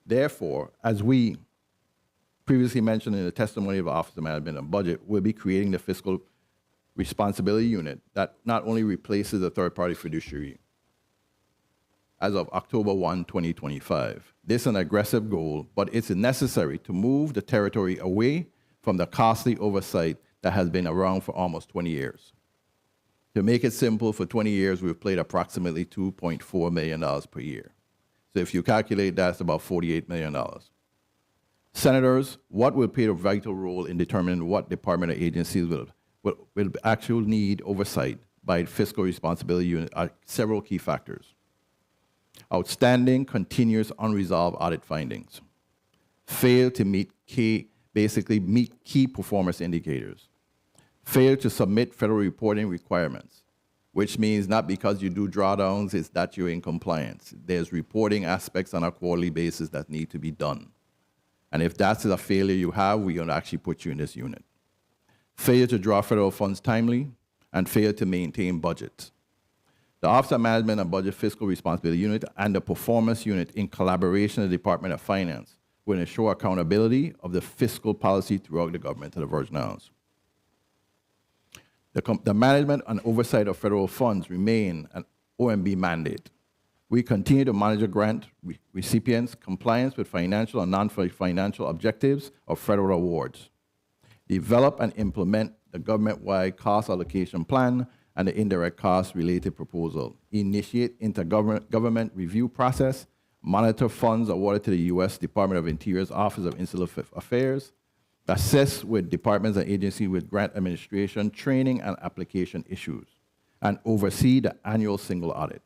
Therefore, as we previously mentioned in the testimony of the Office of Management and Budget, we'll be creating the Fiscal Responsibility Unit that not only replaces the third-party fiduciary as of October 1, 2025. This is an aggressive goal, but it's necessary to move the territory away from the costly oversight that has been around for almost 20 years. To make it simple, for 20 years, we've paid approximately $2.4 million per year. So if you calculate that, it's about $48 million. Senators, what will play a vital role in determining what department or agencies will actually need oversight by the Fiscal Responsibility Unit are several key factors. Outstanding, continuous, unresolved audit findings. Fail to meet key performance indicators. Fail to submit federal reporting requirements, which means not because you do drawdowns, it's that you're in compliance. There's reporting aspects on a quarterly basis that need to be done. And if that's a failure you have, we're going to actually put you in this unit. Failure to draw federal funds timely, and failure to maintain budgets. The Office of Management and Budget Fiscal Responsibility Unit and the Performance Unit, in collaboration with the Department of Finance, will ensure accountability of the fiscal policy throughout the government of the Virgin Islands. The management and oversight of federal funds remain an OMB mandate. We continue to monitor grant recipients' compliance with financial and non-financial objectives of federal awards. Develop and implement the government-wide cost allocation plan and the indirect cost-related proposal. Initiate intergovernment review process. Monitor funds awarded to the U.S. Department of Interior's Office of Insular Affairs. Assist with departments and agencies with grant administration, training, and application issues. And oversee the annual single audit.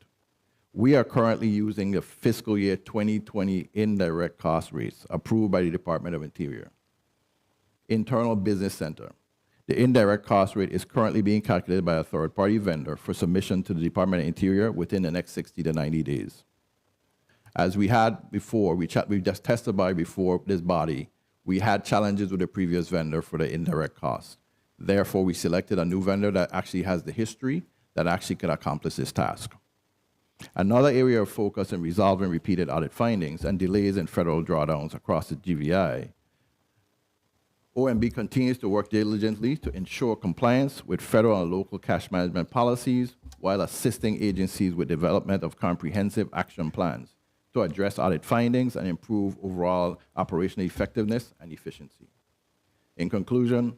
We are currently using the fiscal year 2020 indirect cost rates approved by the Department of Interior. Internal Business Center. The indirect cost rate is currently being calculated by a third-party vendor for submission to the Department of Interior within the next 60 to 90 days. As we had before, we just testified before this body, we had challenges with the previous vendor for the indirect cost. Therefore, we selected a new vendor that actually has the history that actually can accomplish this task. Another area of focus in resolving repeated audit findings and delays in federal drawdowns across the GVI, OMB continues to work diligently to ensure compliance with federal and local cash management policies while assisting agencies with development of comprehensive action plans to address audit findings and improve overall operational effectiveness and efficiency. In conclusion,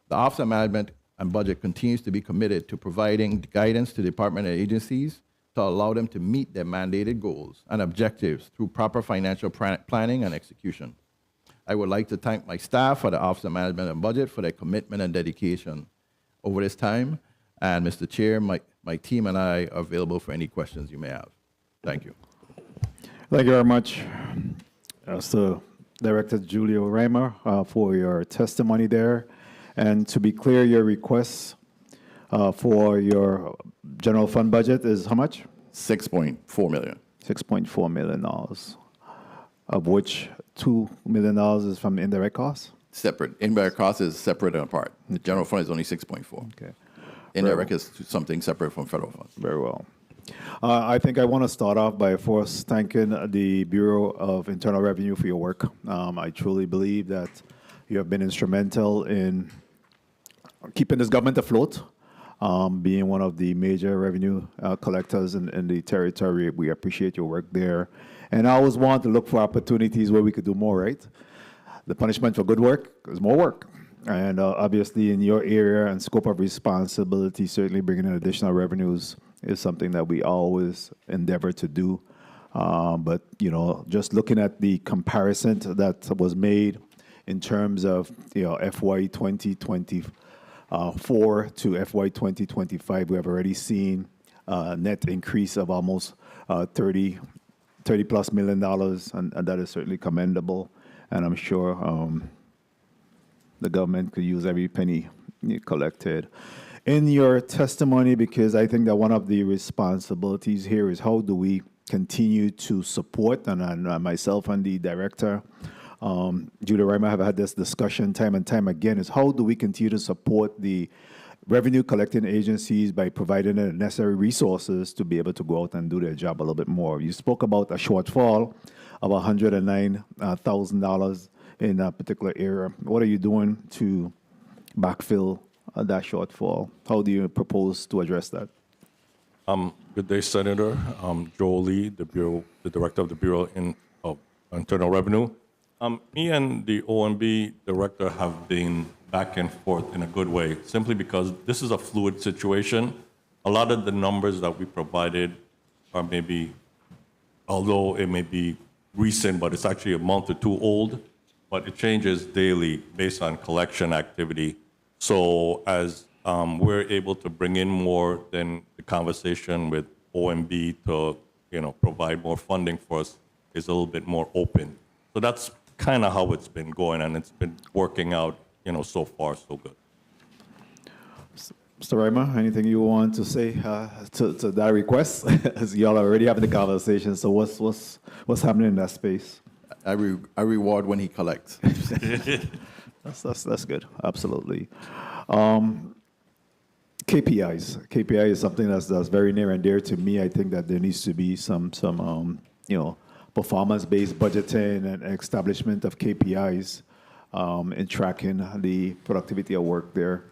the Office of Management and Budget continues to be committed to providing guidance to department and agencies to allow them to meet their mandated goals and objectives through proper financial planning and execution. I would like to thank my staff for the Office of Management and Budget for their commitment and dedication over this time. And Mr. Chair, my team and I are available for any questions you may have. Thank you. Thank you very much, Mr. Director Julio Reimer, for your testimony there. And to be clear, your request for your general fund budget is how much? $6.4 million. $6.4 million, of which $2 million is from indirect costs? Separate. Indirect costs is separate and apart. The general fund is only 6.4. Okay. Indirect is something separate from federal funds. Very well. I think I want to start off by first thanking the Bureau of Internal Revenue for your work. I truly believe that you have been instrumental in keeping this government afloat, being one of the major revenue collectors in the territory. We appreciate your work there. And I always want to look for opportunities where we could do more, right? The punishment for good work is more work. And obviously in your area and scope of responsibility, certainly bringing in additional revenues is something that we always endeavor to do. But, you know, just looking at the comparison that was made in terms of, you know, FY 2024 to FY 2025, we have already seen a net increase of almost $30+ million, and that is certainly commendable. And I'm sure the government could use every penny collected. In your testimony, because I think that one of the responsibilities here is how do we continue to support, and myself and the director, Julio Reimer, have had this discussion time and time again, is how do we continue to support the revenue collecting agencies by providing the necessary resources to be able to go out and do their job a little bit more. You spoke about a shortfall of $109,000 in a particular area. What are you doing to backfill that shortfall? How do you propose to address that? Good day, Senator. Joe Lee, the Director of the Bureau of Internal Revenue. Me and the OMB Director have been back and forth in a good way, simply because this is a fluid situation. A lot of the numbers that we provided are maybe, although it may be recent, but it's actually a month or two old, but it changes daily based on collection activity. So as we're able to bring in more, then the conversation with OMB to, you know, provide more funding for us is a little bit more open. So that's kind of how it's been going, and it's been working out, you know, so far so good. Mr. Reimer, anything you want to say to that request? As y'all are already having the conversation, so what's happening in that space? I reward when he collects. That's good. Absolutely. KPIs. KPI is something that's very near and dear to me. I think that there needs to be some you know, performance-based budgeting and establishment of KPIs in tracking the productivity of work there.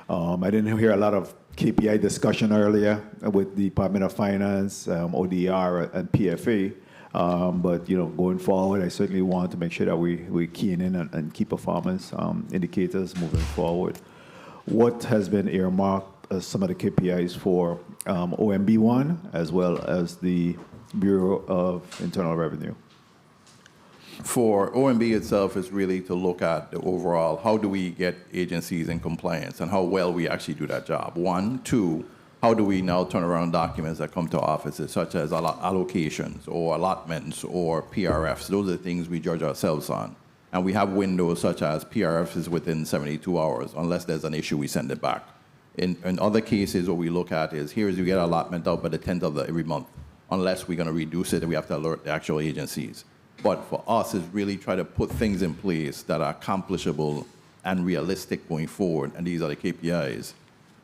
I didn't hear a lot of KPI discussion earlier with the Department of Finance, ODR, and PFA. But, you know, going forward, I certainly want to make sure that we keying in and key performance indicators moving forward. What has been earmarked as some of the KPIs for OMB1 as well as the Bureau of Internal Revenue? For OMB itself is really to look at the overall, how do we get agencies in compliance and how well we actually do that job. One, two, how do we now turn around documents that come to offices, such as allocations or allotments or PRFs. Those are the things we judge ourselves on. And we have windows such as PRFs is within 72 hours. Unless there's an issue, we send it back. In other cases, what we look at is, here is you get an allotment out by the 10th of every month. Unless we're going to reduce it, we have to alert the actual agencies. But for us, is really try to put things in place that are accomplishable and realistic going forward, and these are the KPIs.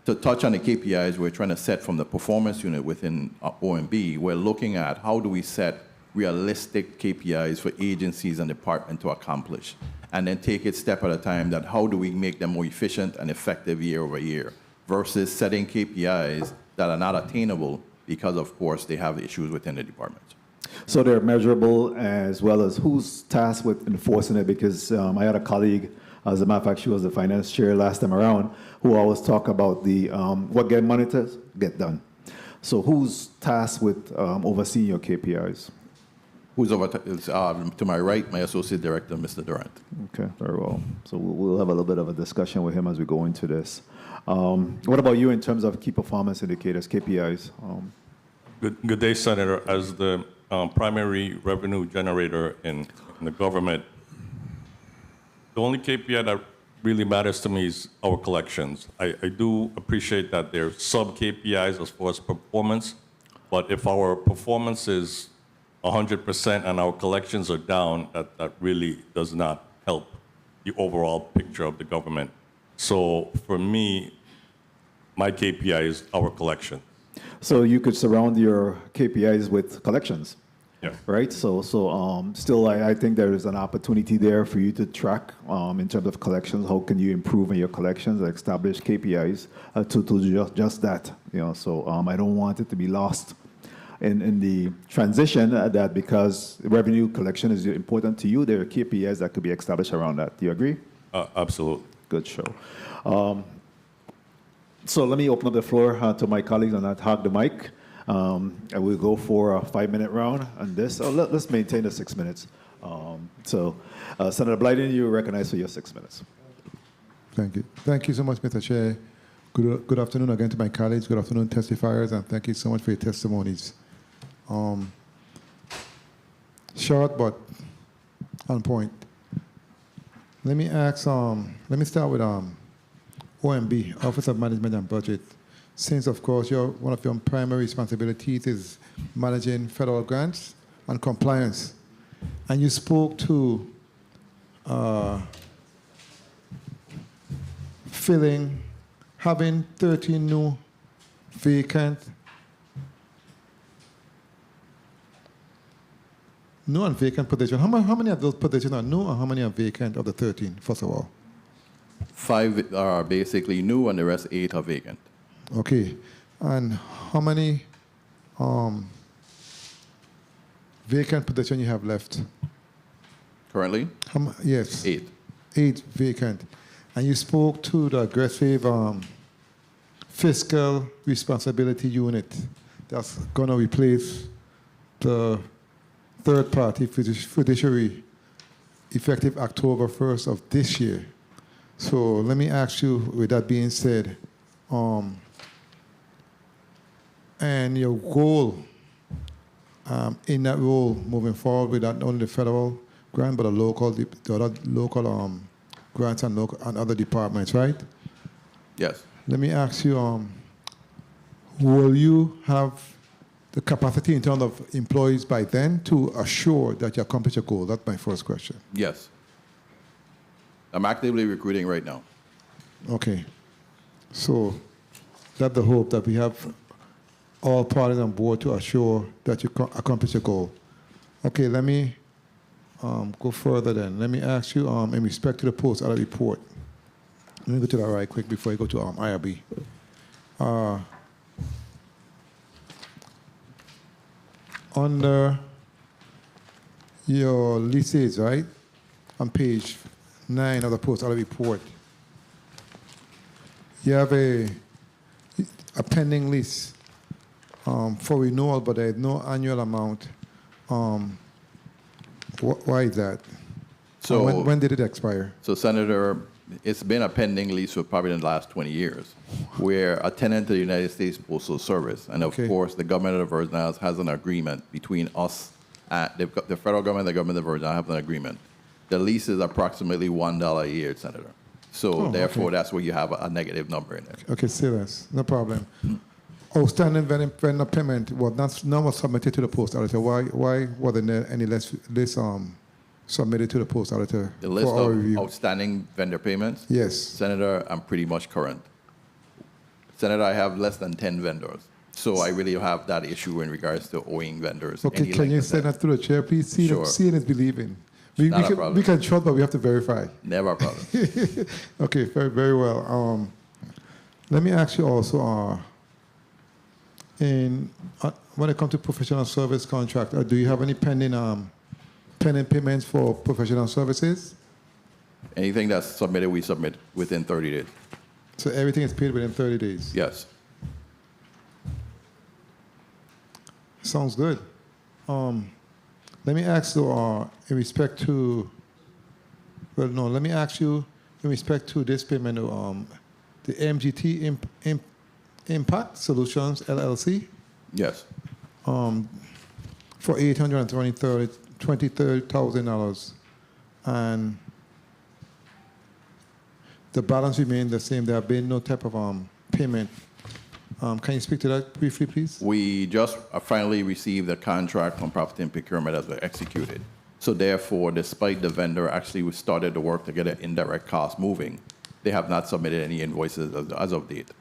To touch on the KPIs we're trying to set from the performance unit within OMB, we're looking at how do we set realistic KPIs for agencies and departments to accomplish, and then take it step at a time that how do we make them more efficient and effective year over year, versus setting KPIs that are not attainable because, of course, they have issues within the departments. So they're measurable as well as who's tasked with enforcing it, because I had a colleague, as a matter of fact, she was the finance chair last time around, who always talk about the what get monitors, get done. So who's tasked with overseeing your KPIs? Who's over to my right, my associate director, Mr. Durant. Okay, very well. So we'll have a little bit of a discussion with him as we go into this. What about you in terms of key performance indicators, KPIs? Good day, Senator. As the primary revenue generator in the government, the only KPI that really matters to me is our collections. I do appreciate that there are sub-KPIs as far as performance, but if our performance is 100% and our collections are down, that really does not help the overall picture of the government. So for me, my KPI is our collection. So you could surround your KPIs with collections. Yeah. Right. So still, I think there is an opportunity there for you to track in terms of collections. How can you improve in your collections and establish KPIs to do just that? So I don't want it to be lost in the transition that because revenue collection is important to you, there are KPIs that could be established around that. Do you agree? Absolutely. Good show. So let me open up the floor to my colleagues and not hog the mic. And we'll go for a 5-minute round on this. Let's maintain the 6 minutes. Senator Blyden, you recognize for your 6 minutes. Thank you. Thank you so much, Mr. Chair. Good afternoon again to my colleagues. Good afternoon, testifiers, and thank you so much for your testimonies. Short but on point. Let me start with OMB, Office of Management and Budget. Since, of course, one of your primary responsibilities is managing federal grants and compliance. And you spoke to having 13 new vacant, new and vacant positions. How many of those positions are new and how many are vacant of the 13, first of all? 5 are basically new and the rest 8 are vacant. Okay. And how many vacant positions you have left? Currently? Yes. 8. 8 vacant. And you spoke to the aggressive fiscal responsibility unit that's going to replace the third-party fiduciary effective October 1st of this year. So let me ask you, with that being said, and your goal in that role moving forward with not only the federal grant, but the other local grants and other departments, right? Yes. Let me ask you, will you have the capacity in terms of employees by then to assure that you accomplish your goal? That's my first question. Yes. I'm actively recruiting right now. Okay. So that's the hope, that we have all parties on board to assure that you accomplish your goal. Okay, let me go further then. Let me ask you, in respect to the post-audit report, let me go to that right quick before I go to IRB. Under your leases, right, on page 9 of the post-audit report, you have a pending lease for renewal, but there is no annual amount. Why is that? So when did it expire? So, Senator, it's been a pending lease for probably the last 20 years. We're a tenant to the United States Postal Service, and of course, the government of the Virgin Islands has an agreement between us, the federal government and the government of the Virgin Islands have an agreement. The lease is approximately $1 a year, Senator. So therefore, that's where you have a negative number in it. Okay, serious, no problem. Outstanding vendor payment was not submitted to the post auditor. Why wasn't there any less submitted to the post auditor? The list for our of review? outstanding vendor payments? Yes. Senator, I'm pretty much current. Senator, I have less than 10 vendors. So I really have that issue in regards to owing vendors. Okay, can you send that to the chair, please? Seeing is believing. We can trust, but we have to verify. Never a problem. Okay, very, very well. Let me ask you also, when it comes to professional service contract, do you have any pending payments for professional services? Anything that's submitted, we submit within 30 days. So everything is paid within 30 days? Yes. Sounds good. Let me ask you, in respect to, well, no, let me ask you in respect to this payment, the MGT Impact Solutions LLC Yes. for $823,000, and the balance remained the same. There have been no type of payment. Can you speak to that briefly, please? We just finally received the contract from property and procurement as executed. So therefore, despite the vendor actually started the work to get an indirect cost moving, they have not submitted any invoices as of date.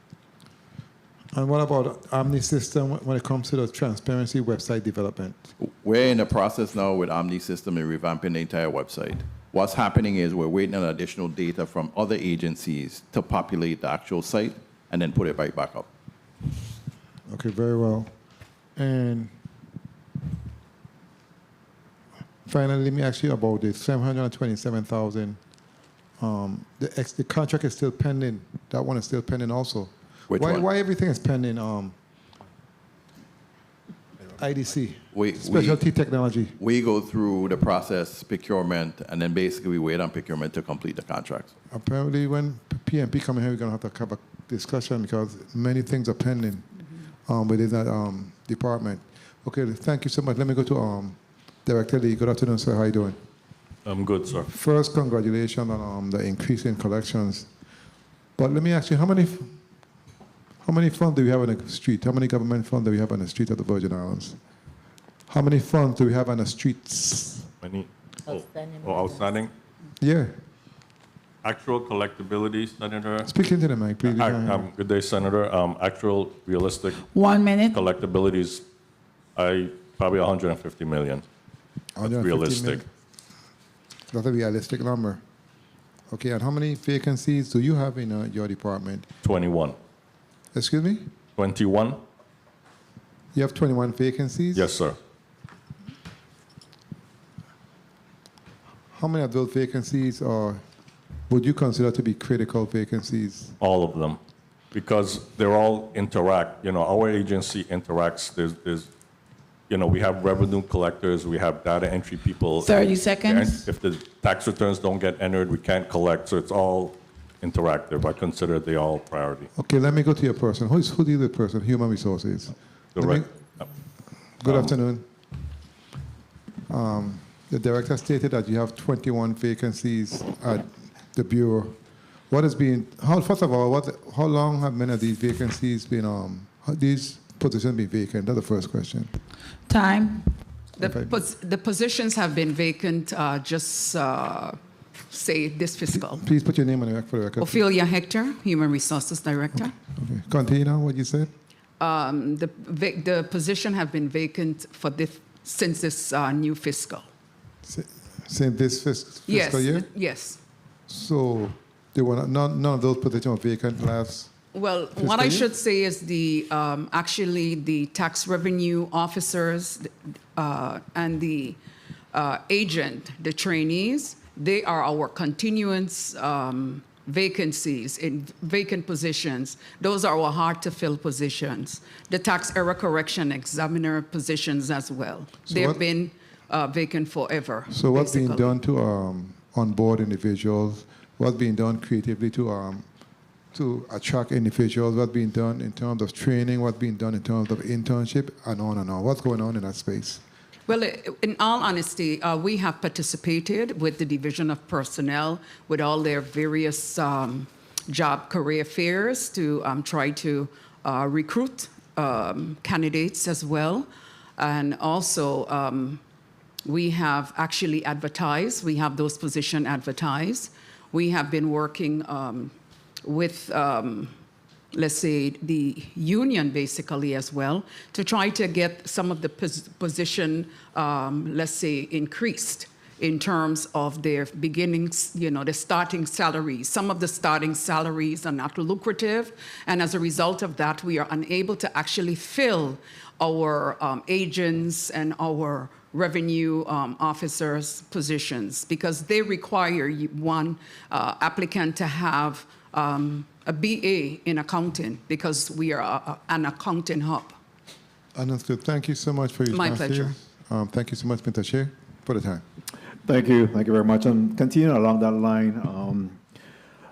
And what about Omni System when it comes to the transparency website development? We're in the process now with Omni System and revamping the entire website. What's happening is we're waiting on additional data from other agencies to populate the actual site and then put it right back up. Okay, very well. And finally, let me ask you about the $727,000. The contract is still pending. That one is still pending also. Which one? Why everything is pending? IDC, We Specialty Technology. We go through the process, procurement, and then basically we wait on procurement to complete the contracts. Apparently, when PMP come in here, we're going to have to have a discussion because many things are pending within that department. Okay, thank you so much. Let me go to Director Lee. Good afternoon, sir. How are you doing? I'm good, sir. First, congratulations on the increase in collections. But let me ask you, how many funds do we have on the street? How many government funds do we have on the street of the Virgin Islands? How many funds do we have on the streets? Many. Outstanding? Yeah. Actual collectability, Senator. Speak into the mic, please. Good day, Senator. Actual realistic 1 minute. collectabilities, probably 150 million. That's realistic. Million. That's a realistic number. Okay, and how many vacancies do you have in your department? 21. Excuse me? 21? You have 21 vacancies? Yes, sir. How many of those vacancies would you consider to be critical vacancies? All of them, because they're all interact. Our agency interacts. There's we have revenue collectors, we have data entry people. 30 seconds. If the tax returns don't get entered, we can't collect. So it's all interactive. I consider they all priority. Okay, let me go to your person. Who is the person? Human Resources. Good afternoon. The director stated that you have 21 vacancies at the Bureau. First of all, how long have many of these vacancies been, these positions been vacant? That's the first question. Time. The positions have been vacant say this fiscal. Please put your name on the record for the record. Ophelia Hector, Human Resources Director. Okay. Continue now, what you said. The position have been vacant since this new fiscal. Since this fiscal year? Yes. So there were none of those positions were vacant last. Well, what I should say is actually the tax revenue officers and the agent, the trainees, they are our continuance vacancies in vacant positions. Those are our hard-to-fill positions. The tax error correction examiner positions as well. So they've been vacant forever. So what's being done to onboard individuals? What's being done creatively to attract individuals? What's being done in terms of training? What's being done in terms of internship? And on and on. What's going on in that space? Well, in all honesty, we have participated with the Division of Personnel with all their various job career fairs to try to recruit candidates as well. And also, we have actually advertised. We have those positions advertised. We have been working with let's say, the union basically as well, to try to get some of the position, let's say, increased in terms of their beginnings, the starting salaries. Some of the starting salaries are not lucrative, and as a result of that, we are unable to actually fill our agents and our revenue officers' positions because they require one applicant to have a BA in accounting because we are an accounting hub. Understood. Thank you so much for your My response pleasure. here. Thank you so much, Mr. Chair, for the time. Thank you. Thank you very much. And continuing along that line,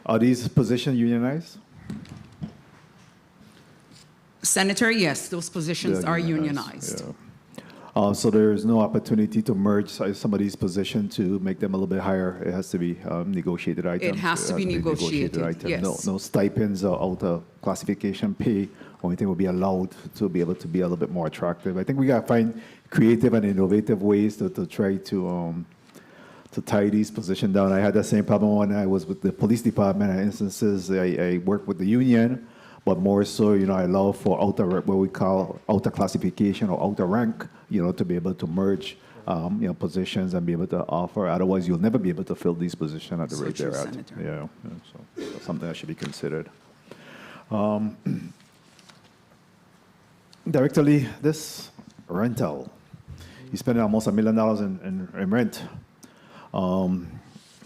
are these positions unionized? Senator, yes, those positions are unionized. Yeah. So there is no opportunity to merge some of these positions to make them a little bit higher. It has to be negotiated items. It has to be negotiated, items. yes. No stipends or outer classification pay or anything will be allowed to be able to be a little bit more attractive. I think we got to find creative and innovative ways to try to tie these positions down. I had the same problem when I was with the police department. In instances, I worked with the union, but more so, I allow for outer, what we call outer classification or outer rank, to be able to merge, positions and be able to offer. Otherwise, you'll never be able to fill these positions at the rate they're at. Yeah, so that's something that should be considered. Director Lee, this rental, you spend almost $1 million in rent.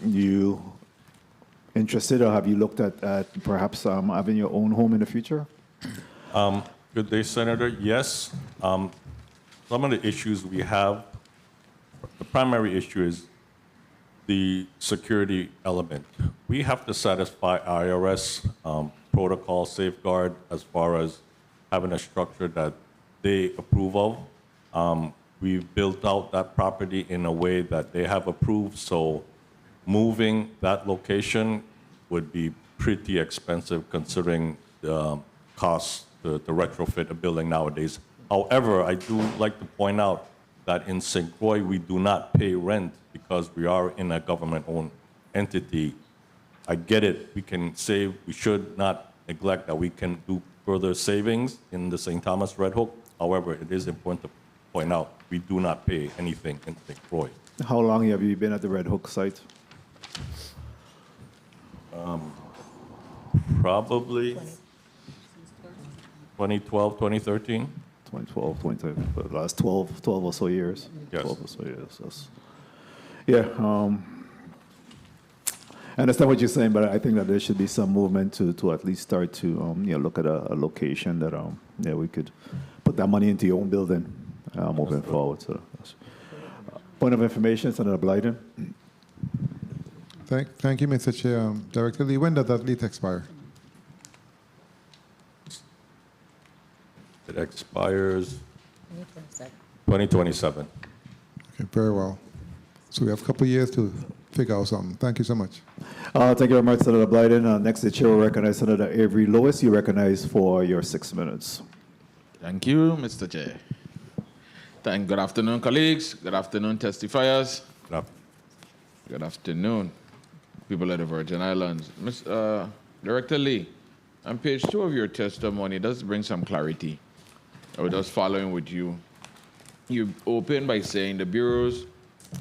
You interested, or have you looked at perhaps having your own home in the future? Good day, Senator. Yes. Some of the issues we have, the primary issue is the security element. We have to satisfy IRS protocol safeguard as far as having a structure that they approve of. We've built out that property in a way that they have approved, so moving that location would be pretty expensive considering the cost to retrofit a building nowadays. However, I do like to point out that in St. Croix, we do not pay rent because we are in a government-owned entity. I get it. We can save. We should not neglect that we can do further savings in the St. Thomas Red Hook. However, it is important to point out we do not pay anything in St. Croix. How long have you been at the Red Hook site? Probably 2012, 2013. 2012, 2013, for the last 12 or so years. Yes. 12 or so years. Yeah. I understand what you're saying, but I think that there should be some movement to at least start to look at a location that we could put that money into your own building moving forward. So, point of information, Senator Blyden. Thank you, Mr. Chair. Director Lee, when does that lease expire? It expires 2027. Okay, very well. So we have a couple of years to figure out something. Thank you so much. Thank you very much, Senator Blyden. Next, the chair will recognize Senator Avery Lewis. You recognize for your 6 minutes. Thank you, Mr. Chair. Good afternoon, colleagues. Good afternoon, testifiers. Good afternoon, people of the Virgin Islands. Director Lee, on page 2 of your testimony, it does bring some clarity. I was just following with you. You open by saying the Bureau's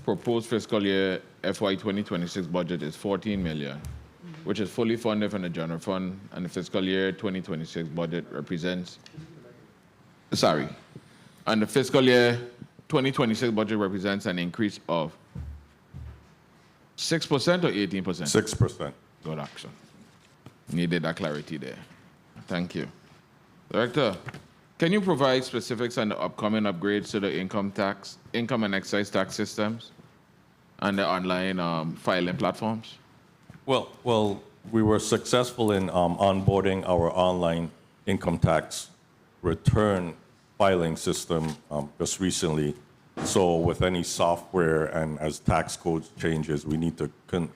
proposed fiscal year FY 2026 budget is $14 million, which is fully funded from the general fund, and the fiscal year 2026 budget represents, and the fiscal year 2026 budget represents an increase of 6% or 18%? 6%. Good action. Needed that clarity there. Thank you. Director, can you provide specifics on the upcoming upgrades to the income and excise tax systems and the online filing platforms? Well, we were successful in onboarding our online income tax return filing system just recently. So with any software and as tax codes changes, we need to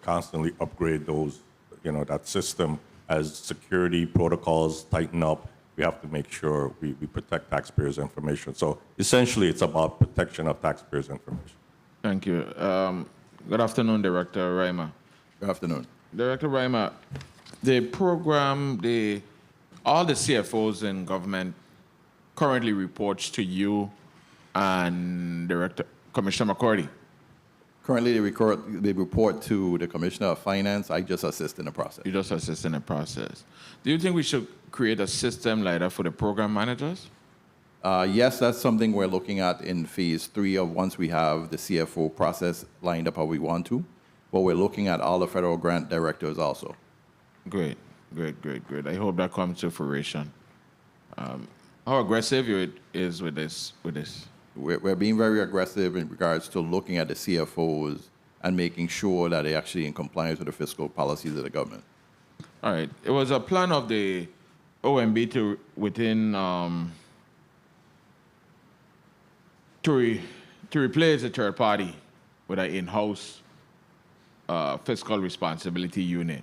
constantly upgrade those, that system as security protocols tighten up. We have to make sure we protect taxpayers' information. So essentially, it's about protection of taxpayers' information. Thank you. Good afternoon, Director Reimer. Good afternoon. Director Reimer, the program, all the CFOs in government currently reports to you and Commissioner McCurdy. Currently, they report to the Commissioner of Finance. I just assist in the process. You just assist in the process. Do you think we should create a system like that for the program managers? Yes, that's something we're looking at in phase 3 of once we have the CFO process lined up how we want to. But we're looking at all the federal grant directors also. Great. I hope that comes to fruition. How aggressive it is with this? We're being very aggressive in regards to looking at the CFOs and making sure that they're actually in compliance with the fiscal policies of the government. All right. It was a plan of the OMB to replace the third party with an in-house fiscal responsibility unit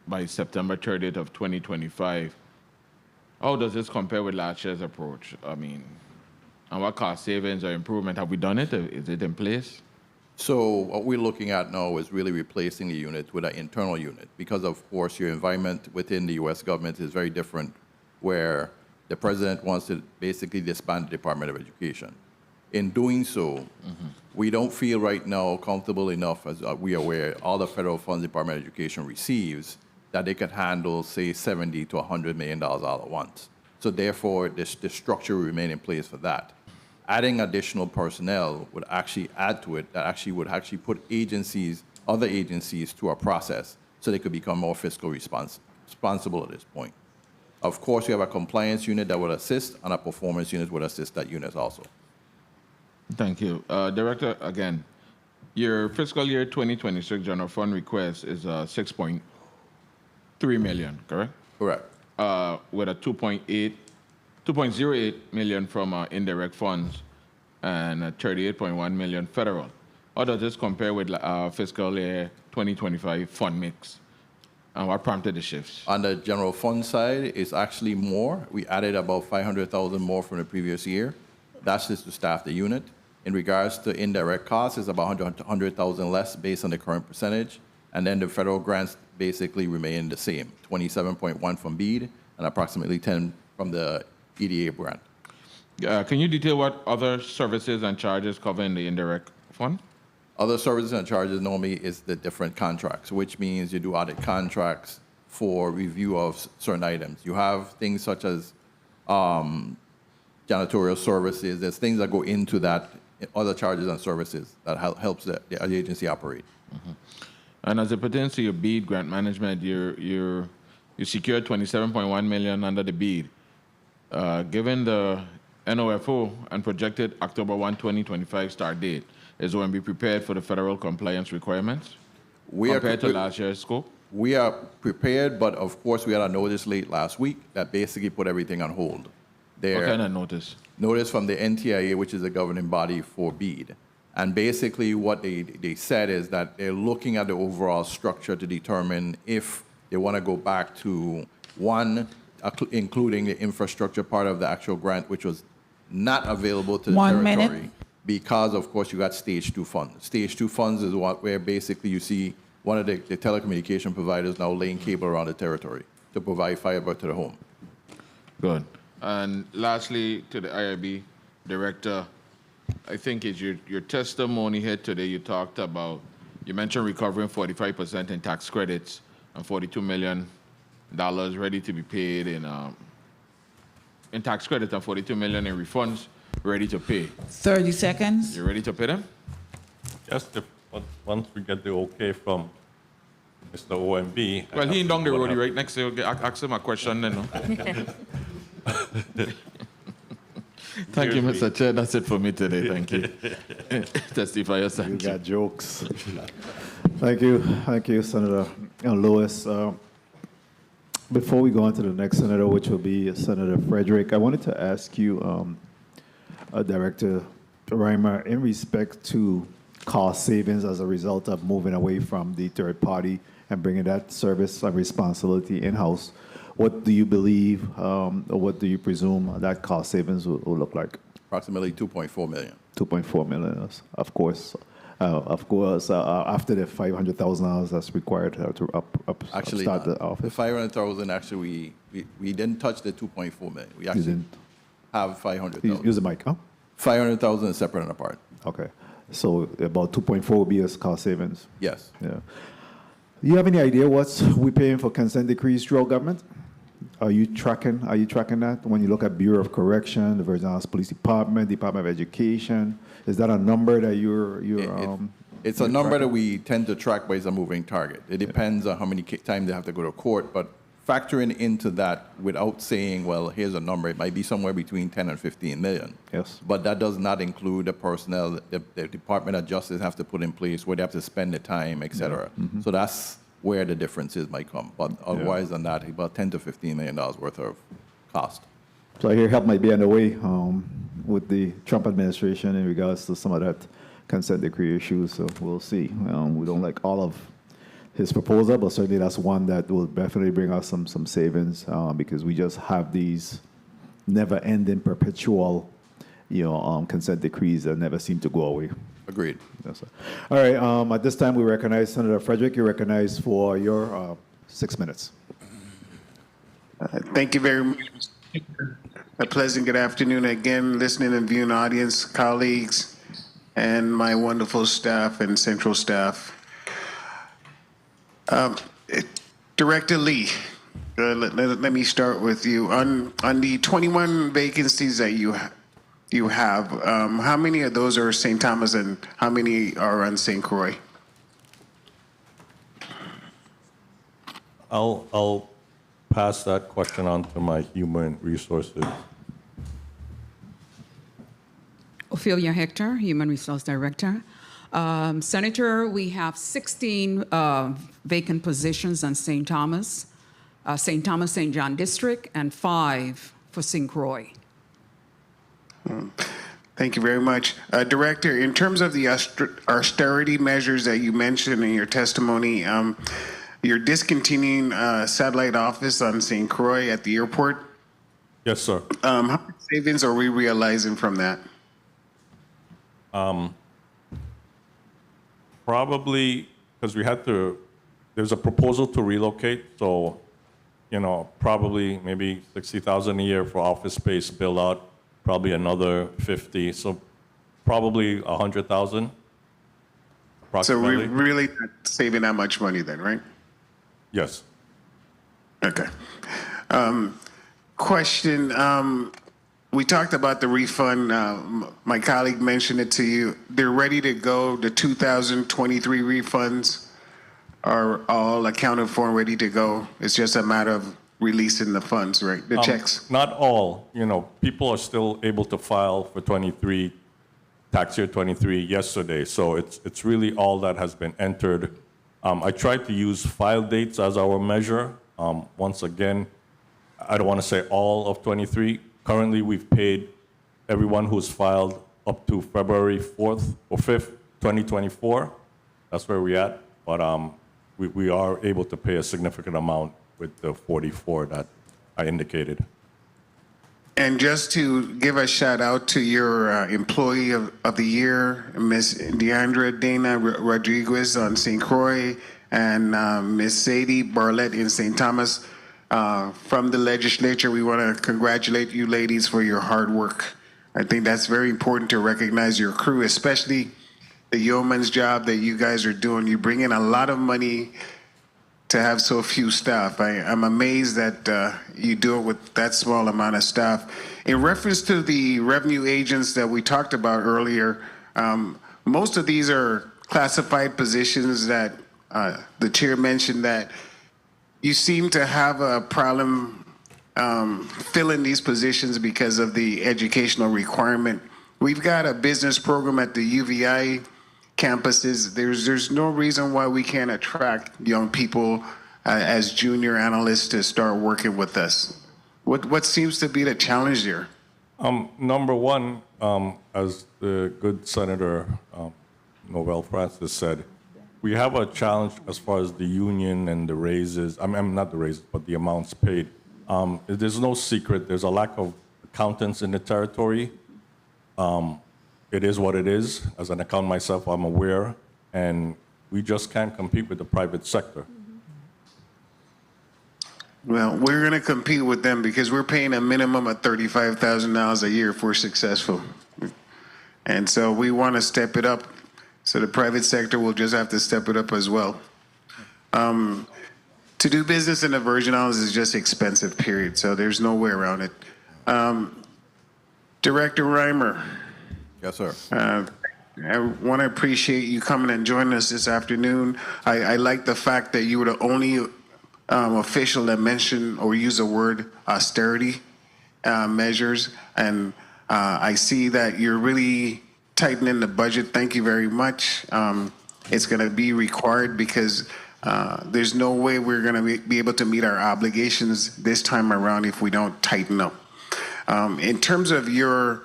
by September 30th of 2025. How does this compare with last year's approach? I mean, and what cost savings or improvement have we done it? Is it in place? So what we're looking at now is really replacing the unit with an internal unit because, of course, your environment within the U.S. government is very different, where the president wants to basically disband the Department of Education. In doing so, we don't feel right now comfortable enough, as we are aware, all the federal funds the Department of Education receives, that they could handle, say, $70 to $100 million all at once. So therefore, the structure will remain in place for that. Adding additional personnel would actually add to it, that actually would actually put other agencies through a process so they could become more fiscally responsible at this point. Of course, we have a compliance unit that would assist, and a performance unit would assist that unit also. Thank you. Director, again, your fiscal year 2026 general fund request is 6.3 million, correct? Correct. With a 2.08 million from indirect funds and 38.1 million federal. How does this compare with fiscal year 2025 fund mix? And what prompted the shifts? On the general fund side, it's actually more. We added about 500,000 more from the previous year. That's just to staff the unit. In regards to indirect costs, it's about 100,000 less based on the current percentage. And then the federal grants basically remain the same, 27.1 from BEAD and approximately 10 from the EDA grant. Can you detail what other services and charges cover in the indirect fund? Other services and charges normally is the different contracts, which means you do audit contracts for review of certain items. You have things such as janitorial services. There's things that go into that, other charges and services that helps the agency operate. And as it pertains to your BEAD grant management, you secured 27.1 million under the BEAD. Given the NOFO and projected October 1, 2025 start date, is OMB prepared for the federal compliance requirements compared to last year's scope? We are prepared, but of course we had a notice late last week that basically put everything on hold. What kind of notice? Notice from the NTIA, which is the governing body for BEAD. And basically what they said is that they're looking at the overall structure to determine if they want to go back to one, including the infrastructure part of the actual grant, which was not available to the territory. Because, of course, you got stage 2 funds. Stage 2 funds is where basically you see one of the telecommunication providers now laying cable around the territory to provide fiber to the home. Good. And lastly, to the IRB director, I think it's your testimony here today. You mentioned recovering 45% in tax credits and $42 million ready to be paid in tax credits and $42 million in refunds ready to pay. 30 seconds. You ready to pay them? Yes, once we get the okay from Mr. OMB. Well, he down the road, right next to you. Ask him a question then. No? Thank you, Mr. Chair. That's it for me today. Thank you. Testifier, thank you. You got jokes. Thank you. Thank you, Senator Lewis. Before we go on to the next senator, which will be Senator Frederick, I wanted to ask you, Director Reimer, in respect to cost savings as a result of moving away from the third party and bringing that service and responsibility in-house, what do you believe, or what do you presume that cost savings will look like? Approximately 2.4 million. 2.4 million, of course. After the $500,000 that's required to start the office. The 500,000 actually we didn't touch the 2.4 million. We actually didn't have 500,000. Use the mic, huh? 500,000 is separate and apart. Okay, so about 2.4 will be as cost savings. Yes. Yeah. Do you have any idea what we're paying for consent decrees through our government? Are you tracking that? When you look at Bureau of Correction, the Virgin Islands Police Department, Department of Education, is that a number that it's a number that we tend to track, but it's a moving target. It depends on how many times they have to go to court, but factoring into that without saying, well, here's a number, it might be somewhere between 10 and 15 million. Yes. But that does not include the personnel the Department of Justice have to put in place, where they have to spend the time, et cetera. Mm-hmm. So that's where the differences might come. But otherwise than that, about $10 to $15 million worth of cost. So I hear help might be on the way with the Trump administration in regards to some of that consent decree issues. So we'll see. We don't like all of his proposal, but certainly that's one that will definitely bring us some savings because we just have these never-ending, perpetual, consent decrees that never seem to go away. Agreed. Yes, sir. All right. At this time, we recognize Senator Frederick. You're recognized for your 6 minutes. Thank you very much. A pleasant good afternoon again, listening and viewing audience, colleagues, and my wonderful staff and central staff. Director Lee, let me start with you. On the 21 vacancies that you have, how many of those are St. Thomas and how many are on St. Croix? I'll pass that question on to my human resources. Ophelia Hector, Human Resource Director. Senator, we have 16 vacant positions on St. Thomas, St. John District, and 5 for St. Croix. Thank you very much. Director, in terms of the austerity measures that you mentioned in your testimony, you're discontinuing satellite office on St. Croix at the airport. Yes, sir. How much savings are we realizing from that? Probably because there's a proposal to relocate, so, probably maybe 60,000 a year for office space build out, probably another 50, so probably 100,000 approximately. So we're really not saving that much money then, right? Yes. Okay. Question, we talked about the refund. My colleague mentioned it to you. They're ready to go. The 2023 refunds are all accounted for and ready to go. It's just a matter of releasing the funds, right? The checks. Not all. People are still able to file for 23, tax year 23 yesterday. So it's really all that has been entered. I tried to use file dates as our measure. Once again, I don't want to say all of 23. Currently, we've paid everyone who's filed up to February 4th or 5th, 2024. That's where we're at. But we are able to pay a significant amount with the 44 that I indicated. And just to give a shout out to your Employee of the Year, Miss Deandra Dana Rodriguez on St. Croix, and Miss Sadie Barlett in St. Thomas. From the legislature, we want to congratulate you ladies for your hard work. I think that's very important to recognize your crew, especially the yeoman's job that you guys are doing. You bring in a lot of money to have so few staff. I'm amazed that you do it with that small amount of staff. In reference to the revenue agents that we talked about earlier, most of these are classified positions that the chair mentioned that you seem to have a problem filling these positions because of the educational requirement. We've got a business program at the UVI campuses. There's no reason why we can't attract young people as junior analysts to start working with us. What seems to be the challenge there? Number one, as the good Senator Novell Francis said, we have a challenge as far as the union and the raises. Not the raises, but the amounts paid. There's no secret. There's a lack of accountants in the territory. It is what it is. As an accountant myself, I'm aware, and we just can't compete with the private sector. Well, we're going to compete with them because we're paying a minimum of $35,000 a year if we're successful. And so we want to step it up. So the private sector will just have to step it up as well. To do business in the Virgin Islands is just expensive, period. So there's no way around it. Director Reimer. Yes, sir. I want to appreciate you coming and joining us this afternoon. I like the fact that you were the only official that mentioned or used the word austerity measures, and I see that you're really tightening the budget. Thank you very much. It's going to be required because there's no way we're going to be able to meet our obligations this time around if we don't tighten up. In terms of your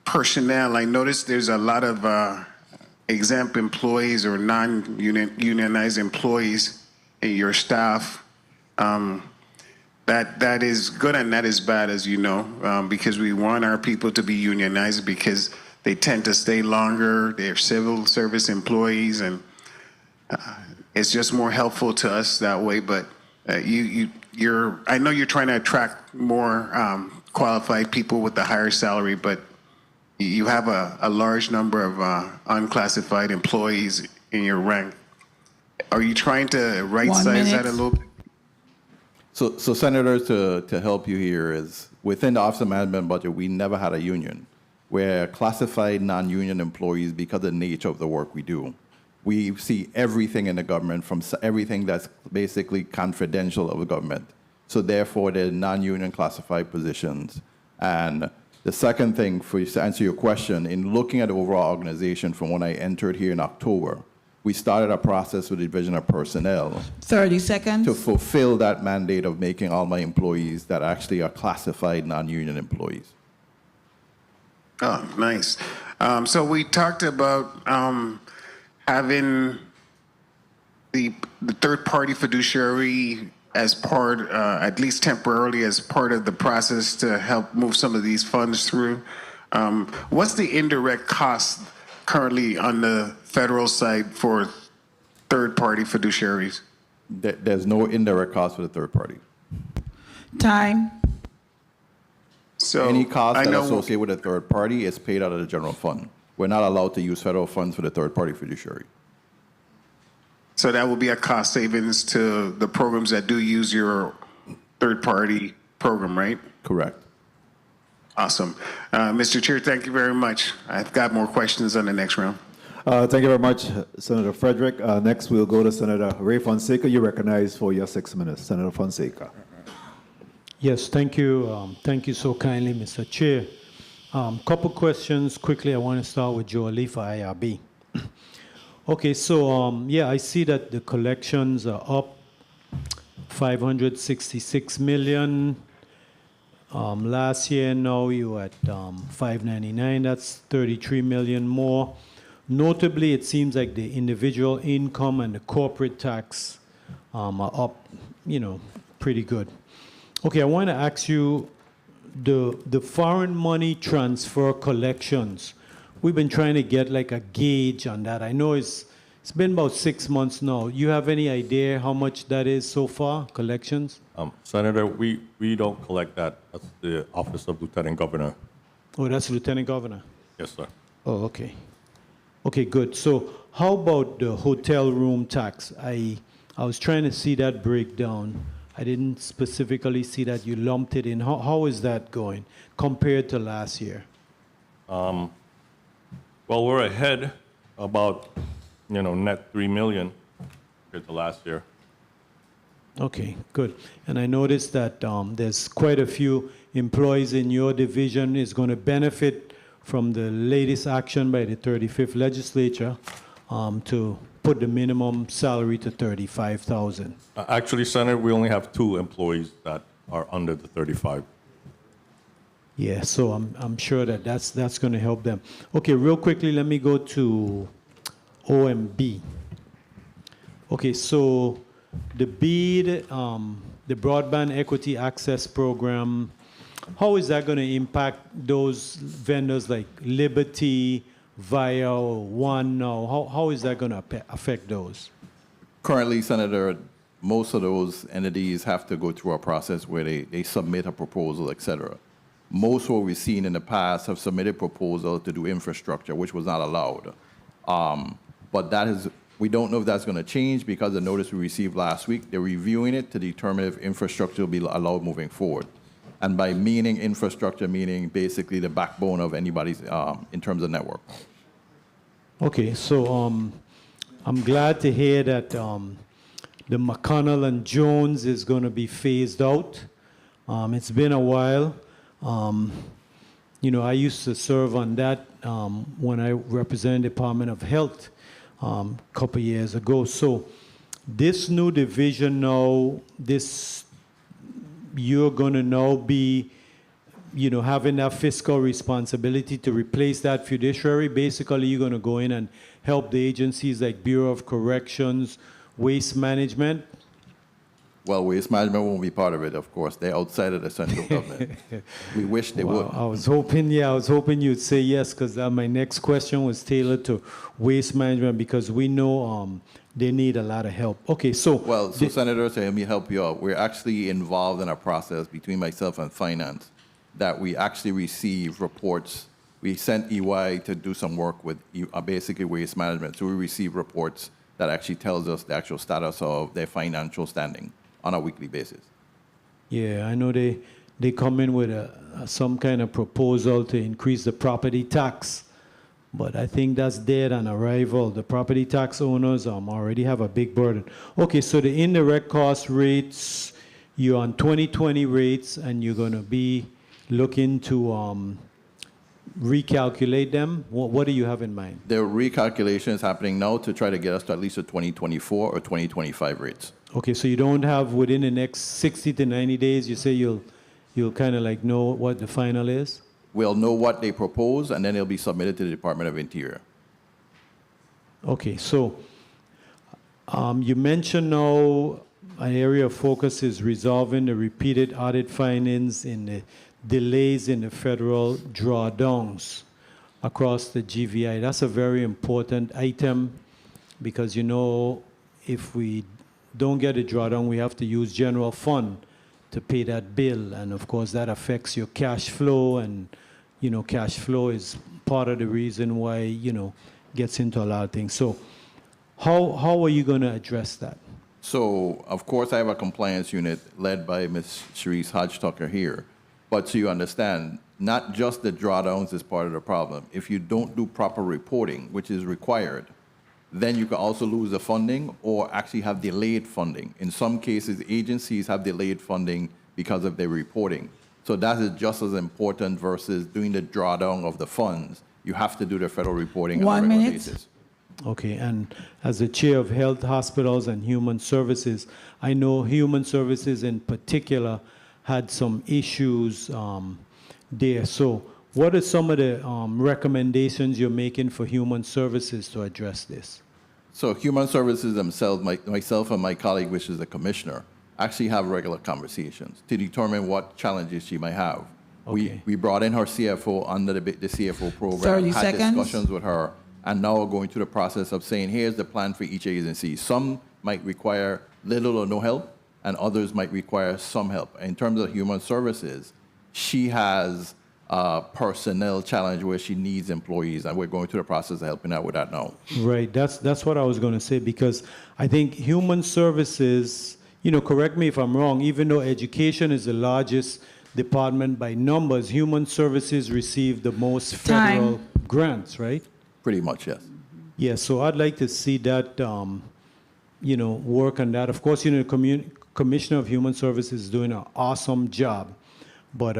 personnel, I noticed there's a lot of exempt employees or non-unionized employees in your staff. That is good and that is bad, as you know, because we want our people to be unionized because they tend to stay longer. They're civil service employees, and it's just more helpful to us that way. But I know you're trying to attract more qualified people with the higher salary, but you have a large number of unclassified employees in your rank. Are you trying to right-size that a little bit? So Senator, to help you here is, within the Office of Management Budget, we never had a union. We're classified non-union employees because of the nature of the work we do. We see everything in the government, from everything that's basically confidential of the government. So therefore, they're non-union classified positions. And the second thing, for you to answer your question, in looking at the overall organization from when I entered here in October, we started a process with the Division of Personnel 30 seconds. to fulfill that mandate of making all my employees that actually are classified non-union employees. Oh, nice. So we talked about having the third-party fiduciary as part, at least temporarily, as part of the process to help move some of these funds through. What's the indirect cost currently on the federal side for third-party fiduciaries? There's no indirect cost for the third party. Time. So any cost that associated with a third party is paid out of the general fund. We're not allowed to use federal funds for the third party fiduciary. So that will be a cost savings to the programs that do use your third party program, right? Correct. Awesome. Mr. Chair, thank you very much. I've got more questions on the next round. Thank you very much, Senator Frederick. Next, we'll go to Senator Ray Fonseca. You're recognized for your 6 minutes. Senator Fonseca. Yes, thank you. Thank you so kindly, Mr. Chair. Couple questions quickly. I want to start with Joe Lee for IRB. Okay, so yeah, I see that the collections are up 566 million. Last year, now you're at 599. That's 33 million more. Notably, it seems like the individual income and the corporate tax are up, pretty good. Okay, I want to ask you the foreign money transfer collections. We've been trying to get like a gauge on that. I know it's been about 6 months now. You have any idea how much that is so far, collections? Senator, we don't collect that. That's the Office of Lieutenant Governor. Oh, that's Lieutenant Governor? Yes, sir. Oh, okay. Okay, good. So how about the hotel room tax? I was trying to see that breakdown. I didn't specifically see that you lumped it in. How is that going compared to last year? Well, we're ahead about, net 3 million compared to last year. Okay, good. And I noticed that there's quite a few employees in your division is going to benefit from the latest action by the 35th legislature to put the minimum salary to $35,000. Actually, Senator, we only have 2 employees that are under the 35. Yeah, so I'm sure that that's going to help them. Okay, real quickly, let me go to OMB. Okay, so the BEAD, the Broadband Equity Access Program, how is that going to impact those vendors like Liberty, Via, One Now? How is that going to affect those? Currently, Senator, most of those entities have to go through a process where they submit a proposal, et cetera. Most what we've seen in the past have submitted proposals to do infrastructure, which was not allowed. But we don't know if that's going to change because the notice we received last week, they're reviewing it to determine if infrastructure will be allowed moving forward. And by meaning infrastructure, meaning basically the backbone of anybody's, in terms of network. Okay, so I'm glad to hear that The McConnell and Jones is going to be phased out. It's been a while. You know, I used to serve on that when I represented Department of Health a couple years ago. So this new division now, you're going to now be, you know, having that fiscal responsibility to replace that fiduciary. Basically, you're going to go in and help the agencies like Bureau of Corrections, Waste Management. Well, waste management won't be part of it, of course. They're outside of the central government. We wish they would. I was hoping you'd say yes, because my next question was tailored to waste management, because we know they need a lot of help. Okay, so... Well, so Senator, let me help you out. We're actually involved in a process between myself and Finance that we actually receive reports. We sent EY to do some work with basically waste management. So we receive reports that actually tells us the actual status of their financial standing on a weekly basis. Yeah, I know they come in with some kind of proposal to increase the property tax, but I think that's dead on arrival. The property tax owners already have a big burden. Okay, so the indirect cost rates, you're on 2020 rates, and you're going to be looking to recalculate them. What do you have in mind? The recalculation is happening now to try to get us to at least a 2024 or 2025 rates. Okay, so you don't have within the next 60 to 90 days, you say you'll kind of like know what the final is? We'll know what they propose, and then it'll be submitted to the Department of Interior. Okay, so you mentioned now an area of focus is resolving the repeated audit findings in the delays in the federal drawdowns across the GVI. That's a very important item, because, you know, if we don't get a drawdown, we have to use general fund to pay that bill. And of course, that affects your cash flow. And, you know, cash flow is part of the reason why, you know, gets into a lot of things. So how are you going to address that? So, of course, I have a compliance unit led by Ms. Cherise Hodge-Tucker here. But so you understand, not just the drawdowns is part of the problem. If you don't do proper reporting, which is required, then you can also lose the funding or actually have delayed funding. In some cases, agencies have delayed funding because of their reporting. So that is just as important versus doing the drawdown of the funds. You have to do the federal reporting on a regular basis. Okay, and as the chair of Health, Hospitals, and Human Services, I know Human Services in particular had some issues there. So what are some of the recommendations you're making for Human Services to address this? So Human Services themselves, myself and my colleague, which is the commissioner, actually have regular conversations to determine what challenges she might have. Okay. We brought in her CFO under the CFO program, 30 had seconds. discussions with her, and now we're going through the process of saying, here's the plan for each agency. Some might require little or no help, and others might require some help. In terms of Human Services, she has a personnel challenge where she needs employees, and we're going through the process of helping out with that now. Right, that's what I was going to say, because I think Human Services, you know, correct me if I'm wrong, even though education is the largest department by numbers, Human Services receive the most federal grants, right? Pretty much, yes. Yeah, so I'd like to see that, you know, work on that. Of course, you know, the Commissioner of Human Services is doing an awesome job. But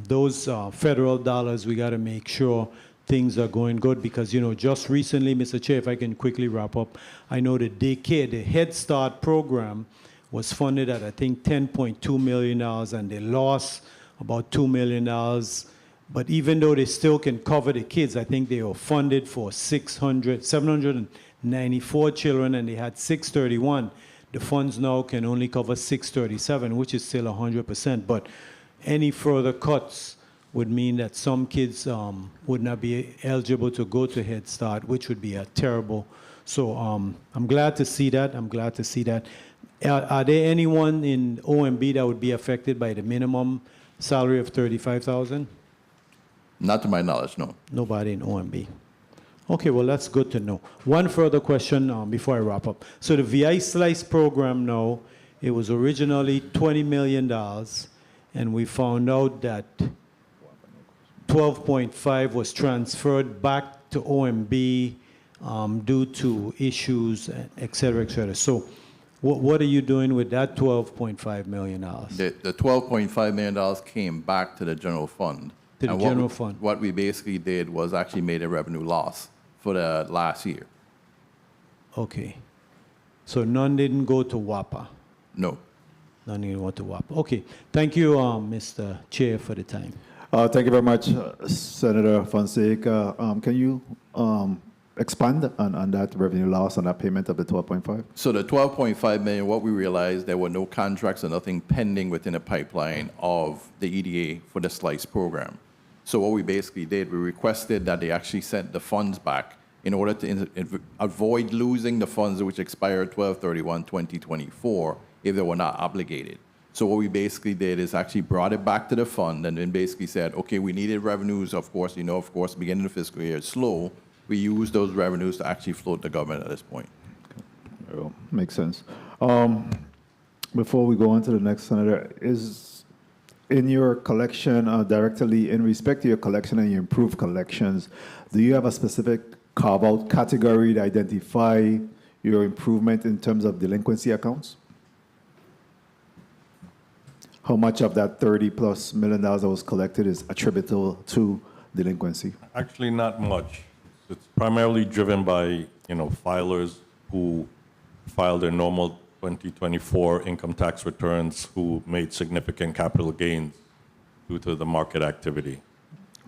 those federal dollars, we got to make sure things are going good, because, you know, just recently, Mr. Chair, if I can quickly wrap up, I know the daycare, the Head Start program was funded at, I think, $10.2 million, and they lost about $2 million. But even though they still can cover the kids, I think they were funded for 794 children, and they had 631. The funds now can only cover 637, which is still 100%. But any further cuts would mean that some kids would not be eligible to go to Head Start, which would be a terrible. So I'm glad to see that. I'm glad to see that. Are there anyone in OMB that would be affected by the minimum salary of $35,000? Not to my knowledge, no. Nobody in OMB. Okay, well, that's good to know. One further question before I wrap up. So the VI Slice program now, it was originally $20 million, and we found out that 12.5 was transferred back to OMB due to issues, et cetera, et cetera. So What are you doing with that $12.5 million? The $12.5 million came back to the general fund. To the And general fund. What we basically did was actually made a revenue loss for the last year. Okay. So none didn't go to WAPA? No. None didn't go to WAPA. Okay. Thank you, Mr. Chair, for the time. Thank you very much, Senator Fonseca. Can you expand on that revenue loss on that payment of the 12.5? So the 12.5 million, what we realized, there were no contracts or nothing pending within the pipeline of the EDA for the SLICE program. So what we basically did, we requested that they actually send the funds back in order to avoid losing the funds which expired 12/31/2024 if they were not obligated. So what we basically did is actually brought it back to the fund and then basically said, okay, we needed revenues, of course, beginning of the fiscal year is slow. We use those revenues to actually float the government at this point. Well, makes sense. Before we go on to the next, Senator, is in your collection, directly in respect to your collection and your improved collections, do you have a specific carve-out category to identify your improvement in terms of delinquency accounts? How much of that $30+ million that was collected is attributable to delinquency? Actually, not much. It's primarily driven by, filers who filed their normal 2024 income tax returns who made significant capital gains due to the market activity.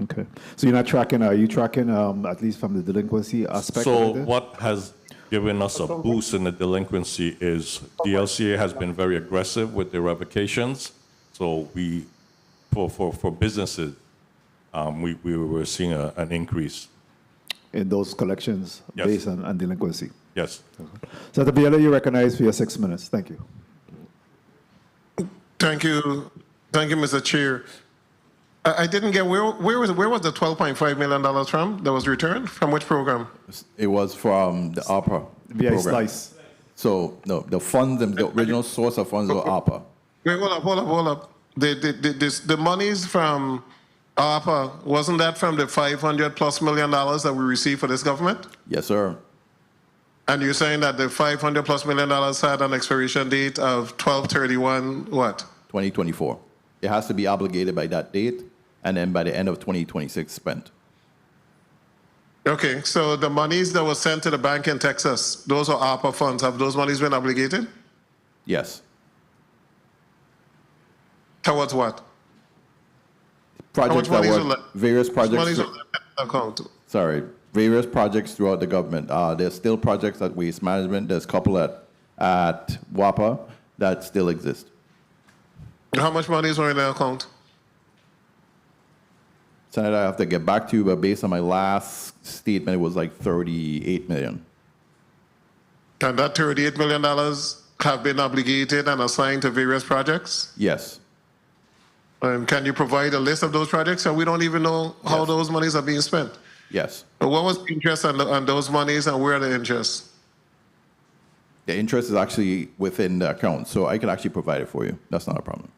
Okay. So you're not tracking, are you tracking at least from the delinquency aspect So of it? what has given us a boost in the delinquency is the LCA has been very aggressive with their revocations. So for businesses, we were seeing an increase. In those collections Yes. based on delinquency? Yes. So the BLA, you recognize for your 6 minutes. Thank you. Thank you, Mr. Chair. I didn't get, where was the $12.5 million from that was returned? From which program? It was from the ARPA VI program. Slice. So, no, the funds, the original source of funds were ARPA. Wait, hold up. The monies from ARPA, wasn't that from the $500+ million that we received for this government? Yes, sir. And you're saying that the $500+ million had an expiration date of 12/31 what? 2024. It has to be obligated by that date, and then by the end of 2026 spent. Okay, so the monies that were sent to the bank in Texas, those are ARPA funds. Have those monies been obligated? Yes. Towards what? Projects that monies were are left? various projects. Monies are left in the account. Sorry, various projects throughout the government. There's still projects at Waste Management. There's a couple at WAPA that still exist. How much monies were in the account? Senator, I have to get back to you, but based on my last statement, it was like 38 million. Can that $38 million have been obligated and assigned to various projects? Yes. And can you provide a list of those projects? So we don't even know how those monies are being spent. Yes. What was the interest on those monies and where are the interests? The interest is actually within the account, so I can actually provide it for you. That's not a problem.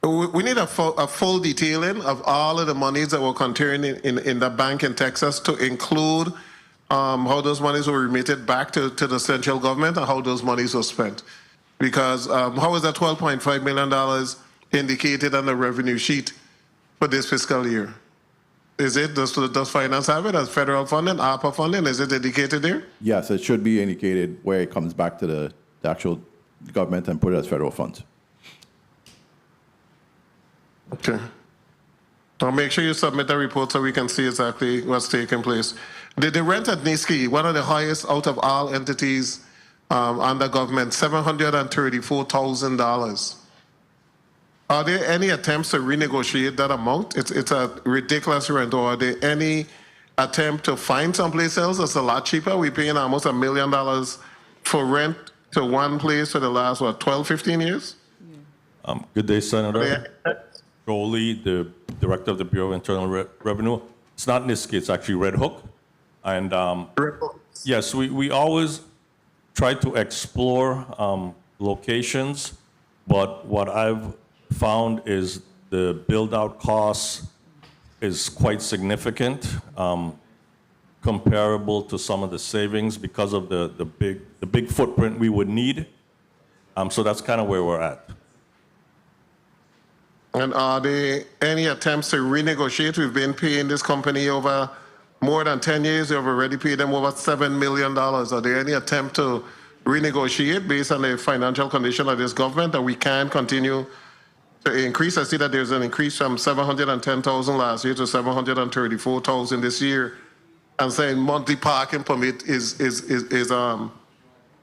We need a full detailing of all of the monies that were contained in the bank in Texas to include how those monies were remitted back to the central government and how those monies were spent. Because how is that $12.5 million indicated on the revenue sheet for this fiscal year? Is it, does finance have it as federal funding, ARPA funding? Is it indicated there? Yes, it should be indicated where it comes back to the actual government and put it as federal funds. Okay. I'll make sure you submit the report so we can see exactly what's taking place. The rent at Niski, one of the highest out of all entities under government, $734,000. Are there any attempts to renegotiate that amount? It's a ridiculous rent. Or are there any attempt to find someplace else that's a lot cheaper? We're paying almost $1 million for rent to one place for the last, 12, 15 years? Good day, Senator. Jolie, the Director of the Bureau of Internal Revenue. It's not Niski, it's actually Red Hook. And yes, we always try to explore locations, but what I've found is the build-out cost is quite significant, comparable to some of the savings because of the big footprint we would need. So that's kind of where we're at. And are there any attempts to renegotiate? We've been paying this company over more than 10 years. We've already paid them over $7 million. Are there any attempt to renegotiate based on the financial condition of this government that we can continue to increase? I see that there's an increase from 710,000 last year to 734,000 this year. And saying monthly parking permit is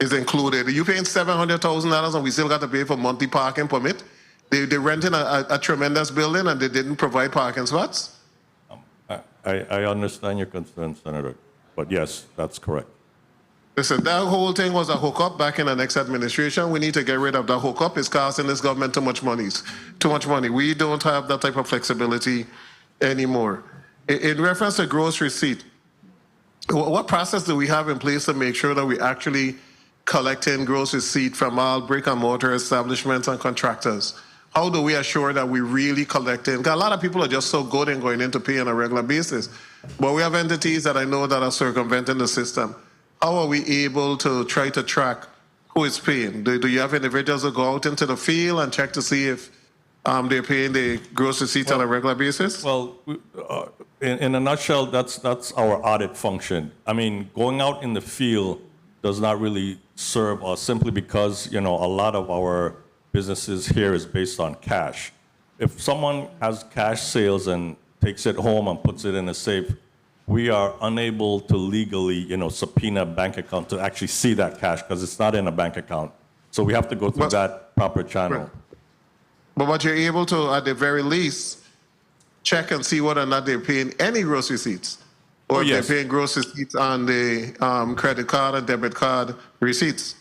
included. Are you paying $700,000 and we still got to pay for monthly parking permit? They're renting a tremendous building and they didn't provide parking spots? I understand your concern, Senator, but yes, that's correct. Listen, that whole thing was a hookup back in the next administration. We need to get rid of that hookup. It's costing this government too much money. We don't have that type of flexibility anymore. In reference to gross receipt, what process do we have in place to make sure that we actually collecting gross receipt from all brick and mortar establishments and contractors? How do we assure that we really collecting? Because a lot of people are just so good in going in to pay on a regular basis. But we have entities that I know that are circumventing the system. How are we able to try to track who is paying? Do you have individuals who go out into the field and check to see if they're paying the gross receipts on a regular basis? Well, in a nutshell, that's our audit function. I mean, going out in the field does not really serve us simply because, a lot of our businesses here is based on cash. If someone has cash sales and takes it home and puts it in a safe, we are unable to legally, subpoena a bank account to actually see that cash because it's not in a bank account. So we have to go through that proper channel. Right. But what you're able to, at the very least, check and see whether or not they're paying any gross receipts. Or if they're paying gross receipts on the credit card and debit card receipts.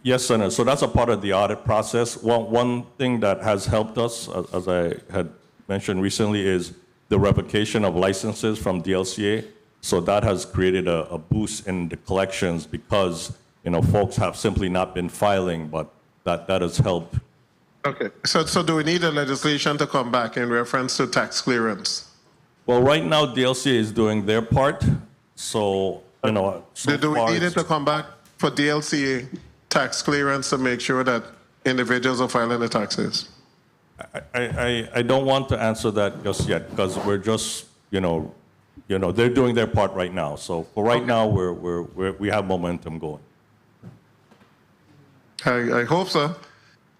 Yes, Senator. So that's a part of the audit process. One thing that has helped us, as I had mentioned recently, is the revocation of licenses from DLCA. So that has created a boost in the collections because, folks have simply not been filing, but that has helped. Okay. So do we need a legislation to come back in reference to tax clearance? Well, right now, DLCA is doing their part. So, do we need it to come back for DLCA tax clearance to make sure that individuals are filing the taxes? I don't want to answer that just yet because we're just, they're doing their part right now. So for right now, we have momentum going. I hope so.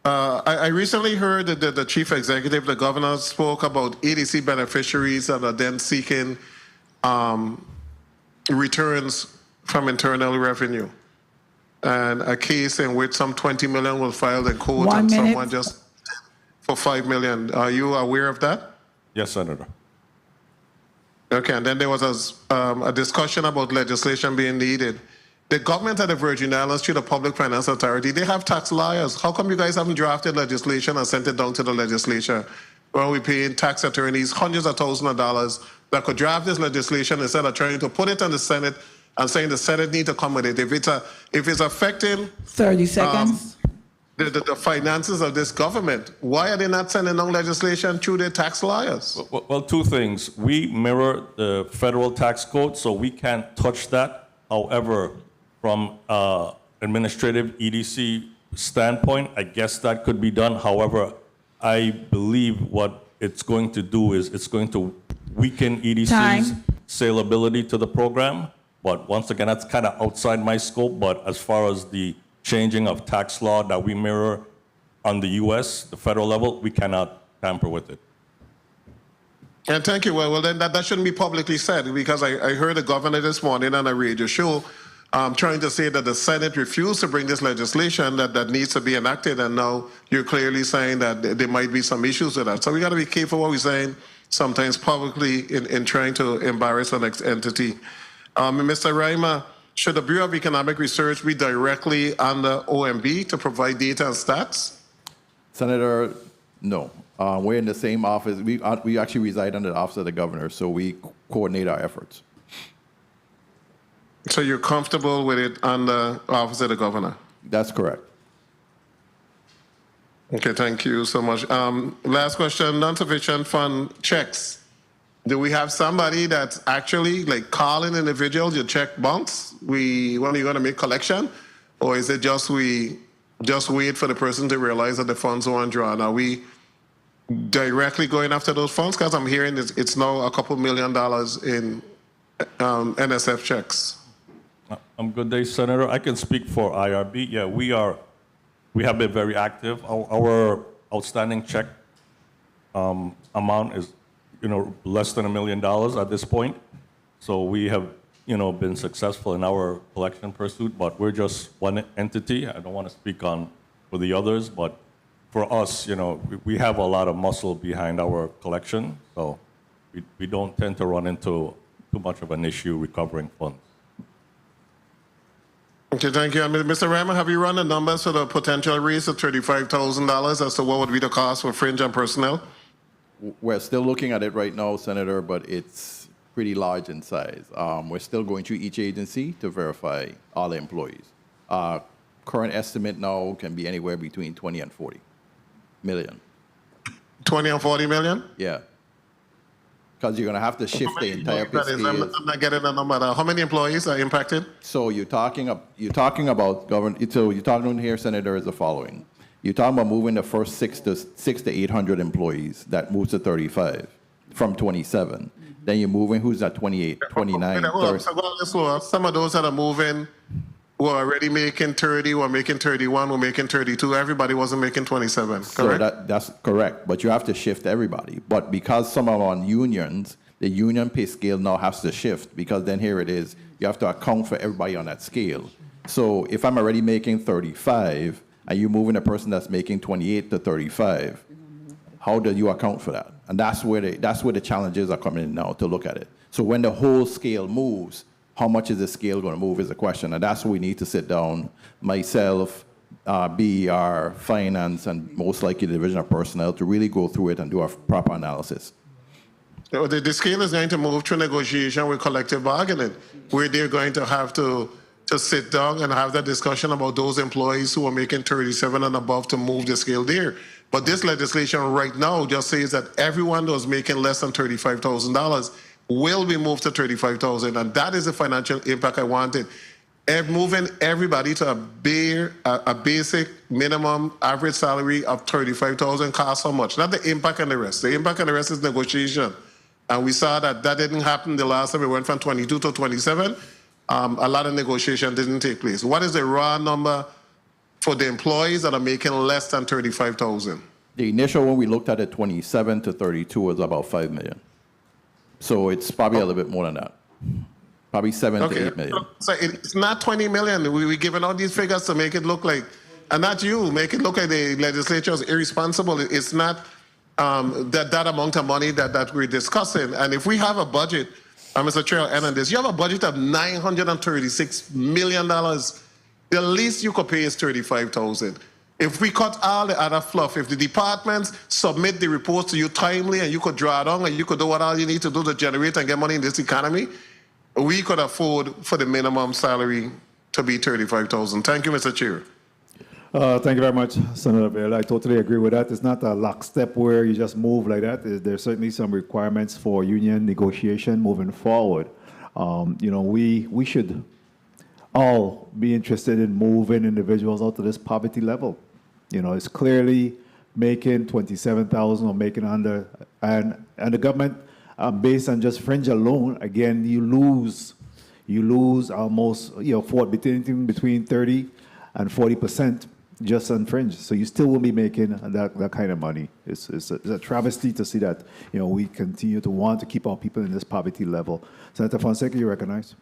I recently heard that the chief executive, the governor, spoke about EDC beneficiaries that are then seeking returns from internal revenue. And a case in which some 20 million was filed in court and someone just for 5 million. Are you aware of that? Yes, Senator. Okay, and then there was a discussion about legislation being needed. The government of the Virgin Islands, through the Public Finance Authority, they have tax lawyers. How come you guys haven't drafted legislation and sent it down to the legislature? Where we're paying tax attorneys hundreds of thousands of dollars that could draft this legislation instead of trying to put it in the Senate and saying the Senate need to come with it. If it's affecting 30 seconds. The finances of this government, why are they not sending down legislation through their tax lawyers? Well, two things. We mirror the federal tax code, so we can't touch that. However, from administrative EDC standpoint, I guess that could be done. However, I believe what it's going to do is it's going to weaken EDC's saleability to the program. But once again, that's kind of outside my scope. But as far as the changing of tax law that we mirror on the U.S., the federal level, we cannot tamper with it. And thank you. Well, then that shouldn't be publicly said because I heard the governor this morning on a radio show trying to say that the Senate refused to bring this legislation that needs to be enacted, and now you're clearly saying that there might be some issues with that. So we got to be careful what we're saying sometimes publicly in trying to embarrass the next entity. Mr. Reimer, should the Bureau of Economic Research be directly under OMB to provide data and stats? Senator, no. We're in the same office. We actually reside under the Office of the Governor, so we coordinate our efforts. So you're comfortable with it under the Office of the Governor? That's correct. Okay, thank you so much. Last question, non-sufficient fund checks. Do we have somebody that's actually like calling individuals, you check bunks? When are you going to make collection? Or is it just we just wait for the person to realize that the funds are undrawn? Are we directly going after those funds? Because I'm hearing it's now a couple $1 million in NSF checks. Good day, Senator. I can speak for IRB. Yeah, we have been very active. Our outstanding check amount is, less than $1 million at this point. So we have, been successful in our collection pursuit, but we're just one entity. I don't want to speak for the others, but for us, we have a lot of muscle behind our collection, so we don't tend to run into too much of an issue recovering funds. Okay, thank you. Mr. Reimer, have you run the numbers for the potential raise of $35,000 as to what would be the cost for fringe and personnel? We're still looking at it right now, Senator, but it's pretty large in size. We're still going through each agency to verify all the employees. Current estimate now can be anywhere between 20 and 40 million. 20 and 40 million? Yeah. Because you're going to have to shift the entire pay scale. I'm not getting a number. How many employees are impacted? So you're talking about government. So you're talking here, Senator, is the following. You're talking about moving the first 600 to 800 employees. That moves to 35 from 27. Then you're moving who's at 28, 29, 30. Some of those that are moving were already making 30, were making 31, were making 32. Everybody wasn't making 27, correct? So that's correct, but you have to shift everybody. But because some are on unions, the union pay scale now has to shift, because then here it is, you have to account for everybody on that scale. So if I'm already making 35, and you're moving a person that's making 28 to 35, how do you account for that? And that's where the challenges are coming in now to look at it. So when the whole scale moves, how much is the scale going to move is the question. And that's what we need to sit down, myself, BER, finance, and most likely the division of personnel, to really go through it and do a proper analysis. The scale is going to move through negotiation with collective bargaining, where they're going to have to sit down and have that discussion about those employees who are making 37 and above to move the scale there. But this legislation right now just says that everyone who's making less than $35,000 will be moved to $35,000, and that is the financial impact I wanted. Moving everybody to a basic minimum average salary of $35,000 costs how much? Not the impact on the rest. The impact on the rest is negotiation, and we saw that didn't happen the last time. We went from 22 to 27. A lot of negotiation didn't take place. What is the raw number for the employees that are making less than $35,000? The initial one we looked at 27 to 32 was about 5 million. So it's probably a little bit more than that. Probably 7 to 8 million. So it's not 20 million. We're giving out these figures to make it look like, and not you, make it look like the legislature is irresponsible. It's not that amount of money that we're discussing. And if we have a budget, Mr. Chair, and on this, you have a budget of $936 million. The least you could pay is $35,000. If we cut all the other fluff, if the departments submit the reports to you timely and you could draw it on and you could do what all you need to do to generate and get money in this economy, we could afford for the minimum salary to be $35,000. Thank you, Mr. Chair. Thank you very much, Senator Vale. I totally agree with that. It's not a lockstep where you just move like that. There's certainly some requirements for union negotiation moving forward. We should all be interested in moving individuals out to this poverty level. It's clearly making 27,000 or making under, and the government, based on just fringe alone, again, you lose almost, between 30 and 40% just on fringe. So you still will be making that kind of money. It's a travesty to see that, we continue to want to keep our people in this poverty level. Senator Fonseca, you recognize?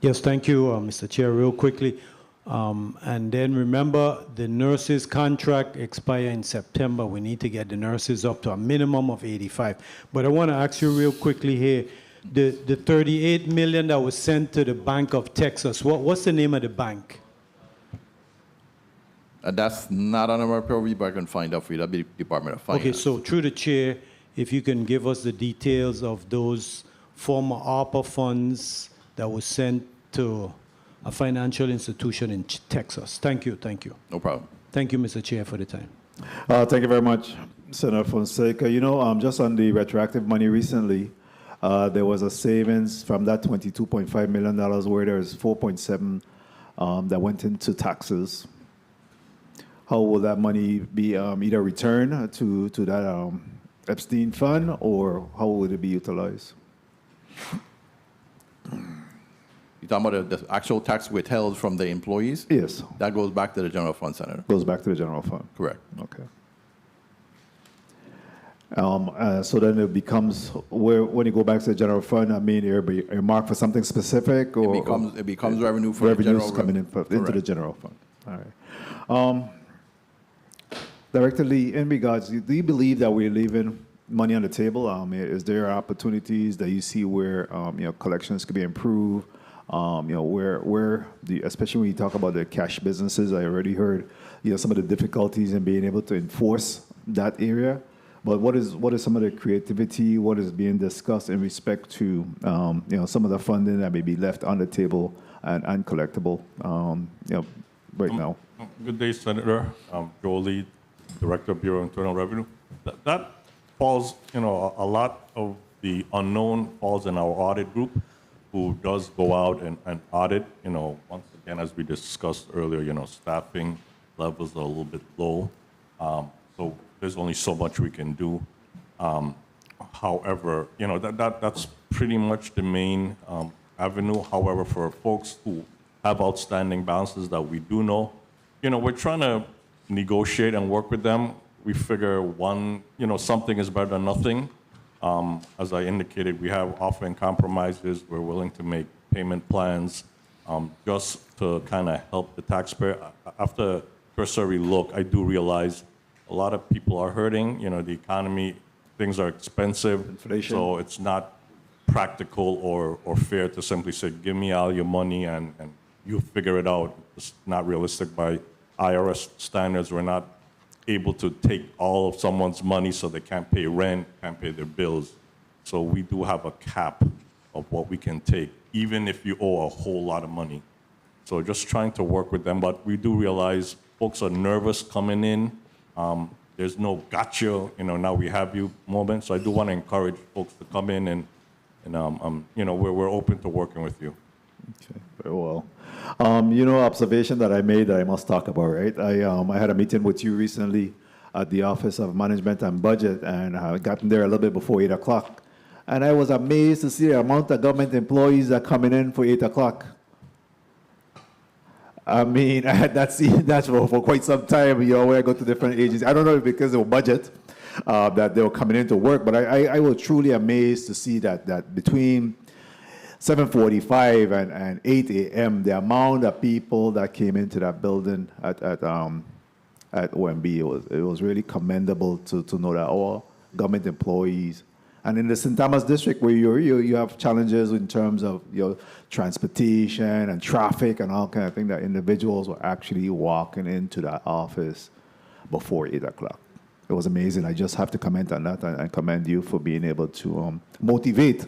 Yes, thank you, Mr. Chair. Real quickly, and then remember, the nurses' contract expire in September. We need to get the nurses up to a minimum of 85. But I want to ask you real quickly here, the $38 million that was sent to the Bank of Texas, what's the name of the bank? That's not on our purview, but I can find out for you. That'd be Department of Finance. Okay, so through the chair, if you can give us the details of those former ARPA funds that was sent to a financial institution in Texas. Thank you. No problem. Thank you, Mr. Chair, for the time. Thank you very much, Senator Fonseca. Just on the retroactive money recently, there was a savings from that $22.5 million where there is $4.7 that went into taxes. How will that money be either returned to that Epstein fund, or how will it be utilized? You're talking about the actual tax withheld from the employees? Yes. That goes back to the general fund, Senator. Goes back to the general fund. Correct. Okay. So then it becomes, when you go back to the general fund, I mean, you're marked for something specific, or It becomes revenue for the general coming into the general fund. All right. Director Lee, in regards, do you believe that we're leaving money on the table? Is there opportunities that you see where collections could be improved? Especially when you talk about the cash businesses, I already heard some of the difficulties in being able to enforce that area. But what is some of the creativity? What is being discussed in respect to some of the funding that may be left on the table and uncollectible right now? Good day, Senator. Joel Lee, Director of Bureau of Internal Revenue. That falls, a lot of the unknown falls in our audit group, who does go out and audit. Once again, as we discussed earlier, staffing levels are a little bit low. So there's only so much we can do. However, that's pretty much the main avenue. However, for folks who have outstanding balances that we do know, we're trying to negotiate and work with them. We figure something is better than nothing. As I indicated, we have offering compromises. We're willing to make payment plans just to kind of help the taxpayer. After a cursory look, I do realize a lot of people are hurting. The economy, things are expensive. Inflation. So it's not practical or fair to simply say, give me all your money and you figure it out. It's not realistic by IRS standards. We're not able to take all of someone's money so they can't pay rent, can't pay their bills. So we do have a cap of what we can take, even if you owe a whole lot of money. So just trying to work with them, but we do realize folks are nervous coming in. There's no gotcha, now we have you moment. So I do want to encourage folks to come in and we're open to working with you. Okay, very well. Observation that I made that I must talk about, right? I had a meeting with you recently at the Office of Management and Budget, and I got in there a little bit before 8 o'clock. And I was amazed to see the amount of government employees that are coming in for 8 o'clock. I mean, I had not seen that for quite some time, where I go to different agencies. I don't know if because of budget that they were coming in to work, but I was truly amazed to see that between 7:45 and 8 a.m., the amount of people that came into that building at OMB, it was really commendable to know that all government employees, and in the St. Thomas district where you have challenges in terms of transportation and traffic and all kind of thing, that individuals were actually walking into that office before 8 o'clock. It was amazing. I just have to comment on that and commend you for being able to motivate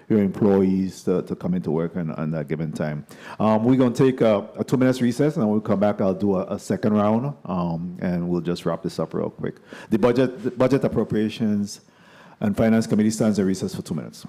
your employees to come into work on that given time. We're going to take a 2-minute recess, and when we come back, I'll do a second round, and we'll just wrap this up real quick. The Budget Appropriations and Finance Committee stands at recess for 2 minutes.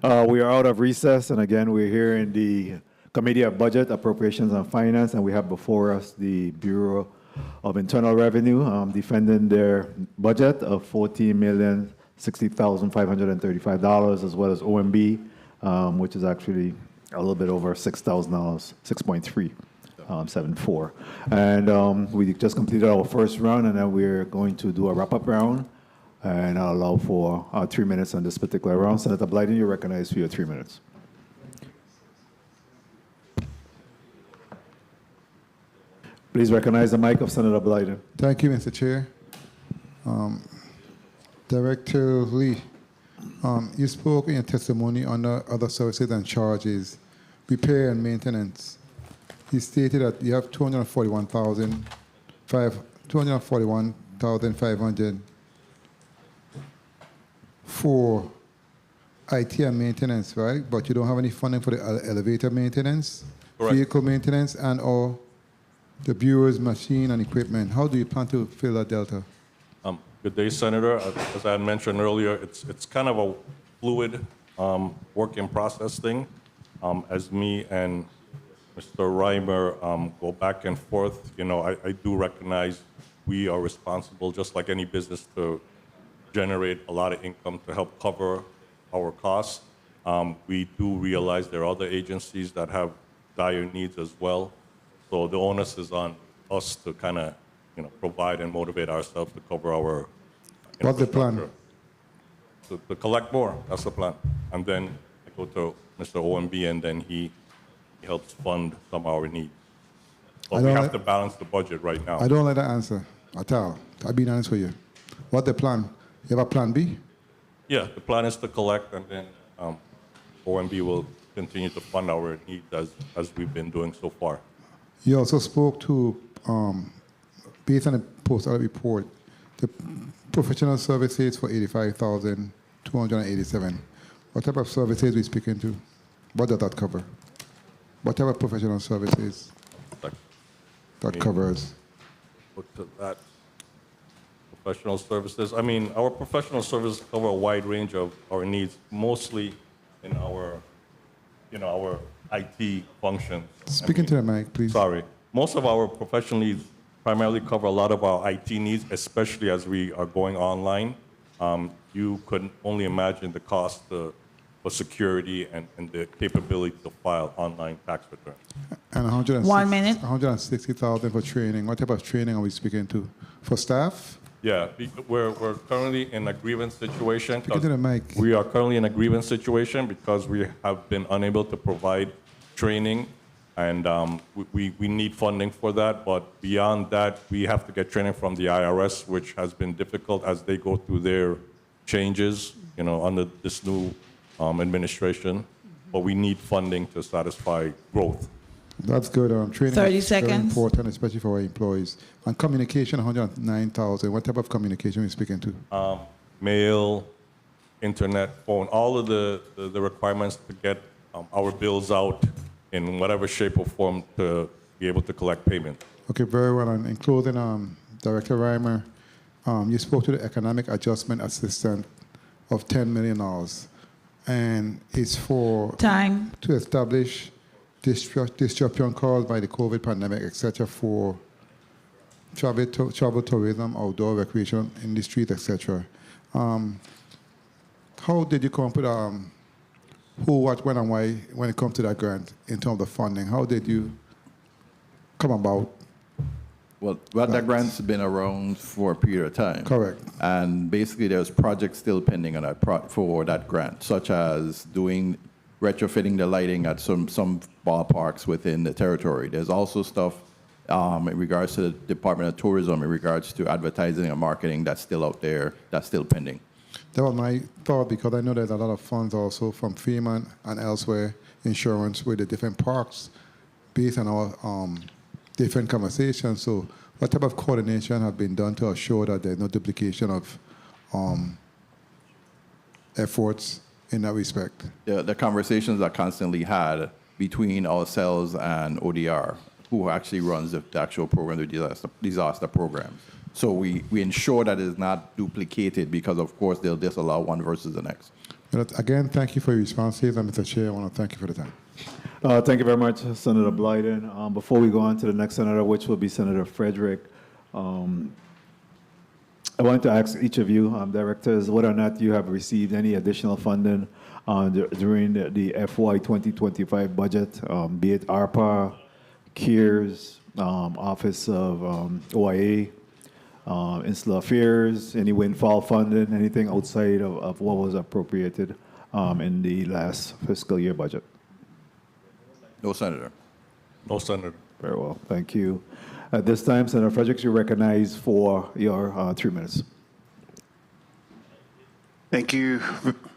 We are out of recess, and again, we're here in the Committee of Budget, Appropriations and Finance, and we have before us the Bureau of Internal Revenue defending their budget of $14,060,535, as well as OMB, which is actually a little bit over $6,000, 6.374. And we just completed our first round, and then we're going to do a wrap-up round, and I'll allow for 3 minutes on this particular round. Senator Blyden, you're recognized for your 3 minutes. Please recognize the mic of Senator Blyden. Thank you, Mr. Chair. Director Lee, you spoke in your testimony on other services and charges, repair and maintenance. You stated that you have $241,500 for IT and maintenance, right? But you don't have any funding for the elevator maintenance, Correct. vehicle maintenance, and or the Bureau's machine and equipment. How do you plan to fill that delta? Good day, Senator. As I had mentioned earlier, it's kind of a fluid work in process thing. As me and Mr. Reimer go back and forth, you know, I do recognize we are responsible, just like any business, to generate a lot of income to help cover our costs. We do realize there are other agencies that have dire needs as well. So the onus is on us to kind of, you know, provide and motivate ourselves to cover our. What's the plan? To collect more. That's the plan. And then I go to Mr. OMB, and then he helps fund some of our needs. But we have to balance the budget right now. I don't like that answer at all. I've been honest with you. What's the plan? You have a plan B? Yeah, the plan is to collect, and then OMB will continue to fund our needs as we've been doing so far. You also spoke to, based on the post-audit report, the professional services for $85,287. What type of services are we speaking to? What does that cover? What type of professional services that covers? Look to that. Professional services. I mean, our professional services cover a wide range of our needs, mostly in our, you know, our IT functions. Speaking to the mic, please. Sorry. Most of our professional needs primarily cover a lot of our IT needs, especially as we are going online. You could only imagine the cost for security and the capability to file online tax returns. And 1 minute. $160,000 for training. What type of training are we speaking to? For staff? Yeah, we're currently in a grievance situation. Speaking to the mic. We are currently in a grievance situation because we have been unable to provide training, and we need funding for that. But beyond that, we have to get training from the IRS, which has been difficult as they go through their changes, you know, under this new administration. But we need funding to satisfy growth. That's good. Training 30 is very seconds. important, especially for our employees. And communication, $109,000. What type of communication are we speaking to? Mail, internet, phone, all of the requirements to get our bills out in whatever shape or form to be able to collect payment. Okay, very well. And in closing, Director Reimer, you spoke to the Economic Adjustment Assistant of $10 million. And it's for Time. To establish disruption caused by the COVID pandemic, etc., for travel, tourism, outdoor recreation industries, etc. How did you come up with who, what, when, and why when it comes to that grant in terms of funding? How did you come about? Well, that grant's been around for a period of time. Correct. And basically, there's projects still pending on that for that grant, such as retrofitting the lighting at some ballparks within the territory. There's also stuff in regards to the Department of Tourism, in regards to advertising and marketing that's still out there, that's still pending. That was my thought, because I know there's a lot of funds also from FEMA and elsewhere, insurance with the different parks, based on our different conversations. So what type of coordination have been done to assure that there's no duplication of efforts in that respect? The conversations are constantly had between ourselves and ODR, who actually runs the actual program, the disaster program. So we ensure that it is not duplicated, because, of course, they'll disallow one versus the next. But again, thank you for your responses, and Mr. Chair, I want to thank you for the time. Thank you very much, Senator Blyden. Before we go on to the next senator, which will be Senator Frederick, I wanted to ask each of you, directors, whether or not you have received any additional funding during the FY 2025 budget, be it ARPA, CARES, Office of OIA, Insular Affairs, any windfall funding, anything outside of what was appropriated in the last fiscal year budget? No, Senator. No, Senator. Very well, thank you. At this time, Senator Fredericks, you're recognized for your 3 minutes. Thank you.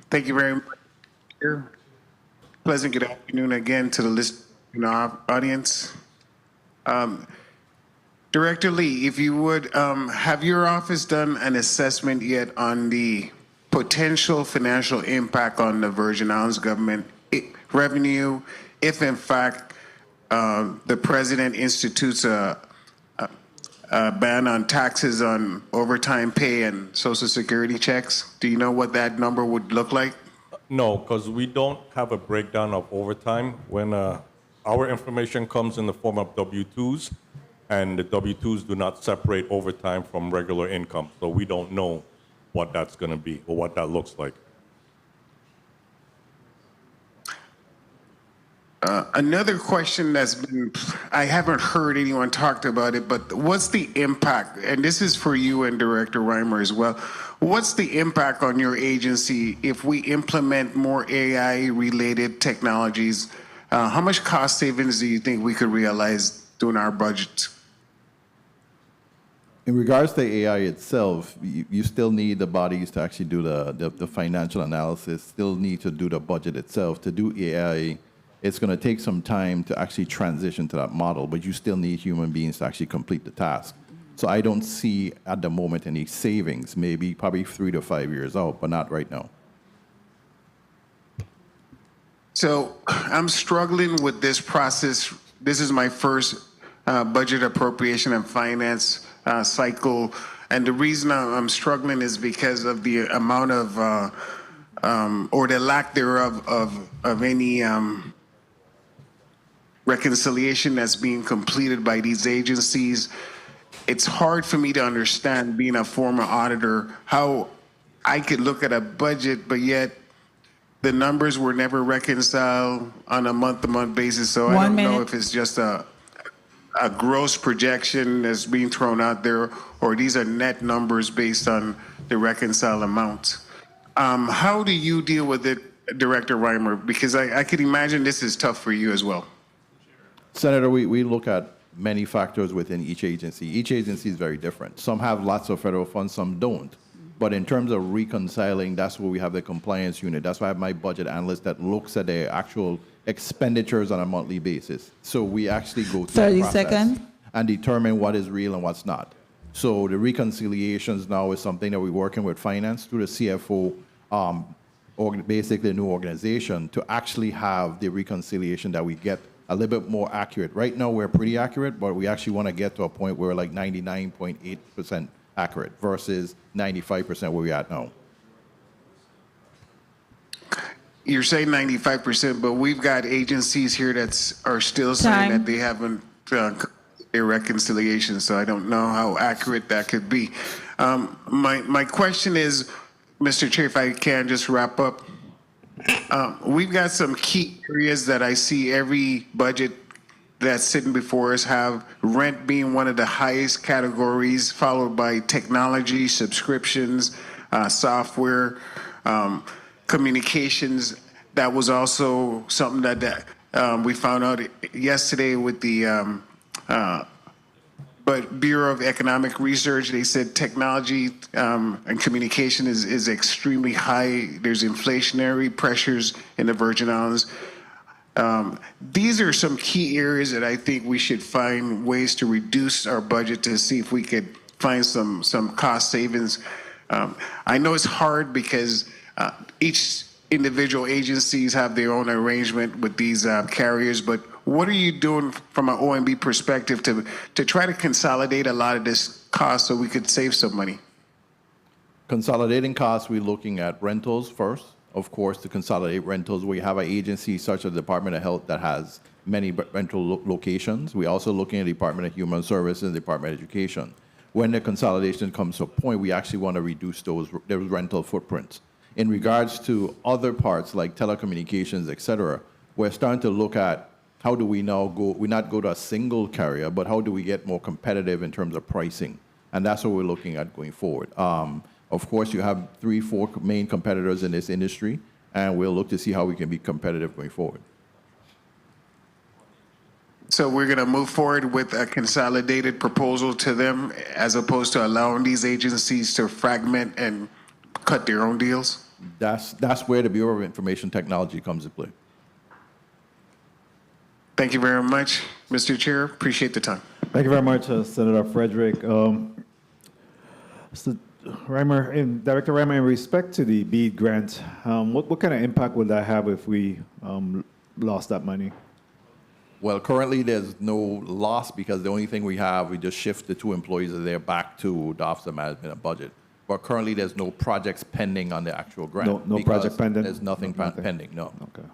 Thank you very much. Pleasant good afternoon again to the listening audience. Director Lee, if you would, have your office done an assessment yet on the potential financial impact on the Virgin Islands government revenue if, in fact, the president institutes a ban on taxes on overtime pay and Social Security checks? Do you know what that number would look like? No, because we don't have a breakdown of overtime. When our information comes in the form of W-2s, and the W-2s do not separate overtime from regular income, so we don't know what that's going to be or what that looks like. Another question that's been, I haven't heard anyone talk about it, but what's the impact, and this is for you and Director Reimer as well, what's the impact on your agency if we implement more AI-related technologies? How much cost savings do you think we could realize during our budget? In regards to AI itself, you still need the bodies to actually do the financial analysis, still need to do the budget itself. To do AI, it's going to take some time to actually transition to that model, but you still need human beings to actually complete the task. So I don't see at the moment any savings, maybe probably 3 to 5 years out, but not right now. So I'm struggling with this process. This is my first budget appropriation and finance cycle. And the reason I'm struggling is because of the amount of, or the lack thereof of any reconciliation that's being completed by these agencies. It's hard for me to understand, being a former auditor, how I could look at a budget, but yet the numbers were never reconciled on a month-to-month basis. So I don't know if it's just a gross projection that's being thrown out there, or these are net numbers based on the reconciled amounts. How do you deal with it, Director Reimer? Because I could imagine this is tough for you as well. Senator, we look at many factors within each agency. Each agency is very different. Some have lots of federal funds, some don't. But in terms of reconciling, that's where we have the compliance unit. That's why I have my budget analyst that looks at the actual expenditures on a monthly basis. So we actually go through 30 the process seconds. and determine what is real and what's not. So the reconciliations now is something that we're working with finance through the CFO, basically a new organization, to actually have the reconciliation that we get a little bit more accurate. Right now we're pretty accurate, but we actually want to get to a point where we're like 99.8% accurate versus 95% where we're at now. You're saying 95%, but we've got agencies here that are still saying that they haven't their reconciliation, so I don't know how accurate that could be. My question is, Mr. Chair, if I can just wrap up, we've got some key areas that I see every budget that's sitting before us have, rent being one of the highest categories, followed by technology, subscriptions, software, communications. That was also something that we found out yesterday with the but Bureau of Economic Research. They said technology and communication is extremely high. There's inflationary pressures in the Virgin Islands. These are some key areas that I think we should find ways to reduce our budget to see if we could find some cost savings. I know it's hard because each individual agencies have their own arrangement with these carriers, but what are you doing from an OMB perspective to try to consolidate a lot of this cost so we could save some money? Consolidating costs, we're looking at rentals first. of course, to consolidate rentals. We have an agency such as the Department of Health that has many rental locations. We're also looking at the Department of Human Services, Department of Education. When the consolidation comes to a point, we actually want to reduce those rental footprints. In regards to other parts like telecommunications, et cetera, we're starting to look at how do we now not go to a single carrier, but how do we get more competitive in terms of pricing? And that's what we're looking at going forward. Of course, you have 3-4 main competitors in this industry, and we'll look to see how we can be competitive going forward. So we're going to move forward with a consolidated proposal to them as opposed to allowing these agencies to fragment and cut their own deals? That's where the Bureau of Information Technology comes into play. Thank you very much, Mr. Chair. Appreciate the time. Thank you very much, Senator Frederick. Mr. Reimer, Director Reimer, in respect to the BEAD grant, what kind of impact would that have if we lost that money? Well, currently there's no loss because the only thing we have, we just shift the 2 employees there back to the Office of Management and Budget. But currently there's no projects pending on the actual grant. No project pending? There's nothing pending, no. Okay.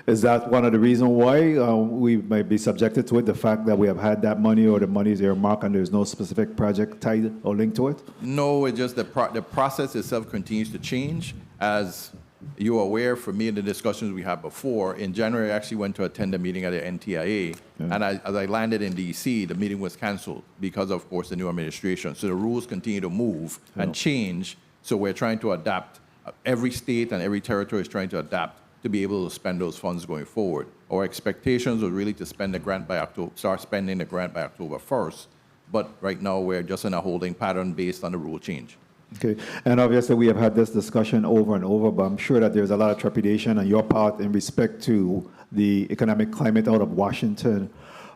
Is that one of the reasons why we might be subjected to it, the fact that we have had that money or the money is earmarked and there's no specific project tied or linked to it? No, it's just the process itself continues to change. As you are aware, for me in the discussions we had before, in January I actually went to attend a meeting at the NTIA, and as I landed in D.C., the meeting was canceled because, of course, the new administration. So the rules continue to move and change, so we're trying to adapt. Every state and every territory is trying to adapt to be able to spend those funds going forward. Our expectations were really to spend the grant by start spending the grant by October 1st, but right now we're just in a holding pattern based on the rule change. Okay, and obviously we have had this discussion over and over, but I'm sure that there's a lot of trepidation on your part in respect to the economic climate out of Washington.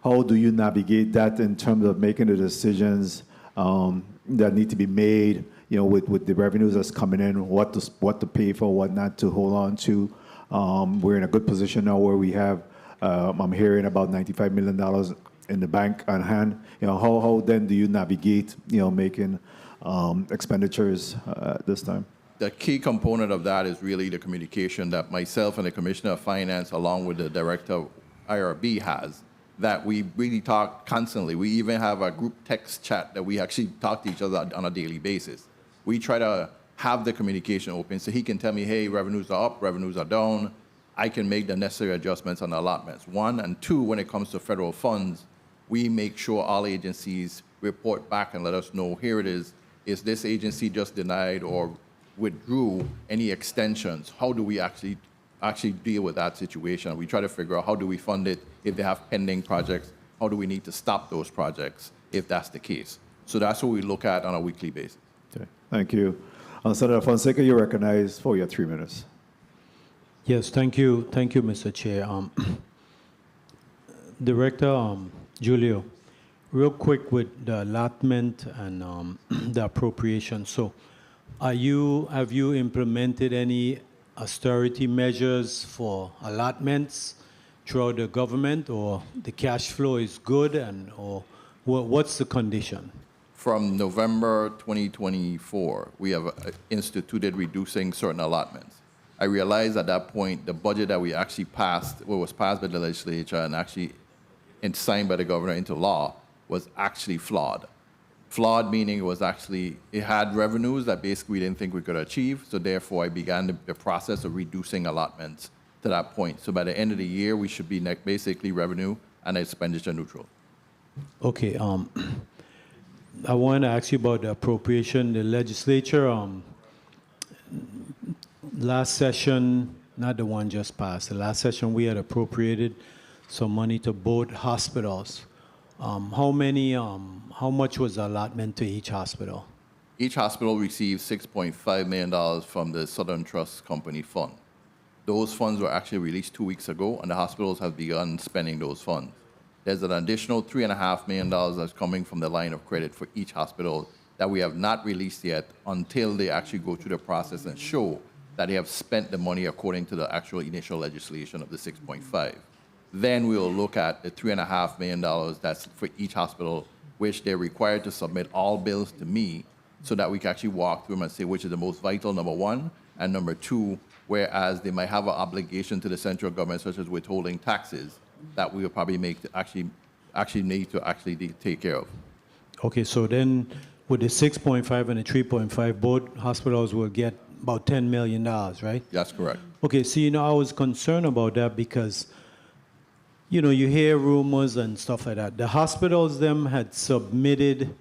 How do you navigate that in terms of making the decisions that need to be made, you know, with the revenues that's coming in, what to pay for, what not to hold on to? We're in a good position now where we have, I'm hearing about $95 million in the bank on hand. You know, how then do you navigate, you know, making expenditures this time? The key component of that is really the communication that myself and the Commissioner of Finance, along with the Director of IRB, has, that we really talk constantly. We even have a group text chat that we actually talk to each other on a daily basis. We try to have the communication open so he can tell me, hey, revenues are up, revenues are down. I can make the necessary adjustments on the allotments. 1, and 2, when it comes to federal funds, we make sure all agencies report back and let us know, here it is this agency just denied or withdrew any extensions? How do we actually deal with that situation? We try to figure out how do we fund it if they have pending projects, how do we need to stop those projects if that's the case? So that's what we look at on a weekly basis. Okay, thank you. Senator Fonseca, you're recognized for your 3 minutes. Yes, thank you, Mr. Chair. Director Julio, real quick with the allotment and the appropriation. So, have you implemented any austerity measures for allotments throughout the government, or the cash flow is good, or what's the condition? From November 2024, we have instituted reducing certain allotments. I realized at that point the budget that we actually passed, what was passed by the legislature and actually signed by the governor into law, was actually flawed. Flawed meaning it had revenues that basically we didn't think we could achieve, so therefore I began the process of reducing allotments to that point. So by the end of the year, we should be basically revenue and expenditure neutral. Okay, I want to ask you about the appropriation. The legislature, last session, not the one just passed, the last session we had appropriated some money to both hospitals. How much was the allotment to each hospital? Each hospital received $6.5 million from the Southern Trust Company Fund. Those funds were actually released 2 weeks ago, and the hospitals have begun spending those funds. There's an additional $3.5 million that's coming from the line of credit for each hospital that we have not released yet until they actually go through the process and show that they have spent the money according to the actual initial legislation of the 6.5. Then we will look at the $3.5 million that's for each hospital, which they're required to submit all bills to me so that we can actually walk through them and say which is the most vital, number 1, and number 2, whereas they might have an obligation to the central government, such as withholding taxes, that we will probably make to actually need to take care of. Okay, so then with the 6.5 and the 3.5, both hospitals will get about $10 million, right? That's correct. Okay, so, I was concerned about that because, you hear rumors and stuff like that. The hospitals, them, had submitted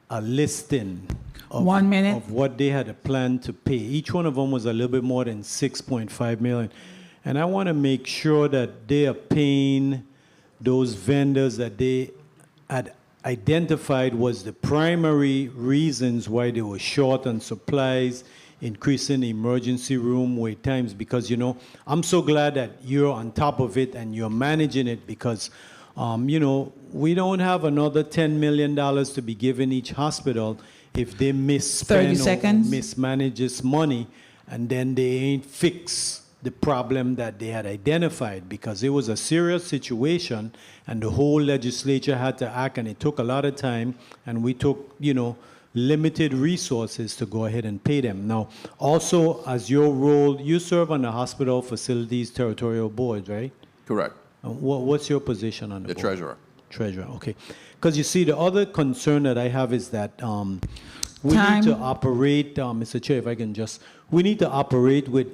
a listing of, 1 minute. of what they had a plan to pay. Each one of them was a little bit more than 6.5 million. And I want to make sure that they are paying those vendors that they had identified was the primary reasons why they were short on supplies, increasing emergency room wait times, because, I'm so glad that you're on top of it and you're managing it because, we don't have another $10 million to be given each hospital if they 30 misspend or seconds. mismanage this money and then they ain't fix the problem that they had identified, because it was a serious situation and the whole legislature had to act, and it took a lot of time, and we took, limited resources to go ahead and pay them. Now, also, as your role, you serve on the Hospital Facilities Territorial Board, right? Correct. What's your position on the board? Treasurer. Treasurer, okay. Because you see, the other concern that I have is that we Time. need to operate, Mr. Chair, if I can we need to operate with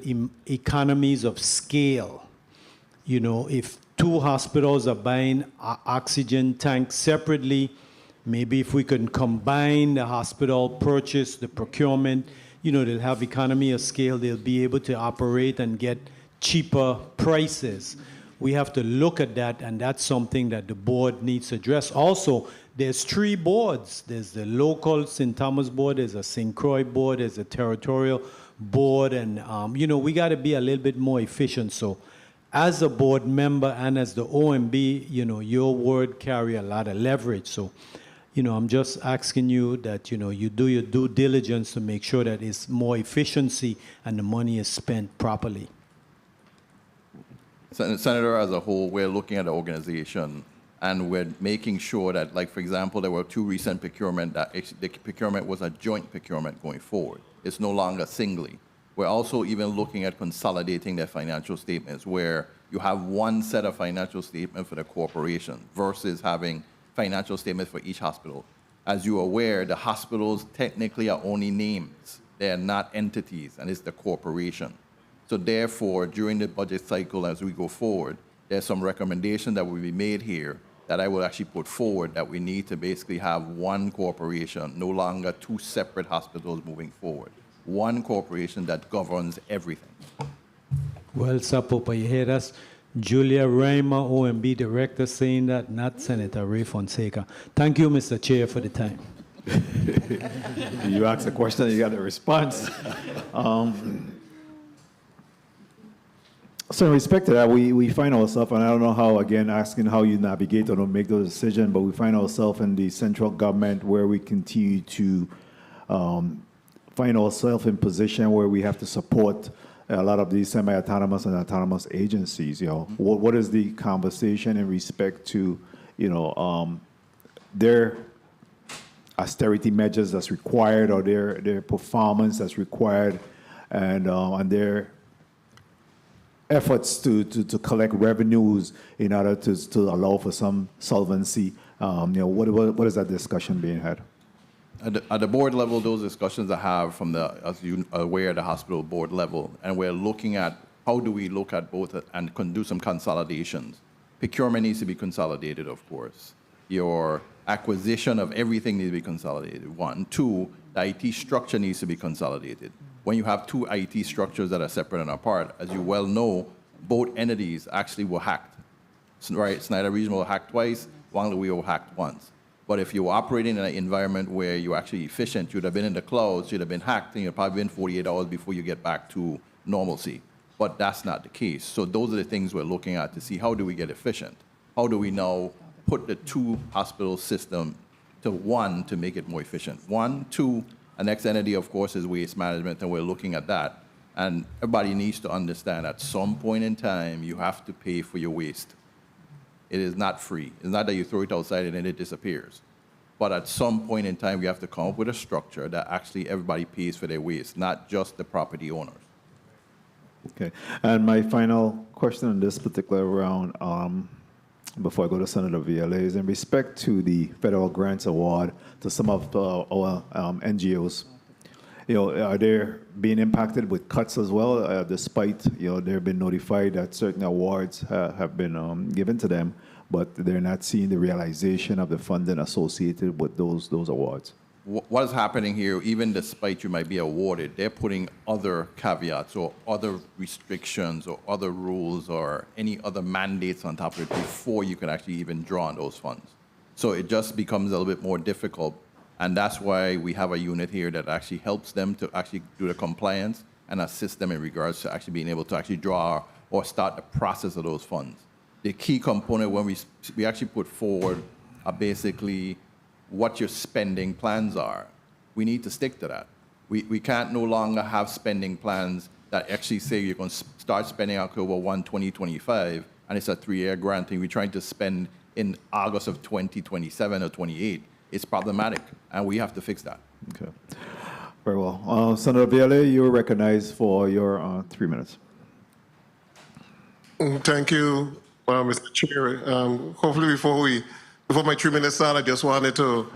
economies of scale. If two hospitals are buying oxygen tanks separately, maybe if we can combine the hospital purchase, the procurement, they'll have economy of scale, they'll be able to operate and get cheaper prices. We have to look at that, and that's something that the board needs to address. Also, there's 3 boards. There's the local St. Thomas board, there's a St. Croix board, there's a territorial board, and, we got to be a little bit more efficient. So as a board member and as the OMB, your word carry a lot of leverage. So, I'm just asking you that, you do your due diligence to make sure that it's more efficiency and the money is spent properly. Senator, as a whole, we're looking at the organization and we're making sure that, like, for example, there were 2 recent procurement that the procurement was a joint procurement going forward. It's no longer singly. We're also even looking at consolidating their financial statements, where you have one set of financial statement for the corporation versus having financial statements for each hospital. As you're aware, the hospitals technically are only names. They're not entities, and it's the corporation. So therefore, during the budget cycle as we go forward, there's some recommendation that will be made here that I will actually put forward, that we need to basically have one corporation, no longer 2 separate hospitals moving forward. One corporation that governs everything. Well, Sapopa, you hear us? Julia Reimer, OMB Director, saying that, not Senator Ray Fonseca. Thank you, Mr. Chair, for the time. You asked a question, you got a response. So in respect to that, we find ourselves, and I don't know how, again, asking how you navigate or make those decisions, but we find ourselves in the central government where we continue to find ourselves in position where we have to support a lot of these semi-autonomous and autonomous agencies. What is the conversation in respect to, their austerity measures that's required, or their performance that's required, and their efforts to collect revenues in order to allow for some solvency? What is that discussion being had? At the board level, those discussions I have from as you are aware, the hospital board level, and we're looking at how do we look at both and do some consolidations. Procurement needs to be consolidated, of course. Your acquisition of everything needs to be consolidated, 1. 2, the IT structure needs to be consolidated. When you have 2 IT structures that are separate and apart, as you well know, both entities actually were hacked. Right? Snyder Regional was hacked twice, Wanglewe was hacked once. But if you were operating in an environment where you're actually efficient, you'd have been in the clouds, you'd have been hacked, and you'd probably been 48 hours before you get back to normalcy. But that's not the case. So those are the things we're looking at to see how do we get efficient? How do we now put the 2 hospital system to 1 to make it more efficient? 1, 2, the next entity, of course, is waste management, and we're looking at that. And everybody needs to understand at some point in time, you have to pay for your waste. It is not free. It's not that you throw it outside and then it disappears. But at some point in time, you have to come up with a structure that actually everybody pays for their waste, not just the property owners. Okay. And my final question in this particular round, before I go to Senator Viale, is in respect to the federal grants award to some of our NGOs. Are they being impacted with cuts as well, despite, they've been notified that certain awards have been given to them, but they're not seeing the realization of the funding associated with those awards? What is happening here, even despite you might be awarded, they're putting other caveats or other restrictions or other rules or any other mandates on top of it before you can actually even draw on those funds. So it just becomes a little bit more difficult. And that's why we have a unit here that actually helps them to actually do the compliance and assist them in regards to actually being able to actually draw or start the process of those funds. The key component when we actually put forward are basically what your spending plans are. We need to stick to that. We can't no longer have spending plans that actually say you're going to start spending October 1, 2025, and it's a 3-year granting. We're trying to spend in August of 2027 or 28. It's problematic, and we have to fix that. Okay. Very well. Senator Viale, you're recognized for your 3 minutes. Thank you, Mr. Chair. Hopefully before my 3 minutes start, I just wanted to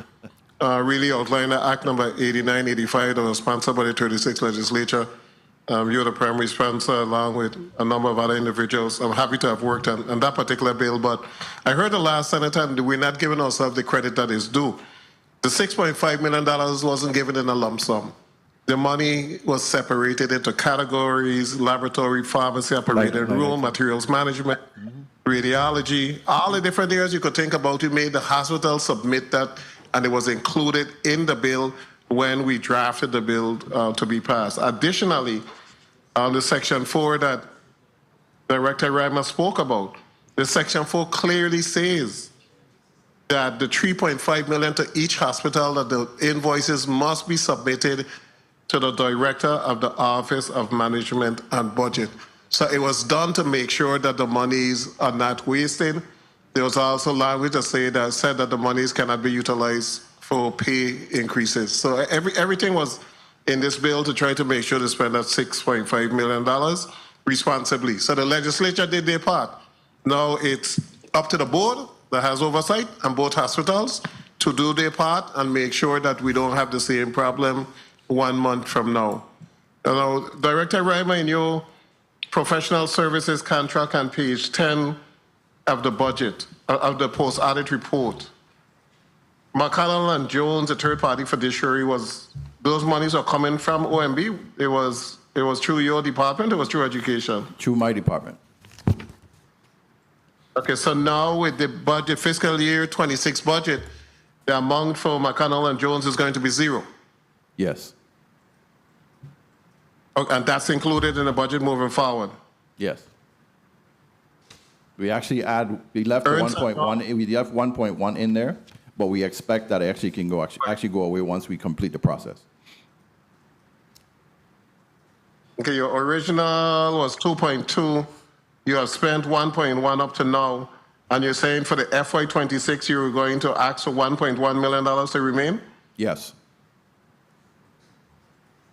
really outline the Act number 8985 that was sponsored by the 36th Legislature. You're the primary sponsor along with a number of other individuals. I'm happy to have worked on that particular bill, but I heard the last senator, and we're not giving ourselves the credit that is due. The $6.5 million wasn't given in a lump sum. The money was separated into categories: laboratory, pharmacy, operating room, materials management, radiology, all the different areas you could think about. We made the hospital submit that, and it was included in the bill when we drafted the bill to be passed. Additionally, on the Section 4 that Director Reimer spoke about, the Section 4 clearly says that the $3.5 million to each hospital, that the invoices must be submitted to the Director of the Office of Management and Budget. So it was done to make sure that the monies are not wasted. There was also language that said that the monies cannot be utilized for pay increases. So everything was in this bill to try to make sure to spend that $6.5 million responsibly. So the legislature did their part. Now it's up to the board that has oversight and both hospitals to do their part and make sure that we don't have the same problem 1 month from now. Now, Director Reimer, in your professional services contract on page 10 of the budget, of the post-audit report, McConnell and Jones, the third-party fiduciary, those monies are coming from OMB. It was through your department. It was through education. Through my department. Okay, so now with the budget, fiscal year 26 budget, the amount for McConnell and Jones is going to be zero. Yes. Okay, and that's included in the budget moving forward. Yes. We actually we left 1.1. We left 1.1 in there, but we expect that it actually can go away once we complete the process. Okay, your original was 2.2. You have spent 1.1 up to now, and you're saying for the FY26 you're going to ask for $1.1 million to remain? Yes.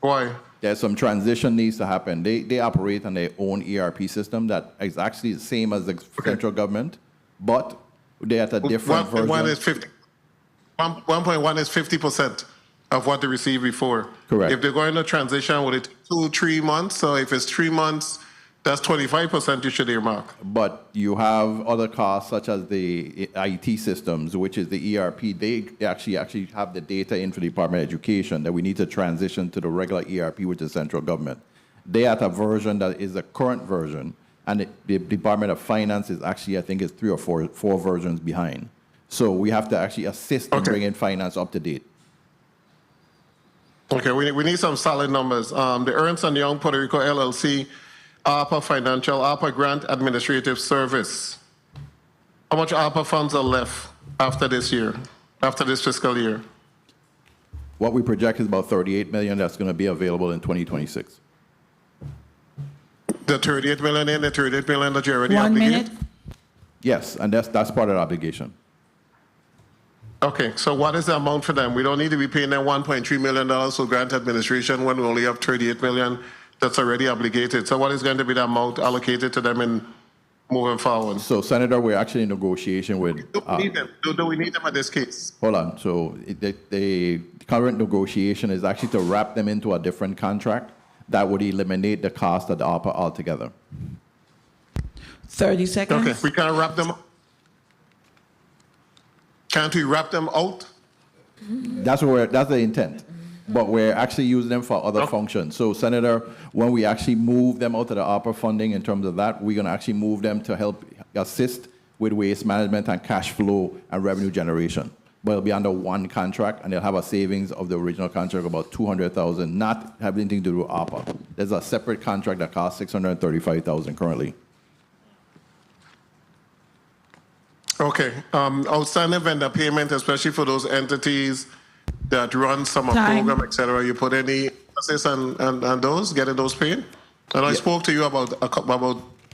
Why? There's some transition needs to happen. They operate on their own ERP system that is actually the same as the central government, but they're at a different version. 1.1 is 50% of what they received before. Correct. If they're going to transition, would it take 2-3 months? So if it's 3 months, that's 25% you should earmark. But you have other costs such as the IT systems, which is the ERP. They actually have the data in for the Department of Education that we need to transition to the regular ERP, which is central government. They at a version that is the current version, and the Department of Finance is actually, I think, is 3 or 4 versions behind. So we have to actually assist in bringing finance up to date. Okay, we need some solid numbers. The Ernst & Young Puerto Rico LLC, ARPA Financial, ARPA Grant Administrative Service. How much ARPA funds are left after this year, after this fiscal year? What we project is about $38 million that's going to be available in 2026. The $38 million in, the $38 million that you already 1 obligated? minute. Yes, and that's part of the obligation. Okay, so what is the amount for them? We don't need to be paying them $1.3 million for grant administration when we only have $38 million that's already obligated. So what is going to be the amount allocated to them in moving forward? So, Senator, we're actually in negotiation with. Do we need them in this case? Hold on. So, the current negotiation is actually to wrap them into a different contract that would eliminate the cost of the ARPA altogether. 30 seconds. Okay, we can't wrap them. Can't we wrap them out? That's the intent. But we're actually using them for other functions. So, Senator, when we actually move them out of the ARPA funding in terms of that, we're going to actually move them to help assist with waste management and cash flow and revenue generation. But it'll be under one contract, and they'll have a savings of the original contract of about $200,000, not have anything to do with ARPA. There's a separate contract that costs $635,000 currently. Okay. Outstanding vendor payment, especially for those entities that run summer program, et cetera. You put any emphasis on those, getting those paid? And I spoke to you about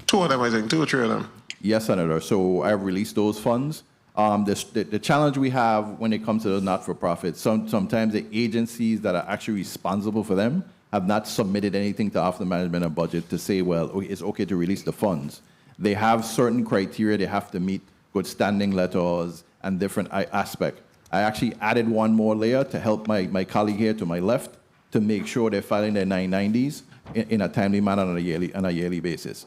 two of them, I think, 2 or 3 of them. Yes, Senator. So I've released those funds. The challenge we have when it comes to the not-for-profits, sometimes the agencies that are actually responsible for them have not submitted anything to Office of Management and Budget to say, well, it's okay to release the funds. They have certain criteria they have to meet, good standing letters and different aspects. I actually added one more layer to help my colleague here to my left to make sure they're filing their 990s in a timely manner on a yearly basis.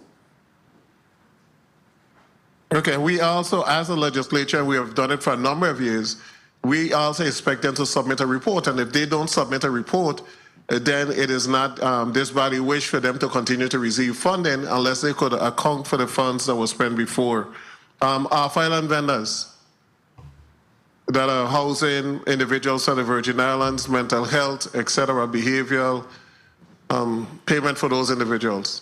Okay, we also, as a legislature, we have done it for a number of years. We also expect them to submit a report, and if they don't submit a report, then it is not this body wish for them to continue to receive funding unless they could account for the funds that were spent before. Our filing vendors that are housing individuals from the Virgin Islands, mental health, et cetera, behavioral, payment for those individuals.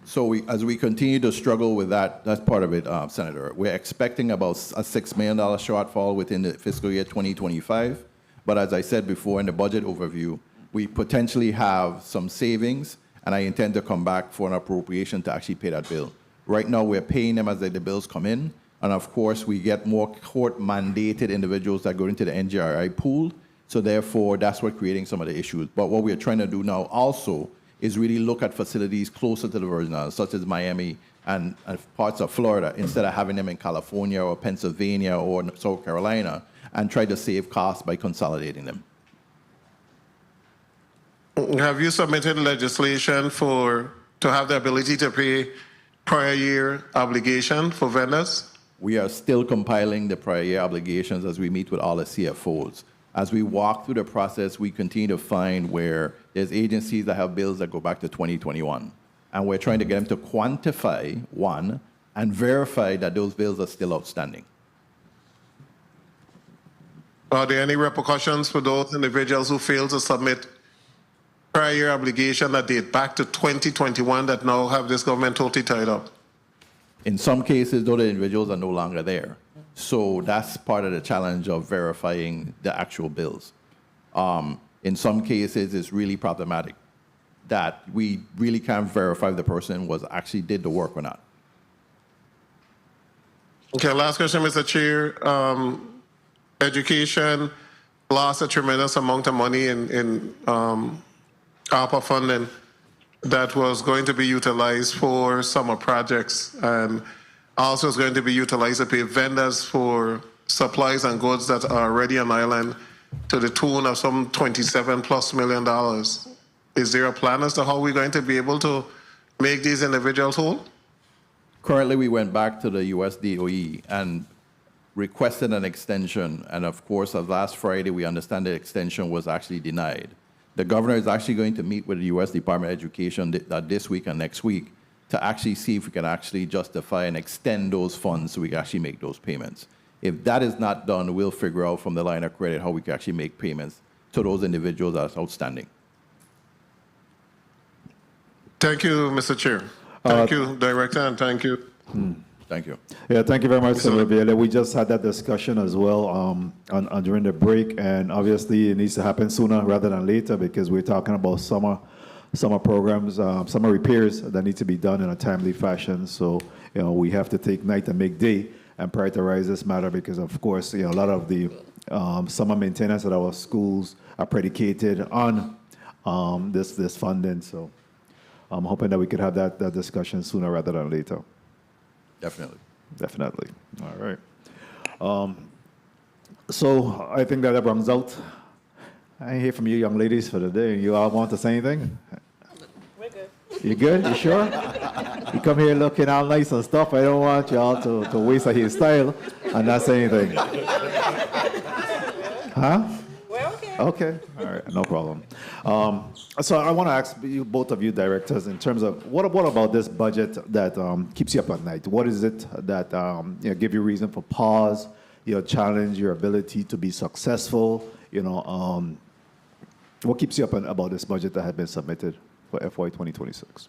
So as we continue to struggle with that's part of it, Senator. We're expecting about a $6 million shortfall within the fiscal year 2025. But as I said before in the budget overview, we potentially have some savings, and I intend to come back for an appropriation to actually pay that bill. Right now, we're paying them as the bills come in. And of course, we get more court-mandated individuals that go into the NGRI pool. So therefore, that's what's creating some of the issues. But what we're trying to do now also is really look at facilities closer to the Virgin Islands, such as Miami and parts of Florida, instead of having them in California or Pennsylvania or South Carolina, and try to save costs by consolidating them. Have you submitted legislation to have the ability to pay prior year obligation for vendors? We are still compiling the prior year obligations as we meet with all the CFOs. As we walk through the process, we continue to find where there's agencies that have bills that go back to 2021. And we're trying to get them to quantify, one, and verify that those bills are still outstanding. Are there any repercussions for those individuals who fail to submit prior year obligation that date back to 2021 that now have this government totally tied up? In some cases, though, the individuals are no longer there. So that's part of the challenge of verifying the actual bills. In some cases, it's really problematic that we really can't verify if the person actually did the work or not. Okay, last question, Mr. Chair. Education lost a tremendous amount of money in ARPA funding that was going to be utilized for summer projects, and also is going to be utilized to pay vendors for supplies and goods that are already on island to the tune of some $27+ million. Is there a plan as to how we're going to be able to make these individuals whole? Currently, we went back to the US DOE and requested an extension, and of course, as last Friday, we understand the extension was actually denied. The governor is actually going to meet with the U.S. Department of Education this week and next week to actually see if we can actually justify and extend those funds so we can actually make those payments. If that is not done, we'll figure out from the line of credit how we can actually make payments to those individuals that are outstanding. Thank you, Mr. Chair. Thank you, Director, and thank you. Thank you. Yeah, thank you very much, Senator Vieira. We just had that discussion as well during the break, and obviously it needs to happen sooner rather than later because we're talking about summer programs, summer repairs that need to be done in a timely fashion. So, we have to take night and make day and prioritize this matter because, of course, a lot of the summer maintenance at our schools are predicated on this funding. So, I'm hoping that we could have that discussion sooner rather than later. Definitely. Definitely. All right. So I think that runs out. I hear from you young ladies for the day. You all want to say anything? We're good. You good? You sure? You come here looking all nice and stuff. I don't want y'all to waste a hairstyle and not say anything. Huh? We're okay. Okay. All right. No problem. So I want to ask you, both of you directors, in terms of what about this budget that keeps you up at night? What is it that give you reason for pause? Challenge your ability to be successful. What keeps you up about this budget that had been submitted for FY 2026?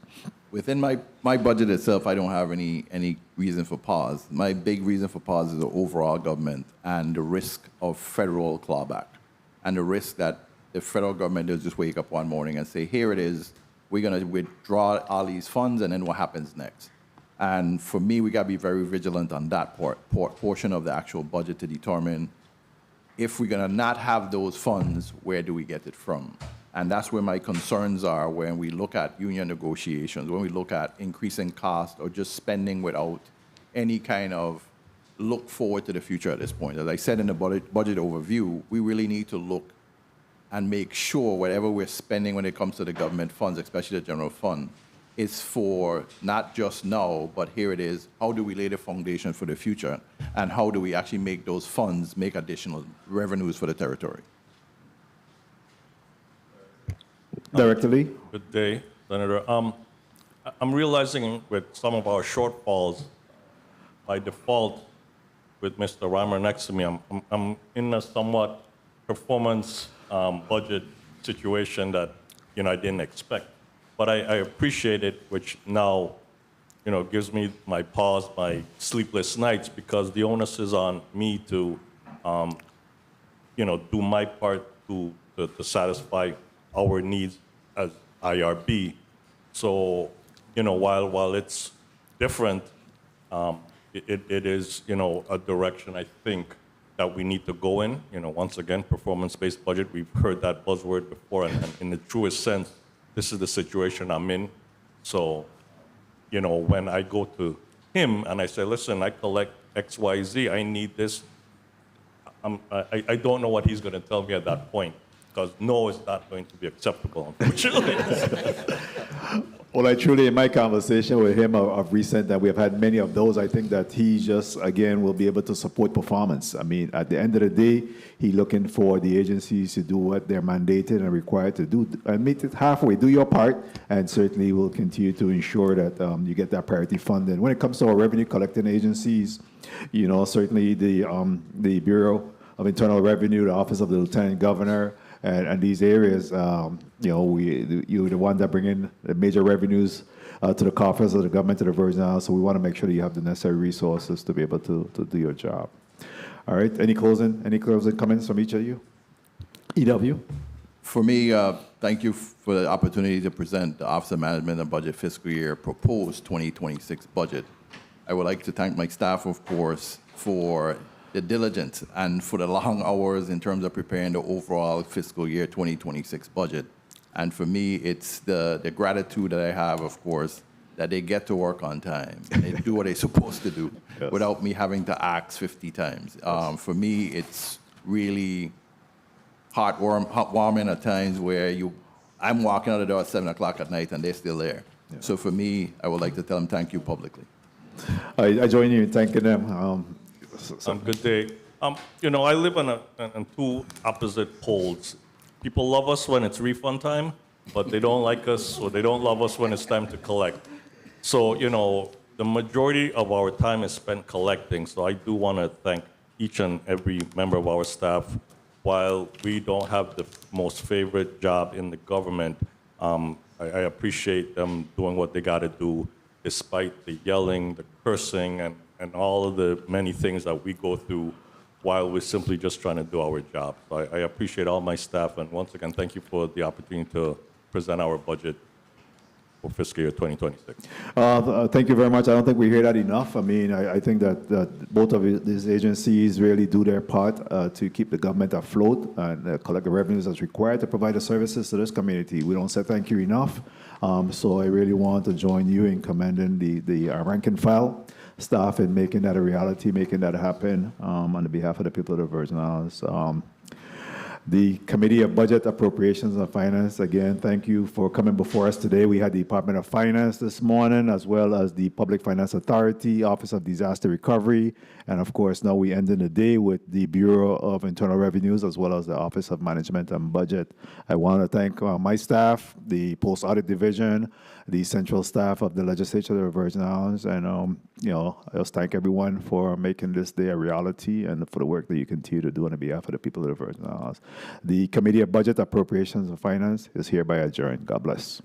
Within my budget itself, I don't have any reason for pause. My big reason for pause is the overall government and the risk of federal clawback, and the risk that the federal government will just wake up one morning and say, here it is, we're going to withdraw all these funds, and then what happens next? And for me, we got to be very vigilant on that portion of the actual budget to determine if we're going to not have those funds, where do we get it from? And that's where my concerns are when we look at union negotiations, when we look at increasing cost or just spending without any kind of look forward to the future at this point. As I said in the budget overview, we really need to look and make sure whatever we're spending when it comes to the government funds, especially the general fund, is for not just now, but here it is, how do we lay the foundation for the future? And how do we actually make those funds make additional revenues for the territory? Director Lee? Good day, Senator. I'm realizing with some of our shortfalls, by default, with Mr. Reimer next to me, I'm in a somewhat performance budget situation that I didn't expect. But I appreciate it, which now gives me my pause, my sleepless nights, because the onus is on me to do my part to satisfy our needs as IRB. So while it's different, it is a direction I think that we need to go in. Once again, performance-based budget. We've heard that buzzword before, and in the truest sense, this is the situation I'm in. So, when I go to him and I say, listen, I collect X, Y, Z, I need this, I don't know what he's going to tell me at that point, because no is not going to be acceptable, unfortunately. Well, in my conversation with him of recent, that we have had many of those, I think that he just, again, will be able to support performance. I mean, at the end of the day, he's looking for the agencies to do what they're mandated and required to do, and meet it halfway, do your part, and certainly will continue to ensure that you get that priority funding. When it comes to our revenue collecting agencies, certainly the Bureau of Internal Revenue, the Office of the Lieutenant Governor, and these areas, you're the one that bring in the major revenues to the coffers of the government, to the Virgin Islands. So we want to make sure that you have the necessary resources to be able to do your job. All right. Any closing comments from each of you? EW? For me, thank you for the opportunity to present the Office of Management and Budget Fiscal Year proposed 2026 budget. I would like to thank my staff, of course, for the diligence and for the long hours in terms of preparing the overall fiscal year 2026 budget. And for me, it's the gratitude that I have, of course, that they get to work on time and they do what they're supposed to do without me having to ask 50 times. For me, it's really heartwarming at times where I'm walking out the door at 7 o'clock at night and they're still there. Yeah. So for me, I would like to tell them thank you publicly. I join you in thanking them. Good day. I live on two opposite poles. People love us when it's refund time, but they don't like us, or they don't love us when it's time to collect. So, the majority of our time is spent collecting. So I do want to thank each and every member of our staff. While we don't have the most favorite job in the government, I appreciate them doing what they got to do, despite the yelling, the cursing, and all of the many things that we go through while we're simply just trying to do our job. So I appreciate all my staff, and once again, thank you for the opportunity to present our budget for fiscal year 2026. Thank you very much. I don't think we hear that enough. I mean, I think that both of these agencies really do their part to keep the government afloat and collect the revenues as required to provide the services to this community. We don't say thank you enough. So I really want to join you in commending the rank and file staff in making that a reality, making that happen on behalf of the people of the Virgin Islands. The Committee of Budget, Appropriations and Finance, again, thank you for coming before us today. We had the Department of Finance this morning, as well as the Public Finance Authority, Office of Disaster Recovery, and of course, now we end in the day with the Bureau of Internal Revenues, as well as the Office of Management and Budget. I want to thank my staff, the Post Audit Division, the central staff of the Legislature of the Virgin Islands, and I just thank everyone for making this day a reality and for the work that you continue to do on behalf of the people of the Virgin Islands. The Committee of Budget, Appropriations and Finance is hereby adjourned. God bless.